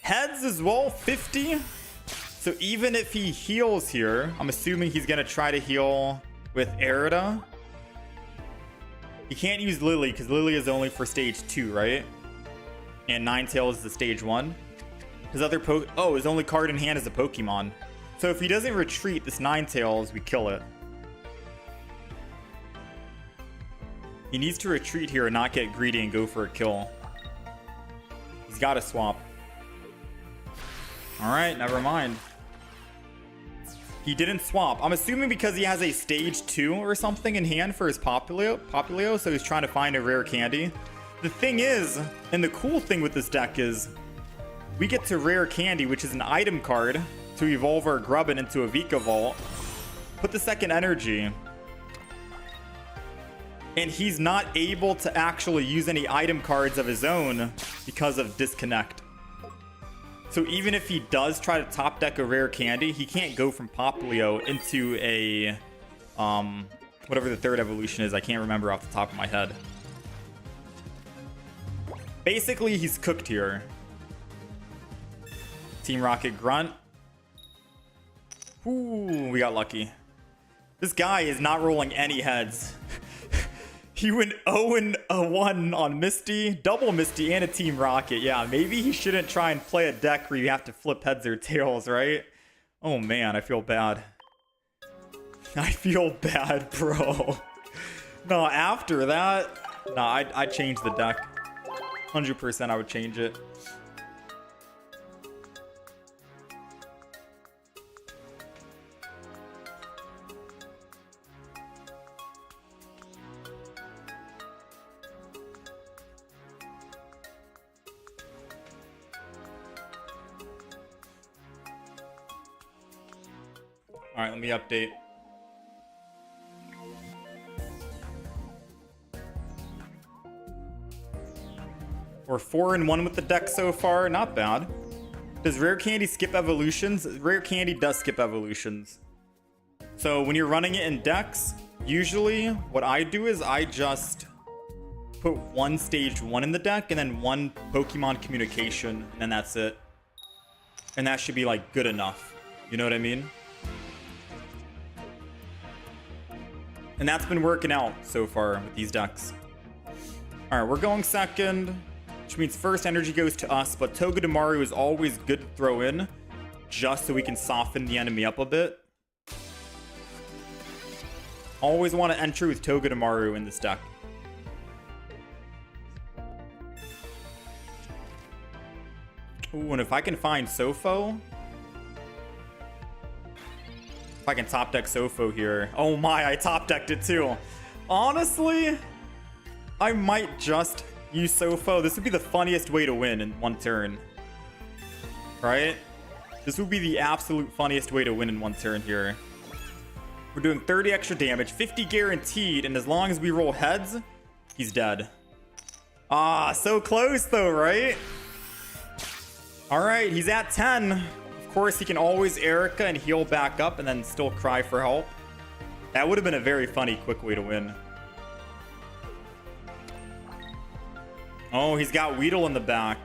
Heads as well, 50. So even if he heals here, I'm assuming he's going to try to heal with Erida. He can't use Lily because Lily is only for stage 2, right? And Ninetales is the stage 1. His other his only card in hand is a Pokemon. So if he doesn't retreat this Ninetales, we kill it. He needs to retreat here and not get greedy and go for a kill. He's got to swap. All right, never mind. He didn't swap. I'm assuming because he has a stage 2 or something in hand for his Popplio, so he's trying to find a rare candy. The thing is, and the cool thing with this deck is, we get to Rare Candy, which is an item card, to evolve our Grubbin into a Vika Volt. Put the second energy. And he's not able to actually use any item cards of his own because of disconnect. So even if he does try to top deck a Rare Candy, he can't go from Popplio into a whatever the third evolution is. I can't remember off the top of my head. Basically, he's cooked here. Team Rocket Grunt. Ooh, we got lucky. This guy is not rolling any heads. He went 0-1 on Misty, double Misty, and a Team Rocket. Yeah, maybe he shouldn't try and play a deck where you have to flip heads or tails, right? Oh man, I feel bad. I feel bad, bro. No, after that, no, I'd change the deck. 100% I would change it. All right, let me update. We're 4-1 with the deck so far. Not bad. Does Rare Candy skip evolutions? Rare Candy does skip evolutions. So when you're running it in decks, usually what I do is I just put one stage 1 in the deck and then one Pokemon communication, and then that's it. And that should be like good enough. You know what I mean? And that's been working out so far with these decks. All right, we're going second, which means first energy goes to us, but Togedemaru is always good to throw in just so we can soften the enemy up a bit. Always want to enter with Togedemaru in this deck. Ooh, and if I can find Sofo, if I can top deck Sofo here. Oh my, I top decked it too. Honestly, I might just use Sofo. This would be the funniest way to win in one turn. Right? This would be the absolute funniest way to win in one turn here. We're doing 30 extra damage, 50 guaranteed, and as long as we roll heads, he's dead. Ah, so close though, right? All right, he's at 10. Of course, he can always Erica and heal back up and then still cry for help. That would have been a very funny, quick way to win. Oh, he's got Weedle in the back.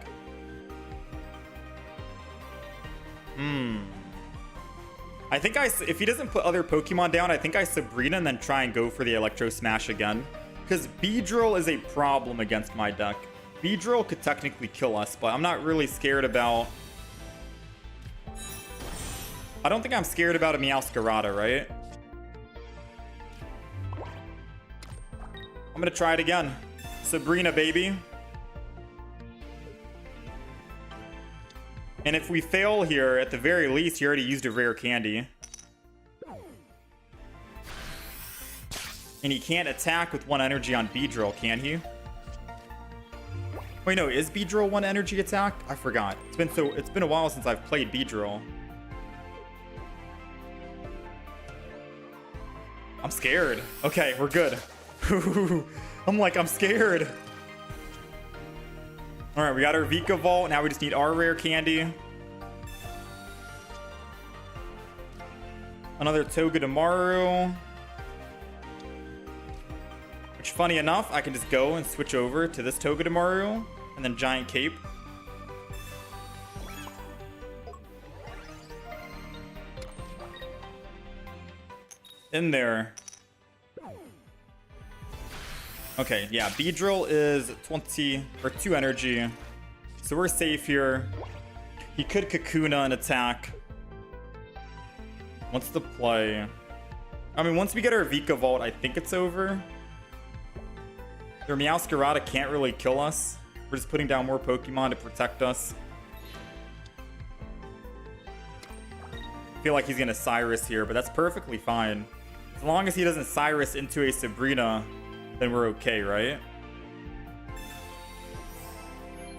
I think if he doesn't put other Pokemon down, I think I Serena and then try and go for the Electro Smash again. Because Beedrill is a problem against my deck. Beedrill could technically kill us, but I'm not really scared about... I don't think I'm scared about a Meowscarada, right? I'm gonna try it again. Serena, baby. And if we fail here, at the very least, you already used a rare candy. And he can't attack with 1 energy on Beedrill, can he? Wait, no, is Beedrill 1 energy attack? I forgot. It's been a while since I've played Beedrill. I'm scared. Okay, we're good. I'm scared. All right, we got our Vika Volt. Now we just need our rare candy. Another Togedemaru. Which, funny enough, I can just go and switch over to this Togedemaru and then Giant Cape. In there. Okay, yeah, Beedrill is 20 or 2 energy. So we're safe here. He could Kakuna and attack. What's the play? I mean, once we get our Vika Volt, I think it's over. Their Meowscarada can't really kill us. We're just putting down more Pokemon to protect us. I feel like he's gonna Cyrus here, but that's perfectly fine. As long as he doesn't Cyrus into a Serena, then we're okay, right?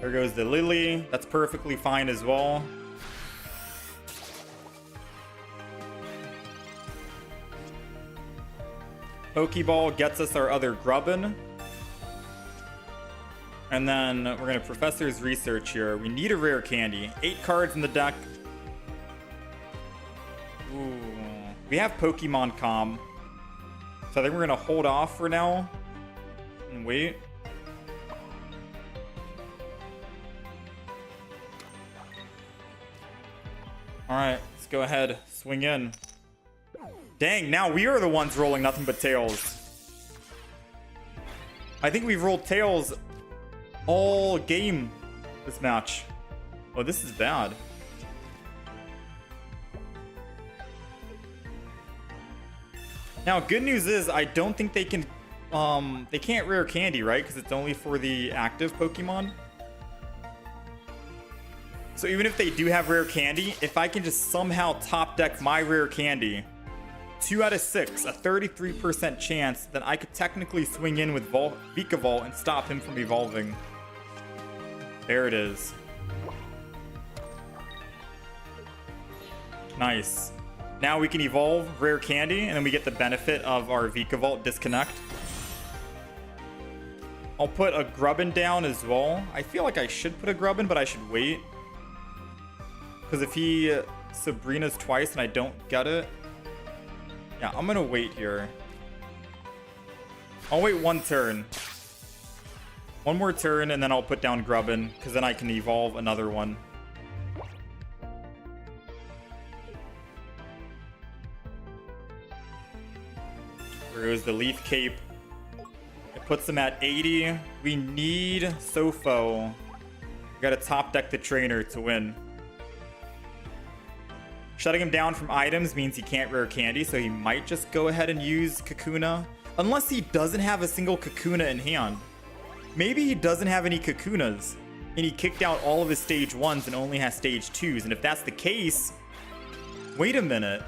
There goes the Lily. That's perfectly fine as well. Pokeball gets us our other Grubbin. And then we're going to Professor's Research here. We need a rare candy. 8 cards in the deck. Ooh. We have Pokemon Com. So I think we're going to hold off for now. And wait. Alright, let's go ahead. Swing in. Dang, now we are the ones rolling nothing but tails. I think we've rolled tails all game this match. Oh, this is bad. Now, good news is I don't think they can... they can't rare candy, right? Because it's only for the active Pokemon. So even if they do have rare candy, if I can just somehow top deck my rare candy, 2 out of 6, a 33% chance, then I could technically swing in with Vika Volt and stop him from evolving. There it is. Nice. Now we can evolve rare candy, and then we get the benefit of our Vika Volt disconnect. I'll put a Grubbin down as well. I feel like I should put a Grubbin, but I should wait. Because if he Sabrina's twice and I don't get it... Yeah, I'm going to wait here. I'll wait 1 turn. 1 more turn, and then I'll put down Grubbin, because then I can evolve another one. There goes the Leaf Cape. It puts them at 80. We need Sofo. We gotta top deck the trainer to win. Shutting him down from items means he can't rare candy, so he might just go ahead and use Kakuna. Unless he doesn't have a single Kakuna in hand. Maybe he doesn't have any Kakunas, and he kicked out all of his stage 1s and only has stage 2s. And if that's the case, wait a minute.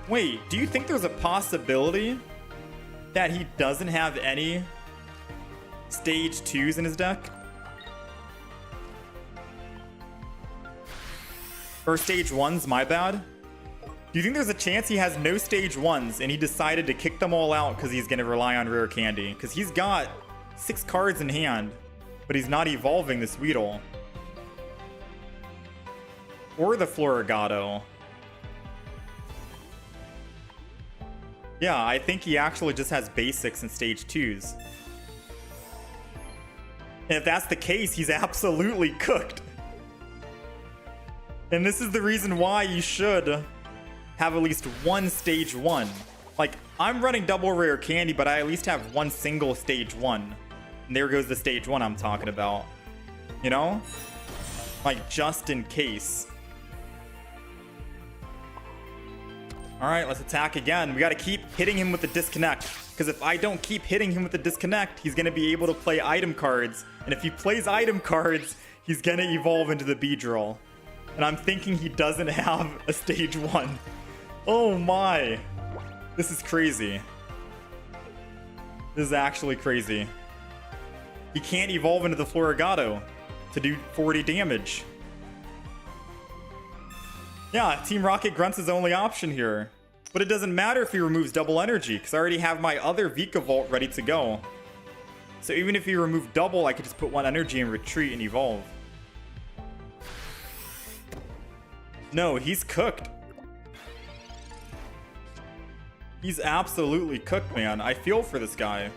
Wait, do you think there's a possibility that he doesn't have any stage 2s in his deck? Or stage 1s, my bad. Do you think there's a chance he has no stage 1s and he decided to kick them all out because he's going to rely on rare candy? Because he's got 6 cards in hand, but he's not evolving this Weedle. Or the Floragato. Yeah, I think he actually just has basics and stage 2s. And if that's the case, he's absolutely cooked. And this is the reason why you should have at least one stage 1. Like, I'm running double rare candy, but I at least have one single stage 1. And there goes the stage 1 I'm talking about. You know? Like, just in case. Alright, let's attack again. We gotta keep hitting him with the disconnect. Because if I don't keep hitting him with the disconnect, he's gonna be able to play item cards. And if he plays item cards, he's gonna evolve into the Beedrill. And I'm thinking he doesn't have a stage 1. Oh my. This is crazy. This is actually crazy. He can't evolve into the Florigato to do 40 damage. Yeah, Team Rocket Grunt's his only option here. But it doesn't matter if he removes double energy, because I already have my other Vika Volt ready to go. So even if he removed double, I could just put one energy and retreat and evolve. No, he's cooked. He's absolutely cooked, man. I feel for this guy.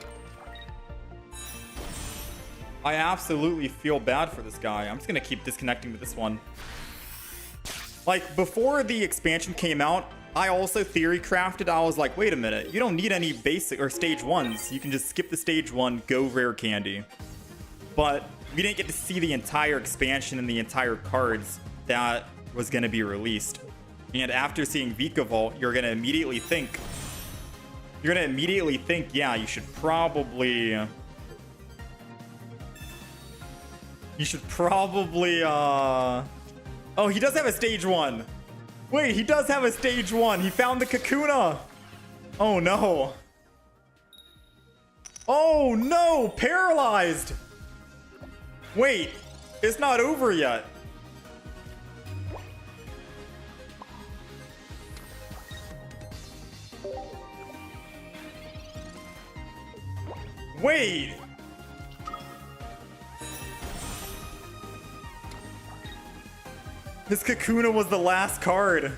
I absolutely feel bad for this guy. I'm just gonna keep disconnecting with this one. Like, before the expansion came out, I also theory crafted. I was like, wait a minute, you don't need any basic or stage 1s. You can just skip the stage 1, go rare candy. But we didn't get to see the entire expansion and the entire cards that was going to be released. And after seeing Vika Volt, you're going to immediately think, yeah, you should probably, oh, he does have a stage 1. Wait, he does have a stage 1. He found the Kakuna. Oh no. Oh no, paralyzed. Wait, it's not over yet. Wait. His Kakuna was the last card.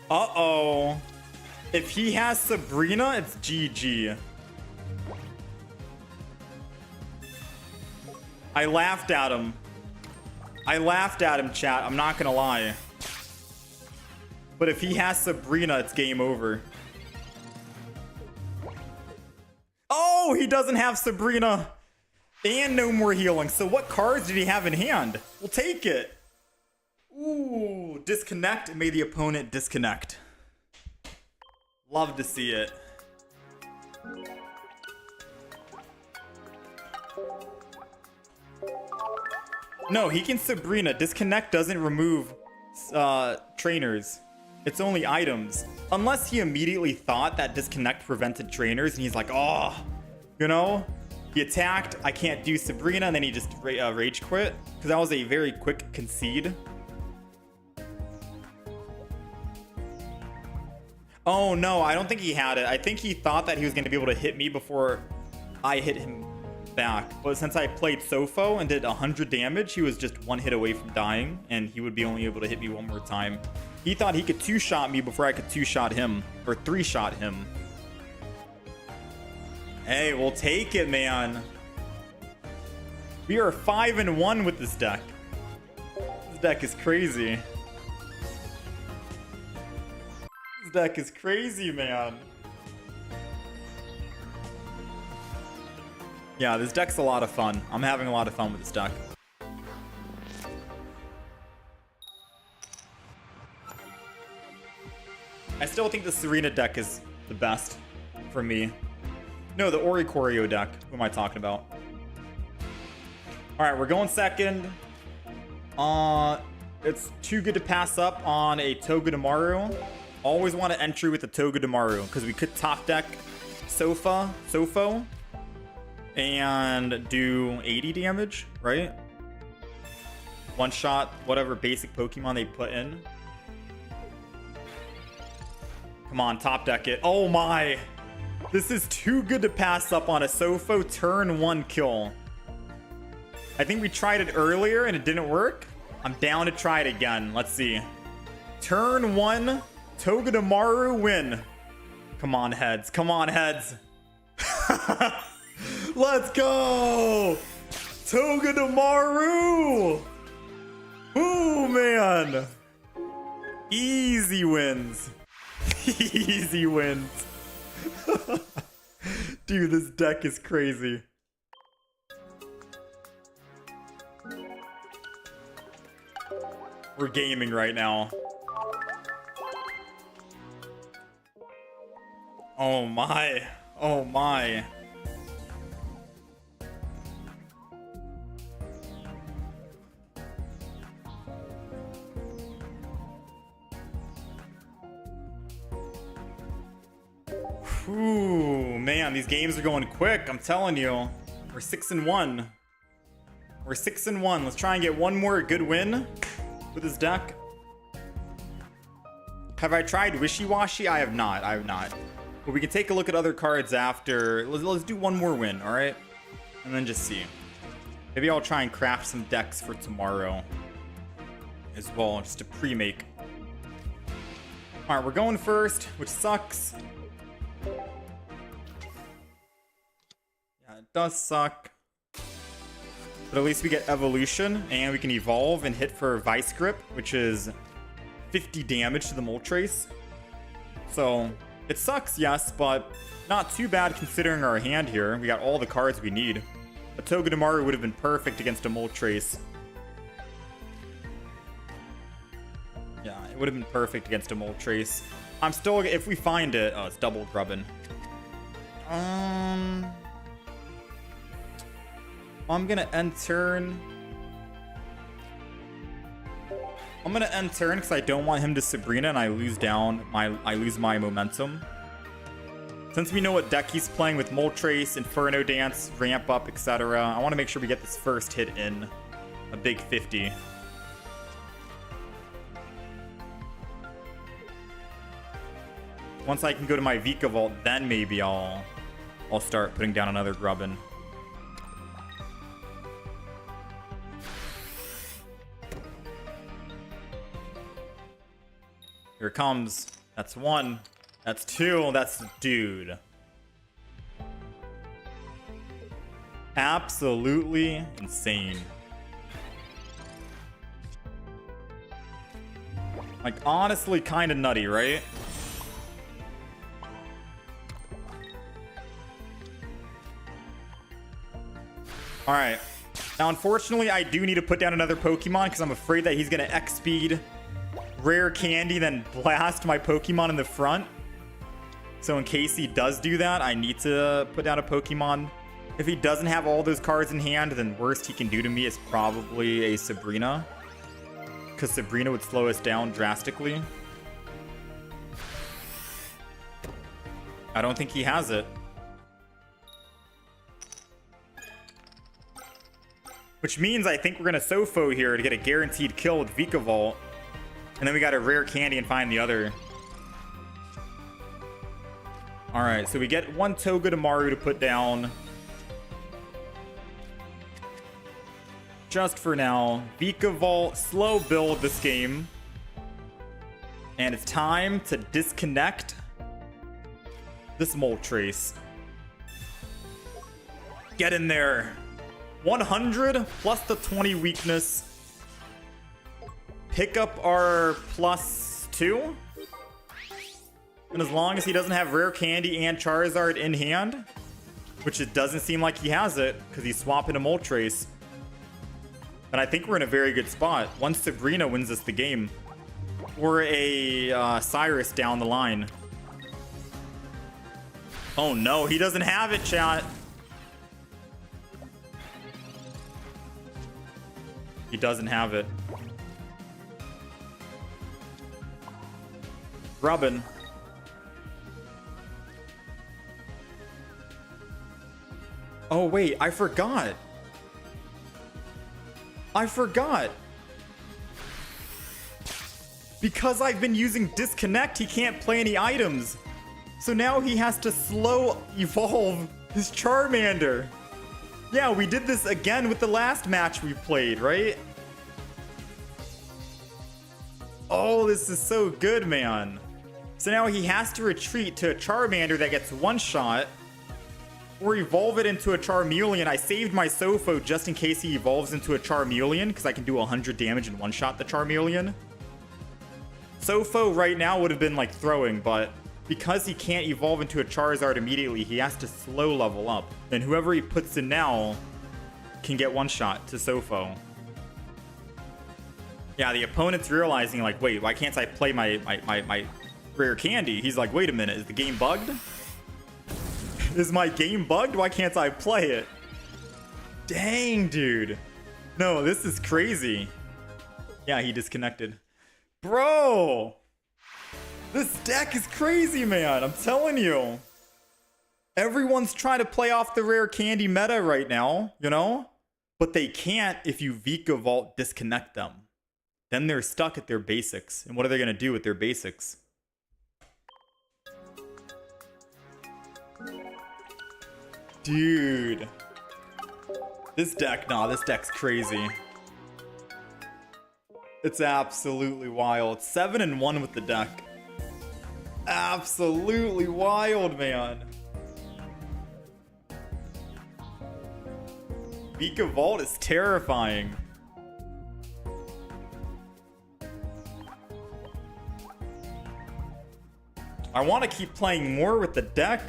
Uh-oh. If he has Serena, it's GG. I laughed at him. Chat. I'm not gonna lie. But if he has Serena, it's game over. Oh, he doesn't have Serena. And no more healing. So what cards did he have in hand? We'll take it. Ooh, disconnect. It made the opponent disconnect. Love to see it. No, he can Sabrina. Disconnect doesn't remove trainers. It's only items. Unless he immediately thought that disconnect prevented trainers and he's like, oh, you know? He attacked, I can't do Sabrina, and then he just rage quit. Because that was a very quick concede. Oh no, I don't think he had it. I think he thought that he was going to be able to hit me before I hit him back. But since I played Sofo and did 100 damage, he was just one hit away from dying, and he would be only able to hit me one more time. He thought he could two-shot me before I could two-shot him, or three-shot him. Hey, we'll take it, man. We are 5-1 with this deck. This deck is crazy. This deck is crazy, man. Yeah, this deck's a lot of fun. I'm having a lot of fun with this deck. I still think the Serena deck is the best for me. No, the Oricorio deck. Who am I talking about? Alright, we're going second. It's too good to pass up on a Togedemaru. Always want to entry with the Togedemaru because we could top deck Sofo, and do 80 damage, right? One shot, whatever basic Pokemon they put in. Come on, top deck it. Oh my! This is too good to pass up on a Sofo turn 1 kill. I think we tried it earlier and it didn't work. I'm down to try it again. Let's see. Turn 1, Togedemaru win. Come on, heads. Come on, heads. Let's go! Togedemaru! Ooh, man. Easy wins. Easy wins. Dude, this deck is crazy. We're gaming right now. Oh my. Oh my. Ooh, man, these games are going quick. I'm telling you. We're 6-1. We're 6-1. Let's try and get one more good win with this deck. Have I tried Wishy-Washy? I have not. I have not. But we can take a look at other cards after. Let's do one more win, all right? And then just see. Maybe I'll try and craft some decks for tomorrow as well, just to pre-make. All right, we're going first, which sucks. Yeah, it does suck. But at least we get evolution, and we can evolve and hit for Vice Grip, which is 50 damage to the Moltres. So it sucks, yes, but not too bad considering our hand here. We got all the cards we need. A Togedemaru would have been perfect against a Moltres. Yeah, it would have been perfect against a Moltres. I'm still, if we find it, oh, it's double grubbin. I'm gonna end turn. I'm gonna end turn because I don't want him to Serena and I lose my momentum. Since we know what deck he's playing with Moltres, Inferno Dance, Ramp Up, etc., I want to make sure we get this first hit in. A big 50. Once I can go to my Vika Volt, then maybe I'll start putting down another grubbin. Here it comes. That's one. That's two. That's dude. Absolutely insane. Like, honestly, kind of nutty, right? All right. Now, unfortunately, I do need to put down another Pokemon because I'm afraid that he's going to X-Speed, Rare Candy, then blast my Pokemon in the front. So in case he does do that, I need to put down a Pokemon. If he doesn't have all those cards in hand, then worst he can do to me is probably a Serena. Because Serena would slow us down drastically. I don't think he has it. Which means I think we're going to Sofo here to get a guaranteed kill with Vika Volt. And then we got a Rare Candy and find the other. Alright, so we get one Togedemaru to put down. Just for now. Vika Volt, slow build this game. And it's time to disconnect this Moltres. Get in there. 100 plus the 20 weakness. Pick up our +2. And as long as he doesn't have Rare Candy and Charizard in hand, which it doesn't seem like he has it, because he's swapping a Moltres, then I think we're in a very good spot. Once Serena wins us the game, or a Cyrus down the line. Oh no, he doesn't have it, chat. He doesn't have it. Grubbin. Oh wait, I forgot. Because I've been using Disconnect, he can't play any items. So now he has to slow evolve his Charmander. Yeah, we did this again with the last match we played, right? Oh, this is so good, man. So now he has to retreat to a Charmander that gets one shot, or evolve it into a Charmeleon. I saved my Sofo just in case he evolves into a Charmeleon, because I can do 100 damage in one shot the Charmeleon. Sofo right now would have been like throwing, but because he can't evolve into a Charizard immediately, he has to slow level up. And whoever he puts in now can get one shot to Sofo. Yeah, the opponent's realizing like, wait, why can't I play my rare candy? He's like, wait a minute, is the game bugged? Is my game bugged? Why can't I play it? Dang, dude. No, this is crazy. Yeah, he disconnected. Bro! This deck is crazy, man. I'm telling you. Everyone's trying to play off the rare candy meta right now, you know? But they can't if you Vika Volt disconnect them. Then they're stuck at their basics. And what are they going to do with their basics? Dude. This deck's crazy. It's absolutely wild. 7-1 with the deck. Absolutely wild, man. Vika Volt is terrifying. I want to keep playing more with the deck.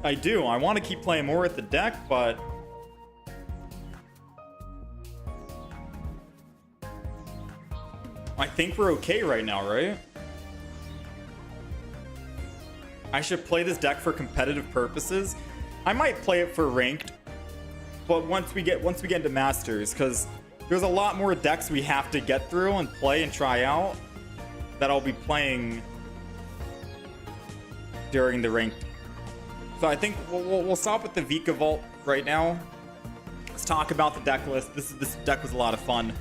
I do. I want to keep playing more with the deck, but I think we're okay right now, right? I should play this deck for competitive purposes. I might play it for ranked, but once we get into Masters, because there's a lot more decks we have to get through and play and try out that I'll be playing during the ranked. So I think we'll stop with the Vika Volt right now. Let's talk about the deck list. This deck was a lot of fun.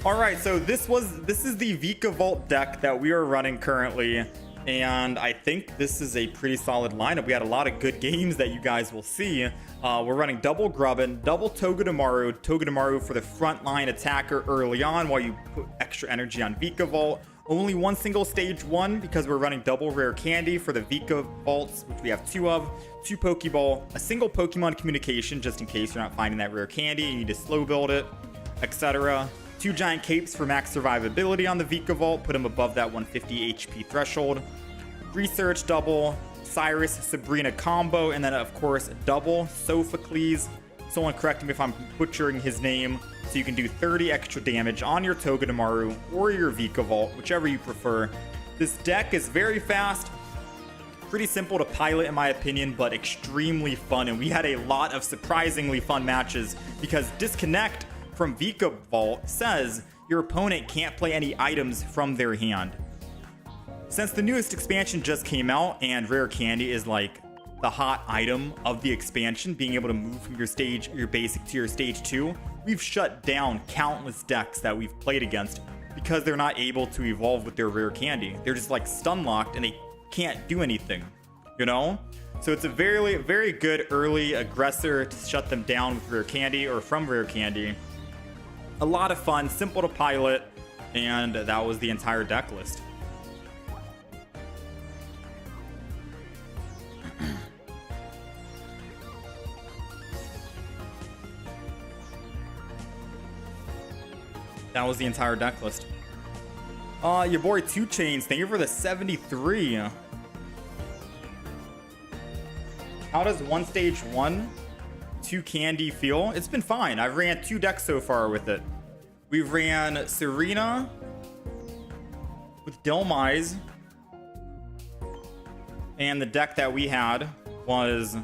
All right, so this is the Vika Volt deck that we are running currently, and I think this is a pretty solid lineup. We had a lot of good games that you guys will see. We're running double Grubbin, double Togedemaru for the frontline attacker early on while you put extra energy on Vika Volt. Only one single stage 1 because we're running double rare candy for the Vika Volts, which we have 2 of, 2 Pokeball, a single Pokemon communication just in case you're not finding that rare candy, you need to slow build it, etc. 2 giant capes for max survivability on the Vika Volt, put them above that 150 HP threshold. Research double, Cyrus Sabrina combo, and then of course double Sophocles. Someone correct me if I'm butchering his name. So you can do 30 extra damage on your Togedemaru or your Vika Volt, whichever you prefer. This deck is very fast, pretty simple to pilot in my opinion, but extremely fun. And we had a lot of surprisingly fun matches because disconnect from Vika Volt says your opponent can't play any items from their hand. Since the newest expansion just came out and rare candy is like the hot item of the expansion, being able to move from your basic to your stage 2, we've shut down countless decks that we've played against because they're not able to evolve with their rare candy. They're just like stun locked and they can't do anything, you know? So it's a very, very good early aggressor to shut them down with rare candy or from rare candy. A lot of fun, simple to pilot, and that was the entire deck list. That was the entire deck list. Your boy 2 Chains, thank you for the 73. How does one stage 1, 2 candy feel? It's been fine. I've ran 2 decks so far with it. We ran Serena with Dhelmise, and the deck that we had was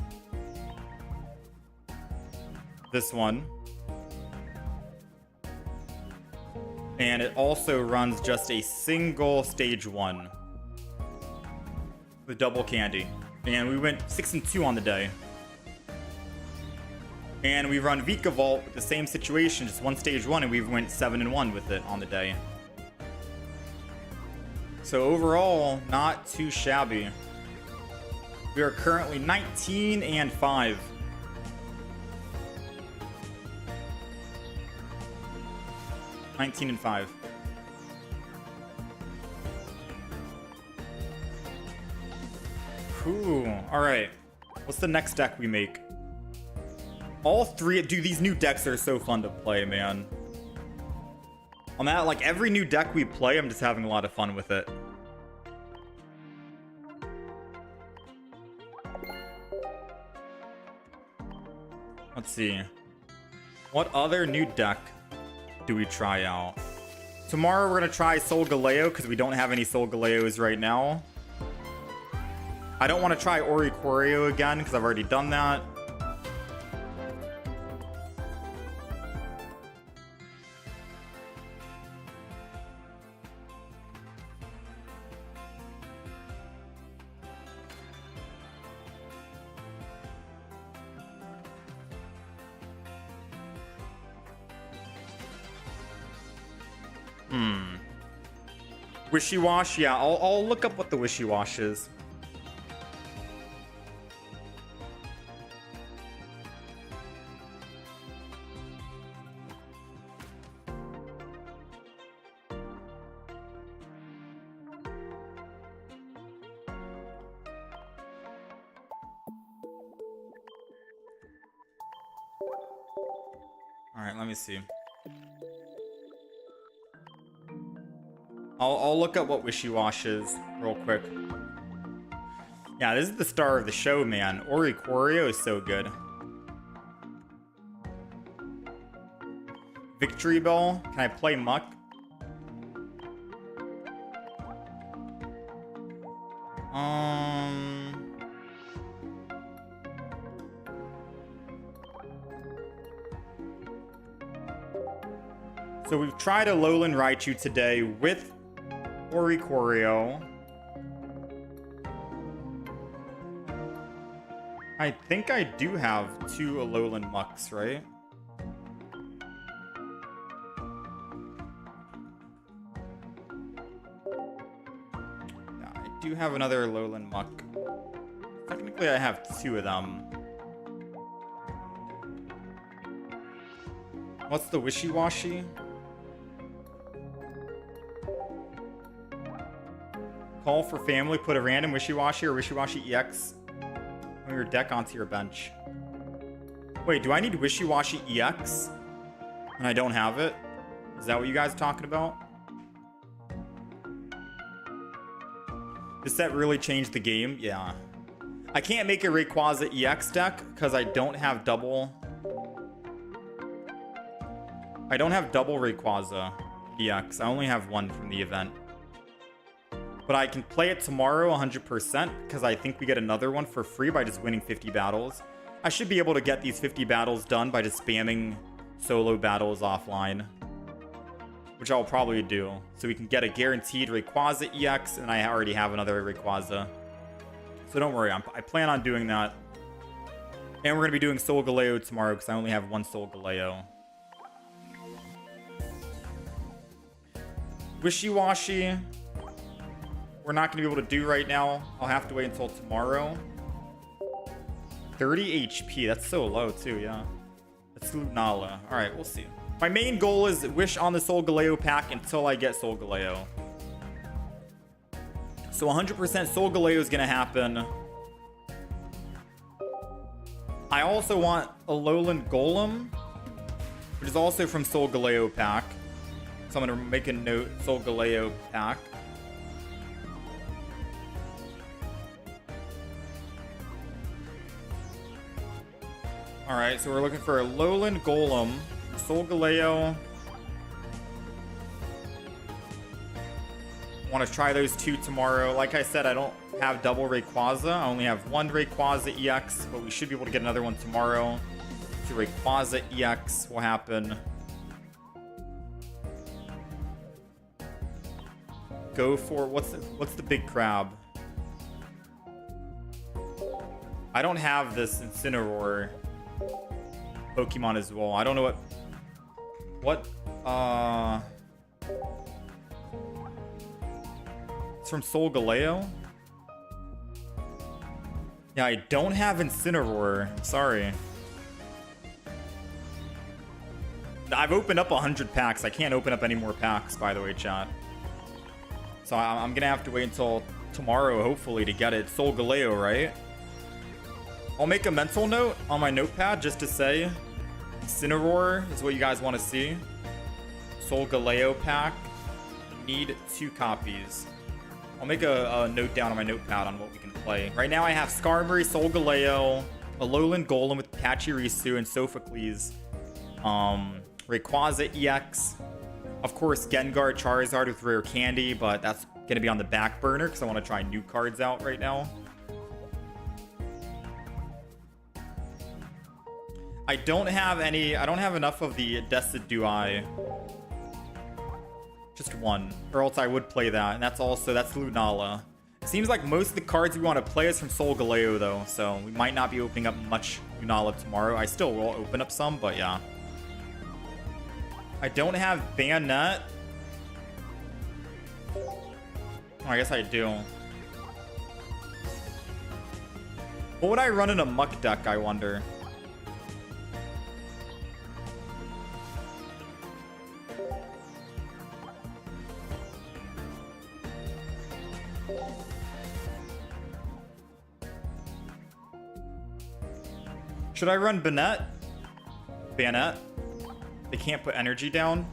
this one. And it also runs just a single stage 1 with double candy. And we went 6-2 on the day. And we run Vika Volt with the same situation, just one stage 1, and we went 7-1 with it on the day. So overall, not too shabby. We are currently 19-5. 19 and 5. Ooh, all right. What's the next deck we make? All three, dude, these new decks are so fun to play, man. I'm at, like, every new deck we play, I'm just having a lot of fun with it. Let's see. What other new deck do we try out? Tomorrow we're gonna try Sol Galeo because we don't have any Sol Galeos right now. I don't want to try Oricorio again because I've already done that. Wishy-wash, yeah, I'll look up what the wishy-wash is. All right, let me see. I'll look up what wishy-wash is real quick. Yeah, this is the star of the show, man. Oricorio is so good. Victory Bell. Can I play Muck? So we've tried a Alolan Raichu today with Oricorio. I think I do have 2 Alolan Mucks, right? Yeah, I do have another Alolan Muck. Technically, I have 2 of them. What's the wishy-washy? Call for family, put a random wishy-washy or wishy-washy EX from your deck onto your bench. Wait, do I need wishy-washy EX? And I don't have it? Is that what you guys are talking about? This set really changed the game? Yeah. I can't make a Rayquaza EX deck because I don't have double... I don't have double Rayquaza EX. I only have 1 from the event. But I can play it tomorrow 100% because I think we get another one for free by just winning 50 battles. I should be able to get these 50 battles done by just spamming solo battles offline, which I'll probably do. So we can get a guaranteed Rayquaza EX, and I already have another Rayquaza. So don't worry, I plan on doing that. And we're going to be doing Sol Galeo tomorrow because I only have 1 Sol Galeo. Wishy-washy. We're not going to be able to do right now. I'll have to wait until tomorrow. 30 HP. That's so low, too, yeah. That's Lunala. All right, we'll see. My main goal is wish on the Sol Galeo pack until I get Sol Galeo. So 100% Sol Galeo is going to happen. I also want Alolan Golem, which is also from Sol Galeo pack. So I'm going to make a note, Sol Galeo pack. Alright, so we're looking for a Alolan Golem, Sol Galeo. Want to try those 2 tomorrow. Like I said, I don't have double Rayquaza. I only have 1 Rayquaza EX, but we should be able to get another one tomorrow. 2 Rayquaza EX will happen. Go for what's the big crab? I don't have this Incineroar Pokemon as well. I don't know what it's from Sol Galeo. Yeah, I don't have Incineroar. Sorry. I've opened up 100 packs. I can't open up any more packs, by the way, chat. So I'm gonna have to wait until tomorrow, hopefully, to get it. Sol Galeo, right? I'll make a mental note on my notepad just to say Incineroar is what you guys want to see. Sol Galeo pack. Need 2 copies. I'll make a note down on my notepad on what we can play. Right now I have Skarmory, Sol Galeo, Alolan Golem with Pachirisu and Sophocles. Rayquaza EX. Of course, Gengar, Charizard with Rare Candy, but that's going to be on the back burner because I want to try new cards out right now. I don't have enough of the Decidueye. Just 1, or else I would play that, and that's Lunala. It seems like most of the cards we want to play is from Sol Galeo, though, so we might not be opening up much Lunala tomorrow. I still will open up some, but yeah. I don't have Bayonet. Oh, I guess I do. What would I run in a Muck deck, I wonder? Should I run Bayonet? They can't put energy down.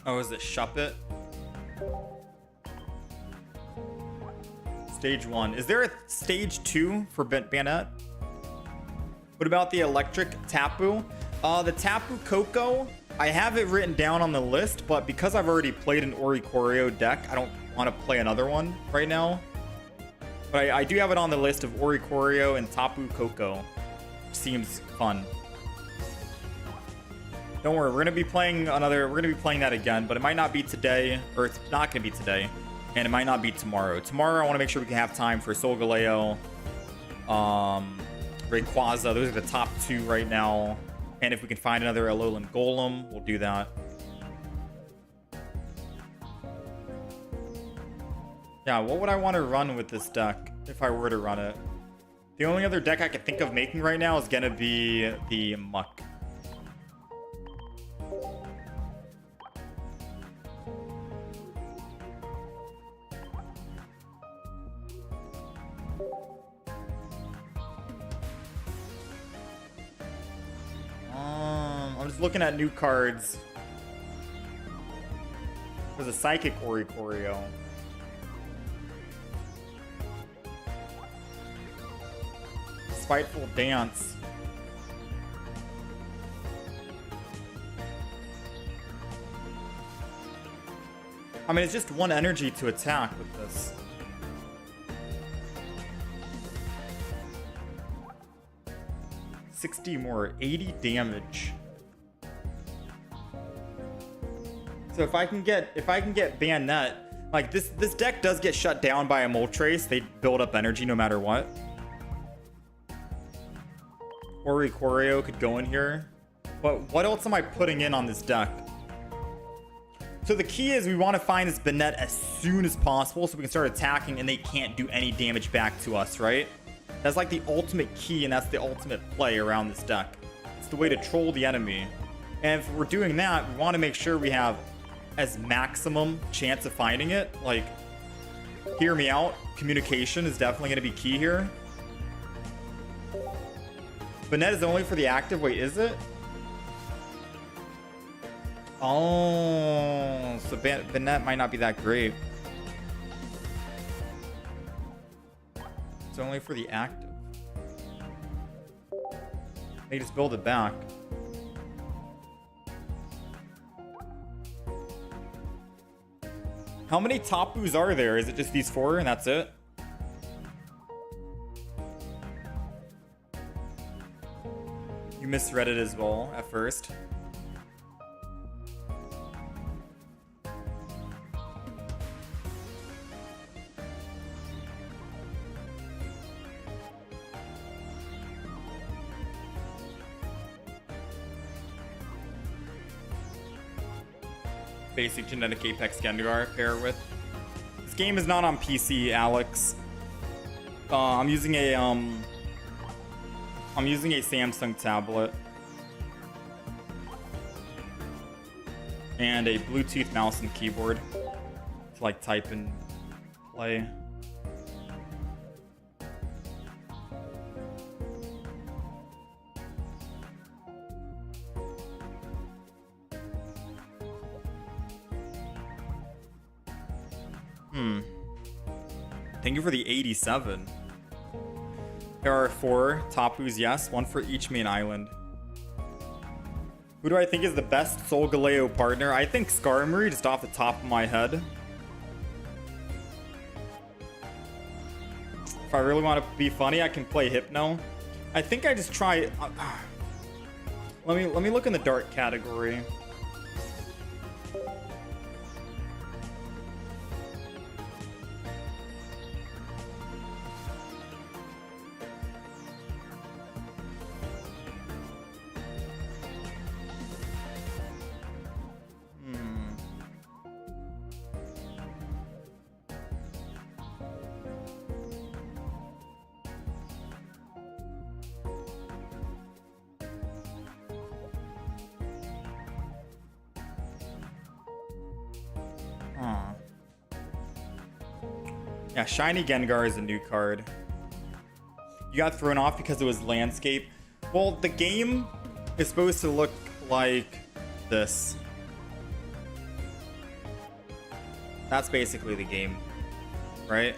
Oh, is it Shuppet? Stage 1. Is there a stage 2 for Bayonet? What about the electric Tapu? The Tapu Koko, I have it written down on the list, but because I've already played an Oricorio deck, I don't want to play another one right now. But I do have it on the list of Oricorio and Tapu Koko. Seems fun. Don't worry, we're gonna be playing that again, but it might not be today, or it's not gonna be today, and it might not be tomorrow. Tomorrow I want to make sure we can have time for Sol Galeo, Rayquaza. Those are the top 2 right now. And if we can find another Alolan Golem, we'll do that. Yeah, what would I want to run with this deck if I were to run it? The only other deck I can think of making right now is going to be the Muck. I'm just looking at new cards. There's a Psychic Oricorio. Spiteful Dance. I mean, it's just 1 energy to attack with this. $60 more, 80 damage. So if I can get Bayonet, like this deck does get shut down by a Moltres. They build up energy no matter what. Oricorio could go in here. But what else am I putting in on this deck? So the key is we want to find this Bayonet as soon as possible so we can start attacking and they can't do any damage back to us, right? That's like the ultimate key, and that's the ultimate play around this deck. It's the way to troll the enemy. And if we're doing that, we want to make sure we have as maximum chance of finding it. Like, hear me out. Communication is definitely going to be key here. Bayonet is only for the active. Wait, is it? Oh, so Bayonet might not be that great. It's only for the active. They just build it back. How many Tapus are there? Is it just these 4 and that's it? You misread it as well at first. Basic genetic Apex Gengar pair with. This game is not on PC, Alex. I'm using a Samsung tablet and a Bluetooth mouse and keyboard to like type and play. Thank you for the 87. There are 4 Tapus, yes, 1 for each main island. Who do I think is the best Sol Galeo partner? I think Skarmory, just off the top of my head. If I really want to be funny, I can play Hypno. I think I just try. Let me look in the Dart category. Yeah, Shiny Gengar is a new card. You got thrown off because it was landscape. Well, the game is supposed to look like this. That's basically the game, right?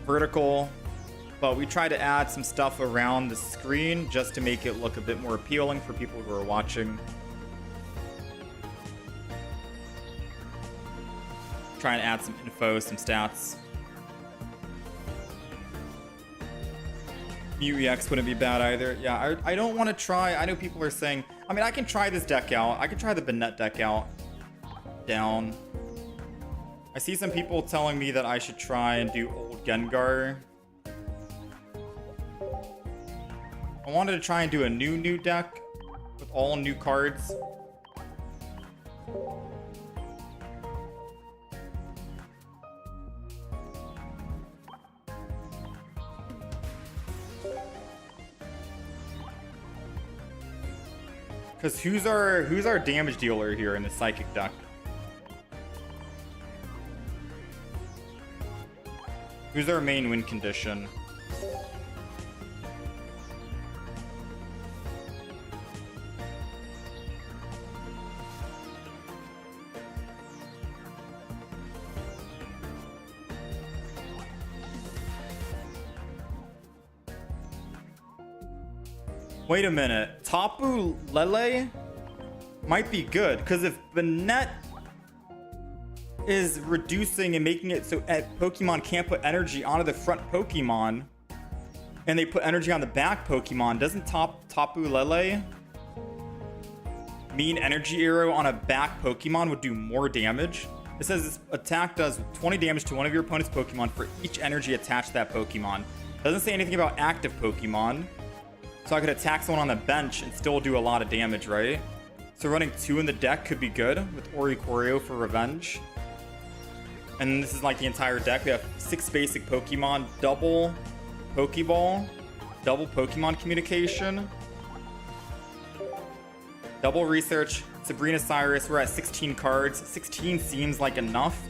Vertical, but we tried to add some stuff around the screen just to make it look a bit more appealing for people who are watching. Try and add some info, some stats. UEX wouldn't be bad either. Yeah, I don't want to try. I know people are saying, I mean, I can try this deck out. I can try the Banette deck out. Down. I see some people telling me that I should try and do old Gengar. I wanted to try and do a new deck with all new cards. Because who's our damage dealer here in the Psychic deck? Who's our main win condition? Wait a minute. Tapu Lele might be good, because if Banette is reducing and making it so Pokemon can't put energy onto the front Pokemon, and they put energy on the back Pokemon, doesn't Tapu Lele mean Energy Arrow on a back Pokemon would do more damage? It says this attack does 20 damage to one of your opponent's Pokemon for each energy attached to that Pokemon. Doesn't say anything about active Pokemon. So I could attack someone on the bench and still do a lot of damage, right? So running 2 in the deck could be good with Oricorio for revenge. And this is like the entire deck. We have 6 basic Pokemon, double Pokeball, double Pokemon communication, double research, Sabrina Cyrus. We're at 16 cards. 16 seems like enough.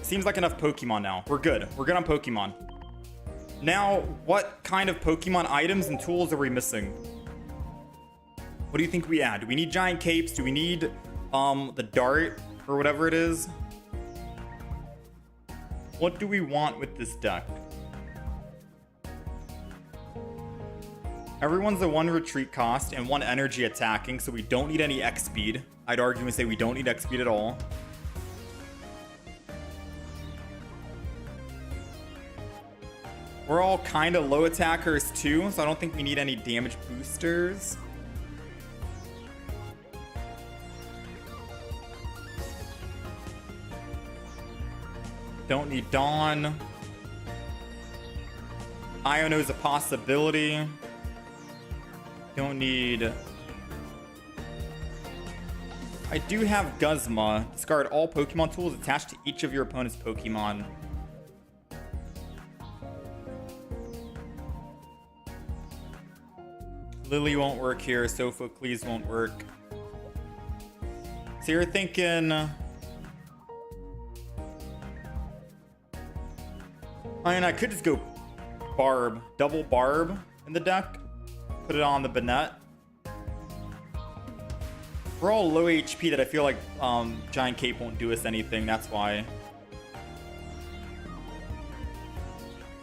Seems like enough Pokemon now. We're good. We're good on Pokemon. Now, what kind of Pokemon items and tools are we missing? What do you think we add? Do we need giant capes? Do we need the dart or whatever it is? What do we want with this deck? Everyone's a 1 retreat cost and 1 energy attacking, so we don't need any X speed. I'd argue and say we don't need X speed at all. We're all kind of low attackers too, so I don't think we need any damage boosters. Don't need Dawn. Iono is a possibility. Don't need... I do have Guzma. Discard all Pokemon tools attached to each of your opponent's Pokemon. Lily won't work here. Sophocles won't work. So you're thinking... I mean, I could just go Barb. Double Barb in the deck. Put it on the Banette. We're all low HP that I feel like Giant Cape won't do us anything. That's why.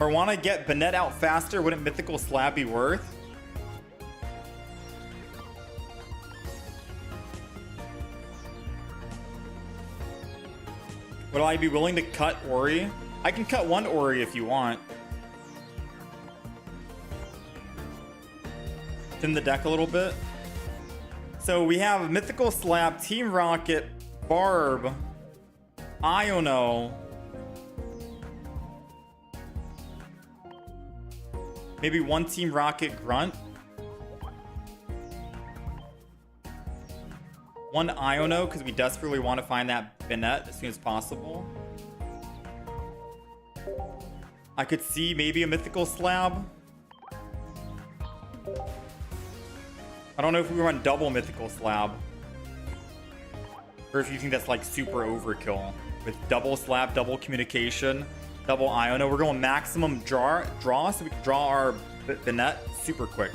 Or want to get Banette out faster? Wouldn't Mythical Slab be worth? Would I be willing to cut Ori? I can cut one Ori if you want. Thin the deck a little bit. So we have Mythical Slab, Team Rocket, Barb, Iono. Maybe one Team Rocket Grunt. One Iono, because we desperately want to find that Banette as soon as possible. I could see maybe a Mythical Slab. I don't know if we run double Mythical Slab. Or if you think that's like super overkill. With double Slab, double Communication, double Iono. We're going maximum draw so we can draw our Banette super quick.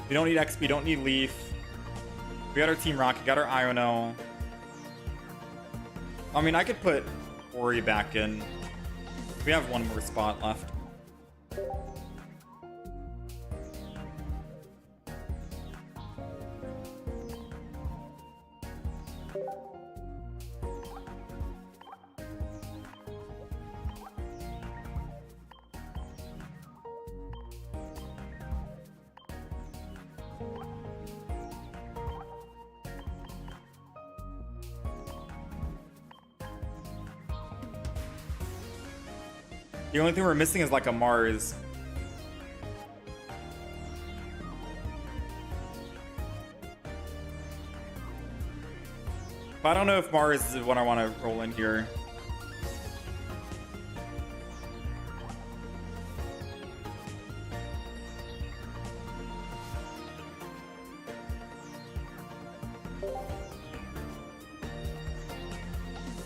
We don't need XP, don't need Leaf. We got our Team Rocket, got our Iono. I mean, I could put Ori back in. We have one more spot left. The only thing we're missing is like a Mars. But I don't know if Mars is what I want to roll in here.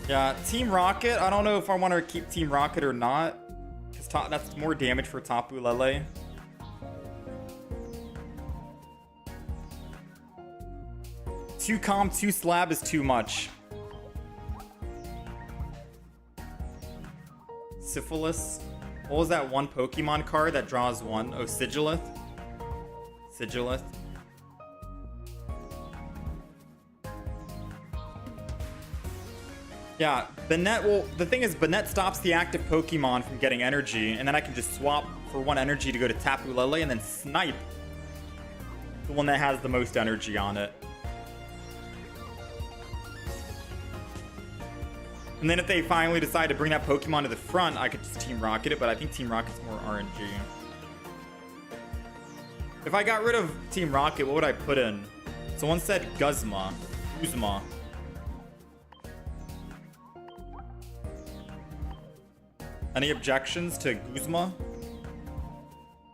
Yeah, Team Rocket. I don't know if I want to keep Team Rocket or not. Because that's more damage for Tapu Lele. Two Calm, 2 Slab is too much. Syphilis. What was that one Pokemon card that draws one? Oh, Sigilith. Sigilith. Yeah, Banette will... The thing is, Banette stops the active Pokemon from getting energy, and then I can just swap for 1 energy to go to Tapu Lele and then snipe the one that has the most energy on it. And then if they finally decide to bring that Pokemon to the front, I could just Team Rocket it, but I think Team Rocket's more RNG. If I got rid of Team Rocket, what would I put in? Someone said Guzma. Guzma. Any objections to Guzma?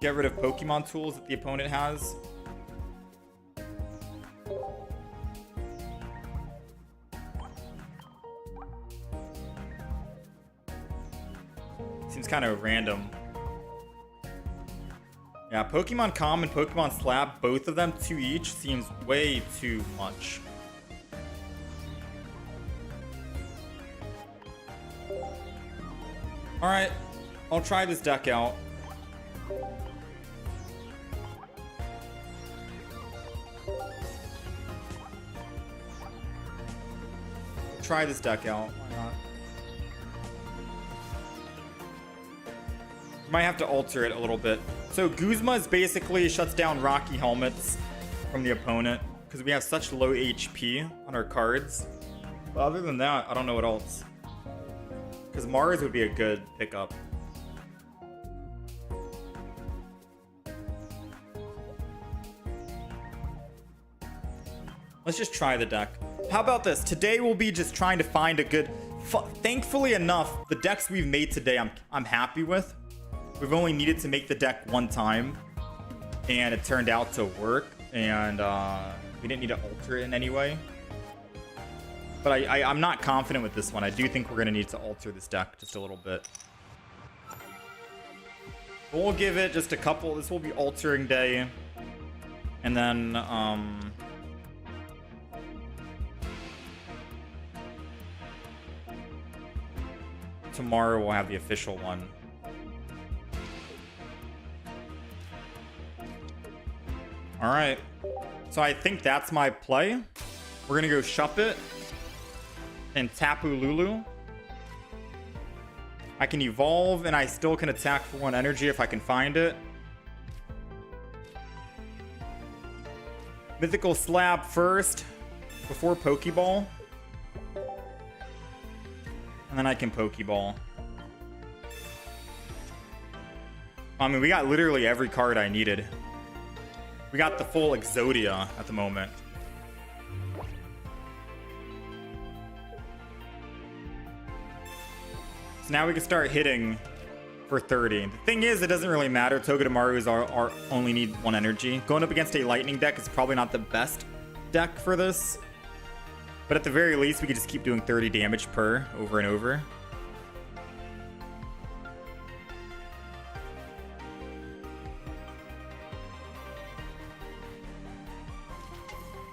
Get rid of Pokemon tools that the opponent has. Seems kind of random. Yeah, Pokemon Calm and Pokemon Slap, both of them 2 each, seems way too much. Alright, I'll try this deck out. Try this deck out, why not? Might have to alter it a little bit. So Guzma is basically shuts down Rocky Helmets from the opponent because we have such low HP on our cards. But other than that, I don't know what else. Because Mars would be a good pickup. Let's just try the deck. How about this? Today we'll be just trying to find a good... Thankfully enough, the decks we've made today I'm happy with We've only needed to make the deck one time, and it turned out to work, and we didn't need to alter it in any way. But I'm not confident with this one. I do think we're going to need to alter this deck just a little bit. We'll give it just a couple. This will be altering day. And then, tomorrow we'll have the official one. All right. So I think that's my play. We're going to go Shuppet and Tapu Lulu. I can evolve and I still can attack for 1 energy if I can find it. Mythical Slab first before Pokeball. And then I can Pokeball. I mean, we got literally every card I needed. We got the full Exodia at the moment. So now we can start hitting for 30. The thing is, it doesn't really matter. Togedemaru's are only need 1 energy. Going up against a lightning deck is probably not the best deck for this. But at the very least, we could just keep doing 30 damage per over and over.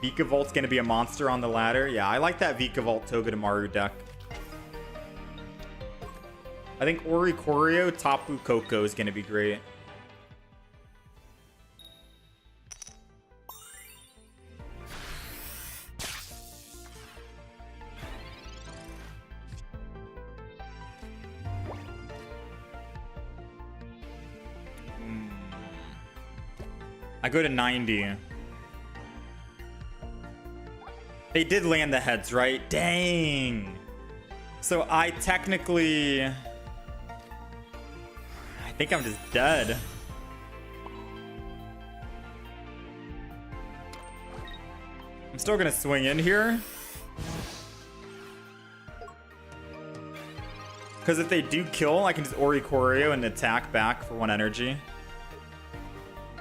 Vika Volt's going to be a monster on the ladder. Yeah, I like that Vika Volt Togedemaru deck. I think Oricorio Tapu Koko is going to be great. I go to 90. They did land the heads, right? Dang. So I technically... I think I'm just dead. I'm still gonna swing in here. Because if they do kill, I can just Oricorio and attack back for 1 energy.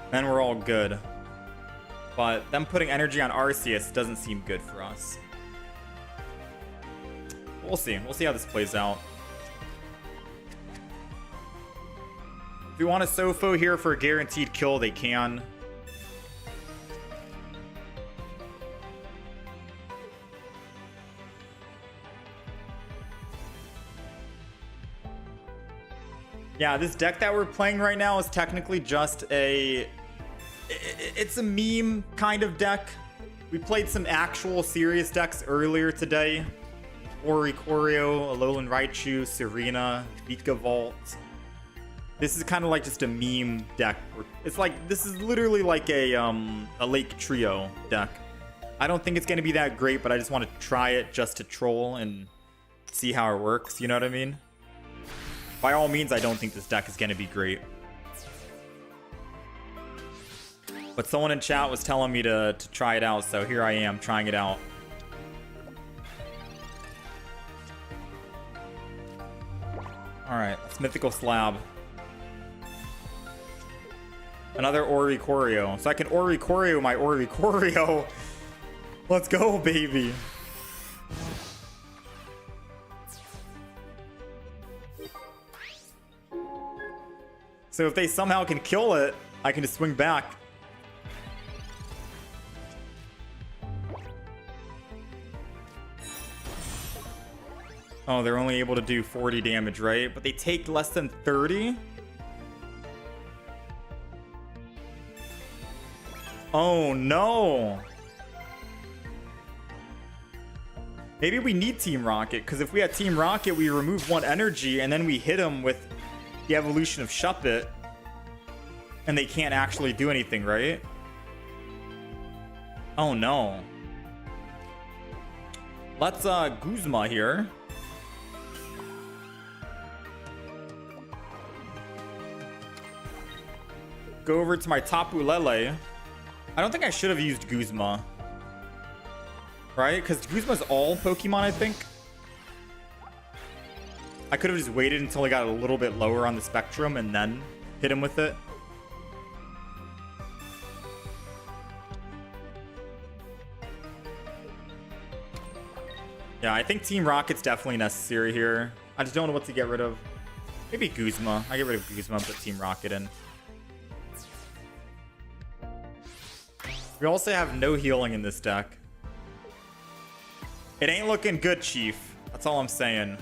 Then we're all good. But them putting energy on Arceus doesn't seem good for us. We'll see. We'll see how this plays out. If you want a Sofo here for a guaranteed kill, they can. Yeah, this deck that we're playing right now is technically just a... It's a meme kind of deck. We played some actual serious decks earlier today. Oricorio, Alolan Raichu, Serena, Vika Volt. This is kind of like just a meme deck. It's like, this is literally like a Lake Trio deck. I don't think it's going to be that great, but I just want to try it just to troll and see how it works. You know what I mean? By all means, I don't think this deck is going to be great. But someone in chat was telling me to try it out, so here I am trying it out. Alright, it's Mythical Slab. Another Oricorio. So I can Oricorio my Oricorio. Let's go, baby. So if they somehow can kill it, I can just swing back. Oh, they're only able to do 40 damage, right? But they take less than 30? Oh, no. Maybe we need Team Rocket, because if we had Team Rocket, we remove 1 energy, and then we hit them with the evolution of Shuppet, and they can't actually do anything, right? Oh, no. Let's, Guzma here. Go over to my Tapu Lele. I don't think I should have used Guzma. Right? Because Guzma's all Pokemon, I think. I could have just waited until I got a little bit lower on the spectrum and then hit him with it. Yeah, I think Team Rocket's definitely necessary here. I just don't know what to get rid of. Maybe Guzma. I get rid of Guzma and put Team Rocket in. We also have no healing in this deck. It ain't looking good, Chief. That's all I'm saying.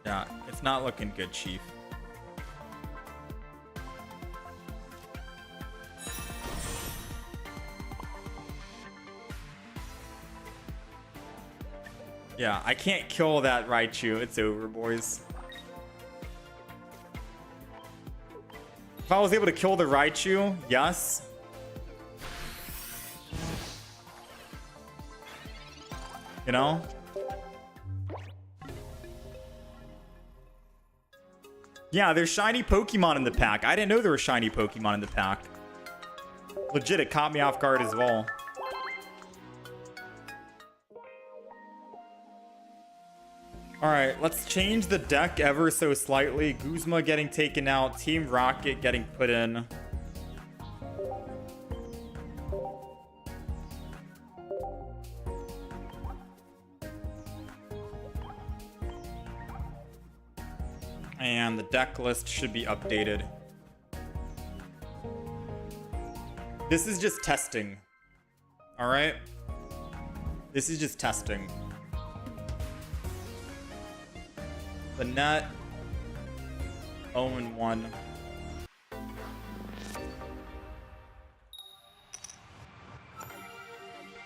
Yeah, it's not looking good, Chief. Yeah, I can't kill that Raichu. It's over, boys. If I was able to kill the Raichu, yes. You know? Yeah, there's shiny Pokemon in the pack. I didn't know there were shiny Pokemon in the pack. Legit, it caught me off guard as well. Alright, let's change the deck ever so slightly. Guzma getting taken out. Team Rocket getting put in. And the deck list should be updated. This is just testing. Alright? This is just testing. The net 0-1.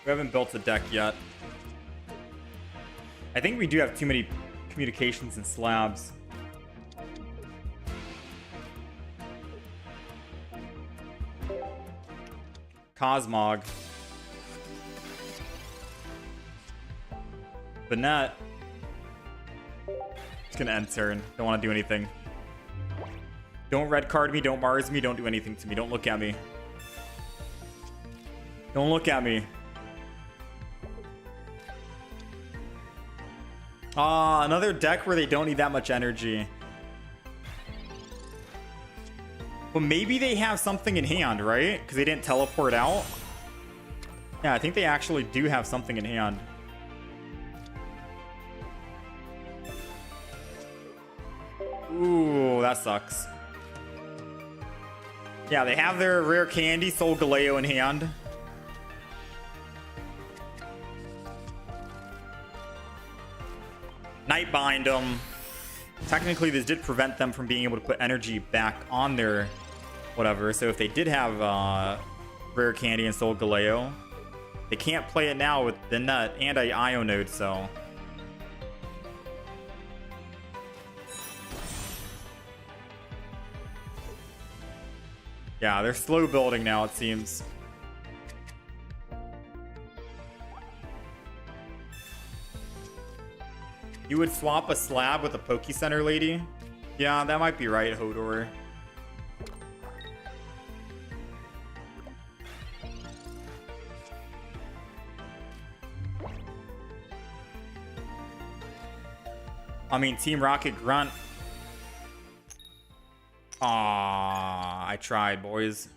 We haven't built a deck yet. I think we do have too many communications and slabs. Cosmog. Banette. It's gonna end turn. Don't want to do anything. Don't red card me. Don't Mars me. Don't do anything to me. Don't look at me. Don't look at me. Ah, another deck where they don't need that much energy. Well, maybe they have something in hand, right? Because they didn't teleport out. Yeah, I think they actually do have something in hand. Ooh, that sucks. Yeah, they have their rare candy, Soul Galeo, in hand. Nightbind them. Technically, this did prevent them from being able to put energy back on their whatever. So if they did have rare candy and Soul Galeo, they can't play it now with the nut and a IO node, so. Yeah, they're slow building now, it seems. You would swap a slab with a Poke Center lady? Yeah, that might be right, Hodor. I mean, Team Rocket Grunt. Ah, I tried, boys.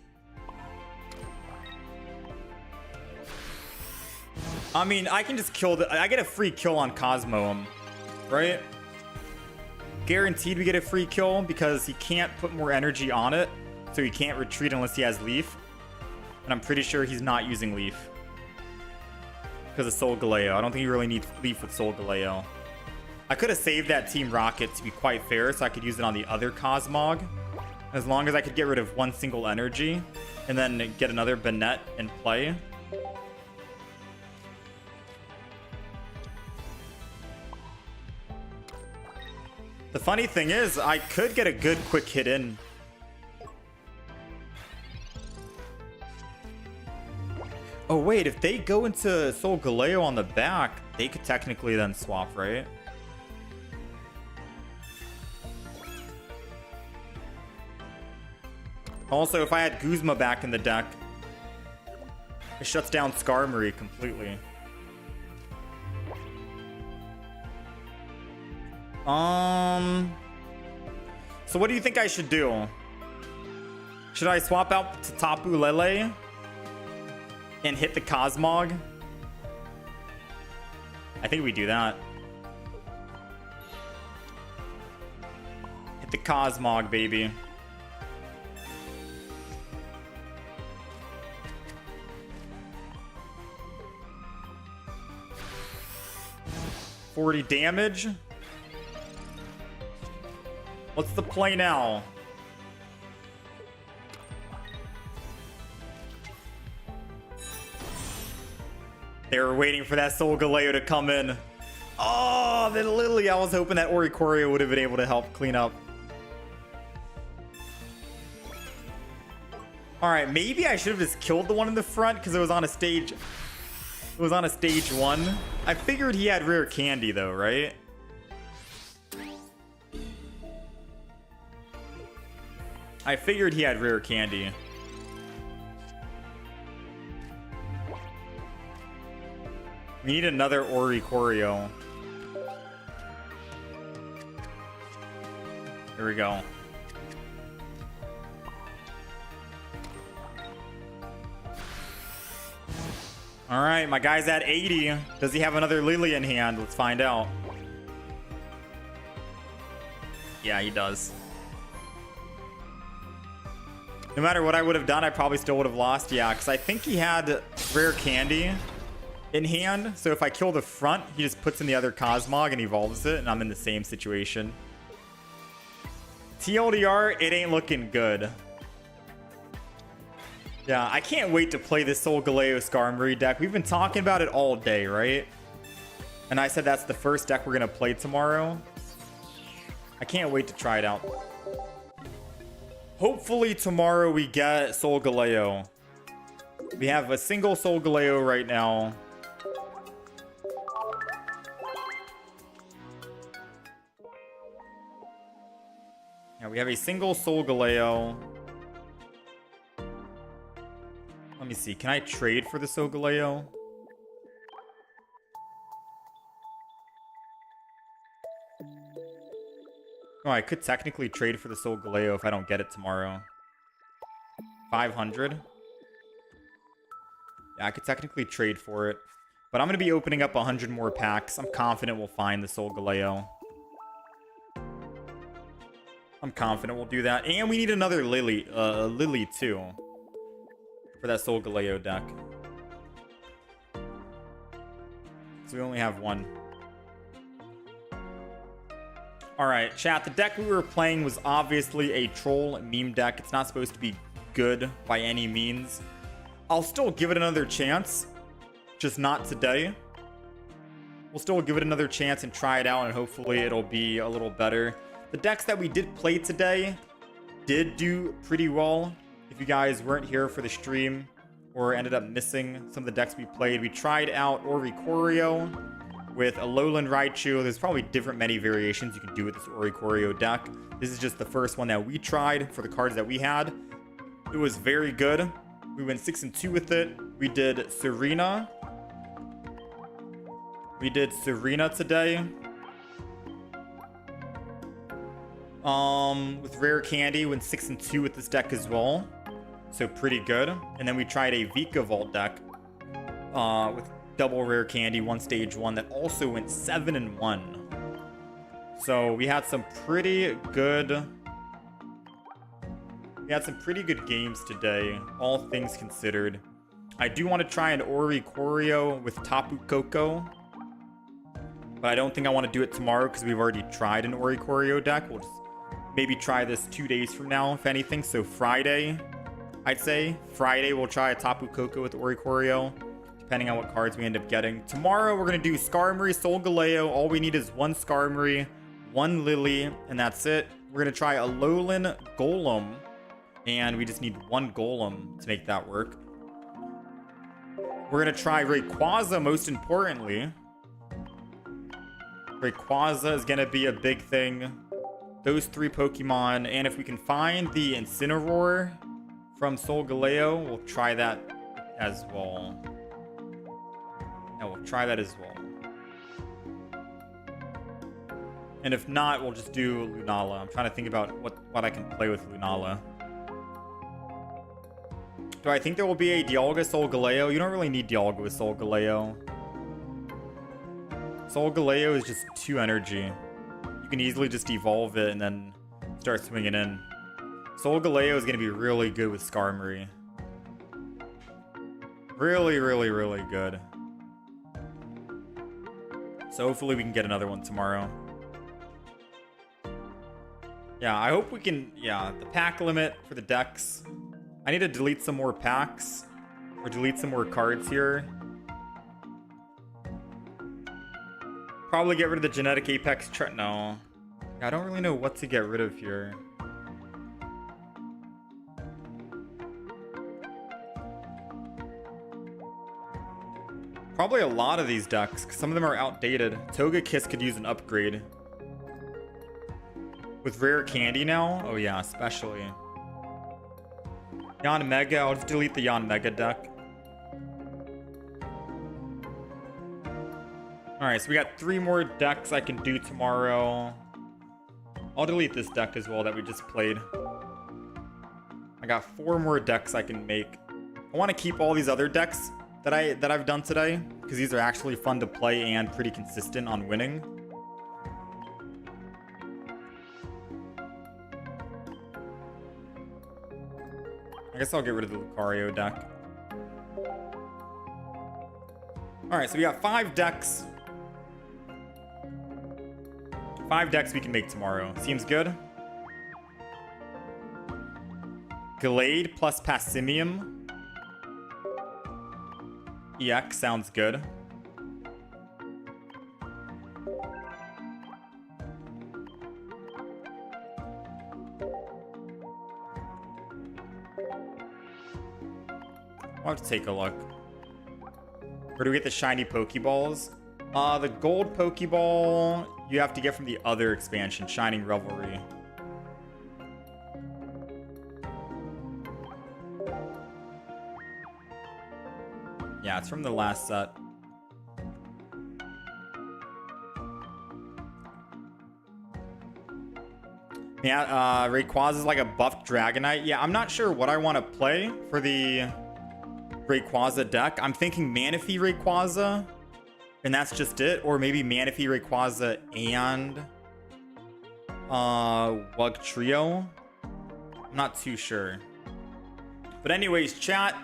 I mean, I can just kill the... I get a free kill on Cosmo, right? Guaranteed we get a free kill because he can't put more energy on it. So he can't retreat unless he has Leaf. And I'm pretty sure he's not using Leaf. Because of Soul Galeo. I don't think he really needs Leaf with Soul Galeo. I could have saved that Team Rocket to be quite fair so I could use it on the other Cosmog. As long as I could get rid of one single energy and then get another Banette in play. The funny thing is, I could get a good quick hit in. Oh wait, if they go into Soul Galeo on the back, they could technically then swap, right? Also, if I had Guzma back in the deck, it shuts down Skarmory completely. So what do you think I should do? Should I swap out to Tapu Lele and hit the Cosmog? I think we do that. Hit the Cosmog, baby. $40 damage. What's the play now? They were waiting for that Solgaleo to come in. Oh, then Lily, I was hoping that Oricorio would have been able to help clean up. All right, maybe I should have just killed the one in the front because it was on a stage. It was on a stage 1. I figured he had rare candy though, right? I figured he had rare candy. We need another Oricorio. Here we go. All right, my guy's at 80. Does he have another Lily in hand? Let's find out. Yeah, he does. No matter what I would have done, I probably still would have lost. Yeah, because I think he had rare candy in hand. So if I kill the front, he just puts in the other Cosmog and evolves it, and I'm in the same situation. TLDR, it ain't looking good. Yeah, I can't wait to play this Solgaleo Skarmory deck. We've been talking about it all day, right? And I said that's the first deck we're going to play tomorrow. I can't wait to try it out. Hopefully tomorrow we get Solgaleo. We have a single Solgaleo right now. Yeah, we have a single Solgaleo. Let me see. Can I trade for the Solgaleo? Oh, I could technically trade for the Solgaleo if I don't get it tomorrow. 500. Yeah, I could technically trade for it. But I'm going to be opening up 100 more packs. I'm confident we'll find the Solgaleo. I'm confident we'll do that. And we need another Lily too. For that Solgaleo deck. So we only have one. Alright, chat. The deck we were playing was obviously a troll meme deck. It's not supposed to be good by any means. I'll still give it another chance. Just not today. We'll still give it another chance and try it out, and hopefully it'll be a little better. The decks that we did play today did do pretty well. If you guys weren't here for the stream or ended up missing some of the decks we played, we tried out Oricorio with a Alolan Raichu. There's probably many variations you can do with this Oricorio deck. This is just the first one that we tried for the cards that we had. It was very good. We went 6-2 with it. We did Serena. We did Serena today. With rare candy, went 6-2 with this deck as well. So pretty good. And then we tried a Vika Volt deck with double rare candy, one stage 1 that also went 7-1. So we had some pretty good games today, all things considered. I do want to try an Oricorio with Tapu Koko, but I don't think I want to do it tomorrow because we've already tried an Oricorio deck. We'll just maybe try this 2 days from now, if anything. So Friday, I'd say. Friday, we'll try a Tapu Koko with Oricorio, depending on what cards we end up getting. Tomorrow, we're going to do Skarmory, Solgaleo. All we need is one Skarmory, one Lily, and that's it. We're going to try a Alolan Golem, and we just need one Golem to make that work. We're going to try Rayquaza, most importantly. Rayquaza is going to be a big thing. Those three Pokemon, and if we can find the Incineroar from Solgaleo. We'll try that as well. Yeah, we'll try that as well. And if not, we'll just do Lunala. I'm trying to think about what I can play with Lunala. Do I think there will be a Dialga Solgaleo? You don't really need Dialga with Solgaleo. Solgaleo is just 2 energy. You can easily just evolve it and then start swinging in. Solgaleo is going to be really good with Skarmory. Really, really, really good. So hopefully we can get another one tomorrow. Yeah, I hope we can... Yeah, the pack limit for the decks. I need to delete some more packs. Or delete some more cards here. Probably get rid of the Genetic Apex... No. Yeah, I don't really know what to get rid of here. Probably a lot of these decks, because some of them are outdated. Togekiss could use an upgrade. With rare candy now? Oh yeah, especially. Yanmega, I'll just delete the Yanmega deck. Alright, so we got 3 more decks I can do tomorrow. I'll delete this deck as well that we just played. I got 4 more decks I can make. I want to keep all these other decks that I've done today, because these are actually fun to play and pretty consistent on winning. I guess I'll get rid of the Lucario deck. Alright, so we got 5 decks. 5 decks we can make tomorrow. Seems good. Glade plus Passimium. EX sounds good. I'll have to take a look. Where do we get the shiny Pokeballs? The gold Pokeball you have to get from the other expansion, Shining Revelry. Yeah, it's from the last set. Yeah, Rayquaza is like a buffed Dragonite. Yeah, I'm not sure what I want to play for the Rayquaza deck. I'm thinking Manaphy Rayquaza, and that's just it. Or maybe Manaphy Rayquaza and Wugtrio. I'm not too sure. But anyways, chat,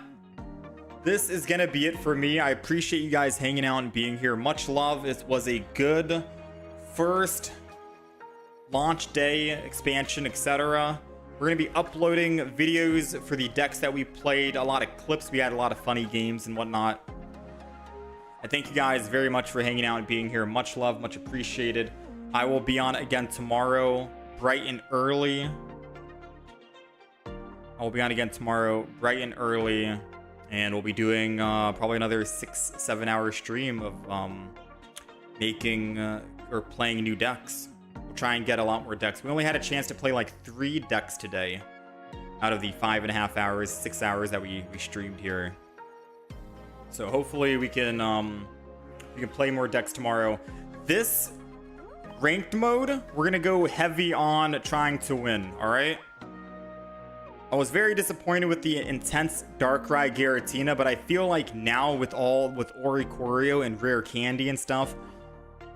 this is gonna be it for me. I appreciate you guys hanging out and being here. Much love. It was a good first launch day, expansion, etc. We're gonna be uploading videos for the decks that we played, a lot of clips. We had a lot of funny games and whatnot. I thank you guys very much for hanging out and being here. Much love, much appreciated. I will be on again tomorrow, bright and early. I will be on again tomorrow, bright and early. And we'll be doing probably another 6-7 hour stream of making or playing new decks. We'll try and get a lot more decks. We only had a chance to play like 3 decks today out of the 5.5 hours, 6 hours that we streamed here. So hopefully we can play more decks tomorrow. This ranked mode, we're gonna go heavy on trying to win. All right. I was very disappointed with the intense Darkrai Giratina, but I feel like now with Oricorio and Rare Candy and stuff,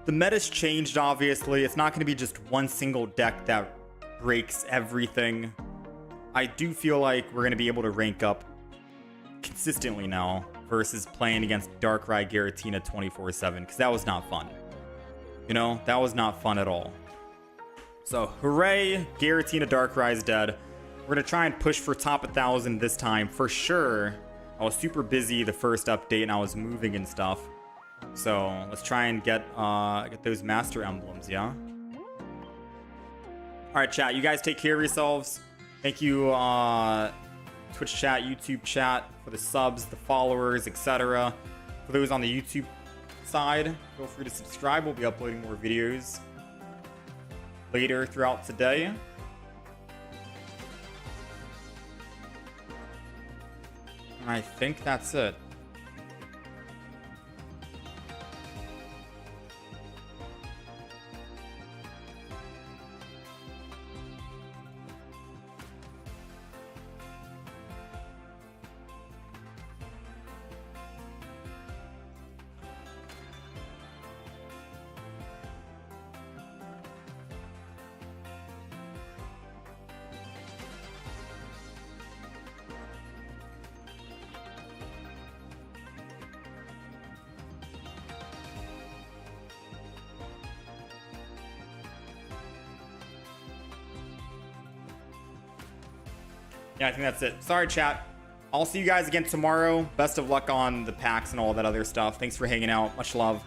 the meta's changed, obviously. It's not going to be just one single deck that breaks everything. I do feel like we're going to be able to rank up consistently now versus playing against Darkrai Giratina 24/7, because that was not fun. You know, that was not fun at all. So, hooray, Giratina Darkrai is dead. We're going to try and push for top 1,000 this time, for sure. I was super busy the first update, and I was moving and stuff. So, let's try and get those Master Emblems, yeah? Alright, chat, you guys take care of yourselves. Thank you, Twitch chat, YouTube chat, for the subs, the followers, etc. For those on the YouTube side, feel free to subscribe. We'll be uploading more videos later throughout today. I think that's it. Yeah, I think that's it. Sorry, chat. I'll see you guys again tomorrow. Best of luck on the packs and all that other stuff. Thanks for hanging out. Much love.